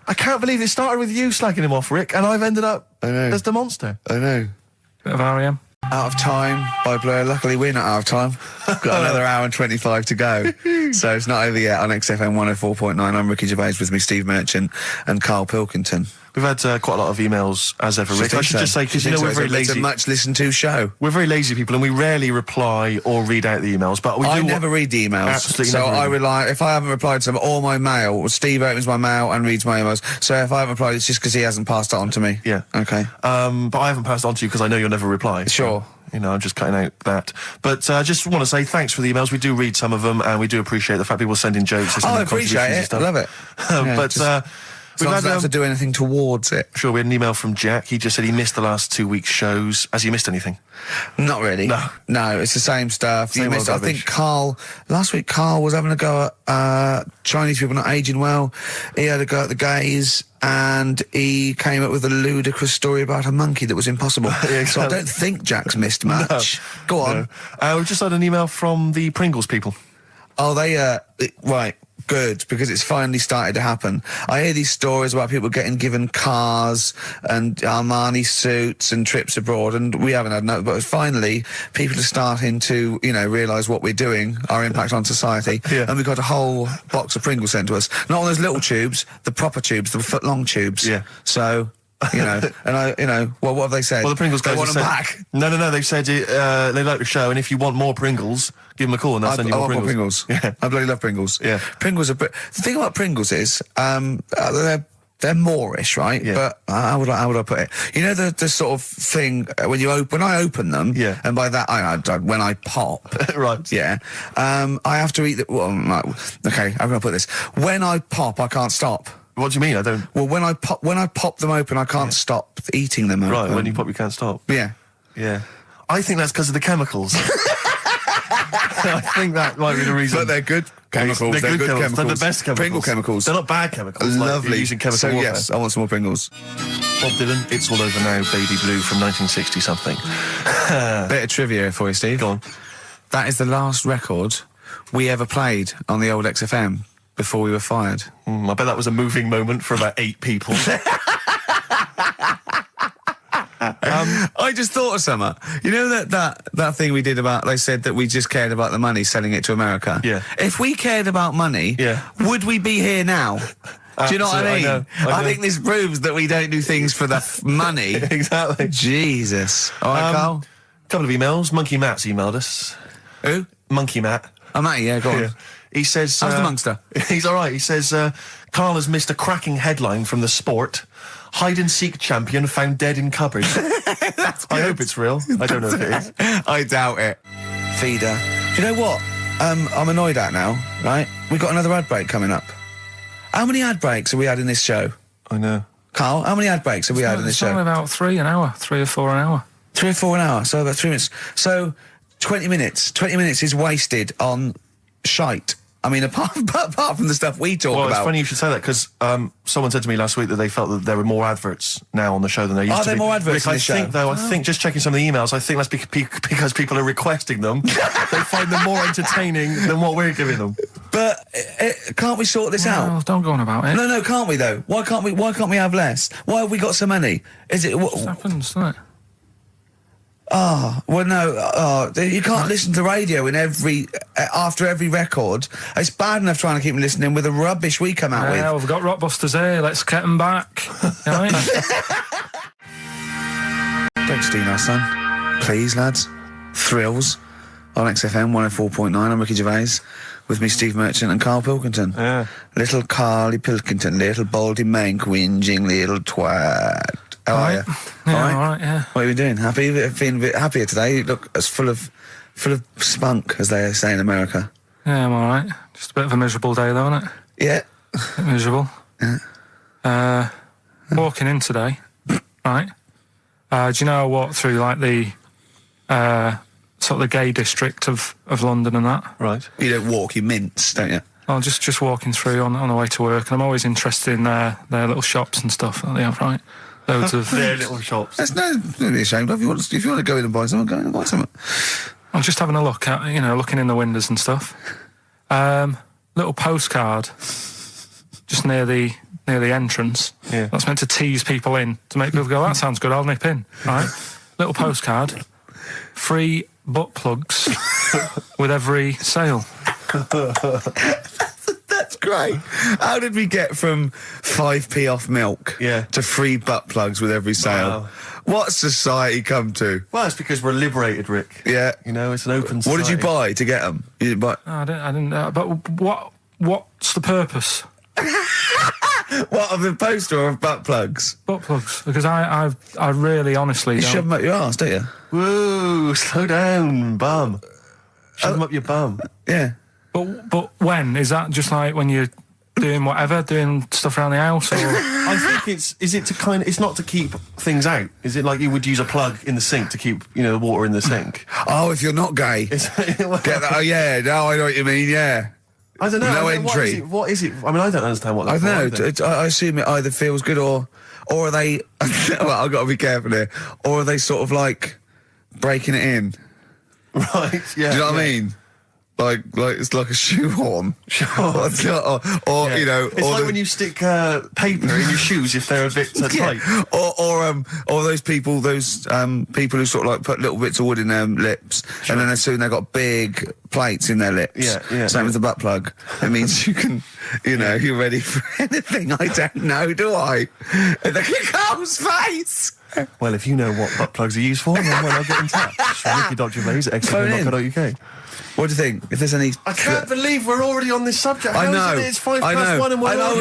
I can't believe it started with you slagging him off, Rick, and I've ended up as the monster. I know. Bit of R.E.M. Out of Time by Blur. Luckily, we're not out of time. Got another hour and 25 to go. So it's not over yet on XFM 104.9. I'm Ricky Gervais, with me Steve Merchant and Karl Pilkington. We've had quite a lot of emails, as ever, Rick. I should just say, because, you know, we're very lazy. It's a much listened to show. We're very lazy people, and we rarely reply or read out the emails, but we do... I never read the emails. Absolutely so never I read them. rely, if I haven't replied to them, or my mail, Steve opens my mail and reads my emails. So if I haven't replied, it's just because he hasn't passed it on to me. Yeah. Okay. But I haven't passed it on to you because I know you'll never reply. Sure. You know, I'm just cutting out that. But I just want to say thanks for the emails. We do read some of them, and we do appreciate the fact people send in jokes. I appreciate it. I love it. Yeah, but we've had to do anything towards it. Sure, we had an email from Jack. He just said he missed the last 2 weeks' shows. Has he missed anything? Not really. No, it's the same stuff. Same old I rubbish. think last week Carl was having a go at Chinese people not aging well. He had a go at the gays, and he came up with a ludicrous story about a monkey that was impossible. Yeah, So I don't think Jack's missed much. Go on. We've just had an email from the Pringles people. Oh, right. Good, because it's finally started to happen. I hear these stories about people given cars and Armani suits and trips abroad, and we haven't had no, but finally people are starting to, realise what we're doing, our impact on society, and we've got a whole box of Pringles sent to us. Not on those little tubes, the proper tubes, the foot-long tubes. Yeah. So... and well, what have they said? Well, the Pringles guys want have them said, back. No, they've said they like the show, and if you want more Pringles, give them a call and they'll send you more I want Pringles. more Pringles. Yeah. I bloody love Pringles. Yeah. Pringles are... The thing about Pringles is, they're Moorish, right? Yeah. But how would I put it? You know the sort of thing when I open them, Yeah. and by that when I pop, Right. yeah, I have to eat the. Well, okay, how can I put this? When I pop, I can't stop. What do you mean? I don't... Well, when I pop them open, I can't stop eating them. Right, open. when you pop, you can't stop. Yeah. Yeah. I think that's because of the chemicals. I think that might be the reason. But they're good chemicals. They're good chemicals. chemicals. They're the best chemicals. Pringle chemicals. They're not bad chemicals. Like Lovely. you're using chemical so warfare. yes, I want some more Pringles. Bob Dylan, It's All Over Now, Baby Blue from 1960-something. Bit of trivia for you, Steve. Go on. That is the last record we ever played on the old XFM before we were fired. I bet that was a moving moment for about 8 people. I just thought of something. You know that thing we did about, they said that we just cared about the money, selling it to America? Yeah. If we cared about money, would we be here now? Do you know what I mean? I know. I think this proves that we don't do things for the money. Exactly. Jesus. All right, Carl? Couple of emails. Monkey Matt's emailed us. Who? Monkey Matt. Oh, Matty, yeah, go on. Yeah. He says... How's the Monkster? He's all right. He says, Carl has missed a cracking headline from The Sport. Hide-and-seek champion found dead in cupboard. I hope it's real. I don't know if it is. I doubt it. Feeder. Do you know what? I'm annoyed at now, right? We've got another ad break coming up. How many ad breaks have we had in this show? I know. Carl, how many ad breaks have we had in this It's only show? about 3 an hour, 3 or 4 an hour. 3 or 4 an hour, so about 3 minutes. So, 20 minutes. 20 minutes is wasted on shite. I mean, apart from the stuff we talk Well, about. it's funny you should say that, because someone said to me last week that they felt that there were more adverts now on the show than there used to be. Are there more adverts Rick, in this show? I think, just checking some of the emails, I think that's because people are requesting them. They find them more entertaining than what we're giving them. But can't we sort this out? Don't go on about it. No, can't we though? Why can't we have less? Why have we got so many? Is it? It happens, doesn't it? Well, no. You can't listen to radio in after every record. It's bad enough trying to keep them listening with the rubbish we come out Yeah, with. we've got Rockbusters here. Let's get them back. Right? Don't steal our son, please, lads. Thrills on XFM 104.9. I'm Ricky Gervais. With me, Steve Merchant and Karl Pilkington. Yeah. Little Carly Pilkington, little baldy mank, whinging little twat. How are you? Yeah, All right? all right, yeah. What are you doing? Happy? Feeling a bit happier today? You look as full of spunk, as they say in America. Yeah, I'm all right. Just a bit of a miserable day, though, isn't it? Yeah. Miserable. Walking in today, right? Do you know I walked through like the sort of the gay district of London and that? Right. You don't walk, you mince, don't you? Well, just walking through on the way to work, and I'm always interested in their little shops and stuff that they have, right? Loads of their little shops. That's don't be ashamed of. If you want to go in and buy something, go in and buy something. I'm just having a look at, looking in the windows and stuff. Little postcard just near the entrance. Yeah. That's meant to tease people in, to make people go, that sounds good, I'll nip in. Right? Little postcard. Free butt plugs with every sale. That's great. How did we get from 5p off milk to free butt plugs with every sale? Wow. What society come to? Well, it's because we're liberated, Rick. Yeah. It's an open society. What did you buy to get them? You didn't buy... I didn't but what's the purpose? What, of the poster or of butt plugs? Butt plugs, because I really honestly You don't... shove them up your arse, don't you? Whoa, slow down, bum. Shove them up your bum. Yeah. But when? Is that just like when you're doing whatever, doing stuff around the house? Or? I think it's not to keep things out. Is it like you would use a plug in the sink to keep, the water in the sink? Oh, if you're not gay. Get that? Oh, yeah, now I know what you mean, yeah. I don't know. No entry. What is it? I mean, I don't understand what that's I don't know. I assume it either feels good or are they... well, I've got to be careful here. Or are they sort of like breaking it in? Right, yeah. Do you know what I mean? Like it's like a shoehorn. Sure. or It's like when you stick paper in your shoes if they're a bit tight. Or those people who sort of like put little bits of wood in their lips, and then as soon they've got big plates in their lips. Yeah. Same with the butt plug. It means you can, you're ready for anything. I don't know, do I? The Carl's face. Well, if you know what butt plugs are used for, then I'll get in touch. Ricky.Gervais at XFM.co.uk. What do you think? If there's any... I can't believe we're already on this subject. I know. It's 1:05 and we're I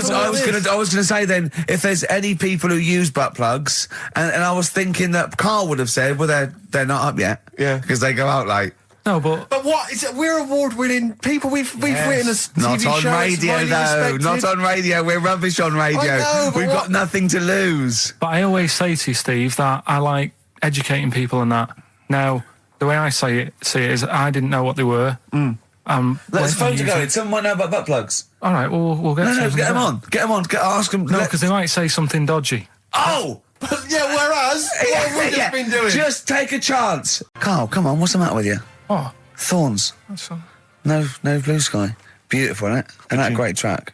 was going to say then, if there's any people who use butt plugs, and I was thinking that Carl would have said, well, they're not up yet. Yeah. Because they go out late. No, but what is it? We're award-winning people. We've written a TV Not on show. radio, though. Not on radio. We're rubbish on radio. I know, We've got nothing to lose. But I always say to you, Steve, that I like educating people and that. Now, the way I see it is I didn't know what they were. Let's phone to go in. Someone might know about butt plugs. All right, we'll get No, get them on. Get them on. Ask them. No, because they might say something dodgy. Oh! Yeah, whereas, what have we just been doing? Just take a chance. Carl, come on. What's the matter with you? Oh, Thorns. that's all. No blue sky. Beautiful, isn't it? And that great track.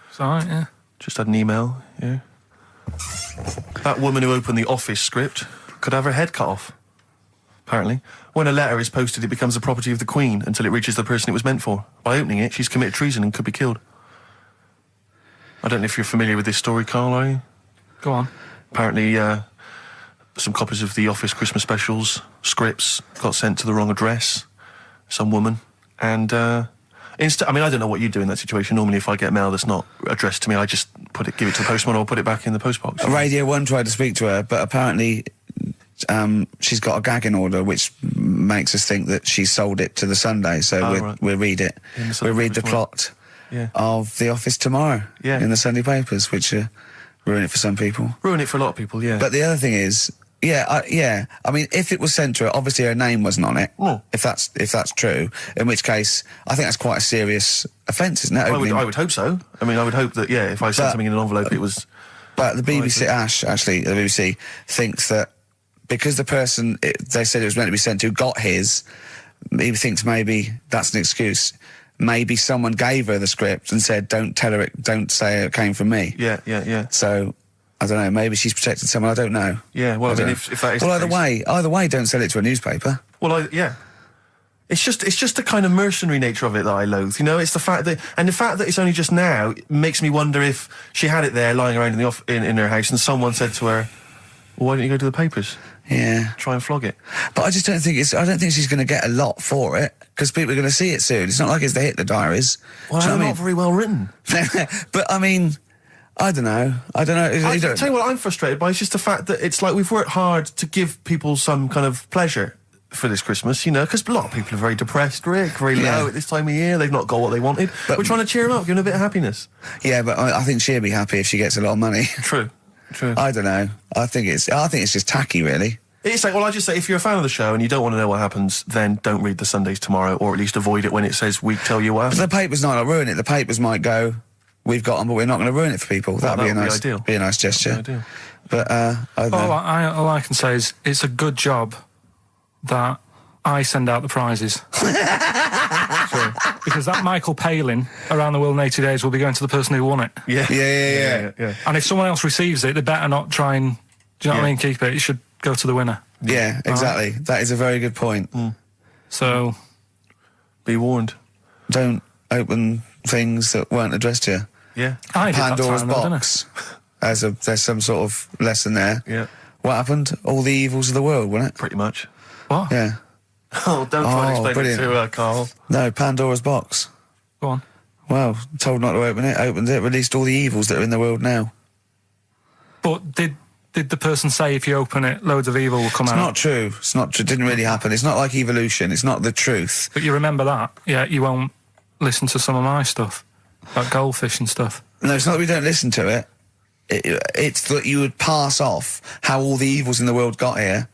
It's all right, yeah. Just had an email, yeah. That woman who opened the Office script could have her head cut off. Apparently. When a letter is posted, it becomes the property of the Queen until it reaches the person it was meant for. By opening it, she's committed treason and could be killed. I don't know if you're familiar with this story, Carl, are you? Go on. Apparently, some copies of the Office Christmas specials, scripts, got sent to the wrong address. Some woman. And, I don't know what you do in that situation. Normally, if I get mail that's not addressed to me, I just give it to the postman or put it back in the postbox. Radio 1 tried to speak to her, but apparently she's got a gagging order, which makes us think that she sold it to the Sunday. So we'll read it. We'll read the plot of The Office tomorrow in the Sunday papers, which ruin it for some people. Ruin it for a lot of people, yeah. But the other thing is, I mean, if it was sent to her, obviously her name wasn't on it. Oh. If that's true, in which case, I think that's quite a serious offence, isn't it? I would hope so. I mean, I would hope that, if I sent something in an envelope, it was... But the BBC, the BBC, thinks that because the person they said it was meant to be sent to got his, he thinks maybe that's an excuse. Maybe someone gave her the script and said, don't say it came from me. Yeah. So... I don't know, maybe she's protected someone, I don't know. Yeah, well, I mean, if that is well, the case... either way, don't sell it to a newspaper. Well, It's just the kind of mercenary nature of it that I loathe, it's the fact that it's only just now makes me wonder if she had it there lying around in her house and someone said to her, well, why don't you go to the papers? Yeah. Try and flog it. But I just don't think she's going to get a lot for it, because people are going to see it soon. It's not like it's the hit the diaries. Well, they're not very well written. But, I mean... I don't know. I tell you what I'm frustrated by. It's just the fact that it's like we've worked hard to give people some kind of pleasure, for this Christmas, you know, because a lot of people are very depressed, Rick, very low at this time of year. They've not got what they wanted. But we're trying to cheer them up, give them a bit of happiness. Yeah, but I think she'll be happy if she gets a lot of money. True. I don't know. I think it's just tacky, really. It's like, well, I just say, if you're a fan of the show and you don't want to know what happens, then don't read the Sundays Tomorrow, or at least avoid it when it says we tell you what happens. But the papers might not ruin it. The papers might go, we've got them, but we're not going to ruin it for people. That'd be a nice, ideal. Be a nice gesture. Ideal. But I don't know. All I can say is it's a good job that I send out the prizes. Because that Michael Palin around the world in 80 days will be going to the person who won it. Yeah. And if someone else receives it, they better not try and, do you know what I mean, keep it. It should go to the winner. Yeah, exactly. That is a very good point. So, be warned. Don't open things that weren't addressed to you. Yeah. I did Pandora's that time, box. There's some sort of lesson there. Yeah. What happened? All the evils of the world, wasn't it? Pretty much. What? Yeah. Oh, don't try and explain brilliant. it to Carl. No, Pandora's box. Go on. Well, told not to open it, opened it, released all the evils that are in the world now. But did the person say if you open it, loads of evil will come out? It's not true. It's not true. It didn't really happen. It's not like evolution. It's not the truth. But you remember that? Yeah, you won't listen to some of my stuff, like goldfish and stuff. No, it's not that we don't listen to it. It's that you would pass off how all the evils in the world got here.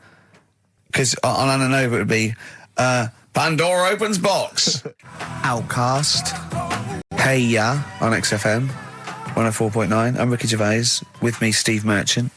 Because on Anna Nova it would be, Pandora opens box. Outcast. Hey Ya on XFM 104.9. I'm Ricky Gervais. With me, Steve Merchant.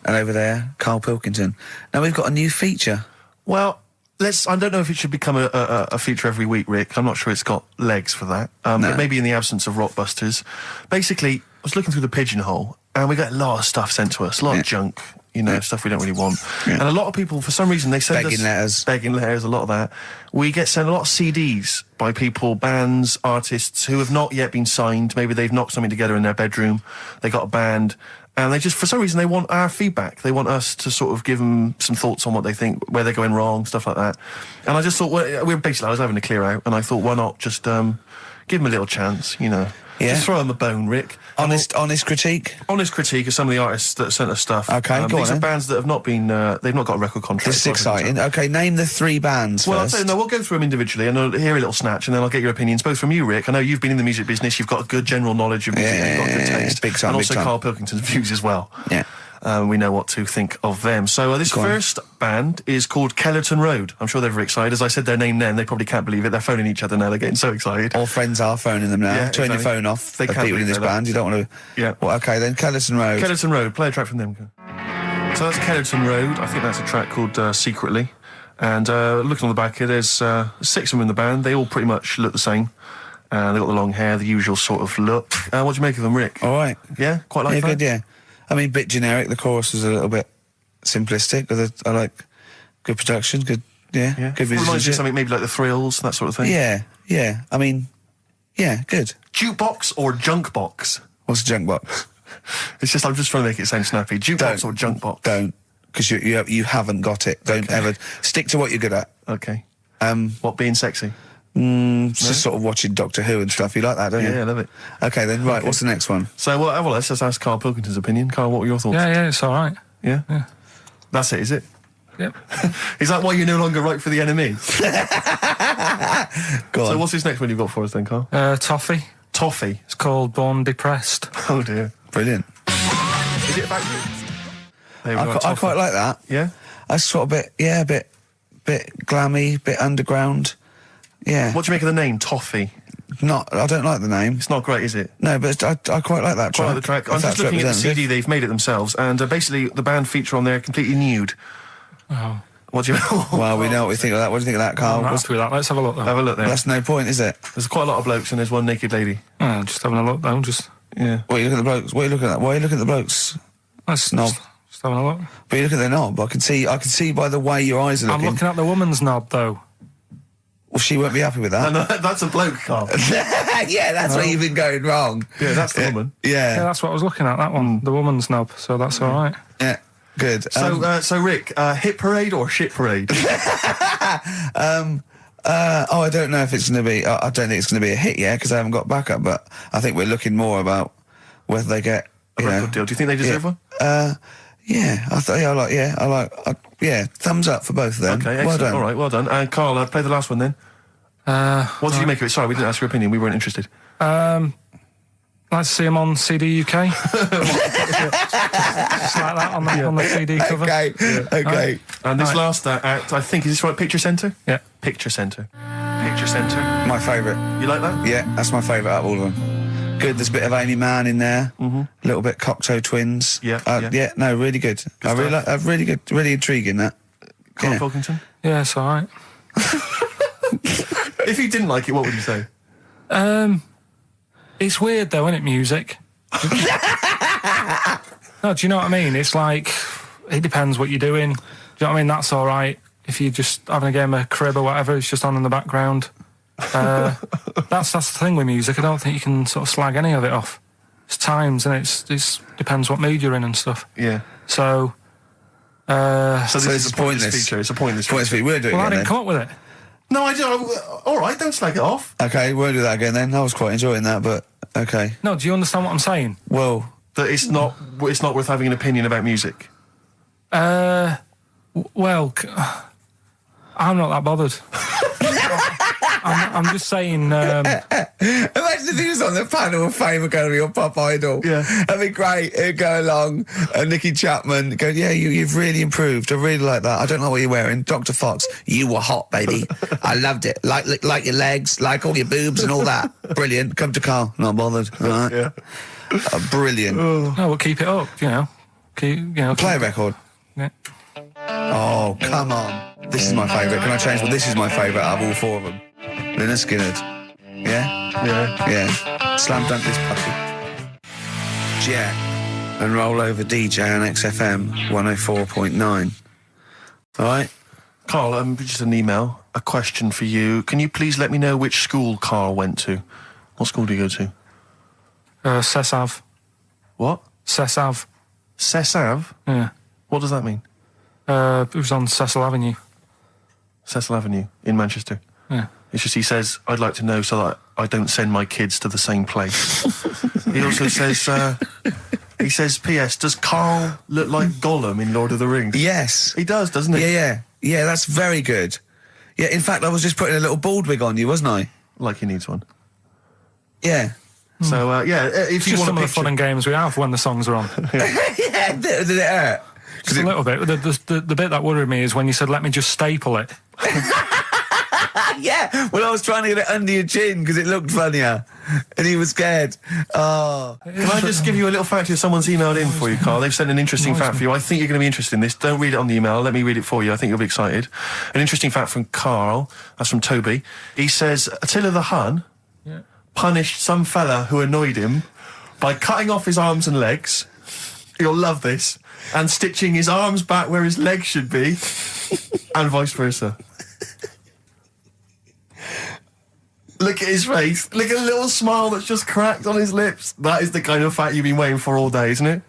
And over there, Karl Pilkington. Now we've got a new feature. Well, I don't know if it should become a feature every week, Rick. I'm not sure it's got legs for that. But maybe in the absence of Rockbusters. Basically, I was looking through the pigeonhole, and we got a lot of stuff sent to us, a lot of junk, you know, stuff we don't really want. Yeah. And a lot of people, for some reason, they send us... Begging letters, a lot of that. We get sent a lot of CDs by people, bands, artists, who have not yet been signed. Maybe they've knocked something together in their bedroom. They got a band... And they just, for some reason, they want our feedback. They want us to sort of give them some thoughts on what they think, where they're going wrong, stuff like that. And I just thought, I was having a clear out, and I thought, why not just give them a little chance, you know? Yeah. Just throw them a bone, Rick. Honest critique? Honest critique of some of the artists that sent us stuff. Okay, go on. These are bands that have not been, they've not got a record contract. This is exciting. Okay, name the 3 bands well, first. we'll go through them individually, and I'll hear a little snatch, and then I'll get your opinions, both from you, Rick. I know you've been in the music business, you've got a good general knowledge of music, you've got good taste. Big time, and big also time. Karl Pilkington's views as well. Yeah. We know what to think of them. So this first band is called Kellerton Road. I'm sure they're very excited. As I said their name then, they probably can't believe it. They're phoning each other now. They're getting so excited. All friends are phoning them now. Yeah, Turn your exactly. phone off. They can't people in believe this that. band. You don't want to... Yeah. Well, okay, then Kellerton Road. Kellerton Road. Play a track from them. So that's Kellerton Road. I think that's a track called Secretly. And looking on the back here, there's 6 of them in the band. They all pretty much look the same. They've got the long hair, the usual sort of look. What do you make of them, Rick? All right. Yeah? Quite like yeah, that? good, yeah. I mean, bit generic. The chorus was a little bit simplistic, but I like good production, good Yeah. good Reminds you of musicianship. something maybe like the Thrills, that sort of thing. Yeah. I mean, yeah, good. Jukebox or junk box? What's a junk box? It's just, I'm just trying to make it sound snappy. Jukebox or junk box? Don't, because you haven't got it. Don't ever stick to what you're good at. Okay. What, being sexy? Just sort of watching Doctor Who and stuff. You like that, don't you? Yeah, I love it. Okay, then, right, what's the next one? So, well, let's just ask Karl Pilkington's opinion. Karl, what were your thoughts? Yeah, it's all right. Yeah? That's it, is it? Yep. Is that why you're no longer right for the enemy? Go on. So what's this next one you've got for us then, Karl? Toffee. Toffee? It's called Born Depressed. Oh, dear. Brilliant. Is it about you? There we go, I Toffee. quite like that. Yeah? That's sort of bit glammy, bit underground. Yeah. What do you make of the name, Toffee? I don't like the name. It's not great, is it? No, but I quite like that track. Quite like the track. I'm If just that's looking at the representative. CD, they've made it themselves, and basically the band feature on there completely nude. Oh. What do you... Well, we know what we think of that. What do you think of that, Karl? I'm happy with that. Let's have a look, though. Have a look there. That's no point, is it? There's quite a lot of blokes and there's one naked lady. Just having a look, though. Yeah. What are you looking at the blokes? What are you looking at? Why are you looking at the blokes? Let's Knob. just having a look. But you look at their knob. I can see by the way your eyes are looking. I'm looking at the woman's knob, though. Well, she won't be happy with that. No, that's a bloke, Karl. Yeah, that's where you've been going wrong. Yeah, that's the woman. Yeah, Yeah. that's what I was looking at, that one. The woman's knob, so that's all right. Yeah. Good. So Rick, hit parade or shit parade? I don't know if it's going to be. I don't think it's going to be a hit yet because I haven't got backup. But I think we're looking more about whether they get A record deal. Do you think they deserve one? Yeah, thumbs up for both of them. Okay, excellent. Well done. All right, well done. And Carl, play the last one then. What did you make of it? Sorry, we didn't ask your opinion. We weren't interested. Like to see him on CD UK. Just like that on the CD cover. Okay. And this last act, I think, is this right? Picture Centre? Yeah. Picture Centre. Picture Centre. My favourite. You like that? Yeah, that's my favourite out of all of them. Good, there's a bit of Amy Mann in there. A little bit Cocteau Twins. Yeah. No, really good. Really good, really intriguing, that. Karl Pilkington? Yeah, it's all right. If you didn't like it, what would you say? It's weird though, isn't it, music? No, do you know what I mean? It's like, it depends what you're doing. Do you know what I mean? That's all right. If you're just having a game of crib or whatever, it's just on in the background. That's the thing with music. I don't think you can sort of slag any of it off. It's times, and it depends what mood you're in and stuff. Yeah. So this is a pointless feature. It's a pointless feature. We'll do it well, I again, didn't come up with it. No, I don't. All right, don't slag it off. Okay, we'll do that again then. I was quite enjoying that, but okay. No, do you understand what I'm saying? Well, that it's not worth having an opinion about music. Well, I'm not that bothered. I'm just saying. Imagine if he was on the panel of Fame Academy or Pop Idol. Yeah, that'd be great. He'd go along, and Nicky Chapman go, "Yeah, you've really improved. I really like that. I don't know what you're wearing, Dr. Fox. You were hot, baby. I loved it. Like your legs, like all your boobs and all that. Brilliant. Come to Carl. Not bothered. All right. Yeah. Brilliant. No, we'll keep it up. Play a record. Yeah. Oh, come on. This is my favourite. Can I change? Well, this is my favourite out of all four of them. Lynyrd Skynyrd. Yeah? Yeah. Slam dunk this puppy. Jet. And roll over DJ on XFM 104.9. All right? Carl, just an email. A question for you. Can you please let me know which school Carl went to? What school do you go to? Sesav. What? Sesav. Sesav? Yeah. What does that mean? It was on Cecil Avenue. Cecil Avenue in Manchester? Yeah. It's just, he says, I'd like to know so that I don't send my kids to the same place. He also says, P.S., does Carl look like Gollum in Lord of the Rings? Yes. He does, doesn't he? Yeah, that's very good. Yeah, in fact, I was just putting a little bald wig on you, wasn't I? Like he needs one. Yeah. So, if you want some of the fun and games we have when the songs are on. Yeah, did it hurt? Just a little bit. The bit that worried me is when you said, let me just staple it. Yeah, well, I was trying to get it under your chin because it looked funnier, and he was scared. Oh. Can I just give you a little fact here? Someone's emailed in for you, Carl. They've sent an interesting fact for you. I think you're going to be interested in this. Don't read it on the email. Let me read it for you. I think you'll be excited. An interesting fact from Carl. That's from Toby. He says, Attila the Hun punished some fella who annoyed him by cutting off his arms and legs. You'll love this. And stitching his arms back where his legs should be, and vice versa. Look at his face. Look at the little smile that's just cracked on his lips. That is the kind of fact you've been waiting for all day, isn't it?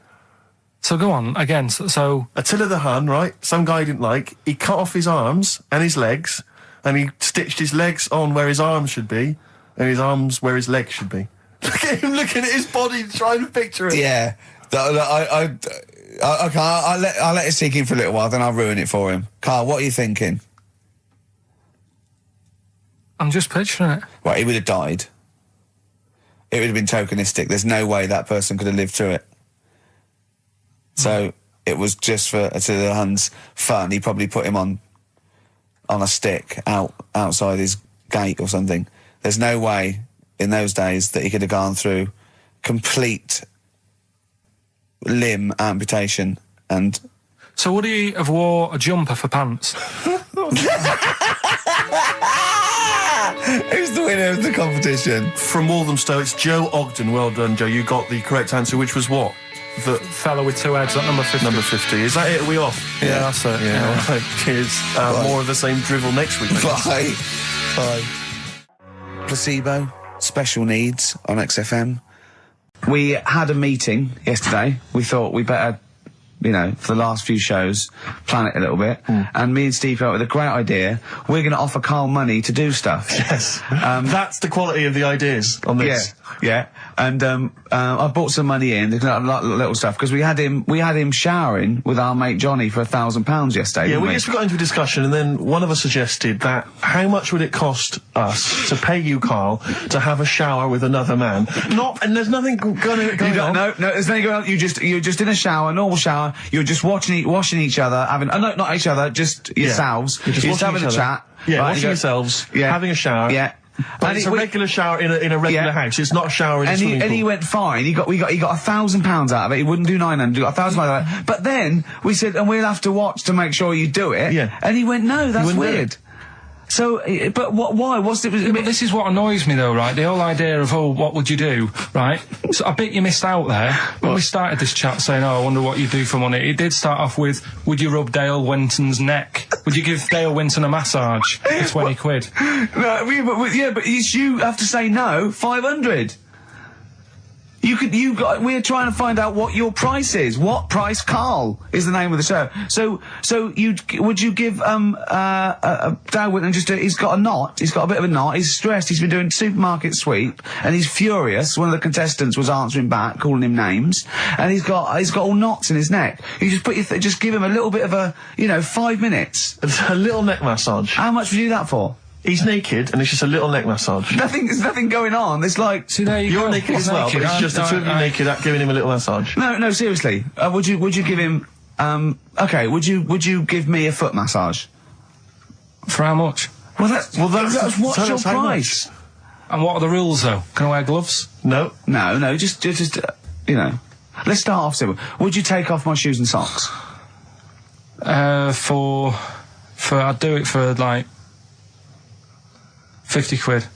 So go on, again, so... Attila the Hun, right? Some guy he didn't like. He cut off his arms and his legs, and he stitched his legs on where his arms should be, and his arms where his legs should be. Look at him looking at his body, trying to picture it. Yeah. I'll let it sink in for a little while, then I'll ruin it for him. Carl, what are you thinking? I'm just picturing it. Right, he would have died. It would have been tokenistic. There's no way that person could have lived through it. So it was just for Attila the Hun's fun. He probably put him on a stick outside his gate or something. There's no way in those days that he could have gone through complete limb amputation and... So would he have wore a jumper for pants? Who's the winner of the competition? From Walthamstow, it's Joe Ogden. Well done, Joe. You got the correct answer, which was what? The fella with two heads at number 50. Number 50. Is that it? Are we off? Yeah, that's it. Yeah. All right. Cheers. More of the same drivel next week. Bye. Bye. Placebo, special needs on XFM. We had a meeting yesterday. We thought we better, for the last few shows, plan it a little bit. And me and Steve came up with a great idea. We're going to offer Carl money to do stuff. Yes. That's the quality of the ideas on this. Yeah. Yeah, and I bought some money in, little stuff, because we had him showering with our mate Johnny for £1,000 yesterday. Yeah, didn't we just got into a discussion, and then one of us suggested that how much would it cost us to pay you, Carl, to have a shower with another man? And there's nothing going on. No, there's nothing going on. You're just in a shower, normal shower. You're just washing each other, having no, not each other, just yourselves. You're just having a chat. Yeah, right, washing yourselves, having a shower. Yeah. But it's a regular shower in a regular house. It's not a shower in a swimming pool. And he went fine. He got £1,000 out of it. He wouldn't do 900. He got £1,000 out of it. But then we said, and we'll have to watch to make sure you do it. Yeah. And he went, no, that's weird. So, but why? But this is what annoys me, though, right? The whole idea of, what would you do, right? So I bet you missed out there when we started this chat saying, I wonder what you do for money. It did start off with, would you rub Dale Winton's neck? Would you give Dale Winton a massage for 20 quid? No, but you have to say no. 500. We're trying to find out what your price is. What price, Carl, is the name of the show. So would you give Dale Winton he's got a knot. He's got a bit of a knot. He's stressed. He's been doing supermarket sweep, and he's furious. One of the contestants was answering back, calling him names, and he's got all knots in his neck. You just just give him a little bit of 5 minutes. A little neck massage. How much would you do that for? He's naked, and it's just a little neck massage. There's nothing going on. It's like... See, there You're naked as well, but it's just the two of you naked giving him a little massage. No, seriously. Would you give him... okay, would you give me a foot massage? For how much? Well, what's your price? And what are the rules, though? Can I wear gloves? No. No, just let's start off simple. Would you take off my shoes and socks? I'd do it for, 50 quid.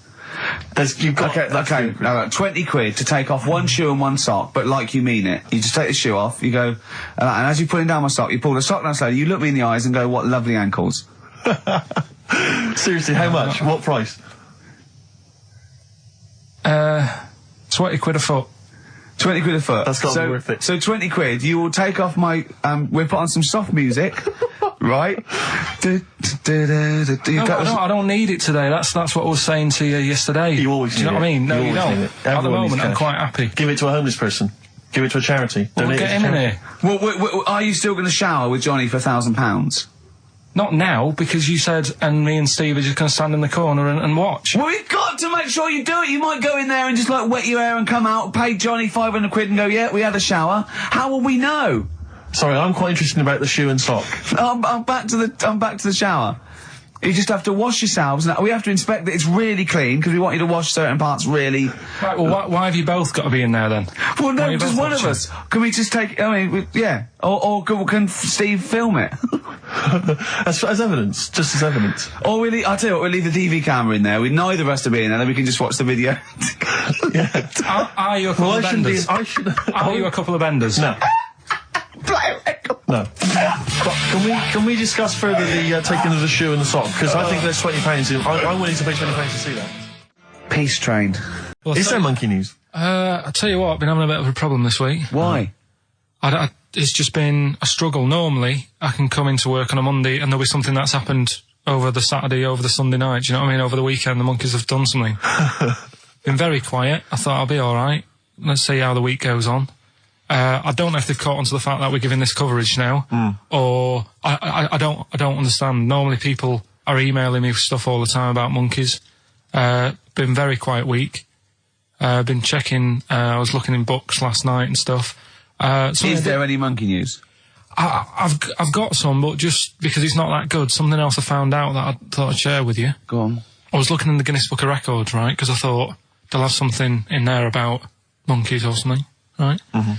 Okay, 20 quid to take off one shoe and one sock, but like you mean it. You just take the shoe off, you go, and as you're putting down my sock, you pull the sock down slowly, you look me in the eyes and go, what lovely ankles. Seriously, how much? What price? 20 quid a foot. 20 quid a foot. That's got to be worth it. So 20 quid, you will take off my, we'll put on some soft music, right? I don't need it today. That's what I was saying to you yesterday. You always do. You know what I mean? No, you don't. At the moment, I'm quite happy. Give it to a homeless person. Give it to a charity. Well, get him in here. Well, are you still going to shower with Johnny for £1,000? Not now, because you said, and me and Steve are just going to stand in the corner and watch. Well, we've got to make sure you do it. You might go in there and just wet your hair and come out, pay Johnny 500 quid and go, yeah, we had a shower. How will we know? Sorry, I'm quite interested about the shoe and sock. I'm back to the shower. You just have to wash yourselves. Now, we have to inspect that it's really clean, because we want you to wash certain parts really... Right, well, why have you both got to be in there, then? Well, no, just one of us. Can we just take... yeah. Or can Steve film it? as evidence. Just as evidence. Or I'll tell you what, we'll leave the TV camera in there. Neither of us to be in there, then we can just watch the video. Yeah. Are you a couple of benders? Are you a couple of benders? No. No. But can we discuss further the taking of the shoe and the sock? Because I think there's £20 in. I'm willing to pay £20 to see that. Peace train. Well, is there monkey news? I tell you what, I've been having a bit of a problem this week. Why? It's just been a struggle. Normally, I can come into work on a Monday and there'll be something that's happened over the Saturday, over the Sunday night. Do you know what I mean? Over the weekend, the monkeys have done something. Been very quiet. I thought I'll be all right. Let's see how the week goes on. I don't know if they've caught on to the fact that we're giving this coverage now, or I don't understand. Normally people are emailing me stuff all the time about monkeys. Been very quiet week. Been checking. I was looking in books last night and stuff. Is there any monkey news? I've got some, but just because it's not that good, something else I found out that I thought I'd share with you. Go on. I was looking in the Guinness Book of Records, right? Because I thought they'll have something in there about monkeys or something, right? Mm-hmm.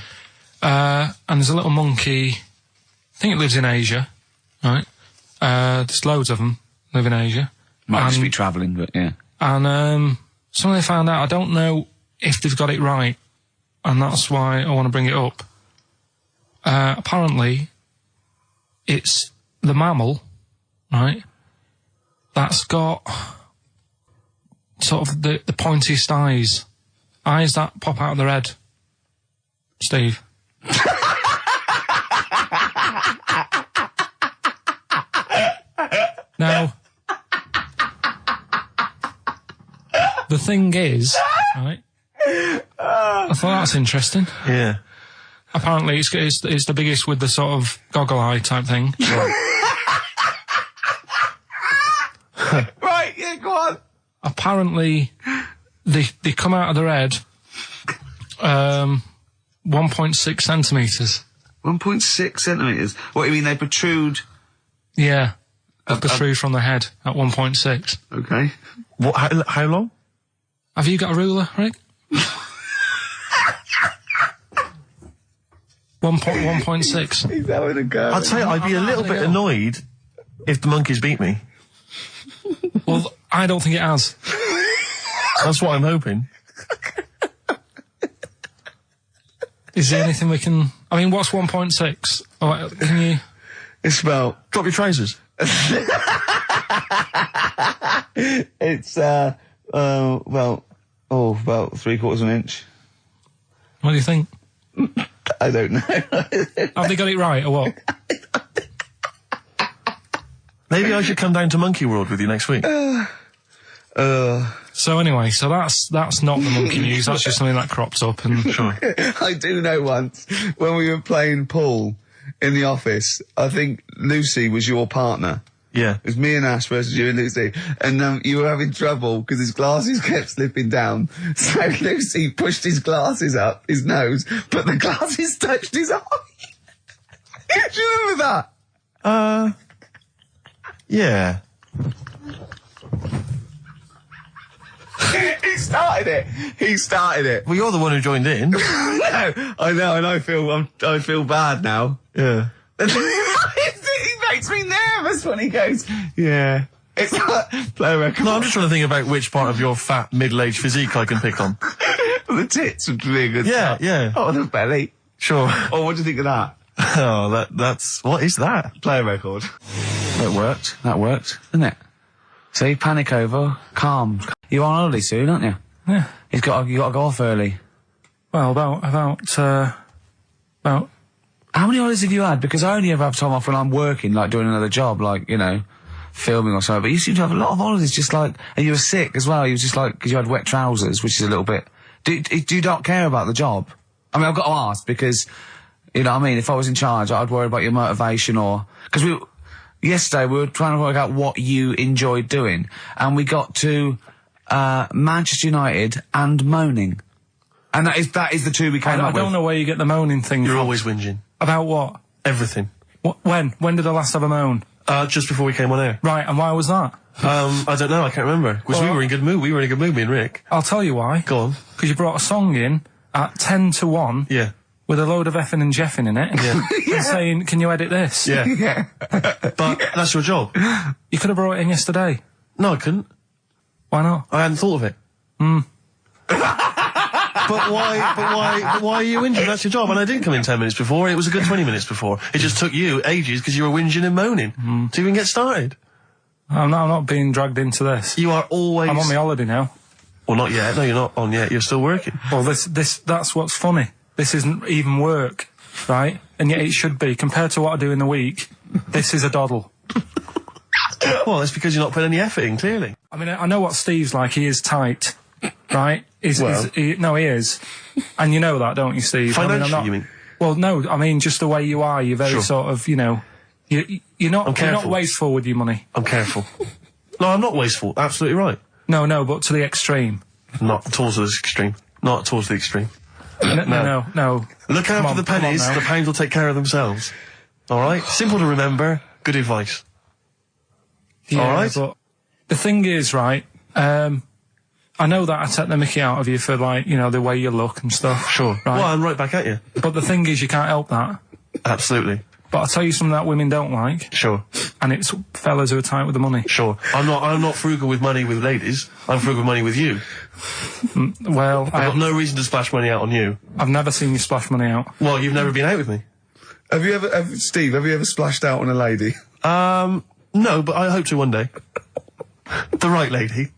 And there's a little monkey, I think it lives in Asia, right? There's loads of them live in Asia. Might just be travelling, but yeah. And something they found out, I don't know if they've got it right, and that's why I want to bring it up. Apparently, it's the mammal, right, that's got sort of the pointiest eyes that pop out of their head. Steve. Now, the thing is, right, I thought that's interesting. Yeah. Apparently, it's the biggest with the sort of goggle eye type thing. Right, yeah, go on. Apparently, they come out of their head 1.6 centimetres. 1.6 centimetres? What, you mean they protrude? Yeah. They protrude from the head at 1.6. Okay. What? How long? Have you got a ruler, Rick? 1.6. He's having a go. I'd say I'd be a little bit annoyed if the monkeys beat me. Well, I don't think it has. That's what I'm hoping. Is there anything we can... I mean, what's 1.6? Oh, can you... It's about... Drop your trousers. It's, about 3/4 of an inch. What do you think? I don't know. Have they got it right, or what? Maybe I should come down to Monkey World with you next week. So anyway, so that's not the monkey news, that's just something that cropped up and... Sure. I do know once, when we were playing pool in the office, I think Lucy was your partner. Yeah. It was me and Ash versus you and Lucy. And you were having trouble because his glasses kept slipping down. So Lucy pushed his glasses up his nose, but the glasses touched his eye. Do you remember that? Yeah. He started it. Well, you're the one who joined in. No, I know, and I feel bad now. Yeah. He makes me nervous when he goes, yeah. It's like, play a record. No, I'm just trying to think about which part of your fat, middle-aged physique I can pick on. The tits would be good. Yeah, stuff. yeah. Oh, the belly. Sure. Oh, what do you think of that? Oh, that's... What is that? Play a record. That worked, didn't it? See, panic over, calm. You're on holiday soon, aren't you? Yeah. You got to go off early. Well, about... How many holidays have you had? Because I only ever have time off when I'm working, like doing another job, like, you know, filming or something. But you seem to have a lot of holidays, just like... And you were sick as well. You were just like... Because you had wet trousers, which is a little bit... Do you not care about the job? I mean, I've got to ask because, you know what I mean? If I was in charge, I'd worry about your motivation or... Because yesterday we were trying to work out what you enjoyed doing. And we got to Manchester United and moaning. And that is the two we came up with. I don't know where you get the moaning thing You're from. always whinging. About what? Everything. When? When did I last have a moan? Just before we came on air. Right, and why was that? I don't know, I can't remember. Because we were in good mood. We were in a good mood, me and Rick. I'll tell you why. Go on. Because you brought a song in at 10 to 1. Yeah. With a load of effing and jeffing in it. Yeah. And saying, can you edit this? Yeah. Yeah. But that's your job. You could have brought it in yesterday. No, I couldn't. Why not? I hadn't thought of it. But why are you whinging? That's your job. And I didn't come in 10 minutes before. It was a good 20 minutes before. It just took you ages because you were whinging and moaning to even get started. I'm not being dragged into this. You are always... I'm on my holiday now. Well, not yet. No, you're not on yet. You're still working. Well, that's what's funny. This isn't even work, right? And yet it should be. Compared to what I do in the week, this is a doddle. Well, it's because you're not putting any effort in, clearly. I mean, I know what Steve's like. He is tight, right? He is. And you know that, don't you, Steve? Financially, you mean? Well, no, I mean, just the way you are. You're very sort of, you know... You're not wasteful with your money. I'm careful. No, I'm not wasteful. Absolutely right. No, but to the extreme. Not towards the extreme. Not towards the extreme. No. Look out for the pennies. The pounds will take care of themselves. All right? Simple to remember. Good advice. Yeah, all right? But the thing is, right, I know that I take the mickey out of you for, like, you know, the way you look and stuff. Sure. Right? Well, I'm right back at you. But the thing is, you can't help that. Absolutely. But I'll tell you something that women don't like. Sure. And it's fellas who are tight with the money. Sure. I'm not frugal with money with ladies. I'm frugal with money with you. Well, I've got no reason to splash money out on you. I've never seen you splash money out. Well, you've never been out with me. Steve, have you ever splashed out on a lady? No, but I hope to one day. The right lady.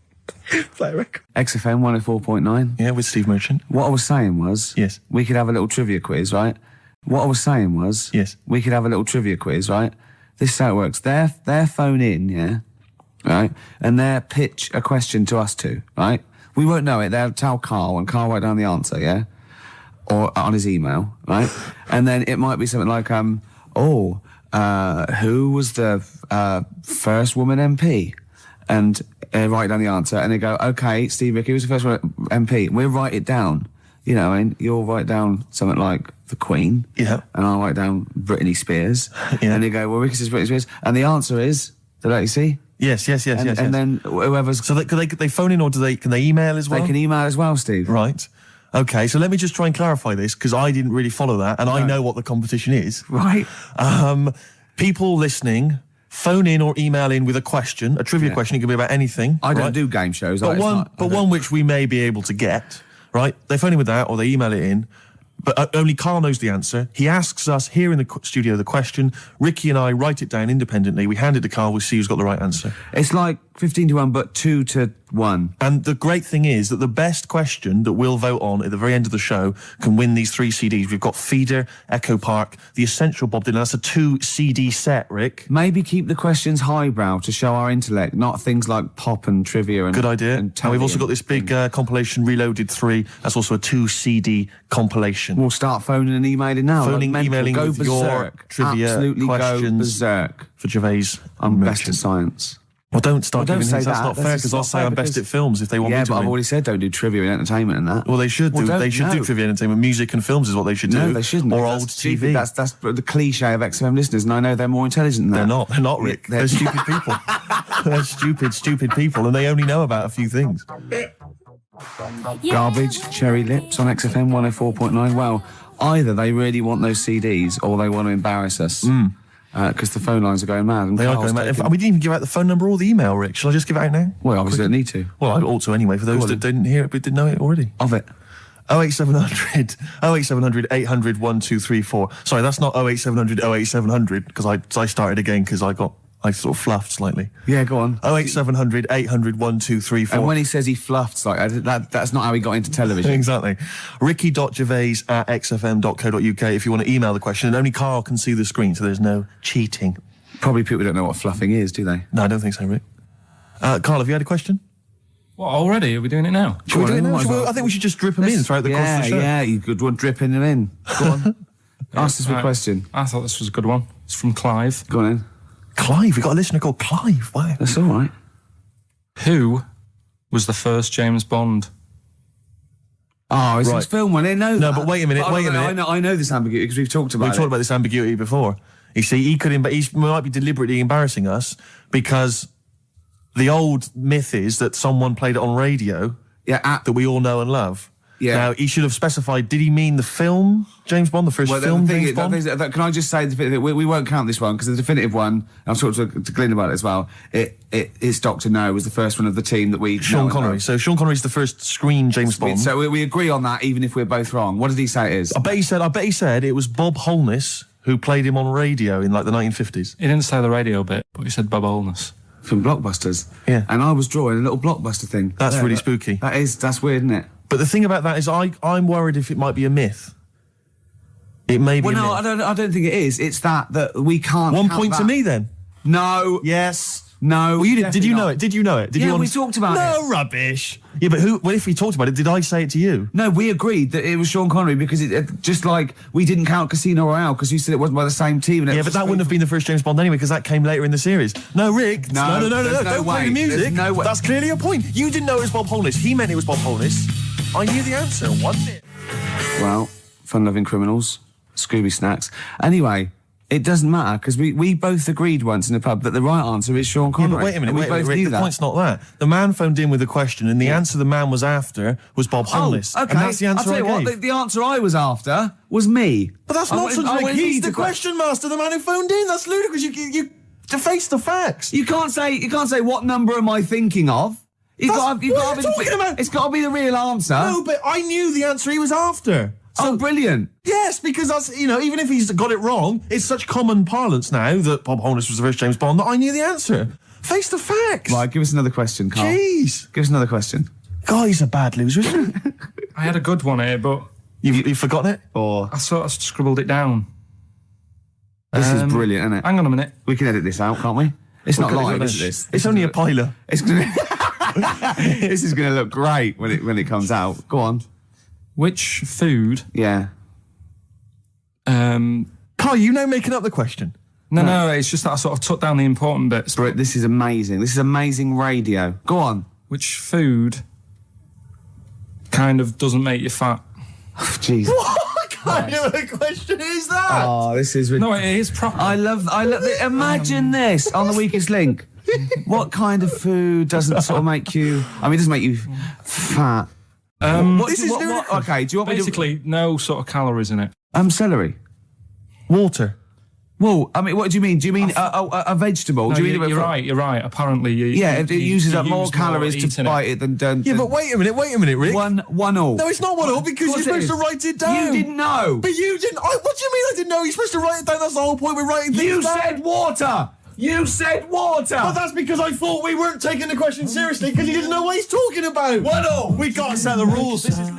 Play Rick. XFM 104.9. Yeah, with Steve Merchant. What I was saying was... Yes. We could have a little trivia quiz, right? What I was saying was... Yes. We could have a little trivia quiz, right? This is how it works. Their phone in, yeah? Right? And they'll pitch a question to us two, right? We won't know it. They'll tell Carl, and Carl write down the answer, yeah? or on his email, right? And then it might be something like, who was the first woman MP? And write down the answer, and they go, okay, Steve Ricky was the first MP. We'll write it down. You know, and you'll write down something like the Queen. Yeah. And I'll write down Britney Spears. Yeah. And they go, well, Ricky says Britney Spears. And the answer is, you see? Yes. And then whoever's... So they phone in, or can they email as well? They can email as well, Steve. Right. Okay, so let me just try and clarify this, because I didn't really follow that, and I know what the competition is. Right. People listening, phone in or email in with a question, a trivia question. It can be about anything. I don't do game shows. But one which we may be able to get, right? They phone in with that, or they email it in. But only Karl knows the answer. He asks us here in the studio the question. Ricky and I write it down independently. We hand it to Karl. We see who's got the right answer. It's like 15-1, but 2-1. And the great thing is that the best question that we'll vote on at the very end of the show can win these 3 CDs. We've got Feeder, Echo Park, The Essential Bob Dylan. That's a 2-CD set, Rick. Maybe keep the questions highbrow to show our intellect, not things like pop and trivia. And good idea. And we've also got this big compilation, Reloaded 3. That's also a 2-CD compilation. We'll start phoning and emailing now. Phoning, emailing go with berserk. your trivia Absolutely questions. Go berserk. For Gervais. I'm best at science. Well, don't start don't giving say hints. That's that. not fair, because I'll say I'm best at films if they want me to. Yeah, but I've win. already said don't do trivia and entertainment and that. Well, they should do. They should do trivia and entertainment. Music and films is what they should do. No, they shouldn't. Or That's old stupid. TV. That's the cliche of XFM listeners, and I know they're more intelligent than that. They're not. They're not, Rick. They're stupid people. They're stupid people, and they only know about a few things. Garbage, Cherry Lips on XFM 104.9. Well, either they really want those CDs or they want to embarrass us. Because the phone lines are going mad. And they are going mad. We didn't even give out the phone number or the email, Rick. Shall I just give it out now? Well, obviously I need to. Well, I ought to anyway, for those that didn't hear it but didn't know it already. Of it. 08700 800 1234. Sorry, that's not 08700 08700, because I started again because I sort of fluffed slightly. Yeah, go on. 08700 800 1234. And when he says he fluffed, like that's not how he got into television. Exactly. Ricky.gervais@xfm.co.uk if you want to email the question, and only Karl can see the screen, so there's no cheating. Probably people don't know what fluffing is, do they? No, I don't think so, Rick. Karl, have you had a question? What, already? Are we doing it now? Should we do it now? I think we should just drip them in throughout the course of the show. Yeah, you could one dripping them in. Go on. Ask us a question. I thought this was a good one. It's from Clive. Go on in. Clive? We've got a listener called Clive. Wow. That's all right. Who was the first James Bond? Oh, it's his film one. I know No, that. but wait a minute. I know this ambiguity because we've talked about it. We've talked about this ambiguity before. You see, he might be deliberately embarrassing us because the old myth is that someone played it on radio that we all know and love. Yeah. Now, he should have specified, did he mean the film James Bond, the first film James Bond? Can I just say, we won't count this one, because the definitive one, I've talked to Glyn about it as well, it's Dr. No was the first one of the team that we... Sean Connery. So Sean Connery's the first screen James Bond. So we agree on that, even if we're both wrong. What did he say it is? I bet he said it was Bob Holness who played him on radio in like the 1950s. He didn't say the radio bit, but he said Bob Holness. From Blockbusters. Yeah. And I was drawing a little Blockbuster thing. That's really spooky. That's weird, isn't it? But the thing about that is I'm worried if it might be a myth. It may be a myth. I don't think it is. It's that we can't... 1 point to me, then. No. Yes. No. Well, did you know it? Did you know it? We talked about it. No rubbish. Yeah, but if we talked about it, did I say it to you? No, we agreed that it was Sean Connery because it just like we didn't count Casino Royale because you said it wasn't by the same team. And but that wouldn't have been the first James Bond anyway because that came later in the series. No, Rick. No. Don't play the music. No way. That's clearly a point. You didn't know it was Bob Holness. He meant it was Bob Holness. I knew the answer, wasn't it? Well, fun-loving criminals, Scooby Snacks. Anyway, it doesn't matter because we both agreed once in a pub that the right answer is Sean Connery. Yeah, but wait a minute, we both knew the that. point's not that. The man phoned in with a question, and the answer the man was after was Bob Holness. Oh, okay. And that's the answer I'll tell you I gave. what, the answer I was after was me. But that's nonsense, Rick. He's the question master, the man who phoned in. That's ludicrous. You to face the facts. You can't say what number am I thinking of. It's got to be the real answer. No, but I knew the answer he was after. So brilliant. Yes, because that's, even if he's got it wrong, it's such common parlance now that Bob Holness was the first James Bond that I knew the answer. Face the facts. Right, give us another question, Karl. Jeez. Give us another question. God, he's a bad loser, isn't he? I had a good one here, but... You've forgotten it? Or I sort of scribbled it down. This is brilliant, isn't it? Hang on a minute. We can edit this out, can't we? It's not live, is this? It's only a piler. This is going to look great when it comes out. Go on. Which food? Yeah. Carl, you know making up the question. No, it's just that I sort of took down the important bits. But this is amazing. This is amazing radio. Go on. Which food kind of doesn't make you fat? Jeez. What kind of a question is that? Oh, this is No, it is proper. I love imagine this on the weakest link. What kind of food doesn't sort of make you, I mean, it doesn't make you fat? Okay, do you want me to... Basically, no sort of calories in it. Celery. Water. Well, I mean, what do you mean? Do you mean a vegetable? No, do you mean you're right. Apparently, it uses up more calories to bite it than... Yeah, but wait a minute, Rick. One all. No, it's not one all, because you're supposed to write it down. You didn't know. But you didn't... what do you mean I didn't know? You're supposed to write it down. That's the whole point. We're writing things down. You said water! You said water! But that's because I thought we weren't taking the question seriously, because you didn't know what he's talking about. One all! We got to set the rules. This is...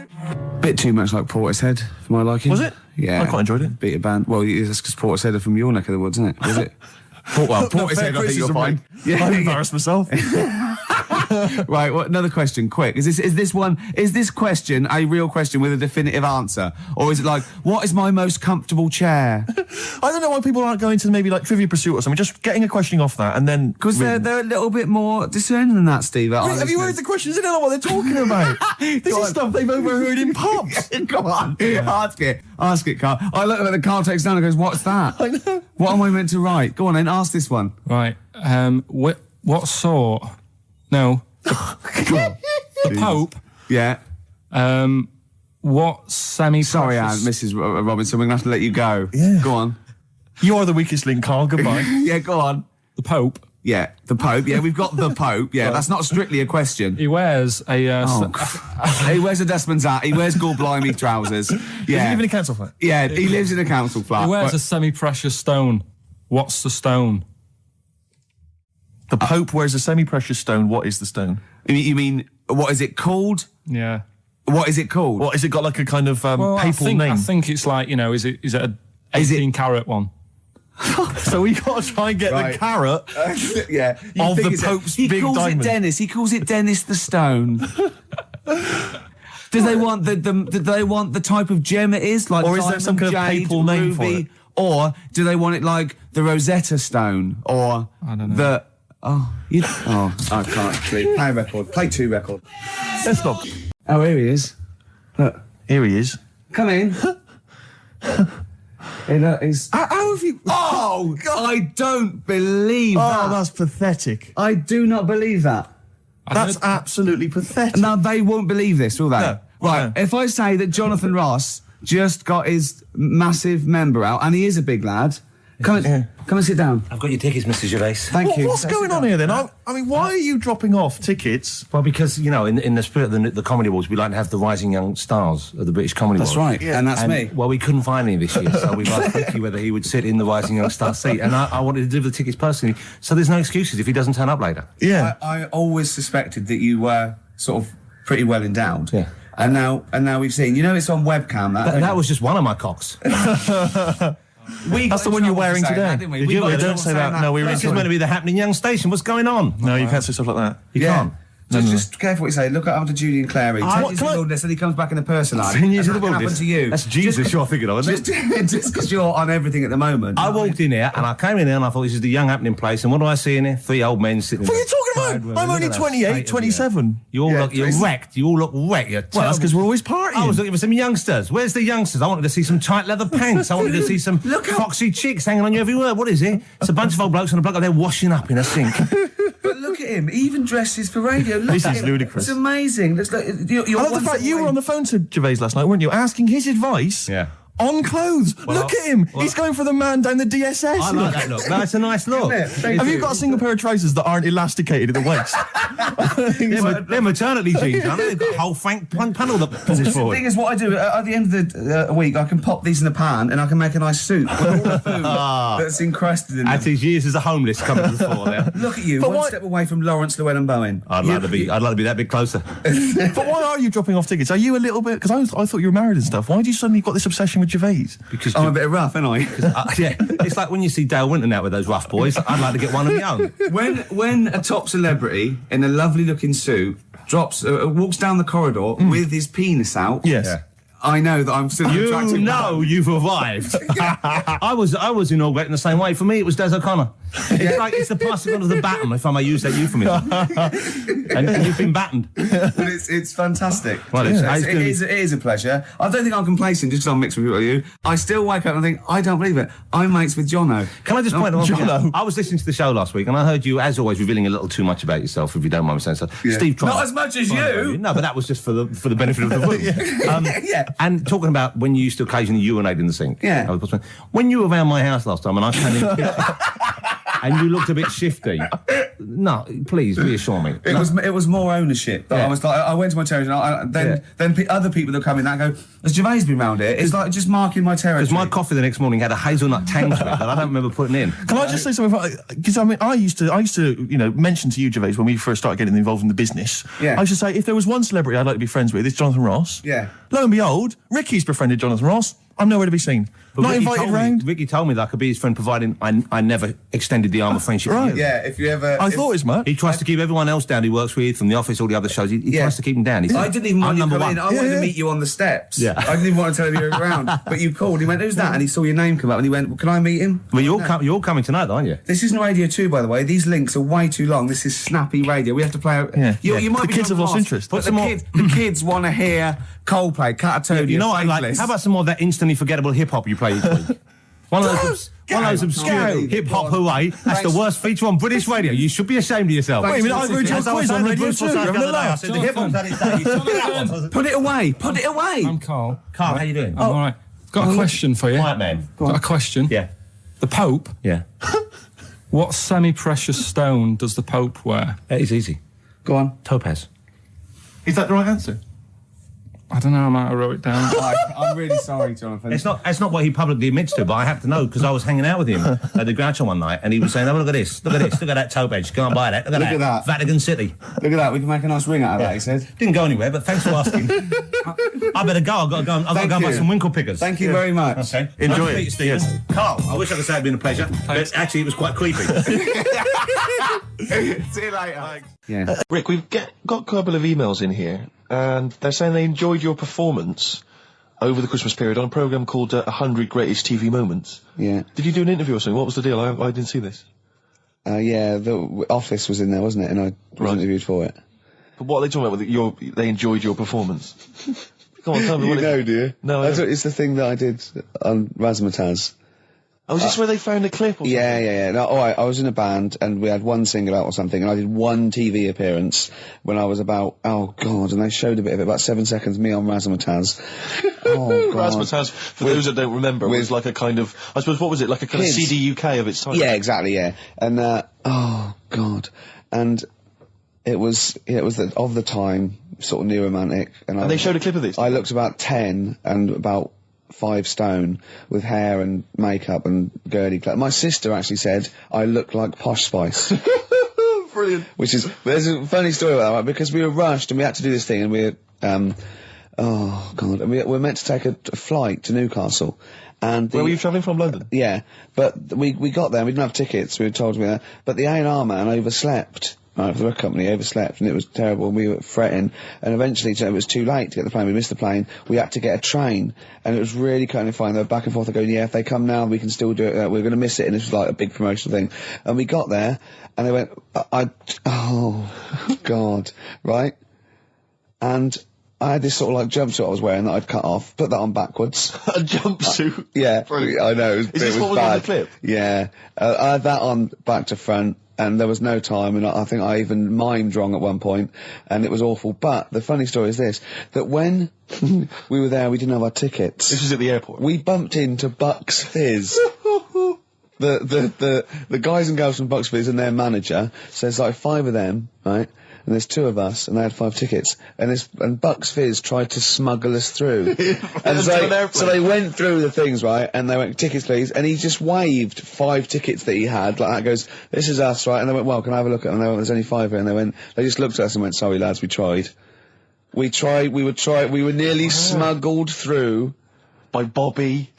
Bit too much like Portishead, for my liking. Was it? Yeah. I quite enjoyed it. Beat a band. Well, that's because Portishead are from your neck of the woods, isn't it? Was it? Portishead, I think you'll find. Yeah, I'm embarrassed myself. Right, another question, quick. Is this question a real question with a definitive answer? Or is it like, what is my most comfortable chair? I don't know why people aren't going to maybe like Trivia Pursuit or something, just getting a question off that and then... Because they're a little bit more discerning than that, Steve. Have you heard the questions? They don't know what they're talking about. This is stuff they've overheard in pubs. Come on, ask it, Carl. I look at the Carl takes down and goes, what's that? I know. What am I meant to write? Go on then, ask this one. Right. What sort? No. The Pope. Yeah. What semi-precious... Sorry, Anne, Mrs. Robinson, we're going to have to let you go. Yeah. Go on. You are the weakest link, Carl. Goodbye. Yeah, go on. The Pope. Yeah, the Pope. Yeah, we've got the Pope. Yeah, that's not strictly a question. He wears a... He wears a dustman's hat. He wears gall-blimey trousers. Yeah. Does he live in a council flat? Yeah, he lives in a council flat. He wears a semi-precious stone. What's the stone? The Pope wears a semi-precious stone. What is the stone? You mean, what is it called? Yeah. What is it called? What, has it got like a kind of papal name? I think it's like, is it a 18-carat one? So we got to try and get the carrot yeah, of the Pope's big diamond. He calls it Dennis the Stone. Do they want the type of gem it is? Like, or is there some kind of papal name for it? Or do they want it like the Rosetta Stone? Or I don't know. I can't actually. Play a record. Play 2 record. Let's stop. Oh, here he is. Look. Here he is. Come in. How have you... Oh, God. I don't believe that. Oh, that's pathetic. I do not believe that. That's absolutely pathetic. Now, they won't believe this, will they? No. Right, if I say that Jonathan Ross just got his massive member out, and he is a big lad, come and sit down. I've got your tickets, Mr. Gervais. Thank you. What's going on here then? I mean, why are you dropping off tickets? Well, because, in the spirit of the Comedy Awards, we like to have the rising young stars of the British Comedy Awards. That's right, and that's me. Well, we couldn't find any this year, so we've asked Quirky whether he would sit in the rising young star seat, and I wanted to deliver the tickets personally, so there's no excuses if he doesn't turn up later. Yeah. I always suspected that you were sort of pretty well endowed. Yeah. And now we've seen, it's on webcam. That was just one of my cocks. That's the one you're wearing today. That, didn't we? We Yeah, don't say that. No, we were This is meant to be the happening young station. What's going on? No, you can't say stuff like that. You can't. Just careful what you say. Look at after Julian Clary. 10 years in the wilderness, and he comes back in a person. 10 years in the That can happen wilderness. to you. That's Jesus you're thinking of, isn't it? Just because you're on everything at the moment. I walked in here, and I came in here, and I thought, this is the young happening place, and what do I see in here? 3 old men sitting What are there. you talking about? I'm only 28, 27. You all look, you're wrecked. You all look wrecked. Well, that's because we're always partying. I was looking for some youngsters. Where's the youngsters? I wanted to see some tight leather pants. I wanted to see some foxy chicks hanging on you every word. What is it? It's a bunch of old blokes on a block up there washing up in a sink. But look at him. He even dresses for radio. Look This at is him. ludicrous. It's amazing. It's like, you're I love the fact you were on the phone to Gervais last night, weren't you? Asking his advice on clothes. Look at him. He's going for the man down the DSS. I like that look. That's a nice look. Have you got a single pair of trousers that aren't elasticated at the waist? They're maternity jeans, aren't they? They've got a whole Frank panel that pulls The forward. thing is, what I do at the end of the week, I can pop these in a pan and I can make a nice soup with all the food that's encrusted in them. At his years as a homeless coming to the fore there. Look at you, But one why- step away from Lawrence Llewellyn Bowen. I'd like to be that bit closer. But why are you dropping off tickets? Are you a little bit... Because I thought you were married and stuff. Why do you suddenly got this obsession with Gervais? Because I'm a bit rough, ain't I? yeah, it's like when you see Dale Winton out with those rough boys. I'd like to get one of my own. When a top celebrity in a lovely looking suit walks down the corridor with his penis out, Yes. I know that I'm still an attractive man. You've arrived. I was inaugurating the same way. For me, it was Des O'Connor. It's like it's the passing on of the baton, if I may use that euphemism. and you've been battened. But it's fantastic. Well, it is a pleasure. I don't think I'm complacent just because I'm mixed with people like you. I still wake up and think, I don't believe it. I'm mates with Jono. Can I just point out one thing? I was listening to the show last week and I heard you, as always, revealing a little too much about yourself, if you don't mind me saying so. Yeah. Steve tried. Not as much as you. No, but that was just for the benefit of the room. And talking about when you used to occasionally urinate in the sink. Yeah. When you were around my house last time and I came in and you looked a bit shifty. No, please reassure me. It was more ownership. I was like, I went to my territory and then other people that come in that go, has Gervais been round here? It's like just marking my territory. Because my coffee the next morning had a hazelnut tang to it that I don't remember putting in. Can I just say something? Because I mean, I used to, mention to you, Gervais, when we first started getting involved in the business. Yeah. I used to say, if there was one celebrity I'd like to be friends with, it's Jonathan Ross. Yeah. Lo and behold, Ricky's befriended Jonathan Ross. I'm nowhere to be seen. But Not Ricky invited round. Ricky told me that I could be his friend, providing I never extended the arm of friendship. Right. Yeah, if you ever... I thought as much. He tries to keep everyone else down he works with, from the office, all the other shows. He tries to keep them down. I didn't even want you to come in. I wanted to Yeah. meet you on the steps. Yeah. I didn't even want to tell you you were around. But you called. He went, who's that? And he saw your name come up and he went, well, can I meet him? Well, you're all coming tonight, aren't you? This isn't Radio 2, by the way. These links are way too long. This is snappy radio. We have to play out... Yeah. You might The be kids have lost lost, interest. But the kids want to hear Coldplay, Catatonia, You know what I like? Faithless. How about some more of that instantly forgettable hip-hop you play each week? One of those obscure hip-hop hooray. That's the worst feature on British radio. You should be ashamed of yourself. Wait a minute, I wrote you a As I was quiz on saying to Radio Bruce 2. Forsyth the I'm other day, I allowed. said the hip-hop's had its day. You saw that one. Put it away. Put it away. I'm Carl. Carl, how you doing? I'm all right. Got a question for you. Quiet man. Got a question. Yeah. The Pope. Yeah. What semi-precious stone does the Pope wear? That is easy. Go on. Topaz. Is that the right answer? I don't know. I might have wrote it down. I'm really sorry, Jonathan. It's not what he publicly admits to, but I have to know because I was hanging out with him at the Groucho one night, and he was saying, "Oh, look at this, look at this, look at that topaz. Go and buy that. Look at that. Vatican City. Look at that. We can make a nice ring out of that." He said. Didn't go anywhere, but thanks for asking. I better go. I've got to go. I've got to go and buy some winkle pickers. Thank you very much. Okay. Enjoy Nice to it. meet you, Steve. Carl, I wish I could say it'd been a pleasure, but actually it was quite creepy. See you later. Yeah. Rick, we've got a couple of emails in here, and they're saying they enjoyed your performance over the Christmas period on a programme called 100 Greatest TV Moments. Yeah. Did you do an interview or something? What was the deal? I didn't see this. Yeah, the Office was in there, wasn't it? And I was interviewed for it. But what are they talking about? They enjoyed your performance. Come on, tell me You what know, do you? No, I don't. It's the thing that I did on Razzmatazz. Oh, is this where they found a clip or something? Yeah. No, I was in a band and we had one single out or something, and I did one TV appearance when I was about, oh God, and they showed a bit of it, about 7 seconds, me on Razzmatazz. Oh God. Razzmatazz, for those that don't remember, was like a kind of, I suppose, what was it, like a kind of CD UK of its time? Yeah, exactly, yeah. And, oh God. And it was of the time, sort of new romantic. And they showed a clip of this? I looked about 10 and about 5 stone with hair and makeup and girly clothes. My sister actually said I look like Posh Spice. Brilliant. There's a funny story about that, right? Because we were rushed and we had to do this thing, and we oh God, and we were meant to take a flight to Newcastle. And where were you travelling from? London? Yeah, but we got there and we didn't have tickets, we were told to be there, but the A&R man overslept. Right, for the record company, overslept, and it was terrible, and we were fretting, and eventually it was too late to get the plane, we missed the plane, we had to get a train, and it was really kind of fine, they were back and forth, going, yeah, if they come now, we can still do it, we're going to miss it, and this was like a big promotional thing, and we got there, and they went, oh, God, right, and I had this sort of like jumpsuit I was wearing that I'd cut off, put that on backwards. A jumpsuit? Yeah, Brilliant. I know, Is this what was bad. on the clip? Yeah, I had that on back to front, and there was no time, and I think I even mimed wrong at one point, and it was awful. But the funny story is this, that when we were there, we didn't have our tickets. This was at the airport? We bumped into Bucks Fizz. The guys and girls from Bucks Fizz and their manager, so there's like 5 of them, right? And there's 2 of us, and they had 5 tickets, and Bucks Fizz tried to smuggle us through. And so they went through the things, right, and they went, tickets please, and he just waved 5 tickets that he had, like that, goes, this is us, right, and they went, well, can I have a look at them? And they went, there's only 5 here, and they just looked at us and went, sorry lads, we tried. We were nearly smuggled through. By Bobby.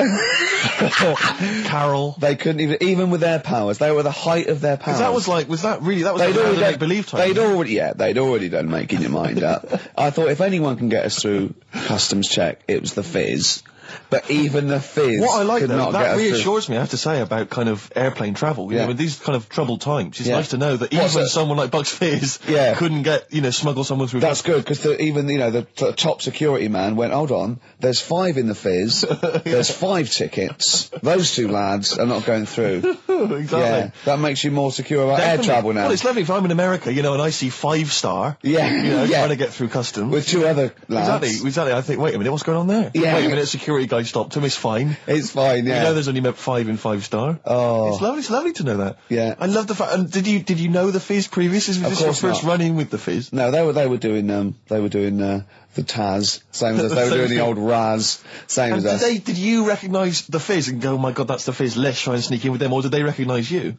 Carol. They couldn't even with their powers. They were the height of their powers. That was like make believe time. They'd already done making your mind up. I thought if anyone can get us through customs check, it was the Fizz. But even the Fizz what I like could though, not that get us reassures me, I have to say, about kind of airplane travel. You know, in these kind of troubled times, it's nice to know that even someone like Bucks Fizz couldn't get, smuggle someone through. That's good, because even, the top security man went, hold on, there's 5 in the Fizz, there's 5 tickets, those 2 lads are not going through. Exactly. Yeah, that makes you more secure about air travel now. Well, it's lovely if I'm in America, and I see 5-star, trying to get through customs. With 2 other lads. Exactly. I think, wait a minute, what's going on there? Yeah. Wait a minute, security guy stopped him, it's fine. It's fine, yeah. There's only 5 in 5-star. Oh. It's lovely to know that. Yeah. I love the fact, and did you know the Fizz previous? Was this your first run-in with the Fizz? No, they were doing the Taz, same as us. They were doing the old Raz, same as us. Did you recognise the Fizz and go, oh my god, that's the Fizz, let's try and sneak in with them, or did they recognise you?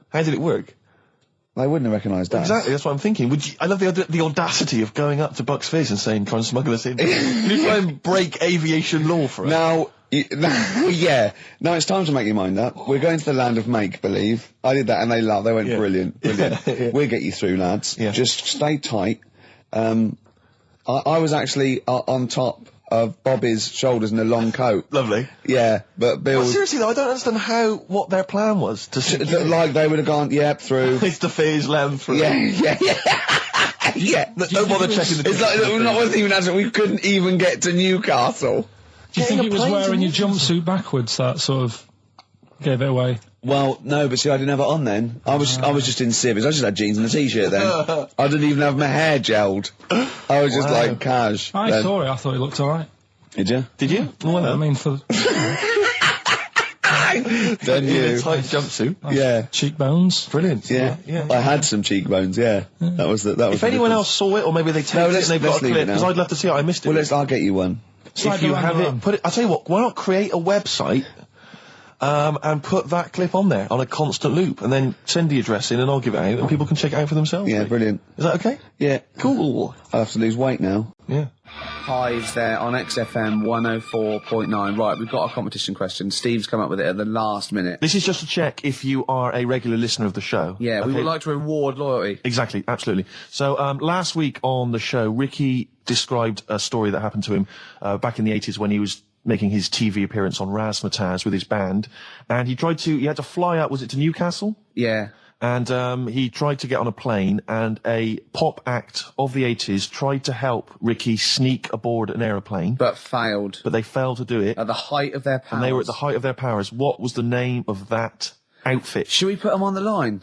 How did it work? They wouldn't have recognised us. Exactly, that's what I'm thinking. I love the audacity of going up to Bucks Fizz and saying, try and smuggle us in. You try and break aviation law for us. Now, now it's time to make your mind up. We're going to the land of make-believe. I did that and they laughed. They went, brilliant. We'll get you through, lads. Yeah. Just stay tight. I was actually on top of Bobby's shoulders in a long coat. Lovely. Yeah, but Bill... Well, seriously though, I don't understand what their plan was. Like they would have gone, through. It's the Fizz, let them through. Yeah. Don't bother checking the... It's like, not wasn't even answering, we couldn't even get to Newcastle. Do you think it was wearing your jumpsuit backwards that sort of gave it away? Well, no, but see, I didn't have it on then. I was just in civvies. I just had jeans and a t-shirt then. I didn't even have my hair gelled. I was just like cash. I saw it. I thought it looked all right. Did you? Did you? Well, I mean, for then you tight jumpsuit. Yeah, cheekbones. Brilliant. Yeah. I had some cheekbones. Yeah, that was. If anyone else saw it, or maybe they taped it and they've got a clip, because I'd love to see it. I missed it. Well, I'll get you one. If you have it, put it. I'll tell you what. Why not create a website? And put that clip on there on a constant loop, and then send the address in, and I'll give it out, and people can check it out for themselves. Yeah, brilliant. Is that okay? Yeah. Cool. I'll have to lose weight now. Yeah. Hives there on XFM 104.9. Right, we've got our competition question. Steve's come up with it at the last minute. This is just to check if you are a regular listener of the show. Yeah, we would like to reward loyalty. Exactly, absolutely. So, last week on the show, Ricky described a story that happened to him back in the 80s when he was making his TV appearance on Razzmatazz with his band, and he had to fly up, was it to Newcastle? Yeah. And he tried to get on a plane, and a pop act of the 80s tried to help Ricky sneak aboard an aeroplane. But failed. But they failed to do it. At the height of their powers. And they were at the height of their powers. What was the name of that outfit? Should we put them on the line?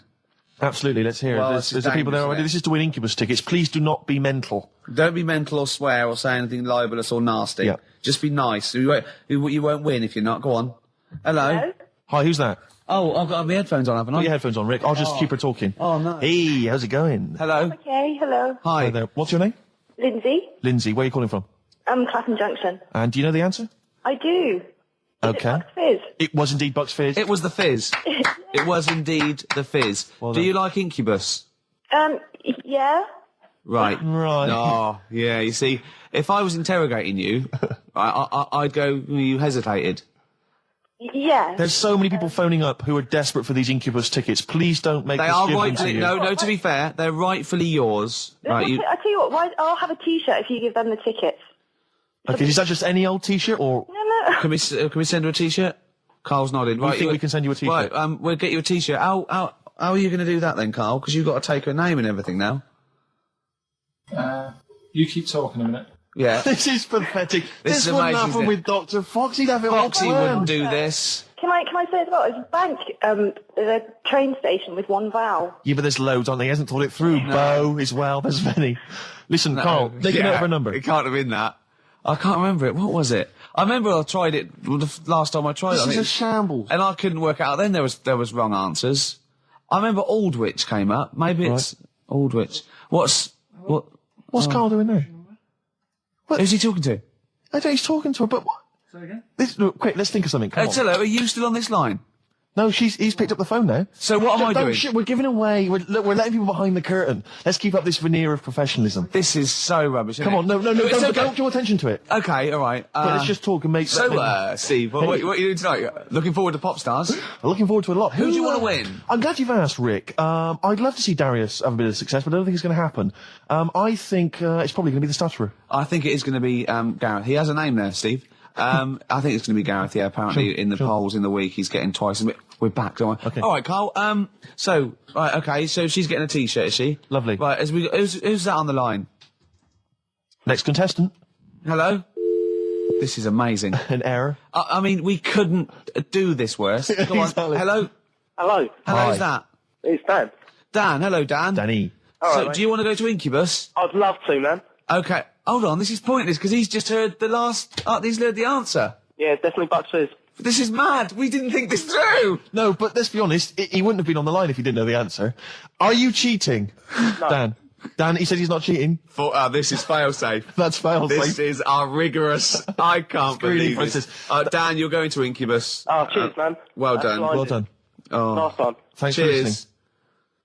Absolutely, let's hear well, it. There's the people there already. This is to win Incubus tickets. Please do not be mental. Don't be mental or swear or say anything libelous or nasty. Yeah. Just be nice. You won't win if you're not. Go on. Hello? Hi, who's that? Oh, I've got my headphones on, haven't I? Put your headphones on, Rick. I'll just keep her talking. Oh, no. Hey, how's it going? Hello? Okay, hello. Hi there. What's your name? Lindsay. Lindsay, where are you calling from? Clapham Junction. And do you know the answer? I do. Okay. Bucks Fizz? It was indeed Bucks Fizz. It was the Fizz. It was indeed the Fizz. Well, do you like Incubus? Yeah. Right. Right. Oh, yeah, you see, if I was interrogating you, I'd go, you hesitated. Yeah. There's so many people phoning up who are desperate for these Incubus tickets. Please don't make us give them to you. No, to be fair, they're rightfully yours. Right, I tell you what, I'll have a T-shirt if you give them the tickets. Okay, is that just any old T-shirt, or...? No. Can we send her a T-shirt? Carl's nodding. Right, think we can send you a T-shirt? Right, we'll get you a T-shirt. How are you going to do that then, Carl? Because you've got to take her name and everything now. You keep talking a minute. Yeah. This is pathetic. This wouldn't happen with Dr. Fox. He'd have it all Foxy wouldn't do this. Can I say as well, there's a bank, there's a train station with one vowel. Yeah, but there's loads, aren't there? He hasn't thought it through. No. Bo as well, there's many. Listen, Carl, take a note of her number. It can't have been that. I can't remember it. What was it? I remember I tried it the last time I tried it. This is a shambles. And I couldn't work it out. Then there was wrong answers. I remember Aldwych came up. Maybe it's Aldwych. What's Carl doing there? Who's he talking to? I don't know, he's talking to her, but what? Say again? Look, quick, let's think of something. Come on. Hello, are you still on this line? No, he's picked up the phone now. So what am I doing? We're giving away. We're letting people behind the curtain. Let's keep up this veneer of professionalism. This is so rubbish. Come on, no, don't draw attention to it. Okay, all right. But let's just talk and make. So, Steve, what are you doing tonight? Looking forward to Pop Stars? I'm looking forward to a lot. Who do you want to win? I'm glad you've asked, Rick. I'd love to see Darius have a bit of success, but I don't think it's going to happen. I think it's probably going to be the stutterer. I think it is going to be Gareth. He has a name there, Steve. I think it's going to be Gareth. Yeah, apparently in the polls in the week he's getting twice. We're back, don't we? Okay. All right, Carl. So she's getting a T-shirt, is she? Lovely. Right. Who's that on the line? Next contestant. Hello. This is amazing. An error. I mean, we couldn't do this worse. Go on. Exactly. Hello. Hello. Hello. Who's that? It's Dan. Dan. Hello, Dan. Danny. All So, right, do you want to go to Incubus? I'd love to, man. Okay. Hold on. This is pointless because he's just heard the last. He's heard the answer. Yeah, definitely Bucks Fizz. This is mad. We didn't think this through. No, but let's be honest. He wouldn't have been on the line if he didn't know the answer. Are you cheating, No. Dan, he said he's not cheating. This is failsafe. That's failsafe. This is our rigorous. I can't believe this. Dan, you're going to Incubus. Oh, cheers, man. Well That's done. blinded. Well done. Oh, Nice one. Thanks for cheers. listening.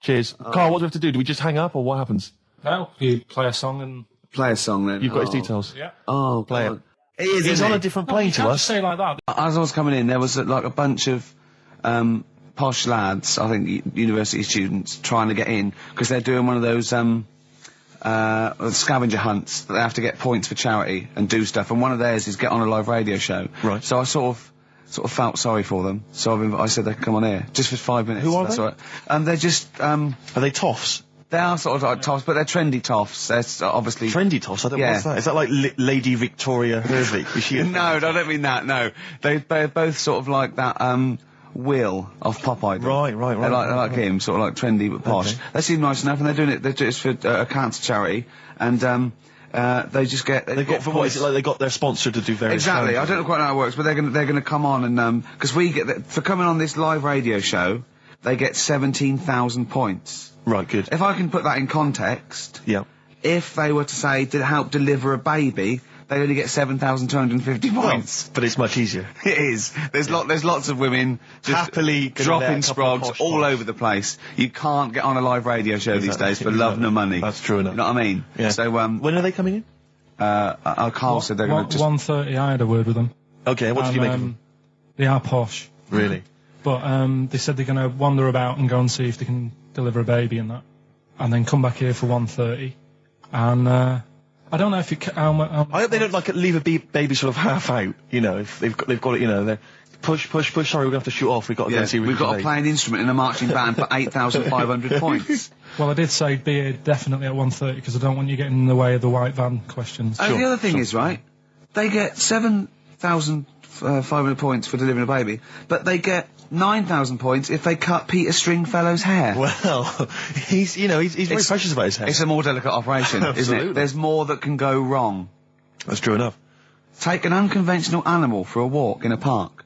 Cheers. Carl, what do we have to do? Do we just hang up or what happens? No, you play a song and... Play a song then. You've got his details. Yeah. Oh, Play God. it. He's on a different plane you to can't us. say like that. As I was coming in, there was a bunch of posh lads, I think university students, trying to get in because they're doing one of those scavenger hunts that they have to get points for charity and do stuff. And one of theirs is get on a live radio show. Right. So I sort of felt sorry for them. So I said they could come on here just for 5 minutes. Who are That's they? all right. They're just Are they toffs? they are sort of like toffs, but they're trendy toffs. They're obviously Trendy toffs? I don't know Yeah. what's that. Is that like Lady Victoria Hervey? Is she? No, I don't mean that. No, they're both sort of like that. Will of Pop Idol. Right. They're like him, sort of like trendy but posh. Okay. They seem nice enough, and they're doing it. They're just for a cancer charity, and they just get They got what is it like? They got their sponsor to do various. Exactly. charities. I don't know quite how it works, but they're gonna come on and because we get for coming on this live radio show, they get 17,000 points. Right. Good. If I can put that in context, Yeah. if they were to say to help deliver a baby, they only get 7,250 points. But it's much easier. It is. There's lots of women just Happily gonna let dropping a couple of sprogs posh all ones. over the place. You can't get on a live radio show these Exactly. days for love nor money. That's true enough. You know what I mean? Yeah. So When are they coming in? Carl said they're going to just. 1:30, I had a word with them. Okay. What did you make of them? They are posh. Really? But they said they're going to wander about and go and see if they can deliver a baby and that. And then come back here for 1:30. And I don't know if it... I hope they don't leave a baby sort of half out. You know, if they've got it. You know, they're push. Sorry, we're gonna have to shoot off. We've got to go and see. We've got to play an instrument in a marching band for 8,500 points. Well, I did say be here definitely at 1:30 because I don't want you getting in the way of the white van questions. And the other thing is, right, they get 7,500 points for delivering a baby, but they get 9,000 points if they cut Peter Stringfellow's hair. Well, he's very precious about his hair. It's a more delicate operation, isn't Absolutely. it? There's more that can go wrong. That's true enough. Take an unconventional animal for a walk in a park.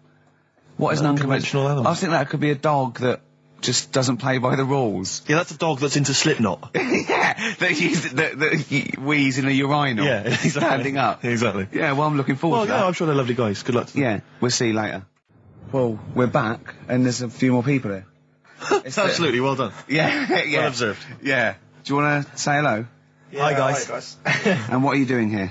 What is an unconventional animal? I think that could be a dog that just doesn't play by the rules. Yeah, that's a dog that's into Slipknot. Yeah, that wheeze in a urinal. Yeah, exactly. Standing up. Exactly. Yeah, well, I'm looking forward to that. I'm sure they're lovely guys. Good luck to them. Yeah, we'll see you later. Well, we're back, and there's a few more people here. Absolutely, well done. Yeah, yeah. Well observed. Yeah. Do you want to say hello? Hi guys. And what are you doing here?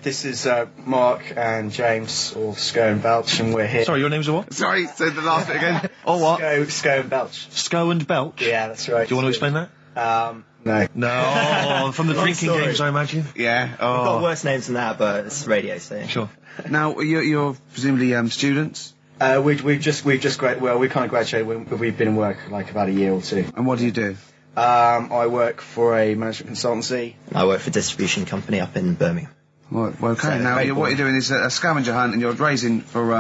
This is Mark and James, or Sco and Belch, and we're here. Sorry, your names are what? Sorry, say the last bit again. Or what? Sco and Belch. Sco and Belch? Yeah, that's right. Do you want to explain that? No. No, from the drinking story. games, I imagine. Yeah. We've got worse names than that, but it's radio, so. Sure. Now, you're presumably students? We've just we kind of graduated. We've been in work like about a year or two. And what do you do? I work for a management consultancy. I work for a distribution company up in Birmingham. Well, okay. So, Now, what you're doing is a scavenger hunt, and you're raising for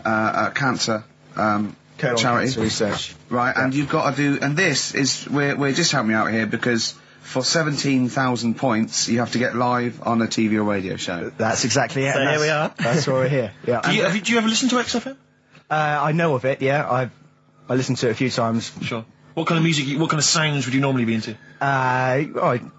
a cancer charity. Cancer research. Right, and you've got to do, and this is, we're just helping you out here because for 17,000 points, you have to get live on a TV or radio show. That's exactly it. So here we are. That's why we're here. Yeah. Do you ever listen to XFM? I know of it. Yeah, I listened to it a few times. Sure. What kind of music, what kind of sounds would you normally be into? I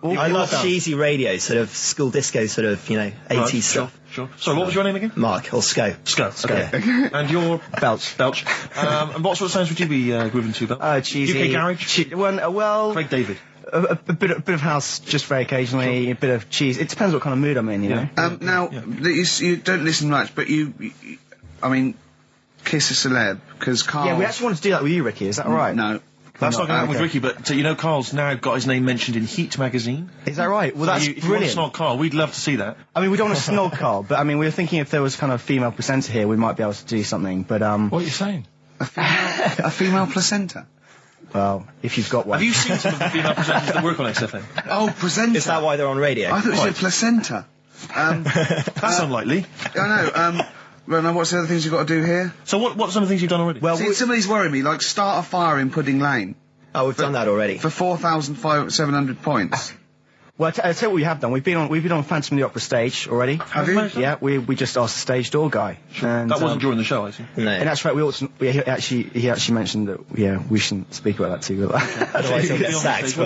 love cheesy radio, sort of school disco, sort of, 80s stuff. Sure. Sorry, what was your name again? Mark, or Sco. Sco. Okay. And you're Belch. Belch. And what sort of sounds would you be grooving to, Belch? Cheesy. UK garage. Well, Craig David. A bit of house, just very occasionally. A bit of cheese. It depends what kind of mood I'm in, you know. Now, you don't listen much, but I mean, kiss a celeb, because Carl... Yeah, we actually wanted to do that with you, Ricky, is that all right? No. That's not going to happen with Ricky, but you know Carl's now got his name mentioned in Heat magazine. Is that right? Well, So that's if you want to brilliant. snog Carl, we'd love to see that. I mean, we don't want to snog Carl, but I mean, we were thinking if there was kind of a female presenter here, we might be able to do something, but What are you saying? A female placenta? well, if you've got one. Have you seen some of the female presenters that work on XFM? Oh, placenta. Is that why they're on radio? I thought you said placenta. That's unlikely. I know, well, now what's the other things you've got to do here? So what are some of the things you've done already? Well, See, some of these worry me, like start a fire in Pudding Lane. Oh, we've done that already. For 4,700 points. Well, I'll tell you what we have done. We've been on Phantom of the Opera stage already. Have you? Yeah, we just asked the stage door guy. And, That wasn't during the show, I see. No. And that's right. He actually mentioned that we shouldn't speak about that too. Otherwise he'll get sacked.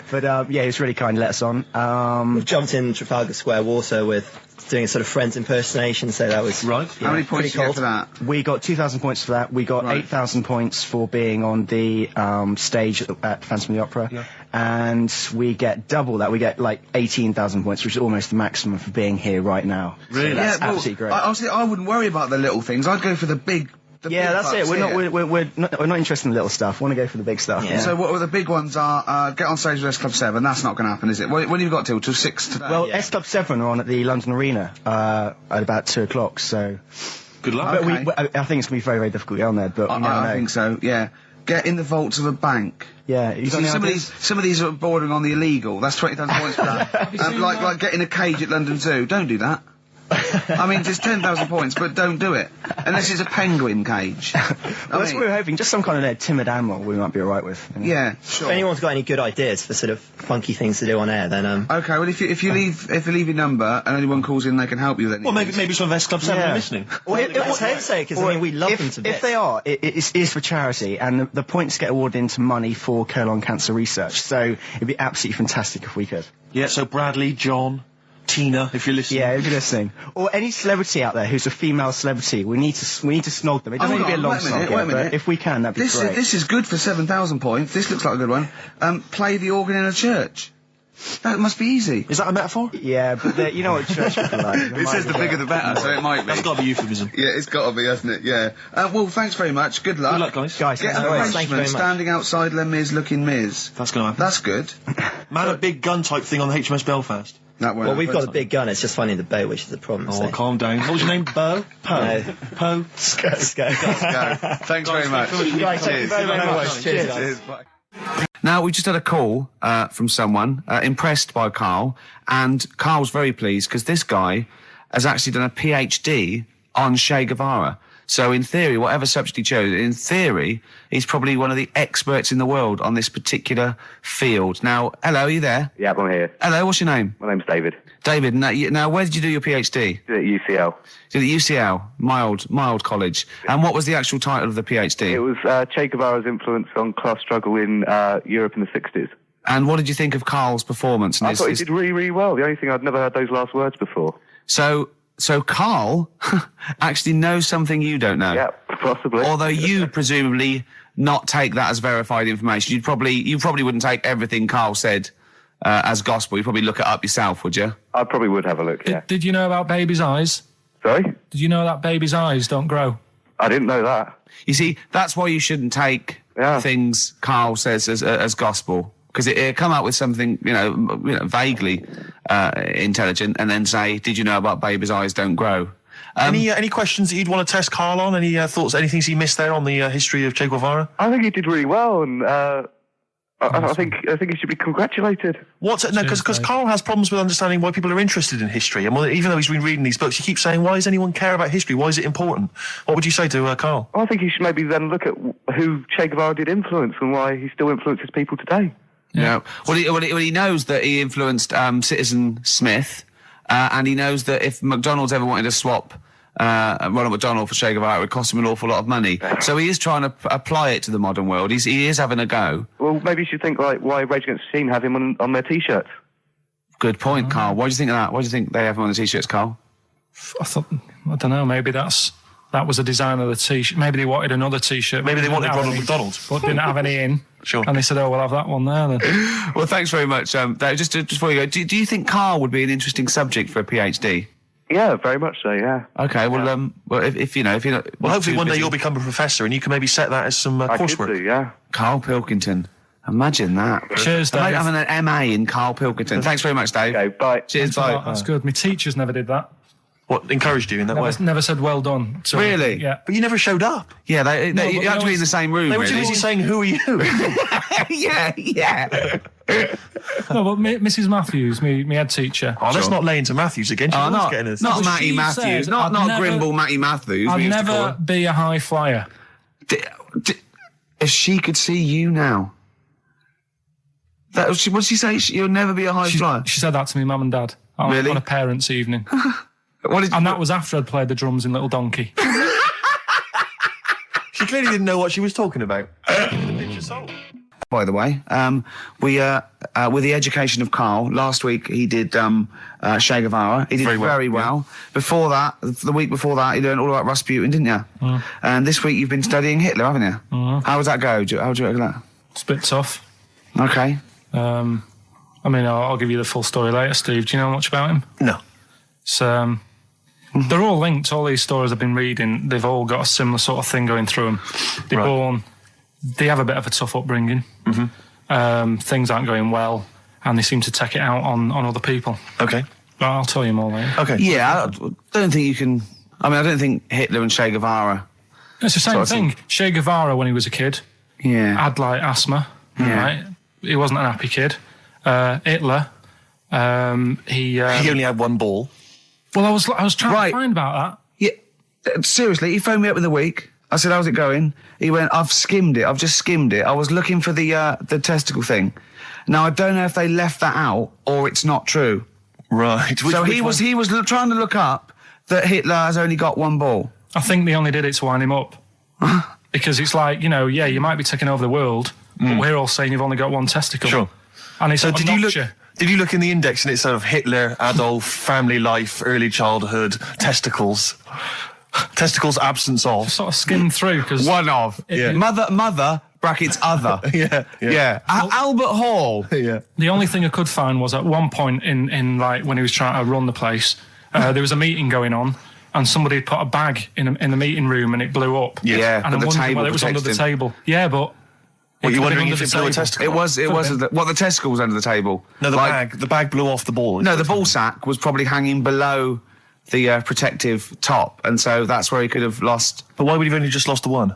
But yeah, he was really kind to let us on. We've jumped in Trafalgar Square water with doing a sort of Friends impersonation, so that was right. How many points did you get for that? We got 2,000 points for that. We got 8,000 points for being on the stage at Phantom of the Opera, and we get double that. We get like 18,000 points, which is almost the maximum for being here right now. Really? So that's absolutely great. Honestly, I wouldn't worry about the little things. I'd go for the big. That's it. We're not interested in the little stuff. We want to go for the big stuff. Yeah. So what the big ones are? Get on stage with S Club 7. That's not going to happen, is it? When have you got till 6 today? Well, S Club 7 are on at the London Arena at about 2 o'clock. So good luck. But I think it's going to be very, very difficult to get on there. But I think so. Yeah. Get in the vaults of a bank. Yeah, some of these are bordering on the illegal. That's 20,000 points for that. Like getting a cage at London Zoo. Don't do that. I mean, it's 10,000 points, but don't do it. Unless it's a penguin cage. Well, that's what we were hoping. Just some kind of timid animal we might be alright with. You know? Yeah, sure. If anyone's got any good ideas for sort of funky things to do on air, then Okay, well, if you leave your number and anyone calls in, they can help you with anything. Well, maybe some of S Club 7 are listening. Well, let's say, because I mean, we love them to bits. If they are, it is for charity, and the points get awarded into money for colon cancer research. So it'd be absolutely fantastic if we could. Yeah. So Bradley, John, Tina, if you're listening. Yeah, if you're listening. Or any celebrity out there who's a female celebrity, we need to snog them. It doesn't need to be a long snog, but if we can, that'd be great. This is good for 7,000 points. This looks like a good one. Play the organ in a church. That must be easy. Is that a metaphor? Yeah, but you know what church people are like. It says the bigger the better, so it might be. That's got to be euphemism. Yeah, it's got to be, hasn't it? Yeah. Well, thanks very much. Good luck. Good luck, guys. Get an arrangement standing outside Les Mis looking Mis. That's going to happen. That's good. Man, a big gun type thing on the HMS Belfast. Well, we've got a big gun, it's just finding the bow, which is the problem. Oh, calm down. What was your name? Bo? No. Po? Sco. Thanks very much. Cheers. Very much. Cheers. Now, we just had a call from someone impressed by Karl, and Karl's very pleased because this guy has actually done a PhD on Che Guevara. So in theory, whatever subject he chose, in theory, he's probably one of the experts in the world on this particular field. Now, hello, are you there? Yeah, I'm here. Hello, what's your name? My name's David. David, now where did you do your PhD? Did it at UCL. Did it at UCL, mild college. And what was the actual title of the PhD? It was Che Guevara's influence on class struggle in Europe in the 60s. And what did you think of Karl's performance? I thought he did really, really well. The only thing, I'd never heard those last words before. So Karl actually knows something you don't know. Yeah, possibly. Although you presumably not take that as verified information. You probably wouldn't take everything Karl said as gospel. You'd probably look it up yourself, would you? I probably would have a look, yeah. Did you know about baby's eyes? Sorry? Did you know that baby's eyes don't grow? I didn't know that. You see, that's why you shouldn't take things Karl says as gospel. Because it come out with something, you know, vaguely intelligent, and then say, "Did you know about baby's eyes don't grow?" Any questions that you'd want to test Karl on? Any thoughts? Any things he missed there on the history of Che Guevara? I think he did really well, and I think he should be congratulated. Because Karl has problems with understanding why people are interested in history, and even though he's been reading these books, he keeps saying, "Why does anyone care about history? Why is it important?" What would you say to Karl? I think he should maybe then look at who Che Guevara did influence and why he still influences people today. Yeah. Well, he knows that he influenced Citizen Smith, and he knows that if McDonald's ever wanted to swap Ronald McDonald for Che Guevara, it would cost him an awful lot of money. So he is trying to apply it to the modern world. He is having a go. Well, maybe you should think like why Rage Against the Machine have him on their T-shirts. Good point, Karl. Why do you think of that? Why do you think they have him on the T-shirts, Karl? I thought, I don't know, maybe that was a design of the T-shirt. Maybe they wanted another T-shirt. Maybe they wanted Ronald McDonald. But didn't have any in. Sure. And they said, we'll have that one there then. Well, thanks very much. Dave, just before you go, do you think Karl would be an interesting subject for a PhD? Yeah, very much so, yeah. Okay, well, well, if you're not... Well, hopefully one day you'll become a professor and you can maybe set that as some coursework. I could do, yeah. Karl Pilkington. Imagine that. Cheers, Dave. Imagine having an MA in Karl Pilkington. Thanks very much, Dave. Okay, bye. Cheers, bye. That's good. My teachers never did that. What, encouraged you in that way? Never said well done. So, Really? Yeah. But you never showed up. Yeah, No, you but have to be always- in the same room, They were too really. busy saying, who are you? yeah. No, but Mrs. Matthews, me head teacher. Oh, let's not lay into Matthews again. She's Oh, always not getting us. not But Matty she Matthews, said not I'd never- Grimble Matty Matthews. I'd we used to call never her. be a high flyer. If she could see you now, what'd she say? You'll never be a high flyer. She said that to me, mum and dad, on Really? a parents' evening. What did And that was after I'd played the drums in Little Donkey. She clearly didn't know what she was talking about. By the way, we with the education of Karl, last week he did Che Guevara. He did very well. Before that, the week before that, he learned all about Rasputin, didn't you? And this week you've been studying Hitler, haven't you? How does that go? How do you reckon that? It's a bit tough. Okay. I mean, I'll give you the full story later, Steve. Do you know much about him? No. It's, they're all linked. All these stories I've been reading, they've all got a similar sort of thing going through them. They have a bit of a tough upbringing. Things aren't going well, and they seem to take it out on other people. Okay. But I'll tell you more later. Okay. Yeah, I don't think you can... I mean, I don't think Hitler and Che Guevara... It's the same thing. Che Guevara, when he was a kid, had like asthma. Right? He wasn't an happy kid. Hitler, he only had one ball. Well, I was trying to find about that. Yeah, seriously, he phoned me up in the week. I said, how's it going? He went, I've just skimmed it. I was looking for the testicle thing. Now, I don't know if they left that out or it's not true. Right. So he was trying to look up that Hitler has only got one ball. I think they only did it to wind him up. Because it's like, you might be taking over the world, but we're all saying you've only got one testicle. Sure. And it's So did you look in the index and it's sort of Hitler, Adolf, family life, early childhood, testicles. Testicles, absence of. Sort of skimmed through because one of. Mother, brackets other. Albert Hall. The only thing I could find was at one point in like when he was trying to run the place, there was a meeting going on. And somebody had put a bag in the meeting room and it blew up. Yeah, and I'm wondering whether it was under the table. Yeah, but... What, you're wondering if it blew a testicle? It was the testicle was under the table. No, the bag blew off the ball. No, the ball sack was probably hanging below the protective top, and so that's where he could have lost. But why would he have only just lost the one?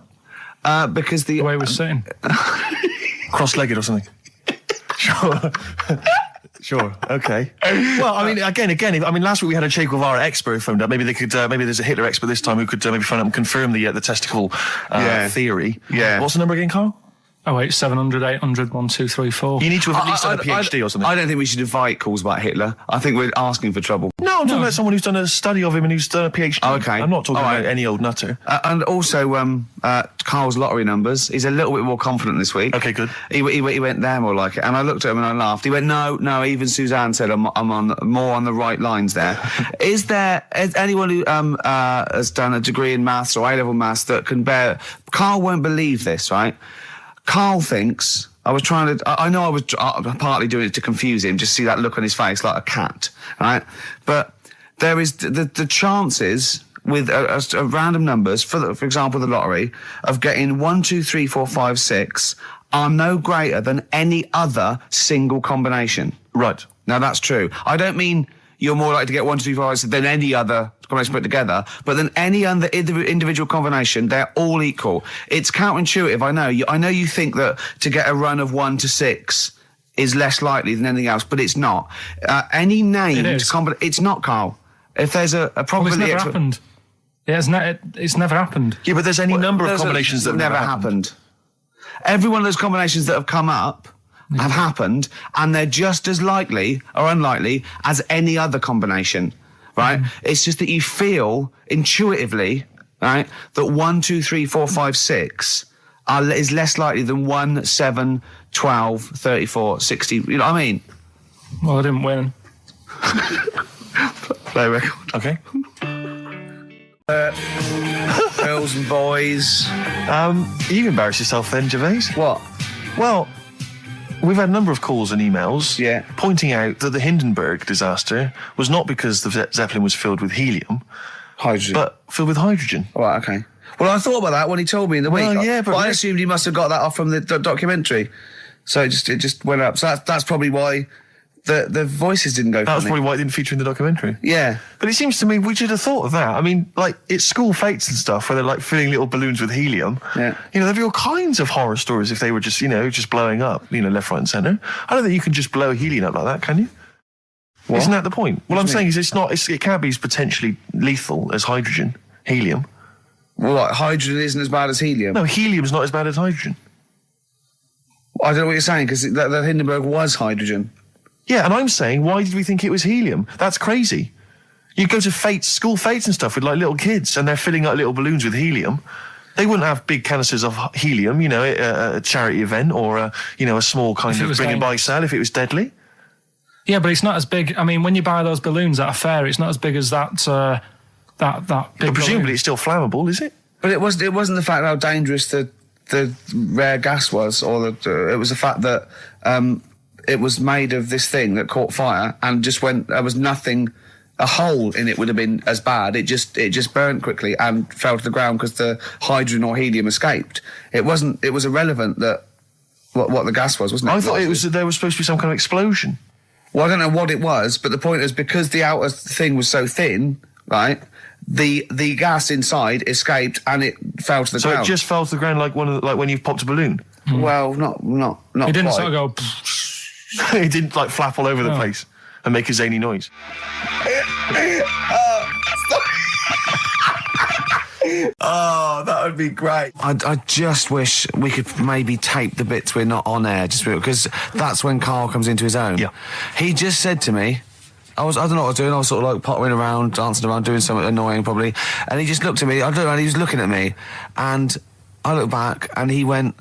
Because the way he was sitting. Cross-legged or something. Sure. Sure. Okay. Well, I mean, again. Last week we had a Che Guevara expert phoned up. Maybe they could. Maybe there's a Hitler expert this time who could maybe phone up and confirm the testicle theory. Yeah. What's the number again, Carl? 08700 800 1234. You need to have at least done a PhD or something. I don't think we should invite calls about Hitler. I think we're asking for trouble. No, I'm talking about someone who's done a study of him and who's done a PhD. Oh, okay. I'm not talking about any old nutter. And also, Carl's lottery numbers. He's a little bit more confident this week. Okay, good. He went there more like it. And I looked at him and I laughed. He went, no, even Suzanne said I'm on more on the right lines there. Is anyone who has done a degree in maths or A-level maths that can bear... Carl won't believe this, right? Carl thinks... I know I was partly doing it to confuse him, just see that look on his face like a cat, right? But there is the chances with a random numbers, for example, the lottery, of getting 1, 2, 3, 4, 5, 6 are no greater than any other single combination. Right. Now, that's true. I don't mean you're more likely to get 1, 2, 3, 4, 5, 6 than any other combination put together, but than any other individual combination, they're all equal. It's counterintuitive, I know. I know you think that to get a run of 1 to 6 is less likely than anything else, but it's not. Any named combination... It's not, Carl. If there's a probability... Well, it's never happened. It's never happened. Yeah, but there's any number of combinations that never happened. Every one of those combinations that have come up have happened, and they're just as likely or unlikely as any other combination, right? It's just that you feel intuitively, right, that 1, 2, 3, 4, 5, 6 is less likely than 1, 7, 12, 34, 60. You know what I mean? Well, I didn't win. Play a record. Okay. Girls and boys. You embarrass yourself then, Gervais. What? Well, we've had a number of calls and emails pointing out that the Hindenburg disaster was not because the Zeppelin was filled with helium, hydrogen, but filled with hydrogen. All right, okay. Well, I thought about that when he told me in the week. Well, yeah, but I assumed he must have got that off from the documentary. So it just went up. So that's probably why the voices didn't go. That was probably why it didn't feature in the documentary. Yeah. But it seems to me we should have thought of that. I mean, like, it's school fates and stuff where they're like filling little balloons with helium. Yeah. You know, there'd be all kinds of horror stories if they were just, just blowing up, left, right and centre. I don't think you can just blow helium up like that, can you? What? Isn't that the point? What I'm saying is it can't be as potentially lethal as hydrogen, helium. Well, like, hydrogen isn't as bad as helium? No, helium's not as bad as hydrogen. I don't know what you're saying, because the Hindenburg was hydrogen. Yeah, and I'm saying, why did we think it was helium? That's crazy. You go to school fates and stuff with, like, little kids, and they're filling up little balloons with helium. They wouldn't have big canisters of helium, a charity event, or, a small kind of bring and buy sale if it was deadly. Yeah, but it's not as big. I mean, when you buy those balloons at a fair, it's not as big as that big But presumably balloon. it's still flammable, is it? But it wasn't the fact how dangerous the rare gas was, or it was the fact that it was made of this thing that caught fire and just went. There was nothing. A hole in it would have been as bad. It just burnt quickly and fell to the ground because the hydrogen or helium escaped. It wasn't. It was irrelevant that what the gas was, wasn't it? I thought it was that there was supposed to be some kind of explosion. Well, I don't know what it was, but the point is because the outer thing was so thin, right? The gas inside escaped and it fell to the ground. So it just fell to the ground like when you've popped a balloon. Well, not. It didn't quite. sort of go. It didn't like flap all over the place and make a zany noise. Oh, that would be great. I just wish we could maybe tape the bits we're not on air, just because that's when Karl comes into his own. Yeah. He just said to me, I don't know what I was doing, I was sort of like pottering around, dancing around, doing something annoying probably, and he just looked at me, I don't know, and he was looking at me, and I looked back, and he went,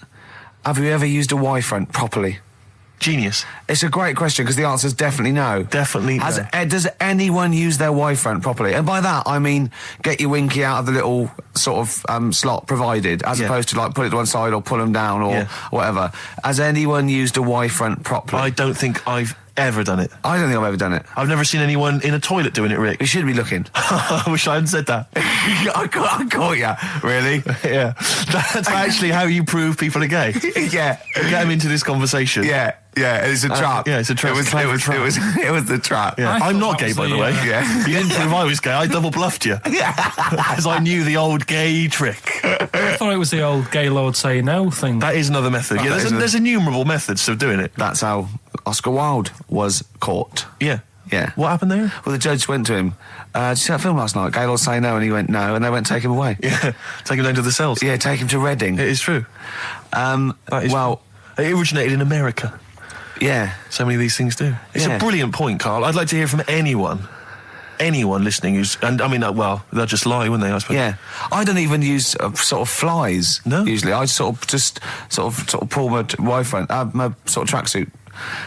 have you ever used a Y-front properly? Genius. It's a great question because the answer is definitely no. Definitely no. Does anyone use their Y-front properly? And by that I mean get your winky out of the little sort of slot provided, as opposed to like put it to one side or pull them down or whatever. Has anyone used a Y-front properly? I don't think I've ever done it. I don't think I've ever done it. I've never seen anyone in a toilet doing it, Rick. You should be looking. I wish I hadn't said that. I caught you. Really? Yeah. That's actually how you prove people are gay. Yeah. Get them into this conversation. Yeah. Yeah, it's a trap. Yeah, it's a trap. It was the trap. Yeah. I'm not gay, by the way. Yeah. You didn't prove I was gay. I double bluffed you. Because I knew the old gay trick. I thought it was the old gay lord say no thing. That is another method. Yeah, there's innumerable methods of doing it. That's how Oscar Wilde was caught. Yeah. Yeah. What happened there? Well, the judge went to him, did you see that film last night? Gay Lord Say No, and he went no, and they went take him away. Yeah. Take him down to the cells. Yeah, take him to Reading. It is true. Well, it originated in America. Yeah. So many of these things do. It's a brilliant point, Karl. I'd like to hear from anyone listening who's, and I mean, they'll just lie, wouldn't they, I suppose? Yeah. I don't even use sort of flies. No? Usually. I sort of pull my Y-front, my sort of tracksuit.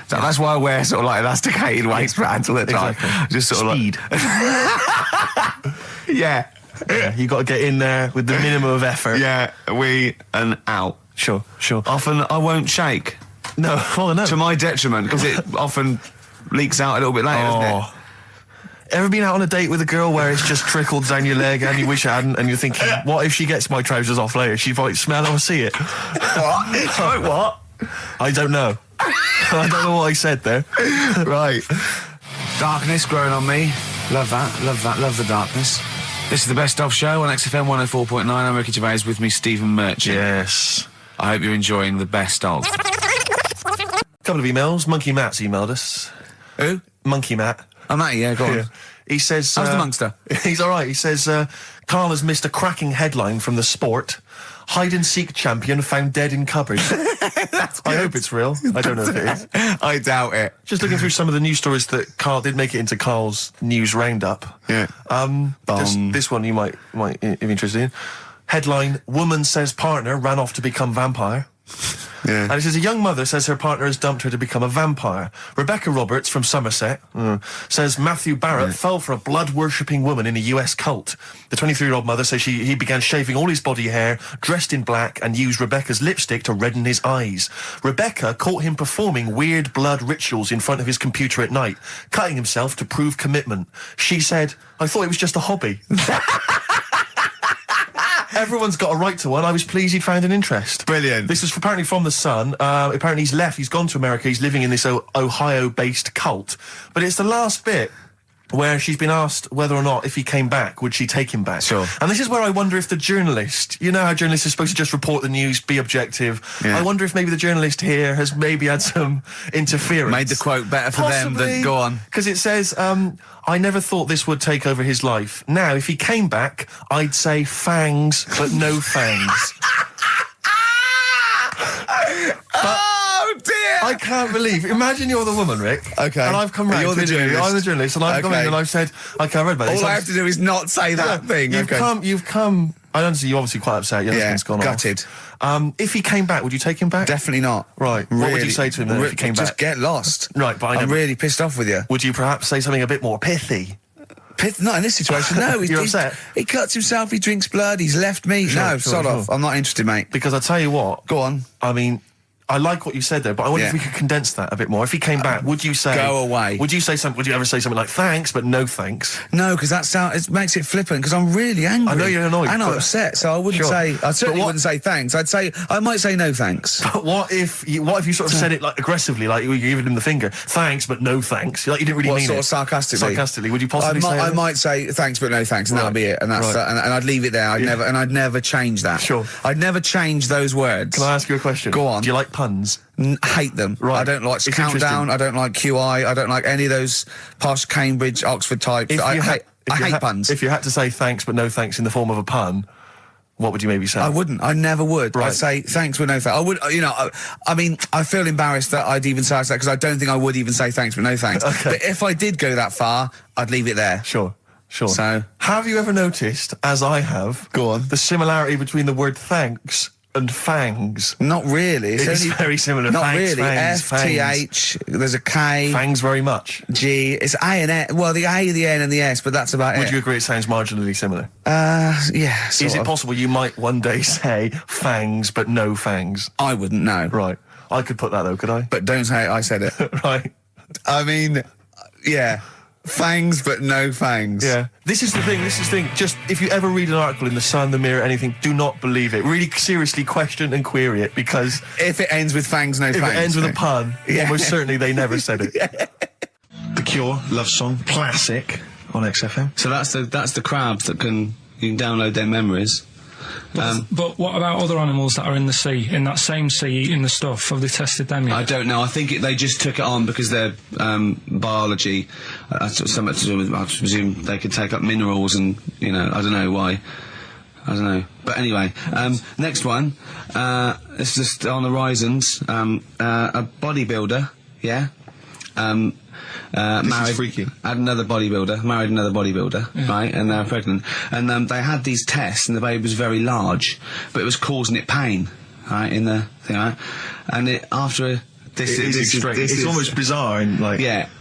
So that's why I wear sort of like elasticated waistbands all the time. Exactly. Just sort Speed. of like... Yeah. You got to get in there with the minimum of effort. Yeah, and out. Sure. Often I won't shake. No, well, no. To my detriment, because it often leaks out a little bit later, doesn't it? Ever been out on a date with a girl where it's just trickled down your leg and you wish it hadn't, and you're thinking, what if she gets my trousers off later? She might smell or see it. What? What? I don't know. I don't know what I said there. Right. Darkness growing on me. Love that. Love the darkness. This is the Best Of Show on XFM 104.9. I'm Ricky Gervais, with me Stephen Merchant. Yes. I hope you're enjoying the Best Of. Couple of emails. Monkey Matt's emailed us. Who? Monkey Matt. Oh, Matty, yeah, go on. Yeah. He says... How's the Monkster? He's all right. He says, Karl has missed a cracking headline from The Sport. Hide-and-seek champion found dead in cupboard. I hope it's real. I don't know if it is. I doubt it. Just looking through some of the news stories that Karl did make it into Karl's news roundup. Yeah. This one you might be interested in. Headline, woman says partner ran off to become vampire. Yeah. And it says a young mother says her partner has dumped her to become a vampire. Rebecca Roberts from Somerset says Matthew Barrett fell for a blood-worshipping woman in a US cult. The 23-year-old mother says he began shaving all his body hair, dressed in black, and used Rebecca's lipstick to redden his eyes. Rebecca caught him performing weird blood rituals in front of his computer at night, cutting himself to prove commitment. She said, I thought it was just a hobby. Everyone's got a right to one. I was pleased he'd found an interest. Brilliant. This is apparently from The Sun. Apparently he's left. He's gone to America. He's living in this Ohio-based cult. But it's the last bit where she's been asked whether or not, if he came back, would she take him back? Sure. And this is where I wonder if the journalist, you know how journalists are supposed to just report the news, be objective. Yeah. I wonder if maybe the journalist here has maybe had some interference. Made the quote better for them than go on. Because it says, I never thought this would take over his life. Now, if he came back, I'd say fangs, but no fangs. Oh dear! I can't believe. Imagine you're the woman, Rick. Okay. And I've come round. You're the to interview you. journalist. I'm the journalist, and I've come in and I've said, okay, I read about this. All I have to do is not say that thing. You've come. I understand you're obviously quite upset. Your husband's gone gutted. off. If he came back, would you take him back? Definitely not. Right. What would you say to him then if he came back? Just get lost. Right, but I'm really pissed off with you. Would you perhaps say something a bit more pithy? Not in this situation, no. You're upset? He cuts himself, he drinks blood, he's left me. Sod off. I'm not interested, mate. Because I tell you what. Go on. I mean, I like what you said there, but I wonder if we could condense that a bit more. If he came back, would you say... Go away. Would you ever say something like, thanks, but no thanks? No, because it makes it flippant, because I'm really angry. I know you're annoyed. And I'm upset, so I wouldn't say... I certainly wouldn't say thanks. I might say no thanks. But what if you sort of said it like aggressively, like you were giving him the finger, thanks, but no thanks? Like you didn't really mean it. Sort of sarcastically? Sarcastically, would you possibly say I might say thanks, but no thanks, and that'll be it. And that's and I'd leave it there. I'd never change that. Sure. I'd never change those words. Can I ask you a question? Go on. Do you like puns? Hate them. Right. I don't like Countdown. I don't like QI. I don't like any of those posh Cambridge, Oxford types. I hate puns. If you had to say thanks but no thanks in the form of a pun, what would you maybe say? I wouldn't. I never would. Right. I'd say thanks but no thanks. I would. I mean, I feel embarrassed that I'd even say that because I don't think I would even say thanks but no thanks. Okay. But if I did go that far, I'd leave it there. Sure. So, have you ever noticed, as I have, go on, the similarity between the word thanks and fangs? Not really. It's very similar. Not thanks, really. Fangs, F-T-H, there's a K. Fangs very much. G, it's A and S. Well, the A, the N and the S, but that's about it. Would you agree it sounds marginally similar? Yeah, Is it possible you might one day say fangs but no fangs? I wouldn't know. Right. I could put that though, could I? But don't say I said it. Right. I mean, yeah. Fangs, but no fangs. Yeah. This is the thing. Just, if you ever read an article in The Sun, The Mirror, anything, do not believe it. Really seriously question and query it, because... If it ends with fangs, no fangs. If it ends with a pun, almost certainly they never said it. The Cure, Love Song, classic on XFM. So that's the crabs that you can download their memories. But what about other animals that are in the sea, in that same sea, eating the stuff? Have they tested them yet? I don't know. I think they just took it on because their biology, something to do with, I presume they could take up minerals and, I don't know why. I don't know. But anyway, next one, it's just on the horizons, a bodybuilder, yeah? This is freaky. Married another bodybuilder, right, and they're pregnant, and they had these tests, and the baby was very large, but it was causing it pain, right, in the thing, right, and this is almost bizarre, and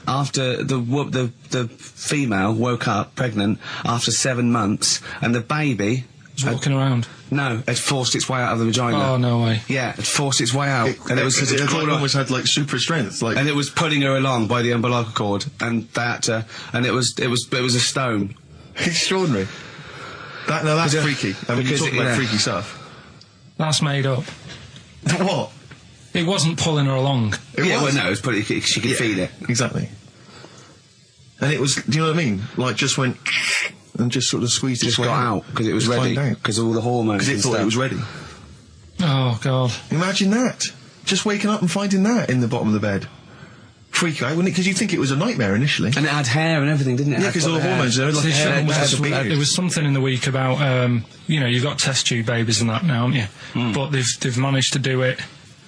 after the female woke up pregnant after 7 months, and the baby was walking around. No, it forced its way out of the vagina. Oh, no way. Yeah, it forced its way out. It almost had super strength. And it was pulling her along by the umbilical cord, and and it was a stone. Extraordinary. That's freaky. I mean, you're talking about freaky stuff. That's made up. What? It wasn't pulling her along. It was pulling. She could feel it. Exactly. And it was. Do you know what I mean? Like, just went and just sort of squeezed its way got out because it was ready. Because all the hormones. Because it thought it was ready. Oh God! Imagine that. Just waking up and finding that in the bottom of the bed. Freak out, wouldn't it? Because you'd think it was a nightmare initially. And it had hair and everything, didn't it? Yeah, because all the hormones there, like hair, there was something in the week about, you've got test tube babies and that now, haven't you? But they've managed to do it.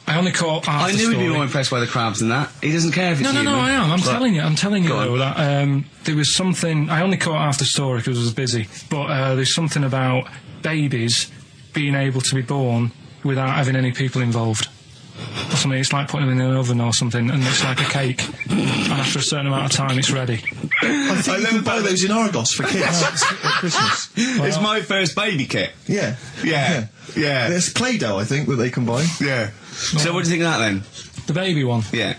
I only caught half the story. I knew he'd be more impressed by the crabs than that. He doesn't care if it's No, I am. I'm telling you though, that there was something. I only caught half the story because I was busy. But there's something about babies being able to be born without having any people involved. something, it's like putting them in an oven or something, and it's like a cake. And after a certain amount of time, it's ready. I think you can buy those in Argos for kids at Christmas. It's my first baby kit. Yeah. There's Play-Doh, I think, that they can buy. Yeah. So what do you think of that then? The baby one. Yeah.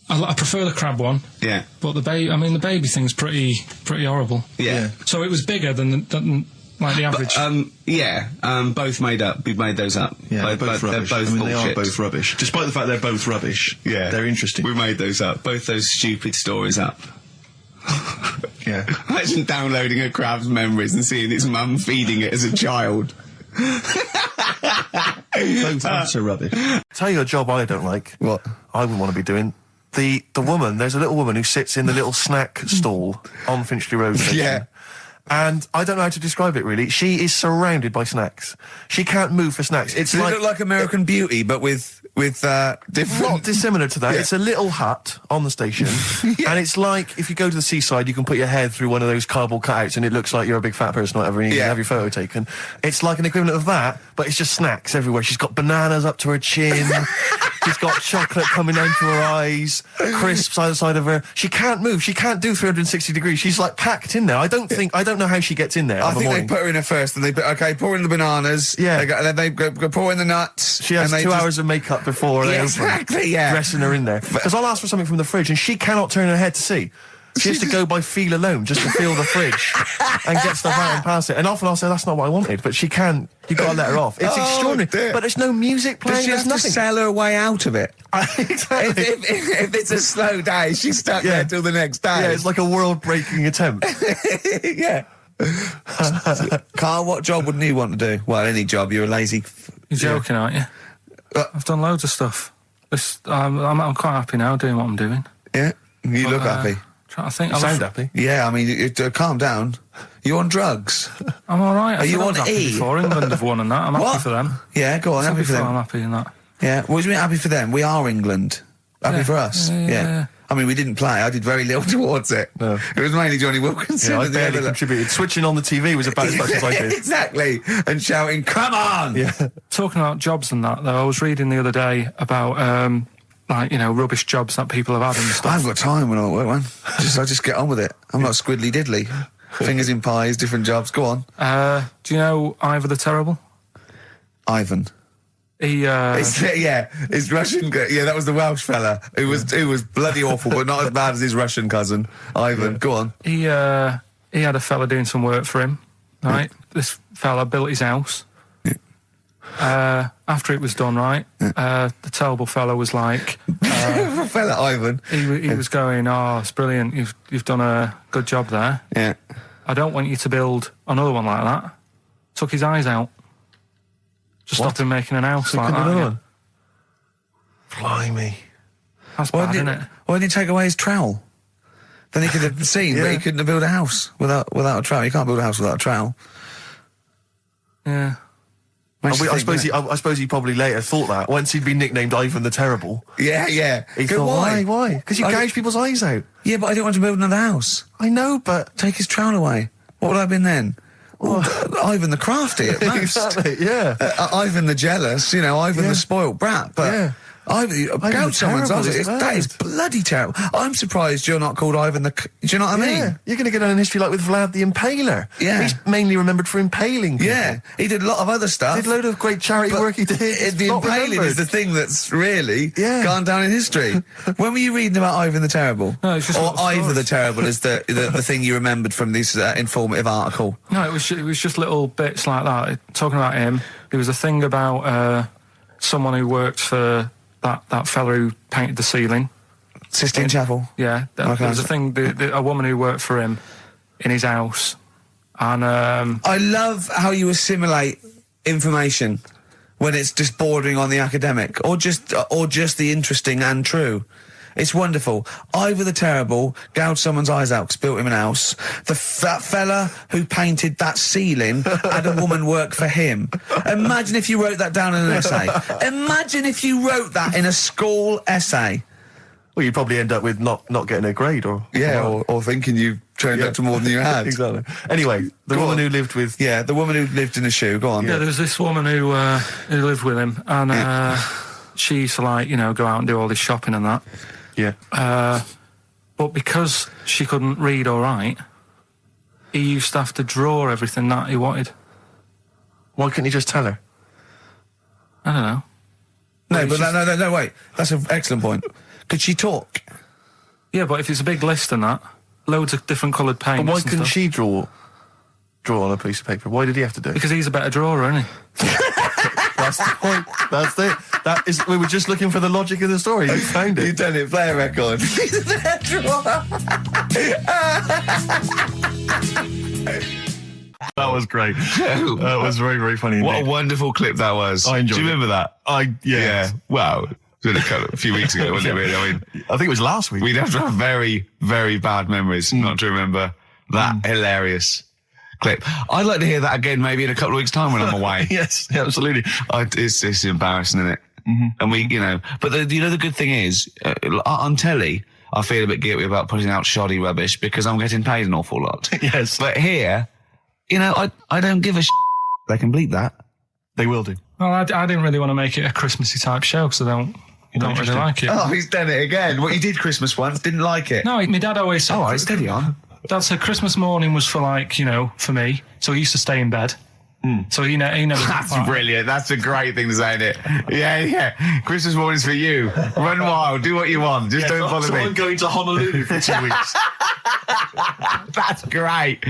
I prefer the crab one. Yeah. But the baby thing's pretty horrible. Yeah. So it was bigger than like the average. Both made up. We made those up. Yeah, both rubbish. They're both they bullshit. are both rubbish. Despite the fact they're both rubbish. Yeah. They're interesting. We made those up. Both those stupid stories up. Yeah. Imagine downloading a crab's memories and seeing its mum feeding it as a child. Both are rubbish. Tell you a job I don't like. What? I wouldn't want to be doing. The woman, there's a little woman who sits in the little snack stall on Finchley Road station. Yeah. And I don't know how to describe it really. She is surrounded by snacks. She can't move for snacks. Does it look like American Beauty, but with different... Not dissimilar to that. Yeah. It's a little hut on the station. And it's like, if you go to the seaside, you can put your head through one of those cardboard cutouts and it looks like you're a big fat person or whatever, and you can have your photo taken. It's like an equivalent of that, but it's just snacks everywhere. She's got bananas up to her chin. She's got chocolate coming down to her eyes, crisps either side of her. She can't move. She can't do 360 degrees. She's like packed in there. I don't know how she gets in there. I think they put her in there first, and pour in the bananas. Yeah. Then they go pour in the nuts. She has 2 hours of makeup before they open. Exactly, yeah. Dressing her in there. Because I'll ask for something from the fridge, and she cannot turn her head to see. She has to go by feel alone, just to feel the fridge and get stuff out and pass it. And often I'll say, that's not what I wanted, but she can. You've got to let her off. It's extraordinary. Dear. But there's no music playing. Does she have nothing. to sell her way out of it? Exactly. If it's a slow day, she's stuck there till the next day. Yeah, it's like a world-breaking attempt. Yeah. Carl, what job wouldn't you want to do? Well, any job. You're a lazy... You're joking, aren't you? I've done loads of stuff. I'm quite happy now doing what I'm doing. Yeah? You look happy. Trying to think. You sound happy. Yeah, I mean, calm down. You on drugs? I'm all right. Are you on E? Before England have won and that. I'm happy for them. Yeah, go on. Happy for them. I'm happy in that. Yeah. What do you mean happy for them? We are England. Happy for us. Yeah. I mean, we didn't play. I did very little towards it. No. It was mainly Johnny Wilkinson. Yeah, I barely contributed. Switching on the TV was about as much as I did. Exactly. And shouting, "Come on!" Yeah. Talking about jobs and that, though, I was reading the other day about rubbish jobs that people have had and stuff. I haven't got time when I'm at work, man. I just get on with it. I'm not squiddly diddly. Fingers in pies, different jobs. Go on. Do you know Ivor the Terrible? Ivan. His Russian. Yeah, that was the Welsh fella who was bloody awful, but not as bad as his Russian cousin, Ivan. Yeah. Go on. He had a fella doing some work for him. Right, this fella built his house. After it was done, right, the terrible fella was like, fella Ivan. He was going, "Oh, it's brilliant. You've done a good job there. Yeah. I don't want you to build another one like that." Took his eyes out. Just stopped him making an house like that. Yeah. Blimey. That's bad, isn't it? Why didn't he take away his trowel? Then he could have seen that he couldn't have built a house without a trowel. You can't build a house without a trowel. Yeah. I suppose he probably later thought that once he'd been nicknamed Ivan the Terrible. Yeah. He thought, why? Because you gouge people's eyes out. Yeah, but I didn't want to build another house. I know, but take his trowel away. What would I have been then? Ivan the crafty at most. Exactly, yeah. Ivan the jealous, Ivan the spoilt brat. But gouge someone's eyes. That is bloody terrible. I'm surprised you're not called Ivan the... Do you know what I mean? You're going to get on in history like with Vlad the Impaler. Yeah. He's mainly remembered for impaling people. Yeah. He did a lot of other stuff. Did a load of great charity work he did. The impaling is the thing that's really gone down in history. When were you reading about Ivan the Terrible? No, it's just or Ivor the Terrible is the thing you remembered from this informative article? No, it was just little bits like that. Talking about him, there was a thing about someone who worked for that fella who painted the ceiling. Sistine Chapel? Yeah. There was a thing, a woman who worked for him in his house. And I love how you assimilate information when it's just bordering on the academic or just the interesting and true. It's wonderful. Ivor the Terrible gouged someone's eyes out 'cause built him an house. That fella who painted that ceiling had a woman work for him. Imagine if you wrote that down in an essay. Imagine if you wrote that in a school essay. Well, you'd probably end up with not getting a grade or... Yeah, or thinking you turned up to more than you had. Exactly. Anyway, the woman who lived with... Yeah, the woman who lived in a shoe. Go on. Yeah, there was this woman who lived with him, and she used to like, go out and do all this shopping and that. Yeah. But because she couldn't read or write, he used to have to draw everything that he wanted. Why couldn't you just tell her? I don't know. No, but no, wait. That's an excellent point. Could she talk? Yeah, but if it's a big list and that, loads of different coloured paints. But why and couldn't stuff. she draw on a piece of paper? Why did he have to do it? Because he's a better drawer, isn't he? That's the point. That's it. That is. We were just looking for the logic of the story. You found it. You done it. Play a record. That was great. That was very, very funny. What indeed. a wonderful clip that was. I enjoyed Do you it. remember that? Yeah. Wow. It was a few weeks ago, wasn't it? Really? I mean, I think it was last week. we'd have to have very, very bad memories not to remember that hilarious clip. I'd like to hear that again, maybe in a couple of weeks' time when I'm away. Yes, absolutely. It's embarrassing, isn't it? And we, but the good thing is, on telly, I feel a bit guilty about putting out shoddy rubbish because I'm getting paid an awful lot. Yes. But here, I don't give a They can bleep that. They will do. Well, I didn't really want to make it a Christmassy type show because I don't really like it. Oh, he's done it again. What, you did Christmas once, didn't like it? No, my dad always said... All right, steady on. Dad said Christmas morning was for for me. So he used to stay in bed. So he never... That's brilliant. That's a great thing to say, isn't it? Yeah. Christmas morning's for you. Run wild. Do what you want. Just don't bother me. I'm going to Honolulu for 2 weeks. That's great.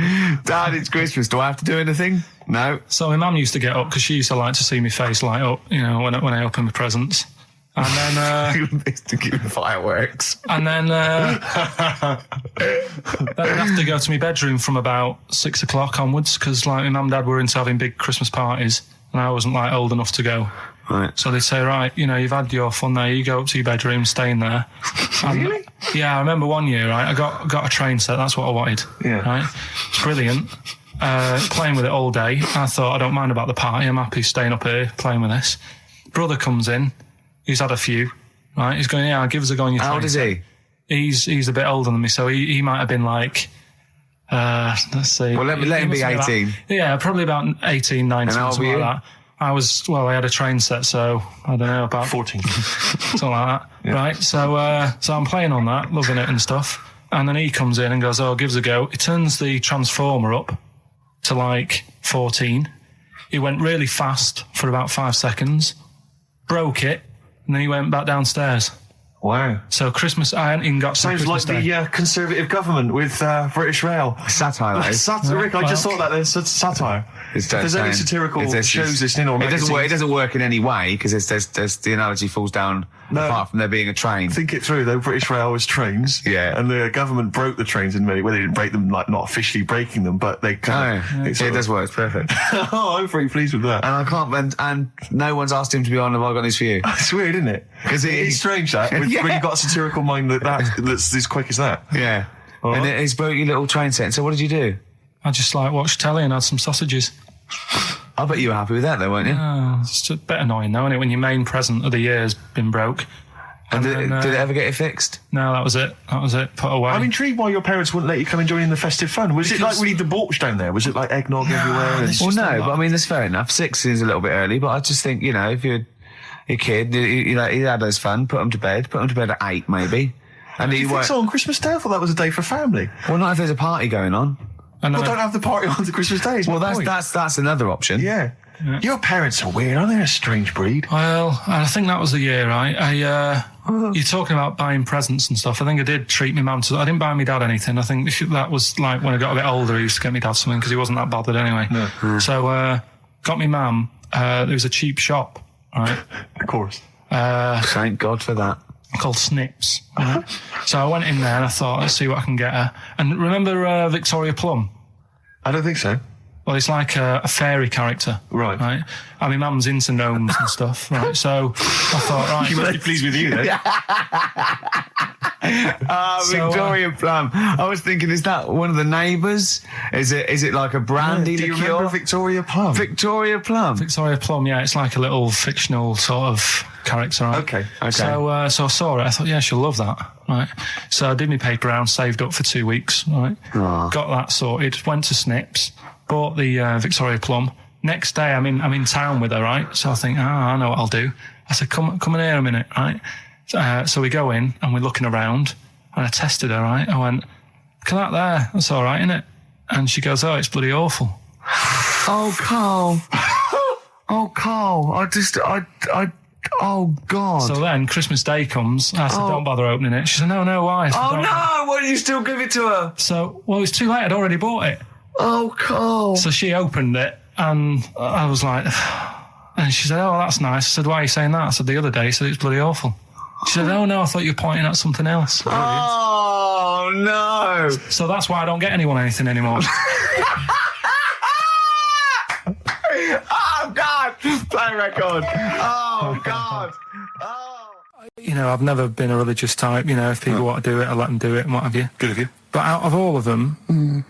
Dad, it's Christmas. Do I have to do anything? No. So my mum used to get up because she used to like to see my face light up, when I open my presents. And then... to keep the fireworks. And then then I'd have to go to my bedroom from about 6 o'clock onwards because my mum and dad were into having big Christmas parties and I wasn't old enough to go. Right. So they'd say, right, you've had your fun there, you go up to your bedroom, stay in there. Really? Yeah, I remember one year, right, I got a train set, that's what I wanted. Yeah. Right? It's brilliant. Playing with it all day. I thought, I don't mind about the party, I'm happy staying up here playing with this. Brother comes in, he's had a few, right? He's going, yeah, give us a go on your train. How old is he? He's a bit older than me, so he might have been let's see. Well, let him be 18. Yeah, probably about 18, 19, And how old something were like you? that. I had a train set, so I don't know, about 14. something like that. Yeah. Right, so I'm playing on that, loving it and stuff. And then he comes in and goes, oh, give us a go. He turns the transformer up to 14. He went really fast for about 5 seconds, broke it, and then he went back downstairs. Wow. So Christmas, I hadn't even got to Sounds Christmas like Day. the Conservative government with British Rail. Satire, that is. Rick, I just thought that there's satire. If there's any satirical shows listening or it magazines... doesn't work in any way because there's the analogy falls down apart from there being a train. Think it through though. British Rail was trains. Yeah. And the government broke the trains in many ways. They didn't break them, not officially breaking them, but they kind of... It does work. It's perfect. Oh, I'm very pleased with that. And I can't... And no one's asked him to be on Have I Got News For You? It's weird, isn't it? Because it's strange that when you've got a satirical mind that's as quick as that. Yeah. And he's broke your little train set. So what did you do? I just watched telly and had some sausages. I bet you were happy with that though, weren't you? Oh, it's a bit annoying though, isn't it, when your main present of the year has been broke. And did it ever get it fixed? No, that was it. Put away. I'm intrigued why your parents wouldn't let you come and join in the festive fun. Was it like really debauched down there? Was it like eggnog everywhere? Well, no, but I mean, that's fair enough. 6 is a little bit early, but I just think, if you're a kid, he had those fun, put them to bed at 8 maybe. And Do you think so on Christmas Day? I thought that was a day for family. Well, not if there's a party going on. Well, don't have the party on the Christmas Day. Well, that's another option. Yeah. Your parents are weird, aren't they? A strange breed. Well, I think that was the year, right? You're talking about buying presents and stuff. I think I did treat my mum to... I didn't buy my dad anything. I think that was when I got a bit older, I used to get my dad something because he wasn't that bothered anyway. No. So, got my mum... there was a cheap shop, right? Of course. Thank God for that. Called Snips. Right? So I went in there and I thought, let's see what I can get her. And remember Victoria Plum? I don't think so. Well, it's like a fairy character. Right. I mean, mum's into gnomes and stuff, right? So I thought, right. She must be pleased with you, then. Victoria Plum. I was thinking, is that one of the neighbours? Is it like a brandy Do you liqueur? remember Victoria Plum? Victoria Plum. Victoria Plum, yeah. It's like a little fictional sort of character, right? Okay. So I saw it. I thought, yeah, she'll love that, right? So I did my paper round, saved up for 2 weeks, right? Aww. Got that sorted, went to Snips, bought the Victoria Plum, Next day, I'm in town with her, right? So I think, I know what I'll do. I said, come in here a minute, right? So we go in and we're looking around, and I tested her, right? I went, look at that there. That's all right, isn't it? And she goes, oh, it's bloody awful. Oh, Carl. Oh, Carl. Oh, God. So then Christmas Day comes. I said, don't bother opening it. She said, no, why? I said, Oh, no. Why did you still give it to her? So, well, it's too late. I'd already bought it. Oh, Carl. So she opened it, and I was like, and she said, oh, that's nice. I said, why are you saying that? I said, the other day, said it's bloody awful. She said, oh, no, I thought you were pointing at something else. Oh, no. So that's why I don't get anyone anything anymore. Oh, God. Play record. Oh, God. Oh. You know, I've never been a religious type. You know, if people want to do it, I let them do it and what have you. Good of you. But out of all of them,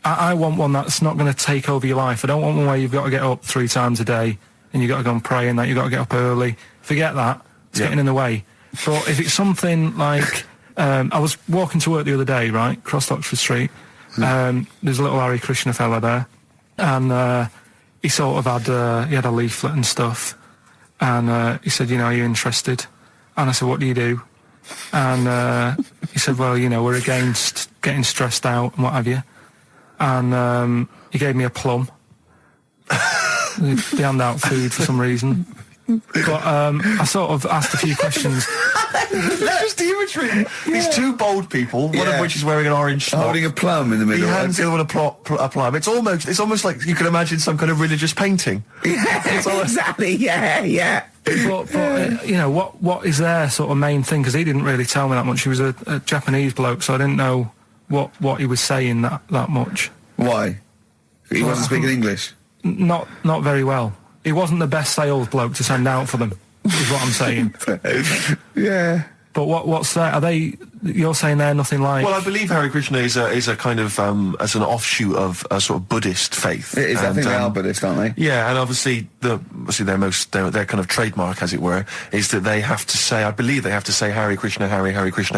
I want one that's not going to take over your life. I don't want one where you've got to get up 3 times a day and you've got to go and pray and that you've got to get up early. Forget that. It's getting in the way. But if it's something like... I was walking to work the other day, right, across Oxford Street. There's a little Hare Krishna fella there. And he sort of had... he had a leaflet and stuff. And he said, you know, are you interested? And I said, what do you do? And he said, well, you know, we're against getting stressed out and what have you. And he gave me a plum. They hand out food for some reason. But I sort of asked a few questions. Just the imagery. These two bold people, one of which is wearing an orange smock, holding a plum in the middle. He hands the other one a plum. It's almost like you can imagine some kind of religious painting. Exactly. Yeah. But you know, what is their sort of main thing? Because he didn't really tell me that much. He was a Japanese bloke, so I didn't know what he was saying that much. Why? He wasn't speaking English? Not very well. He wasn't the best sales bloke to send out for them, is what I'm saying. Yeah. But what's that? Are they? You're saying they're nothing like? Well, I believe Hare Krishna is a kind of as an offshoot of a sort of Buddhist faith. It is. I think they are Buddhist, aren't they? Yeah, and obviously their kind of trademark, as it were, is that they have to say. I believe they have to say Hare Krishna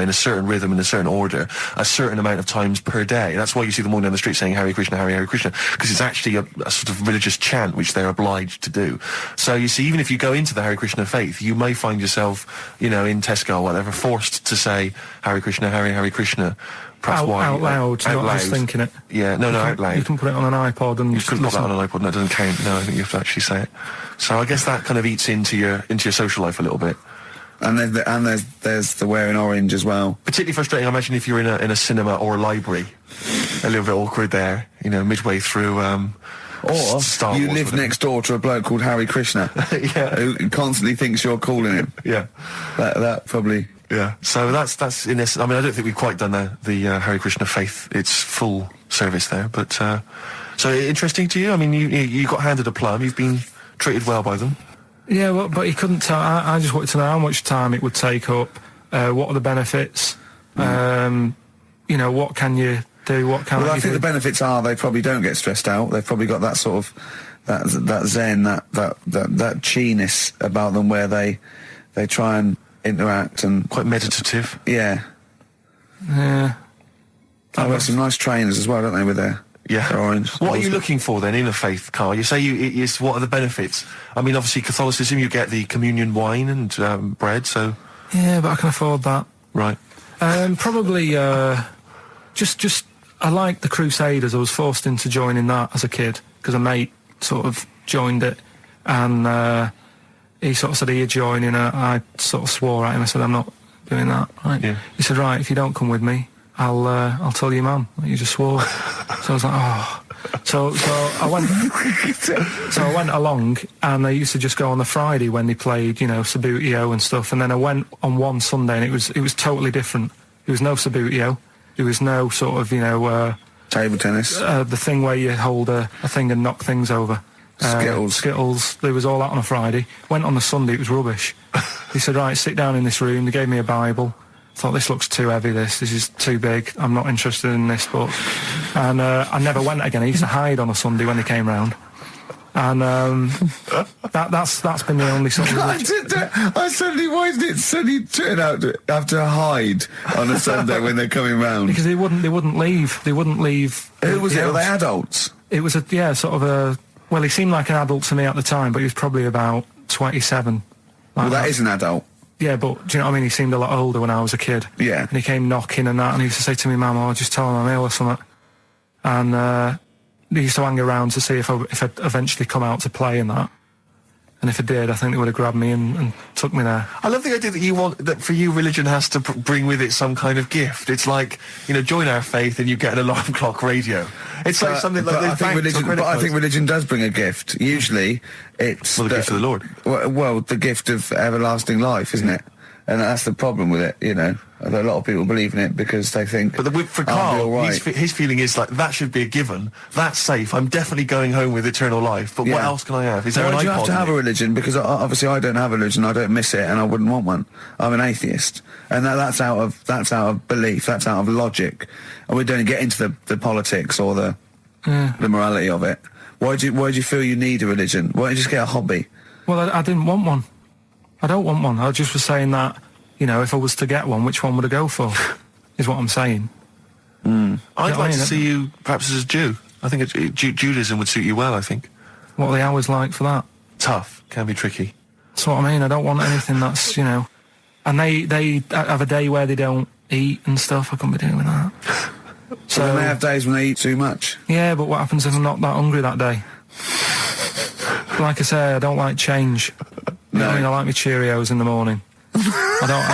in a certain rhythm, in a certain order, a certain amount of times per day. That's why you see them walking down the street saying Hare Krishna, because it's actually a sort of religious chant which they're obliged to do. So you see, even if you go into the Hare Krishna faith, you may find yourself, you know, in Tesco or whatever, forced to say Hare Krishna, Hare Krishna. Perhaps out loud, not just thinking it. Yeah, no, out loud. You can put it on an iPod and you can put that on an iPod. No, it doesn't count. No, I think you have to actually say it. So I guess that kind of eats into your social life a little bit. And there's the wearing orange as well. Particularly frustrating, I imagine, if you're in a cinema or a library. A little bit awkward there, you know, midway through. Or Star you Wars, live next door to a bloke called Hare Krishna, who constantly thinks you're calling him. Yeah, that probably. Yeah, so that's in this. I mean, I don't think we've quite done the Hare Krishna faith its full service there, but so interesting to you. I mean, you got handed a plum. You've been treated well by them. Yeah, well, but he couldn't tell. I just wanted to know how much time it would take up. What are the benefits? You know, what can you do? What can I think the benefits are they probably don't get stressed out. They've probably got that sort of that zen, that chi-ness about them, where they try and interact and quite meditative. Yeah. I've got some nice trainers as well, don't they, with their orange. What are you looking for then in a faith, Carl? You say what are the benefits? I mean, obviously Catholicism, you get the communion wine and bread, so... Yeah, but I can afford that. Right. Probably, just I like the Crusaders. I was forced into joining that as a kid, because a mate sort of joined it, and he sort of said, are you joining? I sort of swore at him. I said, I'm not doing that. Right? Yeah. He said, right, if you don't come with me, I'll tell your mum that you just swore. So I was like, oh. So I went. So I went along, and I used to just go on the Friday when they played, you know, Sabutio and stuff. And then I went on one Sunday, and it was totally different. There was no Sabutio. There was no sort of, you know, table tennis. The thing where you hold a thing and knock things over. Skittles. There was all that on a Friday. Went on the Sunday, it was rubbish. He said, right, sit down in this room. They gave me a Bible. Thought, this looks too heavy, this is too big. I'm not interested in this book. And I never went again. I used to hide on a Sunday when they came round. And that's been the only sort of... why did it suddenly turn out to have to hide on a Sunday when they're coming round? Because they wouldn't leave. They wouldn't leave. Who was it? Were they adults? It was sort of a Well, he seemed like an adult to me at the time, but he was probably about 27. Well, that is an adult. Yeah, but do you know what I mean? He seemed a lot older when I was a kid. Yeah. And he came knocking and that, and he used to say to me, Mum, I'll just tell him I'm ill or something. And he used to hang around to see if I'd eventually come out to play and that. And if I did, I think they would have grabbed me and took me there. I love the idea that for you, religion has to bring with it some kind of gift. It's like, join our faith and you get an alarm clock radio. It's like something like I think religion does bring a gift. Usually, it's the gift of the Lord. Well, the gift of everlasting life, isn't it? And that's the problem with it, A lot of people believe in it because they think. But for Karl, his feeling is like that should be a given. That's safe. I'm definitely going home with eternal life. But what else can I have? Is there an iPod? Why do you have to have a religion? Because obviously I don't have a religion. I don't miss it, and I wouldn't want one. I'm an atheist, and that's out of belief. That's out of logic, and we don't get into the politics or the morality of it. Why do you feel you need a religion? Why don't you just get a hobby? Well, I didn't want one. I don't want one. I just was saying that, if I was to get one, which one would I go for? Is what I'm saying. I'd like to see you perhaps as a Jew. I think Judaism would suit you well, I think. What are the hours like for that? Tough. Can be tricky. That's what I mean. I don't want anything that's, And they have a day where they don't eat and stuff. I couldn't be doing that. So then they have days when they eat too much? Yeah, but what happens if I'm not that hungry that day? Like I say, I don't like change. No. I like my Cheerios in the morning. I don't.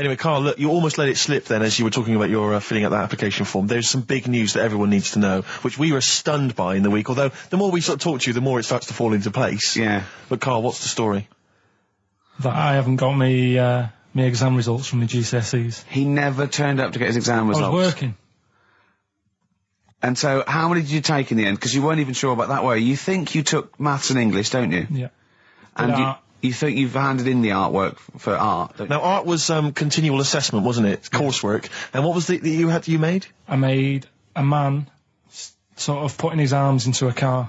Anyway, Karl, look, you almost let it slip then as you were talking about your filling out that application form. There's some big news that everyone needs to know, which we were stunned by in the week, although the more we sort of talk to you, the more it starts to fall into place. Yeah. But Karl, what's the story? That I haven't got my exam results from my GCSEs. He never turned up to get his exam results. I was working. And so, how many did you take in the end? Because you weren't even sure about that, were you? You think you took maths and English, don't you? Yeah. And you think you've handed in the artwork for art, don't you? Now, art was continual assessment, wasn't it? Coursework. And what was that you made? I made a man sort of putting his arms into a car.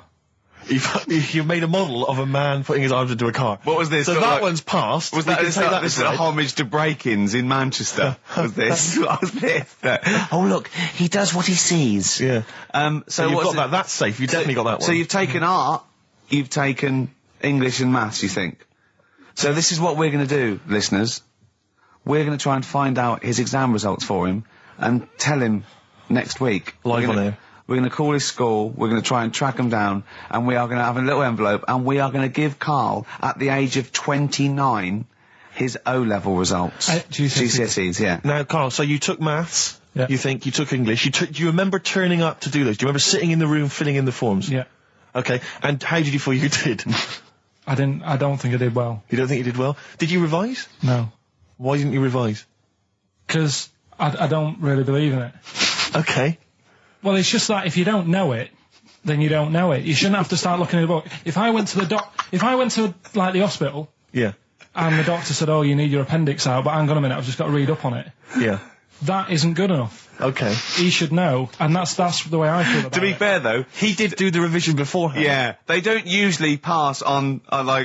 You made a model of a man putting his arms into a car. What was this? So that one's passed. Was that this a homage to break-ins in Manchester? Was this? What was this? Oh look, he does what he sees. Yeah. So you've got that. That's safe. You definitely got that one. So you've taken art, you've taken English and maths. You think? So this is what we're going to do, listeners. We're going to try and find out his exam results for him and tell him next week. Live on air. We're going to call his school, we're going to try and track him down, and we are going to have a little envelope, and we are going to give Karl, at the age of 29, his O-level results. GCSEs, yeah. Now, Karl, so you took maths, yeah. You think, you took English, do you remember turning up to do those? Do you remember sitting in the room filling in the forms? Yeah. Okay, and how did you feel you did? I don't think I did well. You don't think you did well? Did you revise? No. Why didn't you revise? Because I don't really believe in it. Okay. Well, it's just that if you don't know it, then you don't know it. You shouldn't have to start looking at the book. If I went to like the hospital, yeah, and the doctor said, "Oh, you need your appendix out," but hang on a minute, I've just got to read up on it. Yeah, that isn't good enough. Okay, he should know, and that's the way I feel about it. To be fair, though, he did do the revision beforehand. Yeah, they don't usually pass on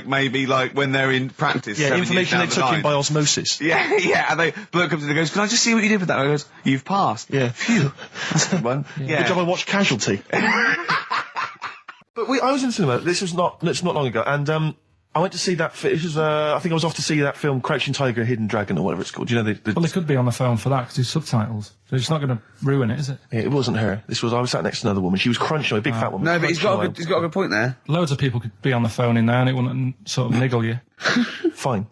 maybe when they're in practice. Yeah, information they took in by osmosis. Yeah, yeah. And bloke comes in and goes, "Can I just see what you did with that?" And I goes, "You've passed." Yeah, phew, that's a good one. Yeah. Good job I watched Casualty. But I was in the cinema. This was not long ago, and I went to see that. This was I think I was off to see that film, Crouching Tiger, Hidden Dragon, or whatever it's called. You know, well, they could be on the phone for that because it's subtitles. So it's not going to ruin it, is it? Yeah, it wasn't her. I was sat next to another woman. She was crunching, a big fat woman. No, but he's got a good point there. Loads of people could be on the phone in there, and it wouldn't sort of niggle you. Fine.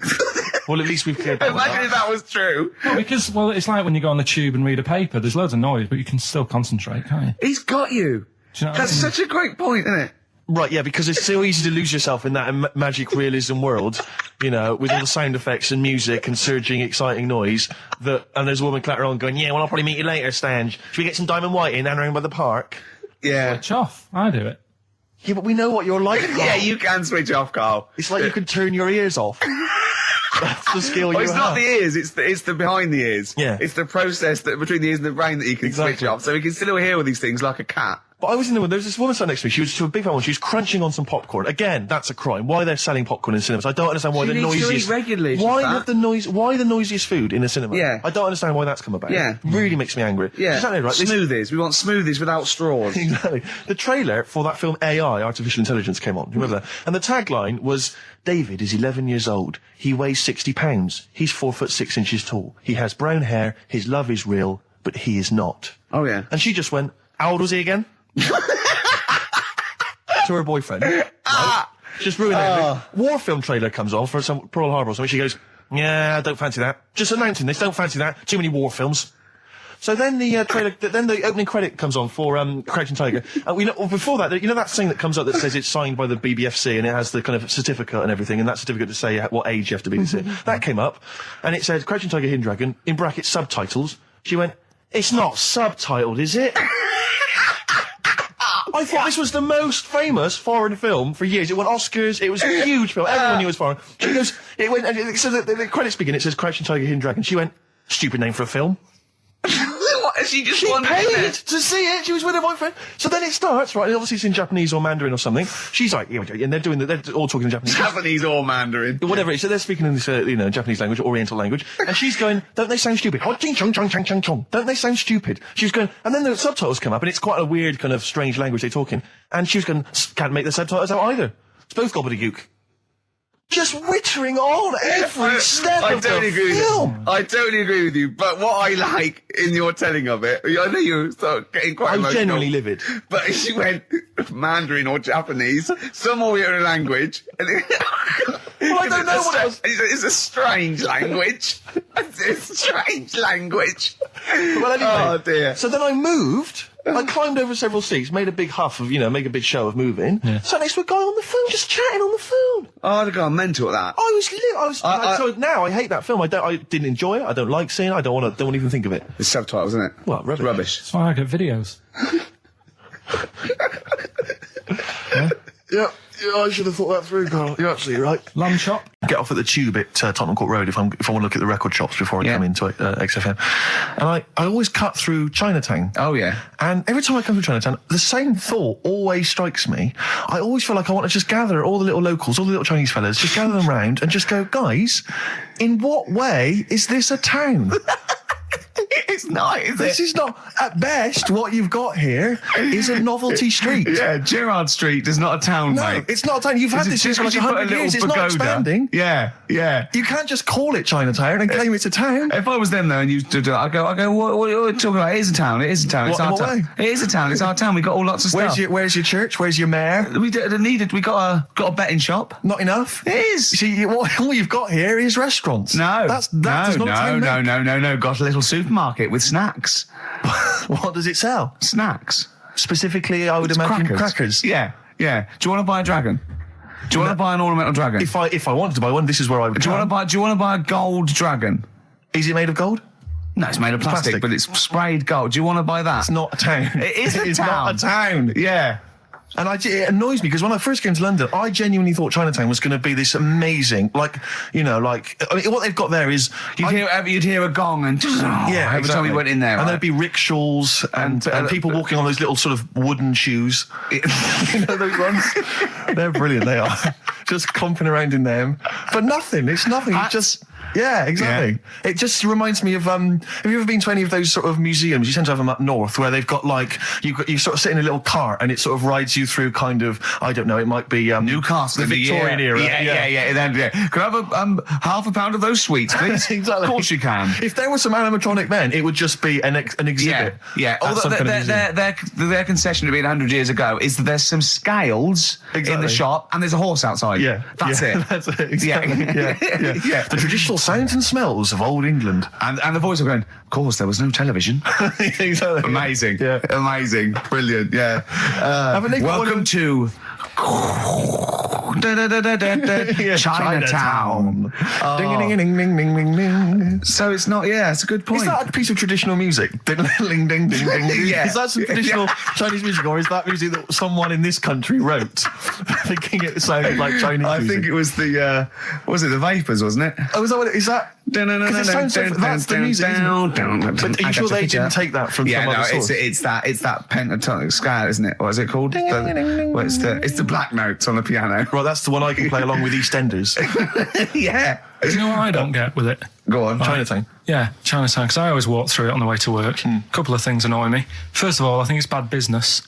Well, at least we've cleared that. Imagine if that was true. Well, it's like when you go on the tube and read a paper. There's loads of noise, but you can still concentrate, can't you? He's got you. Do you know That's such a great point, isn't it? Right, yeah, because it's so easy to lose yourself in that magic realism world, with all the sound effects and music and surging, exciting noise, and there's a woman clattering on going, "Yeah, well, I'll probably meet you later, Stange. Should we get some Diamond White in and around by the park?" Yeah. Switch off. I do it. Yeah, but we know what you're like, Karl. Yeah, you can switch off, Karl. It's like you can turn your ears off. That's the skill you have. It's not the ears, it's the behind the ears. Yeah. It's the process between the ears and the brain that you can switch off. So you can still hear all these things like a cat. But I was in there was this woman sat next to me. She was to a big fan one. She was crunching on some popcorn. Again, that's a crime. Why they're selling popcorn in cinemas? I don't understand why She the needs to noisiest. eat regularly, she's Why fat. Why the noisiest food in a cinema? Yeah. I don't understand why that's come about. Yeah. Really makes me angry. Yeah. She's sat there, right? This- Smoothies. We want smoothies without straws. Exactly. The trailer for that film AI, Artificial Intelligence, came on. Do you remember that? And the tagline was, David is 11 years old. He weighs 60 pounds. He's 4'6" tall. He has brown hair. His love is real, but he is not. Oh, yeah. And she just went, how old was he again? To her boyfriend. Right? Just ruined everything. War film trailer comes on for some Pearl Harbor or something. She goes, yeah, I don't fancy that. Just announcing this, don't fancy that. Too many war films. So then the trailer, then the opening credit comes on for Crouching Tiger. And before that, you know that thing that comes up that says it's signed by the BBFC and it has the kind of certificate and everything, and that certificate to say what age you have to be to see it. That came up, and it said Crouching Tiger, Hidden Dragon, in brackets subtitles. She went, it's not subtitled, is it? I thought this was the most famous foreign film for years. It won Oscars. It was a huge film. Everyone knew it was foreign. She goes, it went, and it says the credits begin. It says Crouching Tiger, Hidden Dragon. She went, stupid name for a film. What? She just She wanted paid to see it. She was with her boyfriend. So then it starts, right? And obviously it's in Japanese or Mandarin or something. She's like, yeah, and they're all talking in Japanese. Japanese or Mandarin. Whatever. So they're speaking in this, Japanese language, Oriental language. And she's going, don't they sound stupid? Don't they sound stupid? She was going, and then the subtitles come up, and it's quite a weird kind of strange language they're talking. And she was going, can't make the subtitles out either. It's both gobbledygook. Just wittering on every step of the film. I totally agree with you. But what I like in your telling of it, I know you're getting quite emotional. I'm genuinely livid. But she went Mandarin or Japanese, some Oriental language. And Well, I don't know what else. It's a strange language. It's a strange language. Well, anyway. Oh, dear. So then I moved. I climbed over several seats, made a big huff of, make a big show of moving. Yeah. Sat next to a guy on the phone, just chatting on the phone. Oh, I'd have gone mental at that. So now I hate that film. I didn't enjoy it. I don't like seeing it. I don't want to even think of it. It's subtitles, isn't it? Well, rubbish. That's why I get videos. Yeah, I should have thought that through, Carl. You're absolutely right. Lamb chop. Get off at the Tube at Tottenham Court Road if I want to look at the record shops before I come into XFM. And I always cut through Chinatown. Oh, yeah. And every time I come through Chinatown, the same thought always strikes me. I always feel like I want to just gather all the little locals, all the little Chinese fellas, just gather them round and just go, guys, in what way is this a town? It's not, is it? This is not, at best, what you've got here is a novelty street. Yeah, Gerrard Street is not a town, No, mate. it's not a town. You've had this here for like you put 100 years. It's not pagoda. expanding. Yeah, yeah. You can't just call it Chinatown and claim it's a town. If I was them though and you did it, I go, what are you talking about? It is a town. It is a town. It's our town. It is a town. It's our town. We got all lots of stuff. Where's your church? Where's your mayor? We needed. We got a betting shop. Not enough. It is. See, all you've got here is restaurants. No, No. Got a little supermarket with snacks. What does it sell? Snacks. Specifically, I would imagine crackers. Yeah, yeah. Do you want to buy a dragon? Do you want to buy an ornamental dragon? If I wanted to buy one, this is where I would. Do you want to buy a gold dragon? Is it made of gold? No, it's made of plastic, but it's sprayed gold. Do you want to buy that? It's not a town. It is a town. It's not a town. Yeah. And it annoys me because when I first came to London, I genuinely thought Chinatown was going to be this amazing, what they've got there is you'd hear a gong and every time we went in there, and there'd be rickshaws and people walking on those little sort of wooden shoes. You know those ones? They're brilliant. They are just comping around in them, but nothing. It's nothing. It's just. Yeah, exactly. Yeah. It just reminds me of, have you ever been to any of those sort of museums? You tend to have them up north where they've got you sort of sit in a little cart and it sort of rides you through kind of, I don't know, it might be, Newcastle, the Victorian era. Yeah. Can I have half a pound of those sweets, please? Exactly. Of course you can. If there was some animatronic then, it would just be an exhibit. Yeah. Their concession to being 100 years ago is that there's some scales in the shop and there's a horse outside. Yeah. That's it. That's it. Exactly. Yeah. The traditional sounds and smells of old England. And the voice are going, of course, there was no television. Exactly. Amazing. Yeah. Amazing. Brilliant. Yeah. Welcome to Chinatown. Ding, ding, ding, ding, ding, ding. So it's not, it's a good point. Is that a piece of traditional music? Ding, ding, ding, ding, ding. Yeah. Is that some traditional Chinese music, or is that music that someone in this country wrote, thinking it sounded like Chinese music? I think it was the Vapors, wasn't it? Oh, is that what it is? That That's the music, isn't it? But are you sure they didn't take that from some other source? It's that pentatonic scale, isn't it? What is it called? It's the black notes on the piano. Right, that's the one I can play along with EastEnders. Yeah. Do you know what I don't get with it? Go on. Chinatown. Yeah, Chinatown, because I always walk through it on the way to work. A couple of things annoy me. First of all, I think it's bad business,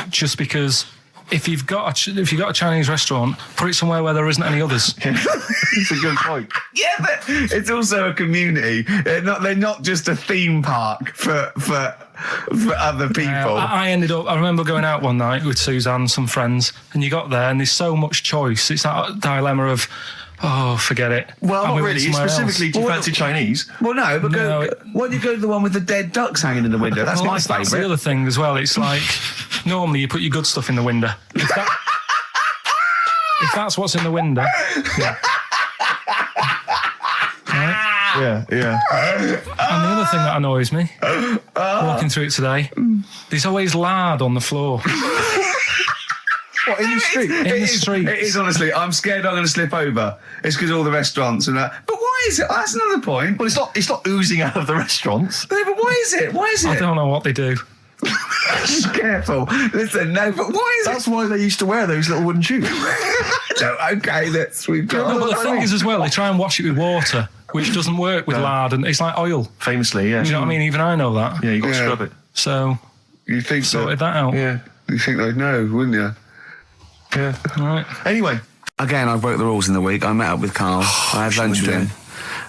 just because if you've got a Chinese restaurant, put it somewhere where there isn't any others. It's a good point. Yeah, but it's also a community. They're not just a theme park for other people. I remember going out one night with Suzanne and some friends, and you got there and there's so much choice. It's that dilemma of, oh, forget it. Well, And not we really. went somewhere Specifically, else. do you fancy Chinese? Well, no, but why don't you go to the one with the dead ducks hanging in the window? That's my That's the favourite. other thing as well. It's like, normally you put your good stuff in the window. If that's what's in the window, yeah. Right? Yeah. And the other thing that annoys me, walking through it today, there's always lard on the floor. What, in the street? In the street. It is, honestly. I'm scared I'm going to slip over. It's because all the restaurants and that. But why is it? That's another point. Well, it's not oozing out of the restaurants. No, but why is it? Why is it? I don't know what they do. Careful. Listen, no, but why is That's why they used to wear those little wooden shoes. No, okay, we've got... No, but the thing is as well, they try and wash it with water, which doesn't work with lard, and it's like oil. Famously, yeah. You know what I mean? Even I know that. Yeah, you got to scrub it. So, You think sorted that out. Yeah. You think they'd know, wouldn't you? Yeah. Right. Anyway. Again, I broke the rules in the week. I met up with Carl. I had lunch with him.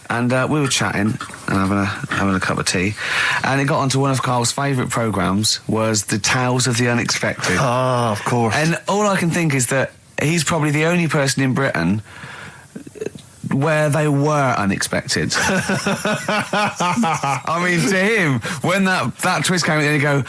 And we were chatting and having a cup of tea. And it got onto one of Carl's favourite programmes, was the Tales of the Unexpected. Ah, of course. And all I can think is that he's probably the only person in Britain where they were unexpected. I mean, to him, when that twist came in, he'd go,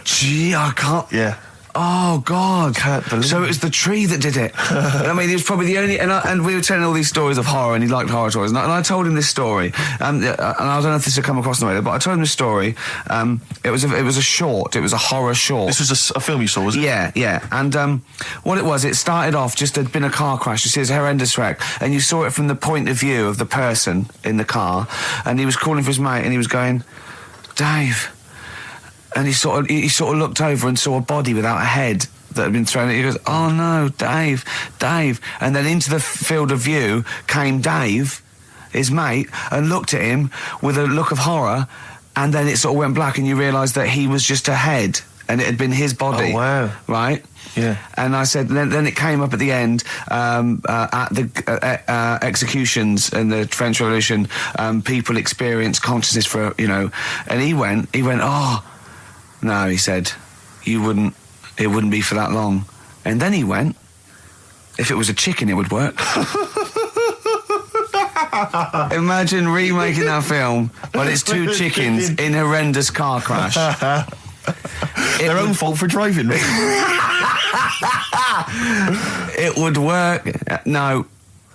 gee, I can't... Yeah. Oh, God. Can't believe So it was the tree that did it. I mean, he was probably the only... And we were telling all these stories of horror, and he liked horror stories. And I told him this story. And I don't know if this will come across in the way, but I told him this story. It was a short. It was a horror short. This was a film you saw, was it? Yeah. And what it was, it started off, just there'd been a car crash. You see, it's a horrendous wreck. And you saw it from the point of view of the person in the car. And he was calling for his mate, and he was going, Dave... And he sort of looked over and saw a body without a head that had been thrown at. He goes, oh no, Dave. And then into the field of view came Dave, his mate, and looked at him with a look of horror, and then it sort of went black and you realised that he was just a head and it had been his body. Oh, wow. Right? Yeah. And I said, then it came up at the end, at the executions in the French Revolution, people experience consciousness for, and he went, oh, no, he said, it wouldn't be for that long. And then he went, if it was a chicken, it would work. Imagine remaking that film, but it's two chickens in horrendous car crash. Their own fault for driving. It would work. No,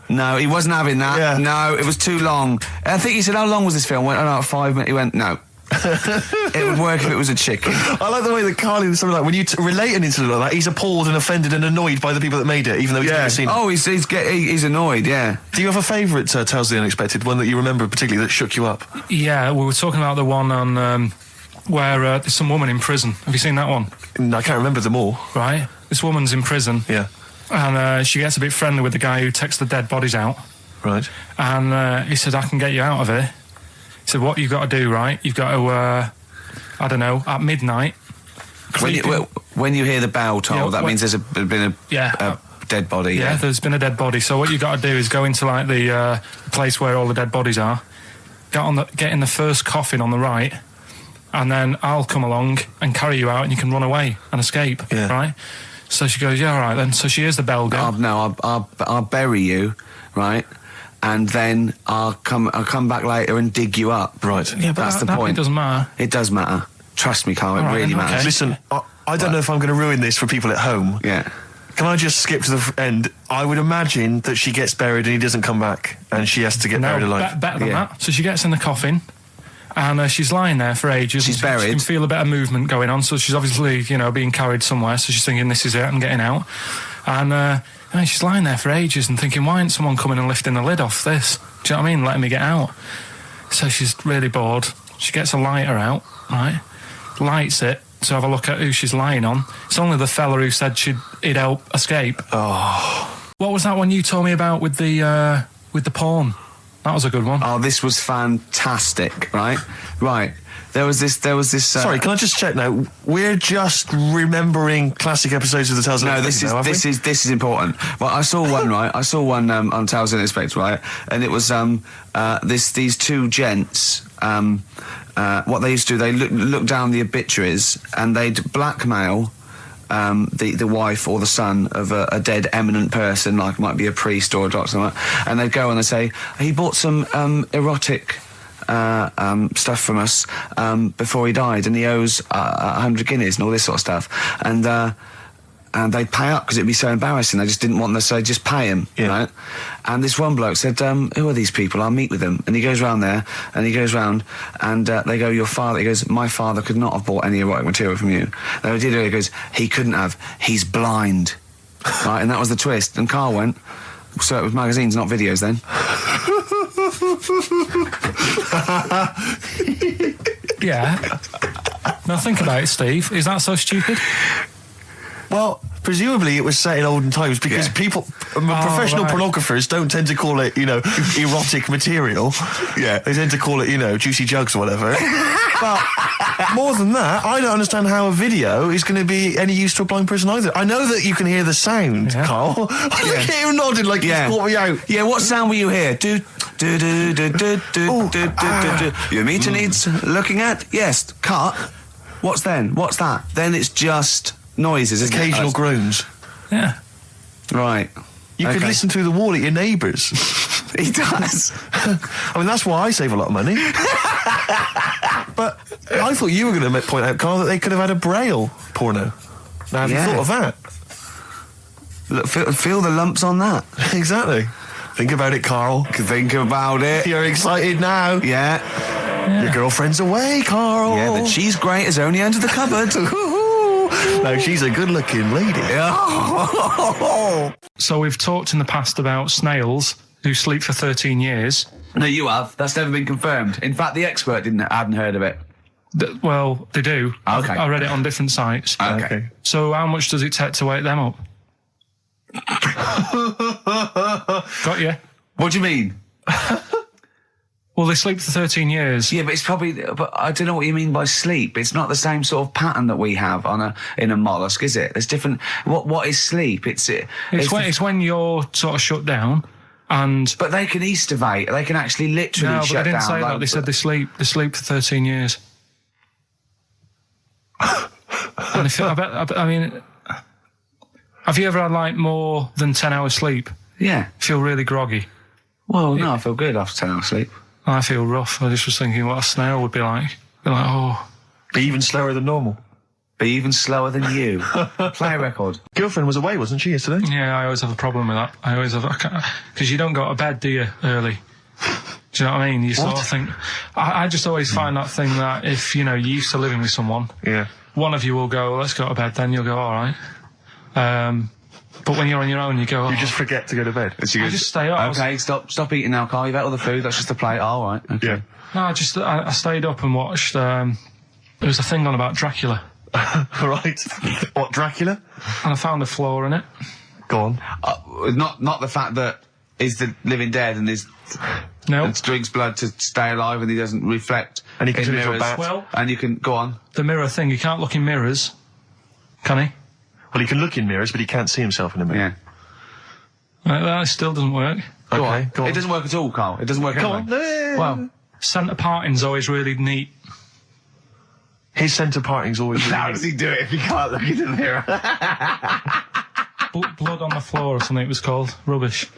he wasn't having that. Yeah. No, it was too long. I think he said, how long was this film? I went, 5 minutes. He went, no. It would work if it was a chicken. I like the way that Carly was something like, when you relate an incident like that, he's appalled and offended and annoyed by the people that made it, even though he's never seen it. Oh, he's annoyed, yeah. Do you have a favourite Tales of the Unexpected, one that you remember particularly that shook you up? Yeah, we were talking about the one on where there's some woman in prison. Have you seen that one? I can't remember them all. Right. This woman's in prison. Yeah. And she gets a bit friendly with the guy who takes the dead bodies out. Right. And he said, I can get you out of here. He said, what you've got to do, right? You've got to, at midnight... When you hear the bell toll, that means there's been a dead body. Yeah, there's been a dead body. So what you've got to do is go into, like, the place where all the dead bodies are, get in the first coffin on the right, and then I'll come along and carry you out, and you can run away and escape, right? So she goes, yeah, all right, then. So she hears the bell go. I'll bury you, right? And then I'll come back later and dig you up. Right. Yeah, but that's the point. It doesn't matter. It does matter. Trust me, Carl, it really matters. Okay. Listen, I don't know if I'm going to ruin this for people at home. Yeah. Can I just skip to the end? I would imagine that she gets buried and he doesn't come back, and she has to get buried alive. Better than that. So she gets in the coffin, And she's lying there for ages. She's She buried. can feel a bit of movement going on, so she's obviously, being carried somewhere, so she's thinking, this is it, I'm getting out. And she's lying there for ages and thinking, why isn't someone coming and lifting the lid off this? Do you know what I mean? Letting me get out. So she's really bored. She gets a lighter out, right? Lights it to have a look at who she's lying on. It's only the fella who said he'd help escape. Oh. What was that one you told me about with the porn? That was a good one. Oh, this was fantastic, right? Right. There was this. Sorry, can I just check now? We're just remembering classic episodes of the Tales. No, this is important. Well, I saw one, right? I saw one on Tales in Inspector, right? And it was these two gents. What they used to do, they look down the obituaries and they'd blackmail the wife or the son of a dead eminent person, like might be a priest or a doctor, like that, and they'd go and they'd say, he bought some erotic stuff from us before he died, and he owes 100 guineas and all this sort of stuff, and they'd pay up because it'd be so embarrassing. They just didn't want them, so they'd just pay him, right? And this one bloke said, who are these people? I'll meet with them. And he goes round there, and he goes round, and they go, your father. He goes, my father could not have bought any erotic material from you. No, he did. He goes, he couldn't have. He's blind. Right, and that was the twist. And Carl went, so it was magazines, not videos then. Yeah. Now think about it, Steve. Is that so stupid? Well, presumably it was set in olden times because professional pornographers don't tend to call it, erotic material. Yeah. They tend to call it, juicy jugs or whatever. But more than that, I don't understand how a video is going to be any use to a blind person either. I know that you can hear the sound, Carl. Look at you nodding like you caught me out. Yeah, what sound will you hear? Do, do, do, do, do, do, do, do, do. Your meter needs looking at? Yes. Cut. What's then? What's that? Then it's just noises, isn't occasional it? groans. Yeah. Right. You could listen through the wall at your neighbours. He does. I mean, that's why I save a lot of money. But I thought you were going to point out, Carl, that they could have had a Braille porno. Now, have you thought of that? Look, feel the lumps on that. Exactly. Think about it, Carl. Think about it. You're excited now. Yeah. Your girlfriend's away, Carl. Yeah, the cheese grate has only entered the cupboard. No, she's a good-looking lady. So we've talked in the past about snails who sleep for 13 years. No, you have. That's never been confirmed. In fact, the expert hadn't heard of it. Well, they do. Okay. I read it on different sites. Okay. So how much does it take to wake them up? Got you. What do you mean? Well, they sleep for 13 years. Yeah, but it's probably. But I don't know what you mean by sleep. It's not the same sort of pattern that we have in a mollusk, is it? There's different. What is sleep? It's when you're sort of shut down, and but they can estivate. They can actually literally shut down. No, but they didn't say that. They said they sleep. They sleep for 13 years. And I mean, have you ever had like more than 10 hours sleep? Yeah. Feel really groggy? Well, no, I feel good after 10 hours sleep. I feel rough. I just was thinking what a snail would be like. Be like, oh. Be even slower than normal. Be even slower than you. Play a record. Girlfriend was away, wasn't she, yesterday? Yeah, I always have a problem with that. Because you don't go to bed, do you, early? Do you know what I mean? You sort of think... I just always find that thing that if, you're used to living with someone, one of you will go, let's go to bed, then you'll go, all right. But when you're on your own, you go... You just forget to go to bed. I just stay up. Okay, stop eating now, Carl. You've had all the food. That's just a plate. All right. Okay. Yeah. No, I stayed up and watched... there was a thing on about Dracula. Right. What, Dracula? And I found a flaw in it. Go on. Not the fact that he's the living dead and and drinks blood to stay alive and he doesn't reflect and he can in turn into a mirrors. bat. Well, and you can... Go on. The mirror thing, you can't look in mirrors, can he? Well, he can look in mirrors, but he can't see himself in a mirror. Yeah. That still doesn't work. Go on. It doesn't work at all, Carl. It doesn't work Go anyway. on. Well, centre parting's always really neat. His centre parting's always really How does he do it if he can't look in the mirror? Blood on the floor or something it was called. Rubbish.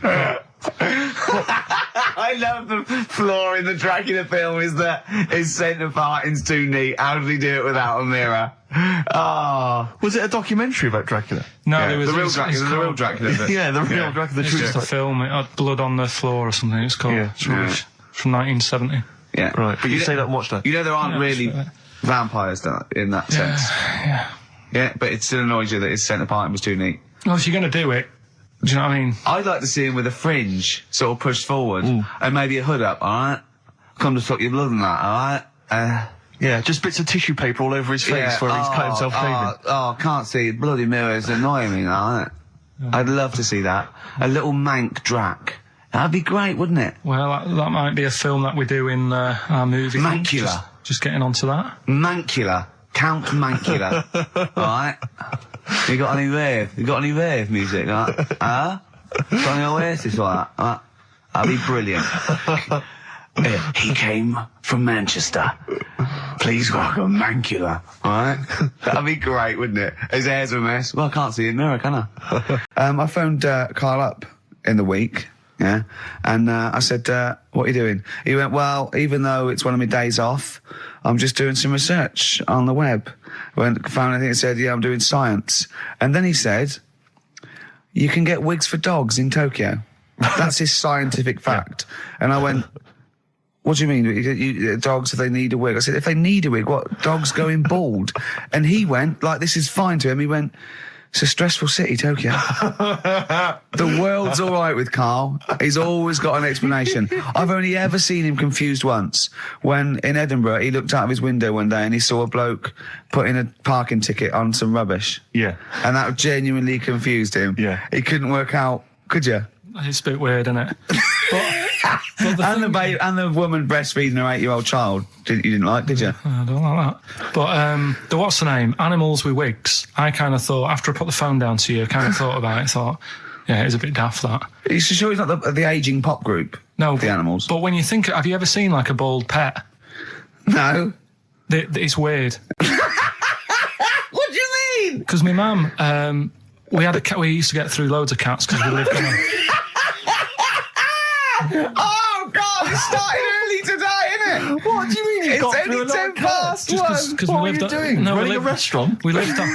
I love the flaw in the Dracula film is that his centre parting's too neat. How did he do it without a mirror? Oh. Was it a documentary about Dracula? No, Yeah, there was the real Dracula. Yeah, the real Dracula. It's just a film. It had blood on the floor or something. It's called. Yeah. It's rubbish. From 1970. Yeah. Right, but you say that and watch that. You know there aren't really vampires in that sense. Yeah. Yeah, but it still annoys you that his centre part was too neat. Well, if you're going to do it, do you know what I mean? I'd like to see him with a fringe sort of pushed forward and maybe a hood up, alright? Come to suck your blood and that, alright? Yeah, just bits of tissue paper all over his face where he's cut himself shaving. Oh, can't see. Bloody mirrors annoying me now, isn't it? I'd love to see that. A little mank Drac. That'd be great, wouldn't it? Well, that might be a film that we do in our movie. Mancula. Just getting onto that. Mancula. Count Mancula. Alright? You got any rave music, like? Huh? Got any Oasis like that? That'd be brilliant. He came from Manchester. Please welcome Mancula. Alright? That'd be great, wouldn't it? His hair's a mess. Well, I can't see in the mirror, can I? I phoned Karl up in the week, yeah, and I said, what are you doing? He went, well, even though it's one of my days off, I'm just doing some research on the web. Found anything that said, yeah, I'm doing science. And then he said, you can get wigs for dogs in Tokyo. That's his scientific fact. And I went, what do you mean? Dogs, if they need a wig? I said, if they need a wig, what? Dogs going bald? And he went, like, this is fine to him. He went, it's a stressful city, Tokyo. The world's all right with Karl. He's always got an explanation. I've only ever seen him confused once. When in Edinburgh, he looked out of his window one day and he saw a bloke putting a parking ticket on some rubbish. Yeah. And that genuinely confused him. Yeah. He couldn't work out, could you? It's a bit weird, isn't it? And the woman breastfeeding her 8-year-old child, you didn't like, did you? I don't like that. But what's the name? Animals with wigs. I kind of thought, after I put the phone down to you, I kind of thought about it, thought, yeah, it's a bit daft, that. Are you sure he's not the ageing pop group? No. The Animals? But when you think, have you ever seen, like, a bald pet? No. It's weird. What do you mean? Because my mum, we had a cat, we used to get through loads of cats because we lived on a... Oh, God, it started early today, innit? What do you mean you got through a lot of cats? What are you doing? Running a restaurant? We lived on...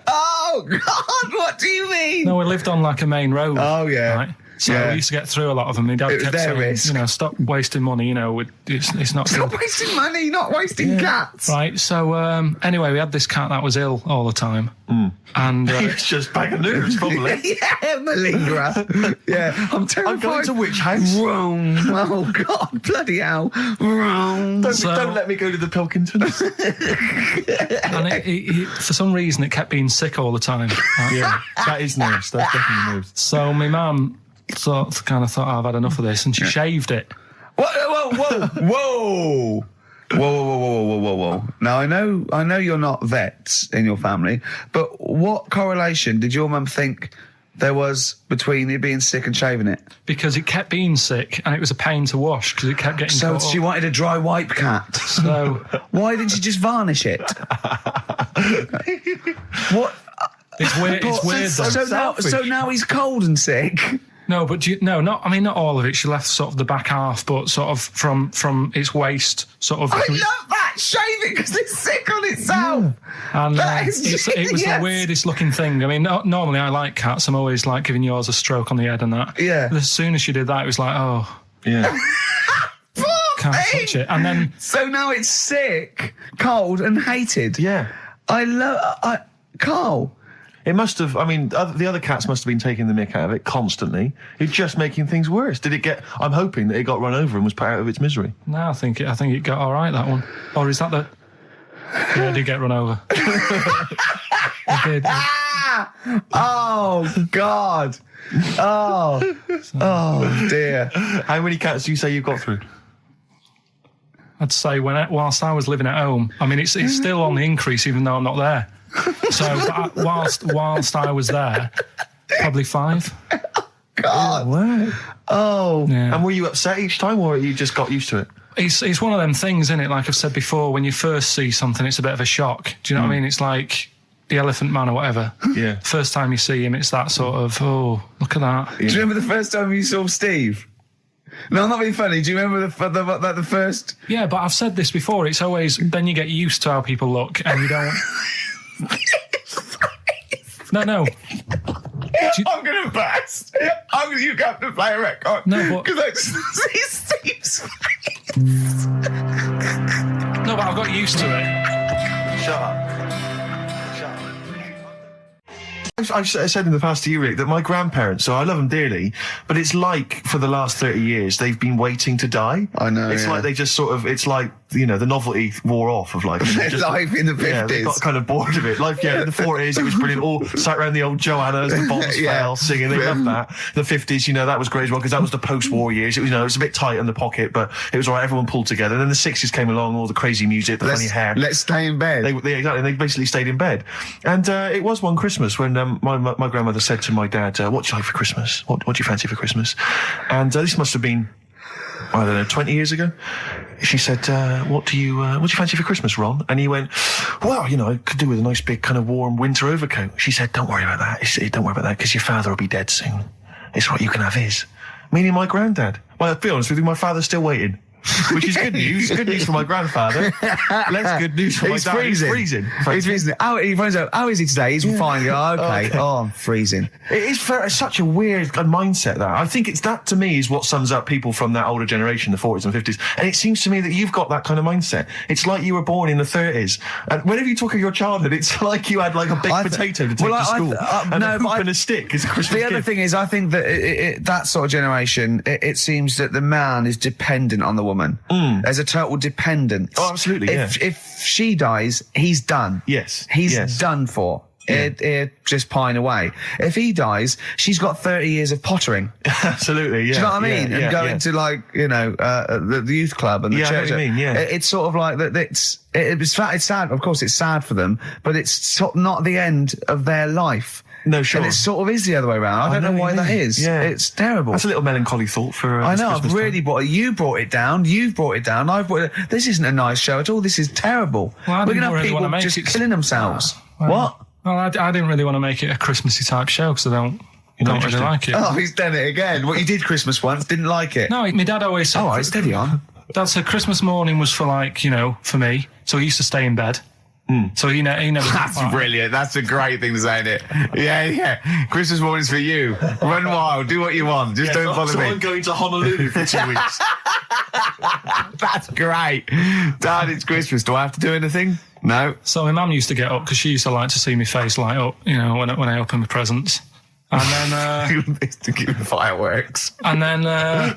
Oh, God, what do you mean? No, we lived on, like, a main road. Oh, yeah. Right? So we used to get through a lot of them. My dad kept saying, risk. you know, stop wasting money, you know, it's not Stop good. wasting money, not wasting cats. Right, so anyway, we had this cat that was ill all the time. And he was just bag of news, probably. Yeah, malingerer. Yeah, I'm terrified. I'm going to which house? Rome. Oh, God, bloody hell. Rome. Don't let me go to the Pilkingtons. And it, for some reason, it kept being sick all the time. Right? Yeah, that is news. That's definitely news. So my mum kind of thought, I've had enough of this, and she shaved it. Whoa. Whoa. Now, I know you're not vets in your family, but what correlation did your mum think there was between you being sick and shaving it? Because it kept being sick, and it was a pain to wash, because it kept getting So caught she up. wanted a dry wipe cat. So... Why didn't she just varnish it? What? It's weird, So now he's cold and sick. No, but not all of it. She left sort of the back half, but sort of from its waist, sort of. I love that. Shave it because it's sick on itself. And That is it was the weirdest looking thing. I mean, normally I like cats. I'm always like giving yours a stroke on the head and that. Yeah. But as soon as she did that, it was like, oh, yeah. can't touch it. And then So now it's sick, cold, and hated. Yeah. Karl. It must have, I mean, the other cats must have been taking the mick out of it constantly. It's just making things worse. Did it get, I'm hoping that it got run over and was put out of its misery. no, I think it got all right, that one. Or is that the... Yeah, it did get run over. It did. Oh, God. Oh, dear. How many cats do you say you've got through? I'd say whilst I was living at home, I mean, it's still on the increase even though I'm not there. So whilst I was there, probably 5. God. Wow. Oh. Yeah. And were you upset each time, or you just got used to it? It's one of them things, isn't it? Like I've said before, when you first see something, it's a bit of a shock. Do you know what I mean? It's like the Elephant Man or whatever. Yeah. First time you see him, it's that sort of, oh, look at that. Do you remember the first time you saw Steve? No, I'm not being funny. Do you remember the first... Yeah, but I've said this before. It's always, then you get used to how people look and you don't... No. I'm going to burst. You have to play a record. No, but... Because I just see Steve No, but I've got used to it. Shut up. I've said in the past to you, Rick, that my grandparents, so I love them dearly, but it's like for the last 30 years they've been waiting to die. I know. It's like they just sort of, it's like, you know, the novelty wore off of life. Life in the 50s. Yeah, they got kind of bored of it. Life, yeah, in the 40s, it was brilliant. All sat around the old Joannas, the bombs fell, singing. They loved that. The 50s, you know, that was great as well, because that was the post-war years. It was, you know, it was a bit tight in the pocket, but it was all right. Everyone pulled together. And then the 60s came along, all the crazy music, the funny hair. Let's stay in bed. Exactly. They basically stayed in bed. And it was one Christmas when my grandmother said to my dad, what do you like for Christmas? What do you fancy for Christmas? And this must have been, I don't know, 20 years ago. She said, what do you fancy for Christmas, Ron? And he went, well, you know, I could do with a nice big kind of warm winter overcoat. She said, don't worry about that. Don't worry about that, because your father will be dead soon. It's right, you can have his. Meaning my granddad. Well, to be honest with you, my father's still waiting. Which is good news. Good news for my grandfather. Less good news for my dad. Freezing. He's freezing. He finds out, how is he today? He's fine. Oh, okay. Oh, I'm freezing. It is such a weird mindset, that. I think it's that, to me, is what sums up people from that older generation, the 40s and 50s. And it seems to me that you've got that kind of mindset. It's like you were born in the 30s. And whenever you talk of your childhood, it's like you had like a baked potato to take to school. And a hoop and a stick is a Christmas The gift. other thing is, I think that that sort of generation, it seems that the man is dependent on the woman. There's a total dependence. Oh, absolutely, If she dies, he's done. Yes. He's done for. It just pine away. If he dies, she's got 30 years of pottering. Absolutely, yeah. Do you know what I mean? Yeah, and going to, like, you know, the youth club and the church. I know what you mean, yeah. It's sort of like that. It's sad. Of course, it's sad for them, but it's not the end of their life. No, sure. And it sort of is the other way around. I don't know why that is. Yeah. It's terrible. That's a little melancholy thought for I know, Christmas I've really you brought it down, you've brought it down, I've brought it. This isn't a nice show at all, this is terrible. Well, We're going to have people just killing themselves. What? Well, I didn't really want to make it a Christmassy type show, because I don't really like it. Oh, he's done it again. Well, you did Christmas once, didn't like it. No, my dad always said... Oh, right, steady on. Dad said Christmas morning was for, like, you know, for me, so he used to stay in bed. So he never... That's brilliant. That's a great thing to say, isn't it? Yeah. Christmas morning's for you. Run wild. Do what you want. Just don't bother me. I'm going to Honolulu for 2 weeks. That's great. Dad, it's Christmas. Do I have to do anything? No. So my mum used to get up, because she used to like to see my face light up, you know, when I open my presents. And then... to give fireworks. And then... then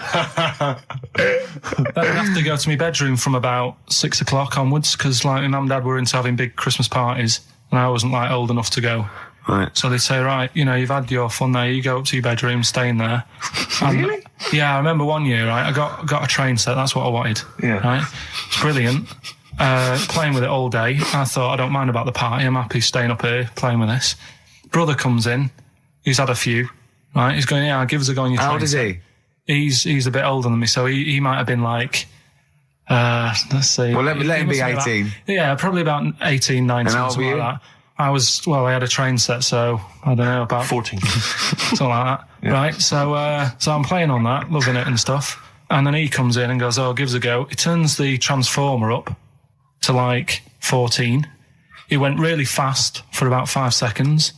I'd have to go to my bedroom from about 6 o'clock onwards, because, like, my mum and dad were into having big Christmas parties, and I wasn't, like, old enough to go. Right. So they'd say, right, you know, you've had your fun there, you go up to your bedroom, stay in there. Really? Yeah, I remember one year, right, I got a train set, that's what I wanted. Yeah. Right? It's brilliant. Playing with it all day. I thought, I don't mind about the party, I'm happy staying up here playing with this. Brother comes in, he's had a few, right? He's going, yeah, give us a go on your train. How old is he? He's a bit older than me, so he might have been like, let's see. Well, let him be 18. Probably about 18, 19, and how old something were you? like that. I had a train set, so I don't know, about 14. something like that. Yeah. Right, so I'm playing on that, loving it and stuff. And then he comes in and goes, oh, gives a go. He turns the transformer up to like 14. He went really fast for about 5 seconds,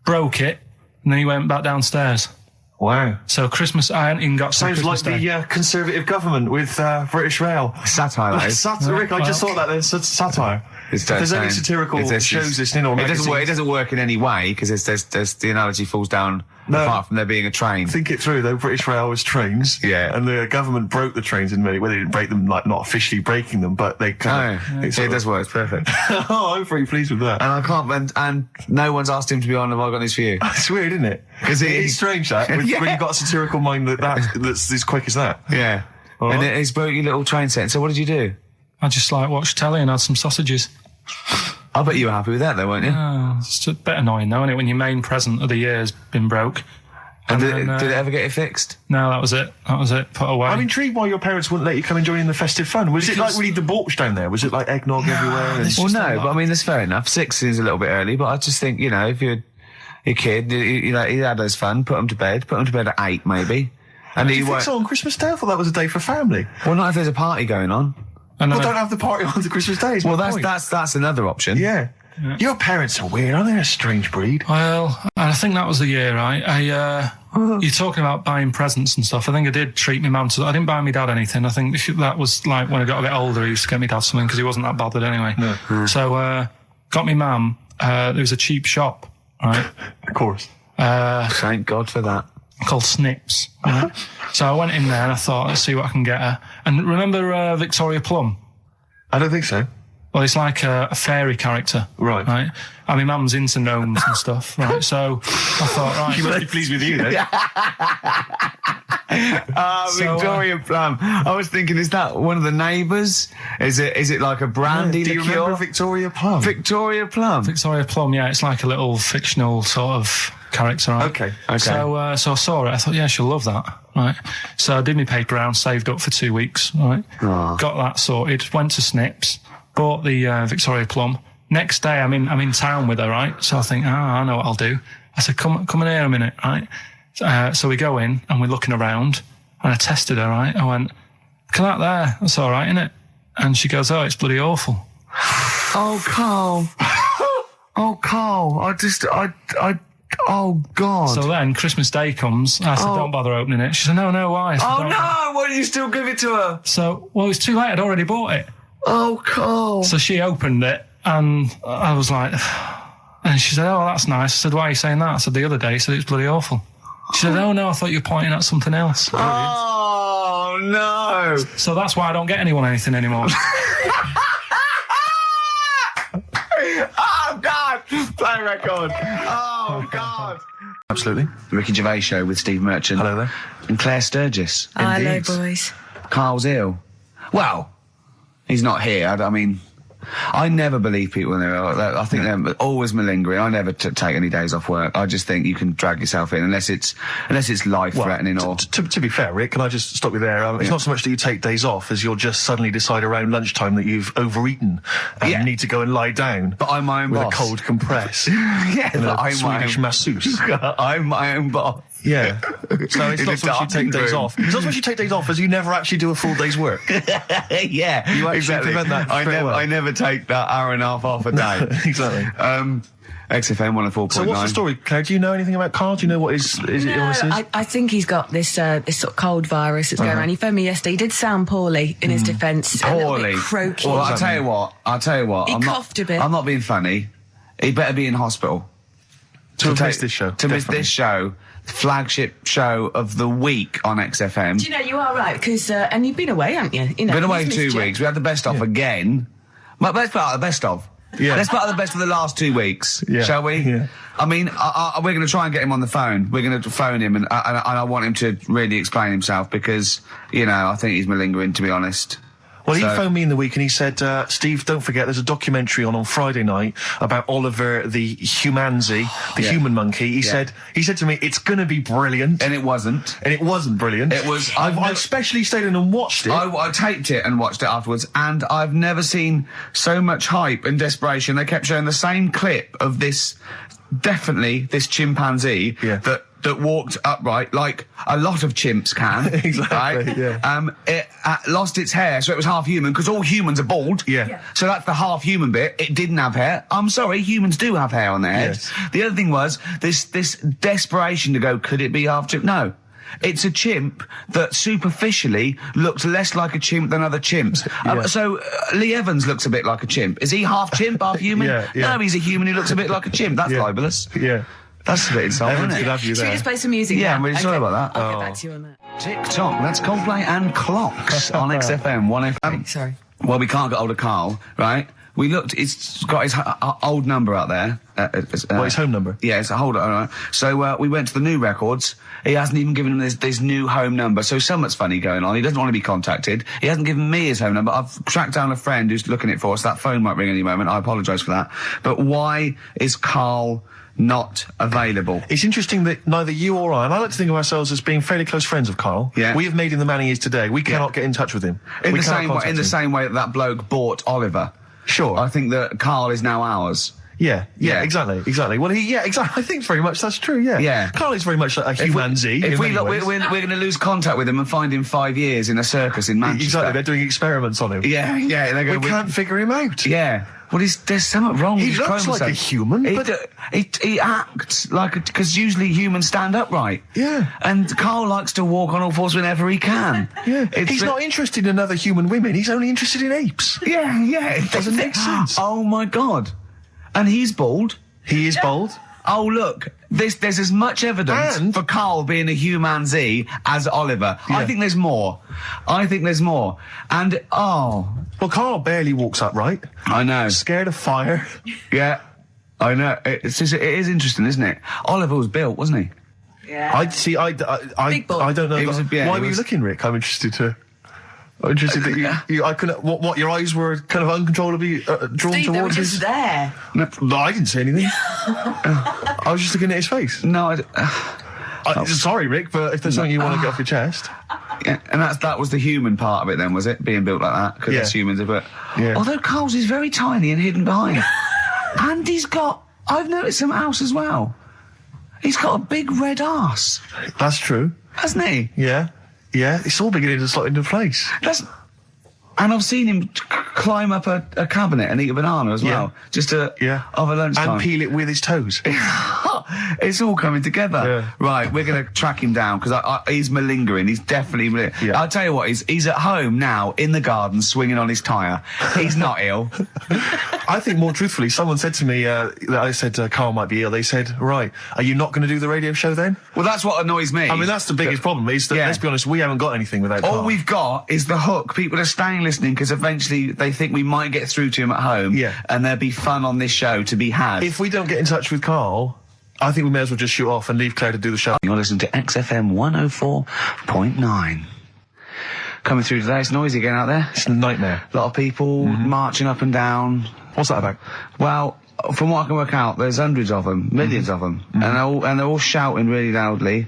broke it, and then he went back downstairs. Wow. So Christmas, I hadn't even got to Sounds Christmas like Day. the Conservative government with British Rail. Satire, though. Rick, I just thought that there's satire. If there's any satirical shows listening or magazines... It doesn't work in any way, because there's the analogy falls down apart from there being a train. Think it through, though. British Rail was trains. Yeah. And the government broke the trains in many... Well, they didn't break them, like, not officially breaking them, but they kind of... It does work. It's perfect. Oh, I'm pretty pleased with that. And I can't... And no one's asked him to be on Have I Got News For You? It's weird, isn't it? Because it's strange, that, when you've got a satirical mind that's as quick as that. Yeah. All and right. he's broke your little train set. So what did you do? I just like watched telly and had some sausages. I bet you were happy with that, though, weren't you? It's a bit annoying, though, isn't it, when your main present of the year has been broke. And did it ever get it fixed? No, that was it. Put away. I'm intrigued why your parents wouldn't let you come and join in the festive fun. Was it like really debauched down there? Was it like eggnog everywhere? Well, no, but I mean, that's fair enough. 6 is a little bit early, but I just think, you know, if you're a kid, you know, he had his fun, put him to bed at 8, maybe. And do you think so on Christmas Day? I thought that was a day for family. Well, not if there's a party going on. Well, don't have the party on the Christmas Day. Well, that's another option. Yeah. Your parents are weird, aren't they? A strange breed. Well, I think that was the year, right? You're talking about buying presents and stuff. I think I did treat my mum to. I didn't buy my dad anything. I think that was like when I got a bit older, he used to get me dad something because he wasn't that bothered anyway. No. So, got me mum. There was a cheap shop, right? Of course. Thank God for that. Called Snips. Right? So I went in there and I thought, let's see what I can get her. And remember Victoria Plum? I don't think so. Well, it's like a fairy character. Right. I mean, mum's into gnomes and stuff, right? So I thought, right. She must be pleased with you, then. Victoria Plum. I was thinking, is that one of the neighbours? Is it like a brandy Do you liqueur? remember Victoria Plum? Victoria Plum. Victoria Plum, yeah. It's like a little fictional sort of character, right? Okay. So I saw it. I thought, yeah, she'll love that, right? So I did my paper round, saved up for 2 weeks, right? Oh. Got that sorted, went to Snips, bought the Victoria Plum. Next day, I'm in town with her, right? So I think, I know what I'll do. I said, come in here a minute, right? So we go in and we're looking around and I tested her, right? I went, look at that there. That's all right, innit? And she goes, oh, it's bloody awful. Oh, Carl. Oh, Carl. Oh, God. So then Christmas Day comes. I said, don't bother opening it. She said, no, why? I said, Oh, "Don't." no. Why did you still give it to her? So, well, it's too late. I'd already bought it. Oh, Carl. So she opened it and I was like, and she said, oh, that's nice. I said, why are you saying that? I said, the other day, she said, it's bloody awful. She said, oh, no, I thought you were pointing at something else. Oh, no. So that's why I don't get anyone anything anymore. Oh, God. Play record. Oh, God. Absolutely. The Ricky Gervais Show with Steve Merchant. Hello there. And Claire Sturgis. Hello, Indeed. boys. Carl's ill. Well, he's not here. I mean, I never believe people when they're ill. I think they're always malingering. I never take any days off work. I just think you can drag yourself in unless it's life-threatening or... To be fair, Rick, can I just stop you there? It's not so much that you take days off as you'll just suddenly decide around lunchtime that you've overeaten and you need to go and lie down. But I'm my own with boss. a cold compress. Yeah, and but a I'm Swedish masseuse. I'm my own boss. Yeah. So it's not so much you take days off. It's not so much you take days off as you never actually do a full day's work. Yeah, you actually exactly. prevent that. I never take that hour and a half off a day. Exactly. XFM 104.9. So what's the story, Claire? Do you know anything about Carl? Do you know what his illness is? I think he's got this this sort of cold virus that's going around. He phoned me yesterday. He did sound poorly in his defence. A little bit croaky. Well, I'll tell you what. He coughed a bit. I'm not being funny. He better be in hospital. To miss this show. To miss this show. Flagship show of the week on XFM. Do you know, you are right, because, and you've been away, haven't you? Been away 2 weeks. We had the best of again. But let's part of the best of. Yeah. Let's part of the best of the last 2 weeks, shall we? Yeah. I mean, we're going to try and get him on the phone. We're going to phone him, and I want him to really explain himself because, I think he's malingering, to be honest. Well, he phoned me in the week and he said, Steve, don't forget, there's a documentary on Friday night about Oliver the Humanzi, the human monkey. He said to me, it's going to be brilliant. And it wasn't. And it wasn't brilliant. It was. I especially stayed in and watched it. I taped it and watched it afterwards, and I've never seen so much hype and desperation. They kept showing the same clip of this chimpanzee that walked upright like a lot of chimps can. Exactly. Right? Yeah. It lost its hair, so it was half human, because all humans are bald. Yeah. So that's the half human bit. It didn't have hair. I'm sorry, humans do have hair on their heads. Yes. The other thing was this desperation to go, could it be half chimp? No. It's a chimp that superficially looks less like a chimp than other chimps. So Lee Evans looks a bit like a chimp. Is he half chimp, half human? Yeah. No, he's a human who looks a bit like a chimp. That's libelous. Yeah. That's a bit insulting, Evans isn't could it? have you Should there. we just play some music? Yeah, now? I'm really sorry about that. I'll get back to you on that. TikTok, that's Coldplay and Clocks on XFM 1FM. Sorry. Well, we can't get hold of Carl, right? We looked, it's got his old number out there. His home number? Yeah, it's a hold on. So we went to the new records. He hasn't even given him this new home number. So something's funny going on. He doesn't want to be contacted. He hasn't given me his home number. I've tracked down a friend who's looking it for us. That phone might ring any moment. I apologise for that. But why is Carl not available? It's interesting that neither you or I, and I like to think of ourselves as being fairly close friends of Carl. Yeah. We have made him the man he is today. We cannot get in touch with him. In We the cannot same way, contact in the him. same way that bloke bought Oliver. Sure. I think that Carl is now ours. Yeah, exactly. Well, exactly. I think very much that's true, yeah. Yeah. Carl is very much like a humanzi. If we in look, many ways. we're going to lose contact with him and find him 5 years in a circus in Manchester. Exactly, they're doing experiments on him. Yeah, they're going We can't figure him out. Yeah. Well, there's something wrong with He his looks like a chromosomes. human, but He acts like because usually humans stand upright. Yeah. And Carl likes to walk on all fours whenever he can. yeah, he's not interested in other human women. He's only interested in apes. Yeah. It doesn't make sense. Oh my God. And he's bald. He is bald. Oh look, there's as much evidence for Carl being a humanzee as Oliver. Yeah. I think there's more. And well, Carl barely walks upright. I know. Scared of fire. Yeah, I know. It is interesting, isn't it? Oliver was built, wasn't he? Yeah. I see. I don't know. Why were you looking, Rick? I'm interested that you I couldn't. What your eyes were kind of uncontrollably drawn Steve, they were towards just his. there. No, I didn't say anything. I was just looking at his face. No, sorry, Rick, but if there's something you want to get off your chest. Yeah, and that was the human part of it then, was it? Being built like that? Because that's humans, but... Yeah. Although Carl's is very tiny and hidden behind. And I've noticed something else as well. He's got a big red arse. That's true. Hasn't he? Yeah. Yeah, it's all beginning to slot into place. And I've seen him climb up a cabinet and eat a banana as well. Just over lunchtime. And peel it with his toes. It's all coming together. Yeah. Right, we're going to track him down because he's malingering. He's definitely... Yeah. I'll tell you what, he's at home now in the garden swinging on his tyre. He's not ill. I think more truthfully, someone said to me that I said Carl might be ill. They said, right, are you not going to do the radio show then? Well, that's what annoys me. I mean, that's the biggest problem is that, let's be honest, we haven't got anything without All Carl. we've got is the hook. People are staying listening because eventually they think we might get through to him at home. Yeah. And there'll be fun on this show to be had. If we don't get in touch with Carl, I think we may as well just shoot off and leave Claire to do the show. You're listening to XFM 104.9. Coming through today, it's noisy again out there. It's a nightmare. A lot of people marching up and down. What's that about? Well, from what I can work out, there's hundreds of them, millions of them, and they're all shouting really loudly.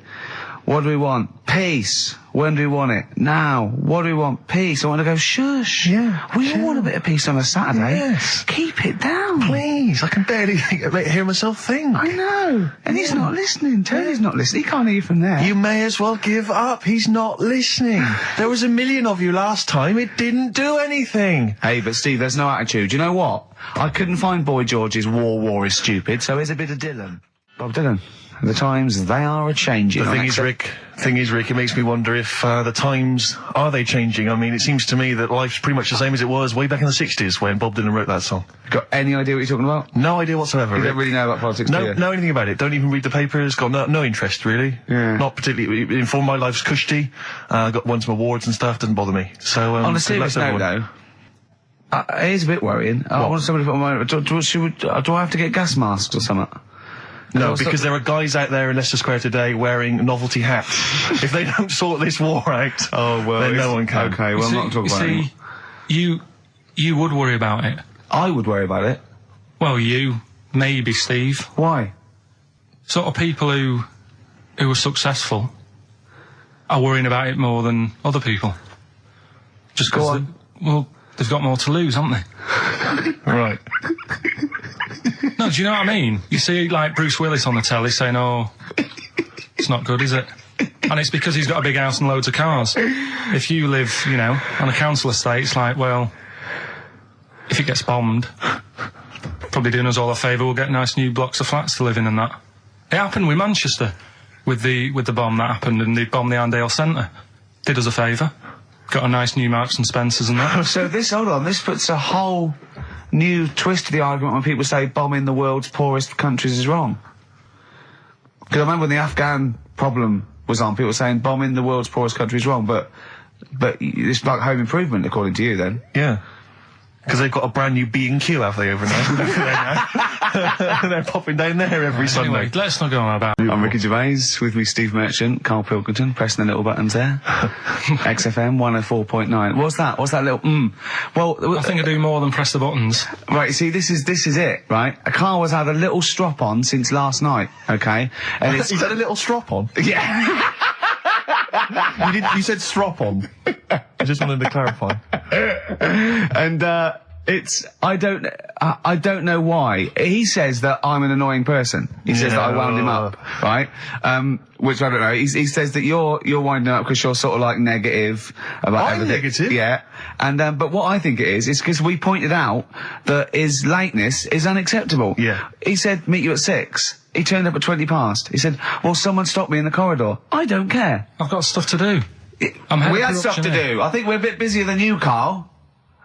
What do we want? Peace. When do we want it? Now. What do we want? Peace. I want to go, shush. Yeah. We all want a bit of peace on a Saturday. Yes. Keep it down. Please, I can barely hear myself think. I know. And he's not listening. Tony's not listening. He can't hear you from there. You may as well give up. He's not listening. There was 1 million of you last time. It didn't do anything. Hey, but Steve, there's no attitude. You know what? I couldn't find Boy George's War is Stupid, so here's a bit of Dylan. Bob Dylan. The times, they are a-changing. The thing is, Rick, it makes me wonder if the times, are they changing? I mean, it seems to me that life's pretty much the same as it was way back in the 60s when Bob Dylan wrote that song. Got any idea what you're talking about? No idea whatsoever, You Rick. don't really know about politics, do you? Know anything about it. Don't even read the papers. Got no interest, really. Yeah. Not particularly informed. My life's cushy. Won some awards and stuff. Doesn't bother me. So, on a serious note, though, it is a bit worrying. I want somebody to put my... Do I have to get gas masks or something? No, because there are guys out there in Leicester Square today wearing novelty hats. If they don't sort this war out, then no one can. Okay, well, I'm not talking about it. You would worry about it. I would worry about it. Well, maybe, Steve. Why? Sort of people who are successful are worrying about it more than other people. Just because, they've got more to lose, haven't they? Right. No, do you know what I mean? You see, like, Bruce Willis on the telly saying, it's not good, is it? And it's because he's got a big house and loads of cars. If you live, on a council estate, it's like, well, if it gets bombed, probably doing us all a favour, we'll get nice new blocks of flats to live in and that. It happened with Manchester, with the bomb that happened, and they bombed the Arndale Centre. Did us a favour. Got a nice new Marks and Spencers and that. So this puts a whole new twist to the argument when people say bombing the world's poorest countries is wrong. Because I remember when the Afghan problem was on, people were saying bombing the world's poorest country is wrong, but it's like home improvement, according to you, then. Yeah. Because they've got a brand new B&Q, have they, overnight? They're popping down there every Sunday. Anyway, let's not go on about... I'm Ricky Gervais, with me Steve Merchant, Karl Pilkington, pressing the little buttons there. XFM 104.9. What's that little Well, I think I do more than press the buttons. Right, see, this is it, right? Karl has had a little strop on since last night, okay? And He's had a little strop on? Yeah. You said strop on. I just wanted to clarify. And I don't know why. He says that I'm an annoying person. He says that I wound him up, right? Which I don't know. He says that you're winding up because you're sort of like negative about everything. Negative? Yeah. And, but what I think it is because we pointed out that his lateness is unacceptable. Yeah. He said, meet you at 6. He turned up at 20 past. He said, well, someone stopped me in the corridor. I don't care. I've got stuff to do. We had stuff to do. I think we're a bit busier than you, Carl.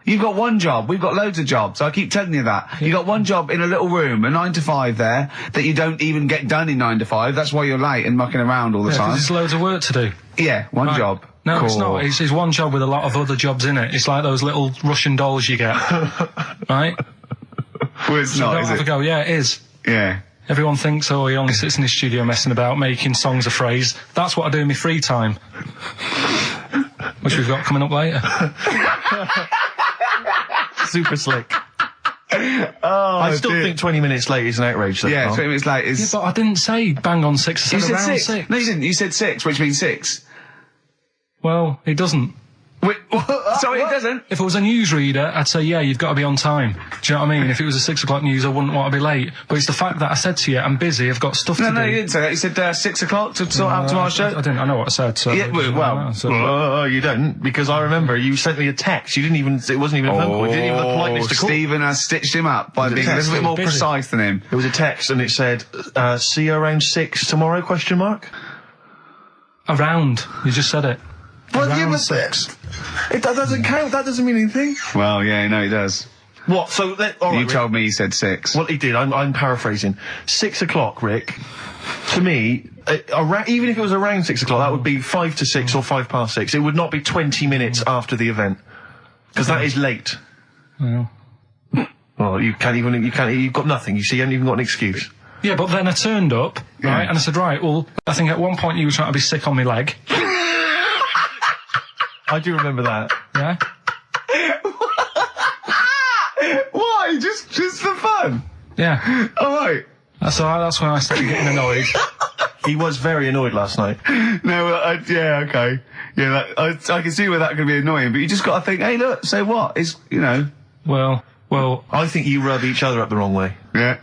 You've got one job. We've got loads of jobs. I keep telling you that. You got one job in a little room, a 9 to 5 there, that you don't even get done in 9 to 5. That's why you're late and mucking around all the time. There's loads of work to do. Yeah, one job. No, cool. it's not. It's one job with a lot of other jobs in it. It's like those little Russian dolls you get. Right? Well, it's not, is it? Go. Yeah, it is. Yeah. Everyone thinks, oh, he only sits in his studio messing about, making songs a phrase. That's what I do in my free time. Which we've got coming up later. Super slick. I still think 20 minutes late is an outrage, though. Yeah, 20 minutes late is... Yeah, but I didn't say bang on 6. I said around 6. No, you didn't. You said 6, which means 6. Well, it doesn't. Wait, sorry, it doesn't? If it was a newsreader, I'd say, yeah, you've got to be on time. Do you know what I mean? If it was a 6 o'clock news, I wouldn't want to be late. But it's the fact that I said to you, I'm busy, I've got stuff to do. No, you didn't say that. You said 6 o'clock to sort out tomorrow's show. I didn't. I know what I said. So yeah, well, you don't, because I remember you sent me a text. You didn't even. It wasn't even a phone call. You didn't even have the politeness to call. Stephen has stitched him up by being a little bit more precise than him. It was a text, and it said, "See you around 6 tomorrow?" Question mark. Around. You just said it. Well, you must. That doesn't count. That doesn't mean anything. Well, yeah, no, it does. What? So all right, you told me you said 6. Well, he did. I'm paraphrasing. 6 o'clock, Rick. To me, even if it was around 6 o'clock, that would be 5 to 6 or 5 past 6. It would not be 20 minutes after the event, because that is late. Well, you can't even. You've got nothing. You see, you haven't even got an excuse. Yeah, but then I turned up, right, and I said, right, well, I think at one point you were trying to be sick on my leg. I do remember that. Yeah. Why? Just for fun? Yeah. All right. That's when I started getting annoyed. He was very annoyed last night. No, yeah, okay. Yeah, I can see where that could be annoying, but you just got to think, hey, look, so what? It's, Well, I think you rub each other up the wrong way. Yeah.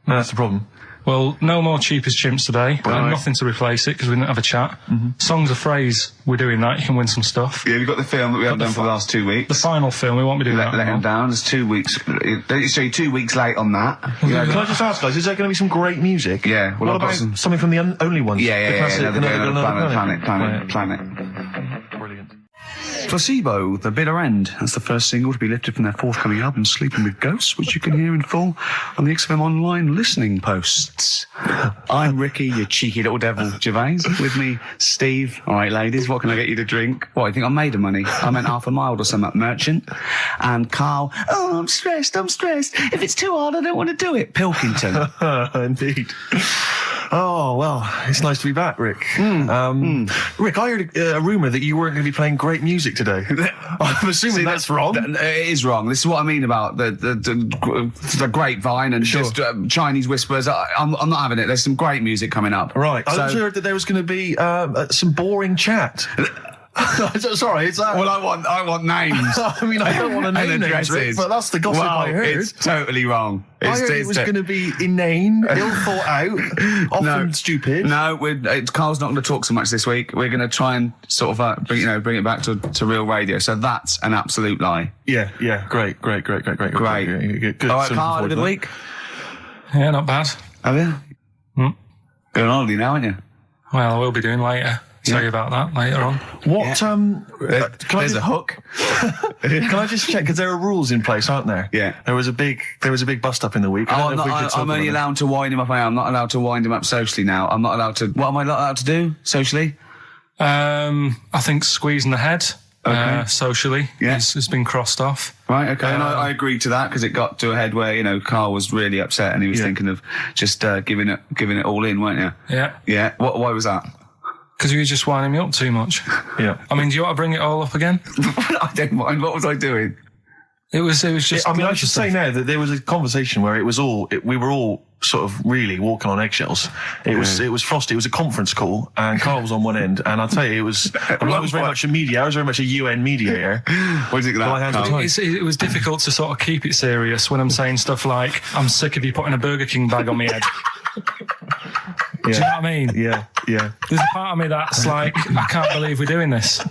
No, that's the problem. Well, no more cheap as chimps today. Right. Nothing to replace it because we didn't have a chat. Songs a phrase, we're doing that. You can win some stuff. Yeah, we've got the film that we haven't done for the last 2 weeks. The final film, we won't be doing that. Let him down. There's 2 weeks. So you're 2 weeks late on that. Can I just ask, guys, is there going to be some great music? Yeah. Well, what about something from the only ones? Yeah. Another Planet. Brilliant. Placebo, The Bitter End. That's the first single to be lifted from their forthcoming album, Sleeping with Ghosts, which you can hear in full on the XFM online listening posts. I'm Ricky, you cheeky little devil, Gervais. With me, Steve. All right, ladies, what can I get you to drink? What, you think I'm made of money? I meant half a mile or something, merchant. And Karl, oh, I'm stressed. If it's too hard, I don't want to do it. Pilkington. Indeed. Oh, well, it's nice to be back, Rick. Rick, I heard a rumour that you weren't going to be playing great music today. I'm assuming that's wrong. It is wrong. This is what I mean about the grapevine and just Chinese whispers. I'm not having it. There's some great music coming up. Right. I heard that there was going to be some boring chat. Sorry, it's that. Well, I want names. I mean, I don't want to name names, Rick, but that's the gossip I heard. It's totally wrong. I heard it was going to be inane, ill thought out, often stupid. No, Carl's not going to talk so much this week. We're going to try and sort of bring it back to real radio. So that's an absolute lie. Yeah. Great. Good. All right, Carl, had a good week? Yeah, not bad. Have you? Going on holiday now, aren't you? Well, I will be doing later. Tell you about that later on. What, there's a hook. Can I just check, because there are rules in place, aren't there? Yeah. There was a big bust up in the week. I'm only allowed to wind him up. I'm not allowed to wind him up socially now. I'm not allowed to, what am I not allowed to do socially? I think squeezing the head. Okay. Socially. Yeah. It's been crossed off. Right, okay. And I agreed to that because it got to a head where, Carl was really upset and he was thinking of just giving it all in, weren't you? Yeah. Yeah. Why was that? Because you were just winding me up too much. Yeah. I mean, do you want to bring it all up again? I don't mind. What was I doing? It was just. I mean, I should say now that there was a conversation where we were all sort of really walking on eggshells. It was frosty. It was a conference call, and Carl was on one end. And I'll tell you, I was very much a mediator. I was very much a UN mediator. What do you think of that? It was difficult to sort of keep it serious when I'm saying stuff like, "I'm sick of you putting a Burger King bag on my head." Do you know what I mean? Yeah. There's a part of me that's like, I can't believe we're doing this.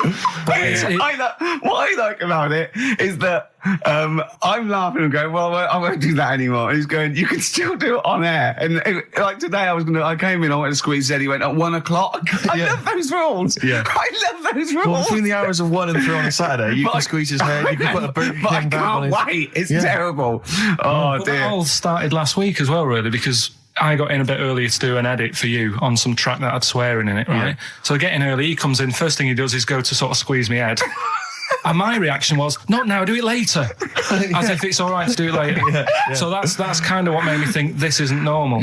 What I like about it is that I'm laughing and going, well, I won't do that anymore. And he's going, you can still do it on air. And like today, I came in, I went to squeeze Eddie, went at 1 o'clock. I love those rules. Yeah. I love those rules. Well, between the hours of 1 and 3 on a Saturday, you can squeeze his head, you can put a Burger King back on his... I can't wait. It's terrible. Oh, but dear. that all started last week as well, really, because I got in a bit earlier to do an edit for you on some track that had swearing in it, right? Yeah. So I get in early, he comes in, first thing he does is go to sort of squeeze me head. And my reaction was, not now, do it later. As if it's all right to do it later. Yeah. So that's kind of what made me think this isn't normal.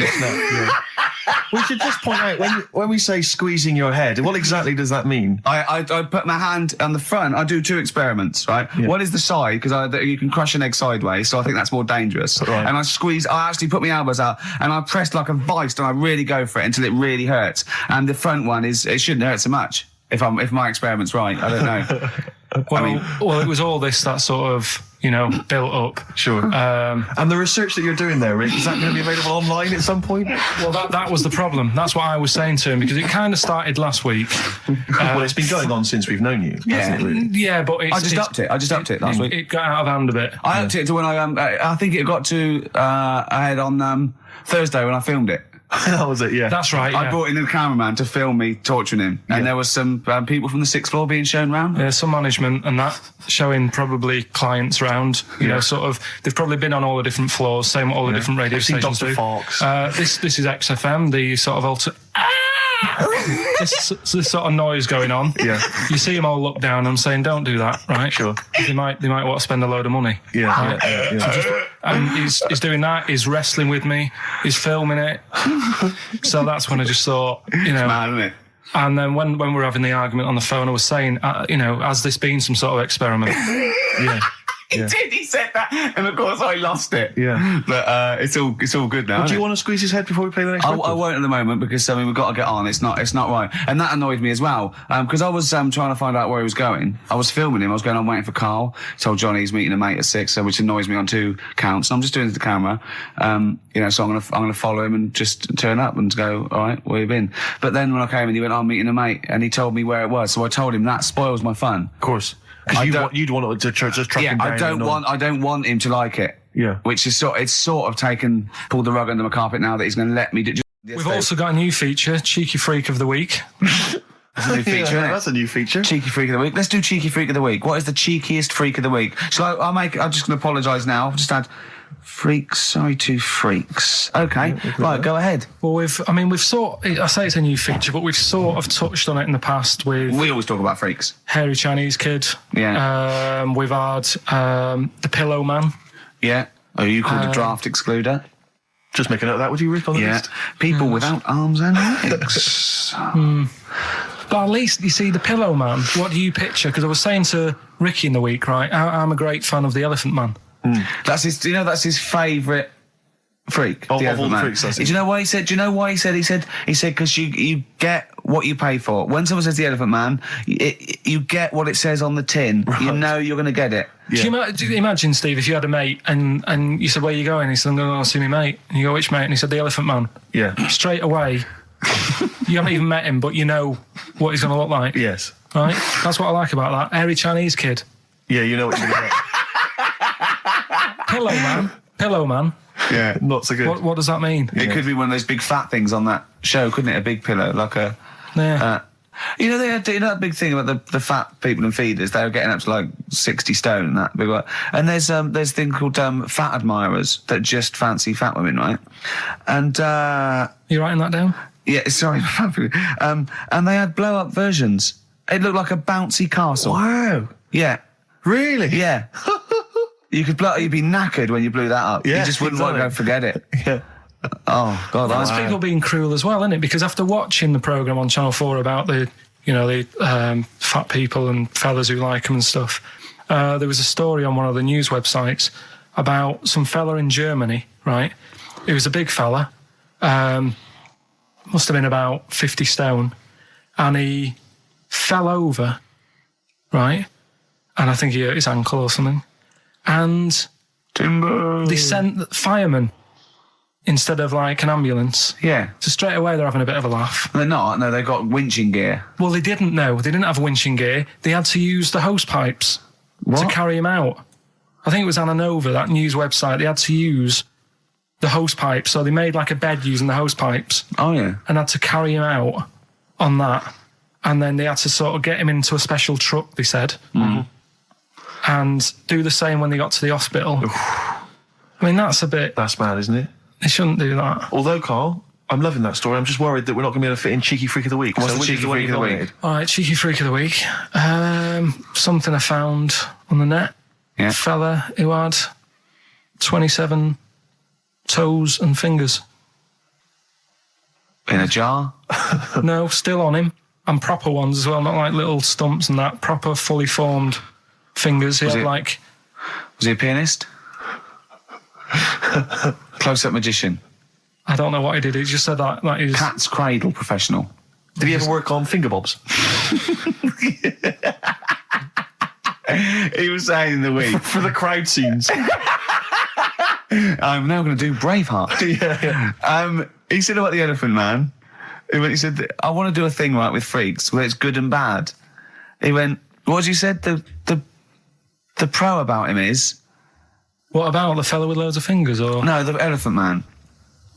We should just point out, when we say squeezing your head, what exactly does that mean? I put my hand on the front. I do 2 experiments, right? Yeah. One is the side, because you can crush an egg sideways, so I think that's more dangerous. Right. And I actually put my elbows out, and I pressed like a vice, and I really go for it until it really hurts. And the front one it shouldn't hurt so much, if my experiment's right. I don't know. Well, it was all this that sort of, built up. Sure. And the research that you're doing there, Rick, is that going to be available online at some point? Well, that was the problem. That's what I was saying to him, because it kind of started last week. Well, it's been going on since we've known you. Yeah, yeah, but I just upped it last week. It got out of hand a bit. I upped it to when I think it got to ahead on Thursday when I filmed it. That was it, yeah. That's right, I brought in a cameraman to film me torturing him. And there was some people from the 6th floor being shown round. Yeah, some management and that, showing probably clients round. You know, sort of, they've probably been on all the different floors, same what all the different radio stations do. Fox. This is XFM, the sort of this sort of noise going on. Yeah. You see them all look down and saying, don't do that, right? Sure. They might want to spend a load of money. Yeah. Right? Yeah. And he's doing that, he's wrestling with me, he's filming it. So that's when I just thought, It's mad, isn't it? And then when we were having the argument on the phone, I was saying, has this been some sort of experiment? Yeah. He did. He said that, and of course I lost it. Yeah, but it's all good now. Do you want to squeeze his head before we play the next record? I won't at the moment, because we've got to get on. It's not right, and that annoyed me as well. Because I was trying to find out where he was going. I was filming him. I was going on waiting for Carl. Told Johnny he's meeting a mate at 6, which annoys me on 2 counts. And I'm just doing it to the camera. So I'm gonna follow him and just turn up and go, all right, where you been? But then when I came in, he went, I'm meeting a mate, and he told me where it was. So I told him that spoils my fun. Of course. Because you'd want it to just track him down. I don't want him to like it. Yeah. Which is sort of pulled the rug under my carpet now that he's going to let me do. We've also got a new feature, Cheeky Freak of the Week. That's a new feature, isn't it? That's a new feature. Cheeky Freak of the Week. Let's do Cheeky Freak of the Week. What is the cheekiest freak of the week? I'm just going to apologise now. I've just had freaks. Sorry to freaks. Okay. Right, go ahead. Well, I say it's a new feature, but we've sort of touched on it in the past with... We always talk about freaks. Hairy Chinese Kid. Yeah. We've had the Pillow Man. Yeah. Oh, you called a draft excluder? Just make a note of that, would you, Rick, on the list? People without arms and legs. But at least, you see, the Pillow Man, what do you picture? Because I was saying to Ricky in the week, right, I'm a great fan of the Elephant Man. That's his favourite freak. Of all the freaks, do you know why he said? Do you know why he said? He said because you get what you pay for. When someone says the Elephant Man, you get what it says on the tin. Right. You know you're going to get it. Yeah. Do you imagine, Steve, if you had a mate and you said, where are you going? He said, I'm going to see my mate. And you go, which mate? And he said, the Elephant Man. Yeah. Straight away, you haven't even met him, but you know what he's going to look like. Yes. Right? That's what I like about that. Hairy Chinese Kid. Yeah, you know what you're going to get. Pillow Man. Yeah, not so good. What does that mean? It could be one of those big fat things on that show, couldn't it? A big pillow, like a... Yeah. They had that big thing about the fat people in feeders. They were getting up to like 60 stone and that big one. And there's a thing called fat admirers that just fancy fat women, right? And you writing that down? Yeah, sorry. And they had blow up versions. It looked like a bouncy castle. Wow. Yeah. Really? Yeah. You'd be knackered when you blew that up. Yeah, you just wouldn't want to go forget it. Yeah. Oh, God. That's people being cruel as well, isn't it? Because after watching the programme on Channel 4 about the fat people and fellas who like them and stuff, there was a story on one of the news websites about some fella in Germany, right? He was a big fella, must have been about 50 stone, and he fell over, right? And I think he hurt his ankle or something. And they sent firemen instead of like an ambulance. Yeah. So straight away they're having a bit of a laugh. They're not. No, they've got winching gear. Well, they didn't know. They didn't have winching gear. They had to use the hose pipes to carry him out. I think it was Ananova, that news website. They had to use the hose pipes. So they made like a bed using the hose pipes. Oh, yeah. And had to carry him out on that. And then they had to sort of get him into a special truck, they said. Mm. And do the same when they got to the hospital. I mean, that's mad, isn't it? They shouldn't do that. Although, Carl, I'm loving that story. I'm just worried that we're not going to be able to fit in Cheeky Freak of the Week. What's the which Cheeky is one Freak you've of the week? nominated? All right, Cheeky Freak of the Week. Something I found on the net. Yeah. Fella who had 27 toes and fingers. In a jar? No, still on him. And proper ones as well, not like little stumps and that. Proper, fully formed fingers. He had like... Was he a pianist? Close-up magician? I don't know what he did. He just said that he's... Cat's cradle professional. Did he ever work on finger bobs? He was saying in the week. For the crowd scenes. I'm now going to do Braveheart. Yeah. He said about the Elephant Man. He said, I want to do a thing right with freaks where it's good and bad. He went, what did you said? The pro about him is... What about the fella with loads of fingers, or...? No, the Elephant Man.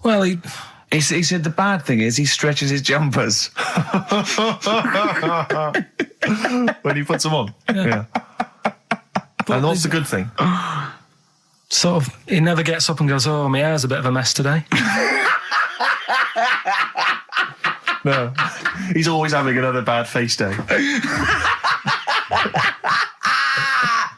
Well, he said the bad thing is he stretches his jumpers. When he puts them on. Yeah. And what's the good thing? Sort of, he never gets up and goes, oh, my hair's a bit of a mess today. No. He's always having another bad face day.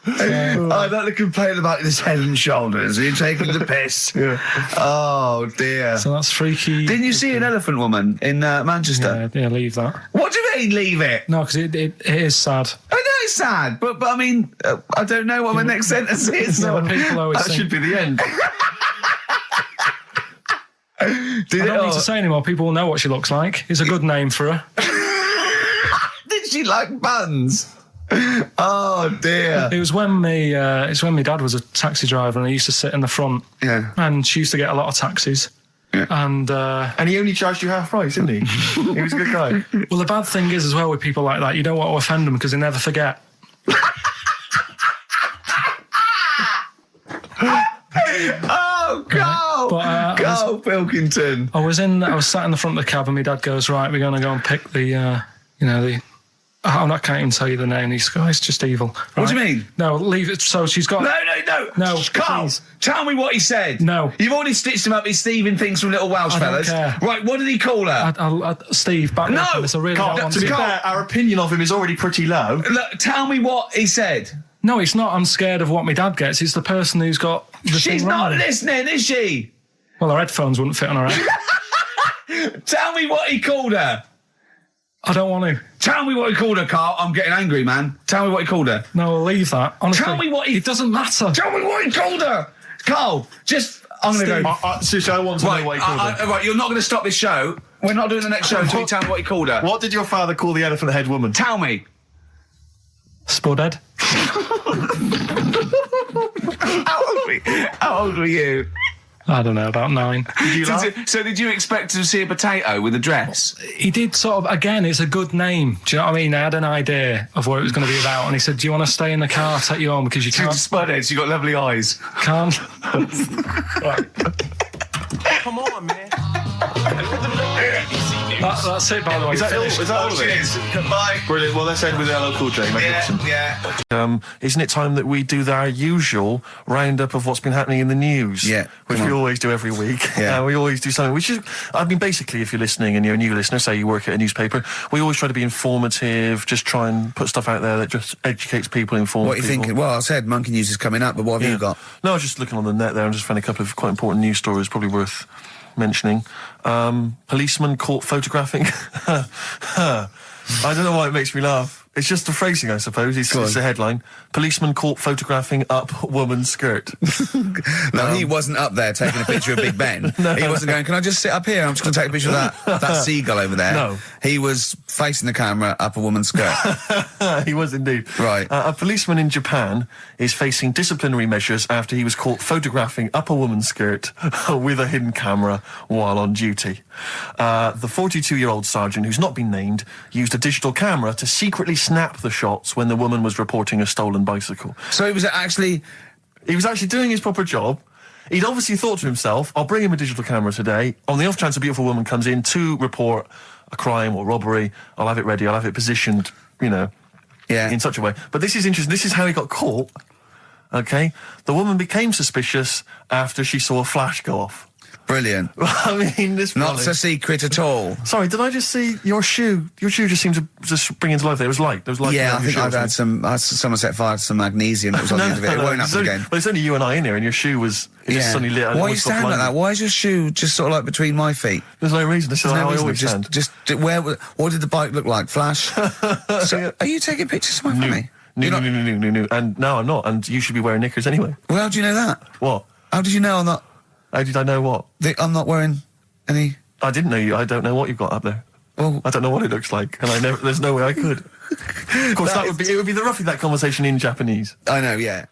I'd like to complain about this head and shoulders. You're taking the piss. Yeah. Oh, dear. So that's freaky. Didn't you see an elephant woman in Manchester? Yeah, leave that. What do you mean, leave it? No, because it is sad. I know it's sad, but I mean, I don't know what my next sentence is. No, people always that think... should be the end. I don't need to say anymore. People will know what she looks like. It's a good name for her. Did she like buns? Oh dear! It was when my dad was a taxi driver and he used to sit in the front. Yeah. And she used to get a lot of taxis. Yeah. And he only charged you half price, didn't he? He was a good guy. Well, the bad thing is as well with people like that, you don't want to offend them because they never forget. Oh, Carl! Karl Pilkington. I was sat in the front of the cab and my dad goes, right, we're going to go and pick the I can't even tell you the name. These guys just evil. Right? What do you mean? No, leave it. So she's got... No, Carl, please. tell me what he said. No. You've already stitched him up with Stephen things from Little Welsh I don't Fellas. care. Right, what did he call her? Steve, back me up on this. I really don't want to be fair, our opinion of him is already pretty low. Look, tell me what he said. No, it's not. I'm scared of what my dad gets. It's the person who's got the She's thing not wrong. listening, is she? Well, her headphones wouldn't fit on her head. Tell me what he called her. I don't want to. Tell me what he called her, Carl. I'm getting angry, man. Tell me what he called her. No, I'll leave that. Honestly, tell me what he... It doesn't matter. Tell me what he called her. Carl, just... I'm going to go... Seriously, I want to know what he called her. Right, you're not going to stop this show. We're not doing the next show until you tell me what he called her. What did your father call the elephant head woman? Tell me. Spudhead. How old were you? I don't know, about 9. So did you expect to see a potato with a dress? He did sort of, again, it's a good name. Do you know what I mean? I had an idea of what it was going to be about, and he said, do you want to stay in the car, take you home, because you can't... Spudheads, you got lovely eyes. Can't. Come on, man. That's it, by the way. Is that all of it? Cheers. Bye. Brilliant. Well, let's end with LL Cool J. Yeah. Isn't it time that we do our usual roundup of what's been happening in the news? Yeah. Which we always do every week. Yeah. We always do something, which is, I mean, basically, if you're listening and you're a new listener, say you work at a newspaper, we always try to be informative, just try and put stuff out there that just educates people, informs What are you people. thinking? Well, I said Monkey News is coming up, but what have you got? No, I was just looking on the net there and just found a couple of quite important news stories, probably worth mentioning. Policeman caught photographing. I don't know why it makes me laugh. It's just the phrasing, I suppose. It's the headline. Policeman caught photographing up woman's skirt. No, he wasn't up there taking a picture of Big Ben. He wasn't going, can I just sit up here? I'm just going to take a picture of that seagull over there. No. He was facing the camera up a woman's skirt. He was indeed. Right. A policeman in Japan is facing disciplinary measures after he was caught photographing up a woman's skirt with a hidden camera while on duty. The 42-year-old sergeant, who's not been named, used a digital camera to secretly snap the shots when the woman was reporting a stolen bicycle. So he was actually doing his proper job. He'd obviously thought to himself, I'll bring him a digital camera today. On the off chance a beautiful woman comes in to report a crime or robbery, I'll have it ready, I'll have it positioned, in such a way. But this is interesting. This is how he got caught. Okay? The woman became suspicious after she saw a flash go off. Brilliant. I mean, this not a secret at all. Sorry, did I just see your shoe? Your shoe just seemed to just spring into life there. It was light. There was light. Yeah, I think I've had someone set fire to some magnesium that was on the end of it. It won't happen again. But it's only you and I in here, and your shoe was just suddenly lit. Why are you standing like that? Why is your shoe just sort of like between my feet? There's no reason. This is how I always stand. What did the bike look like? Flash? So, are you taking pictures of my family? No. And no, I'm not. And you should be wearing knickers anyway. Well, how do you know that? What? How did you know I'm not? How did I know what? I'm not wearing any... I didn't know you. I don't know what you've got up there. Well, I don't know what it looks like, and there's no way I could. Of course, it would be roughly that conversation in Japanese. I know, yeah.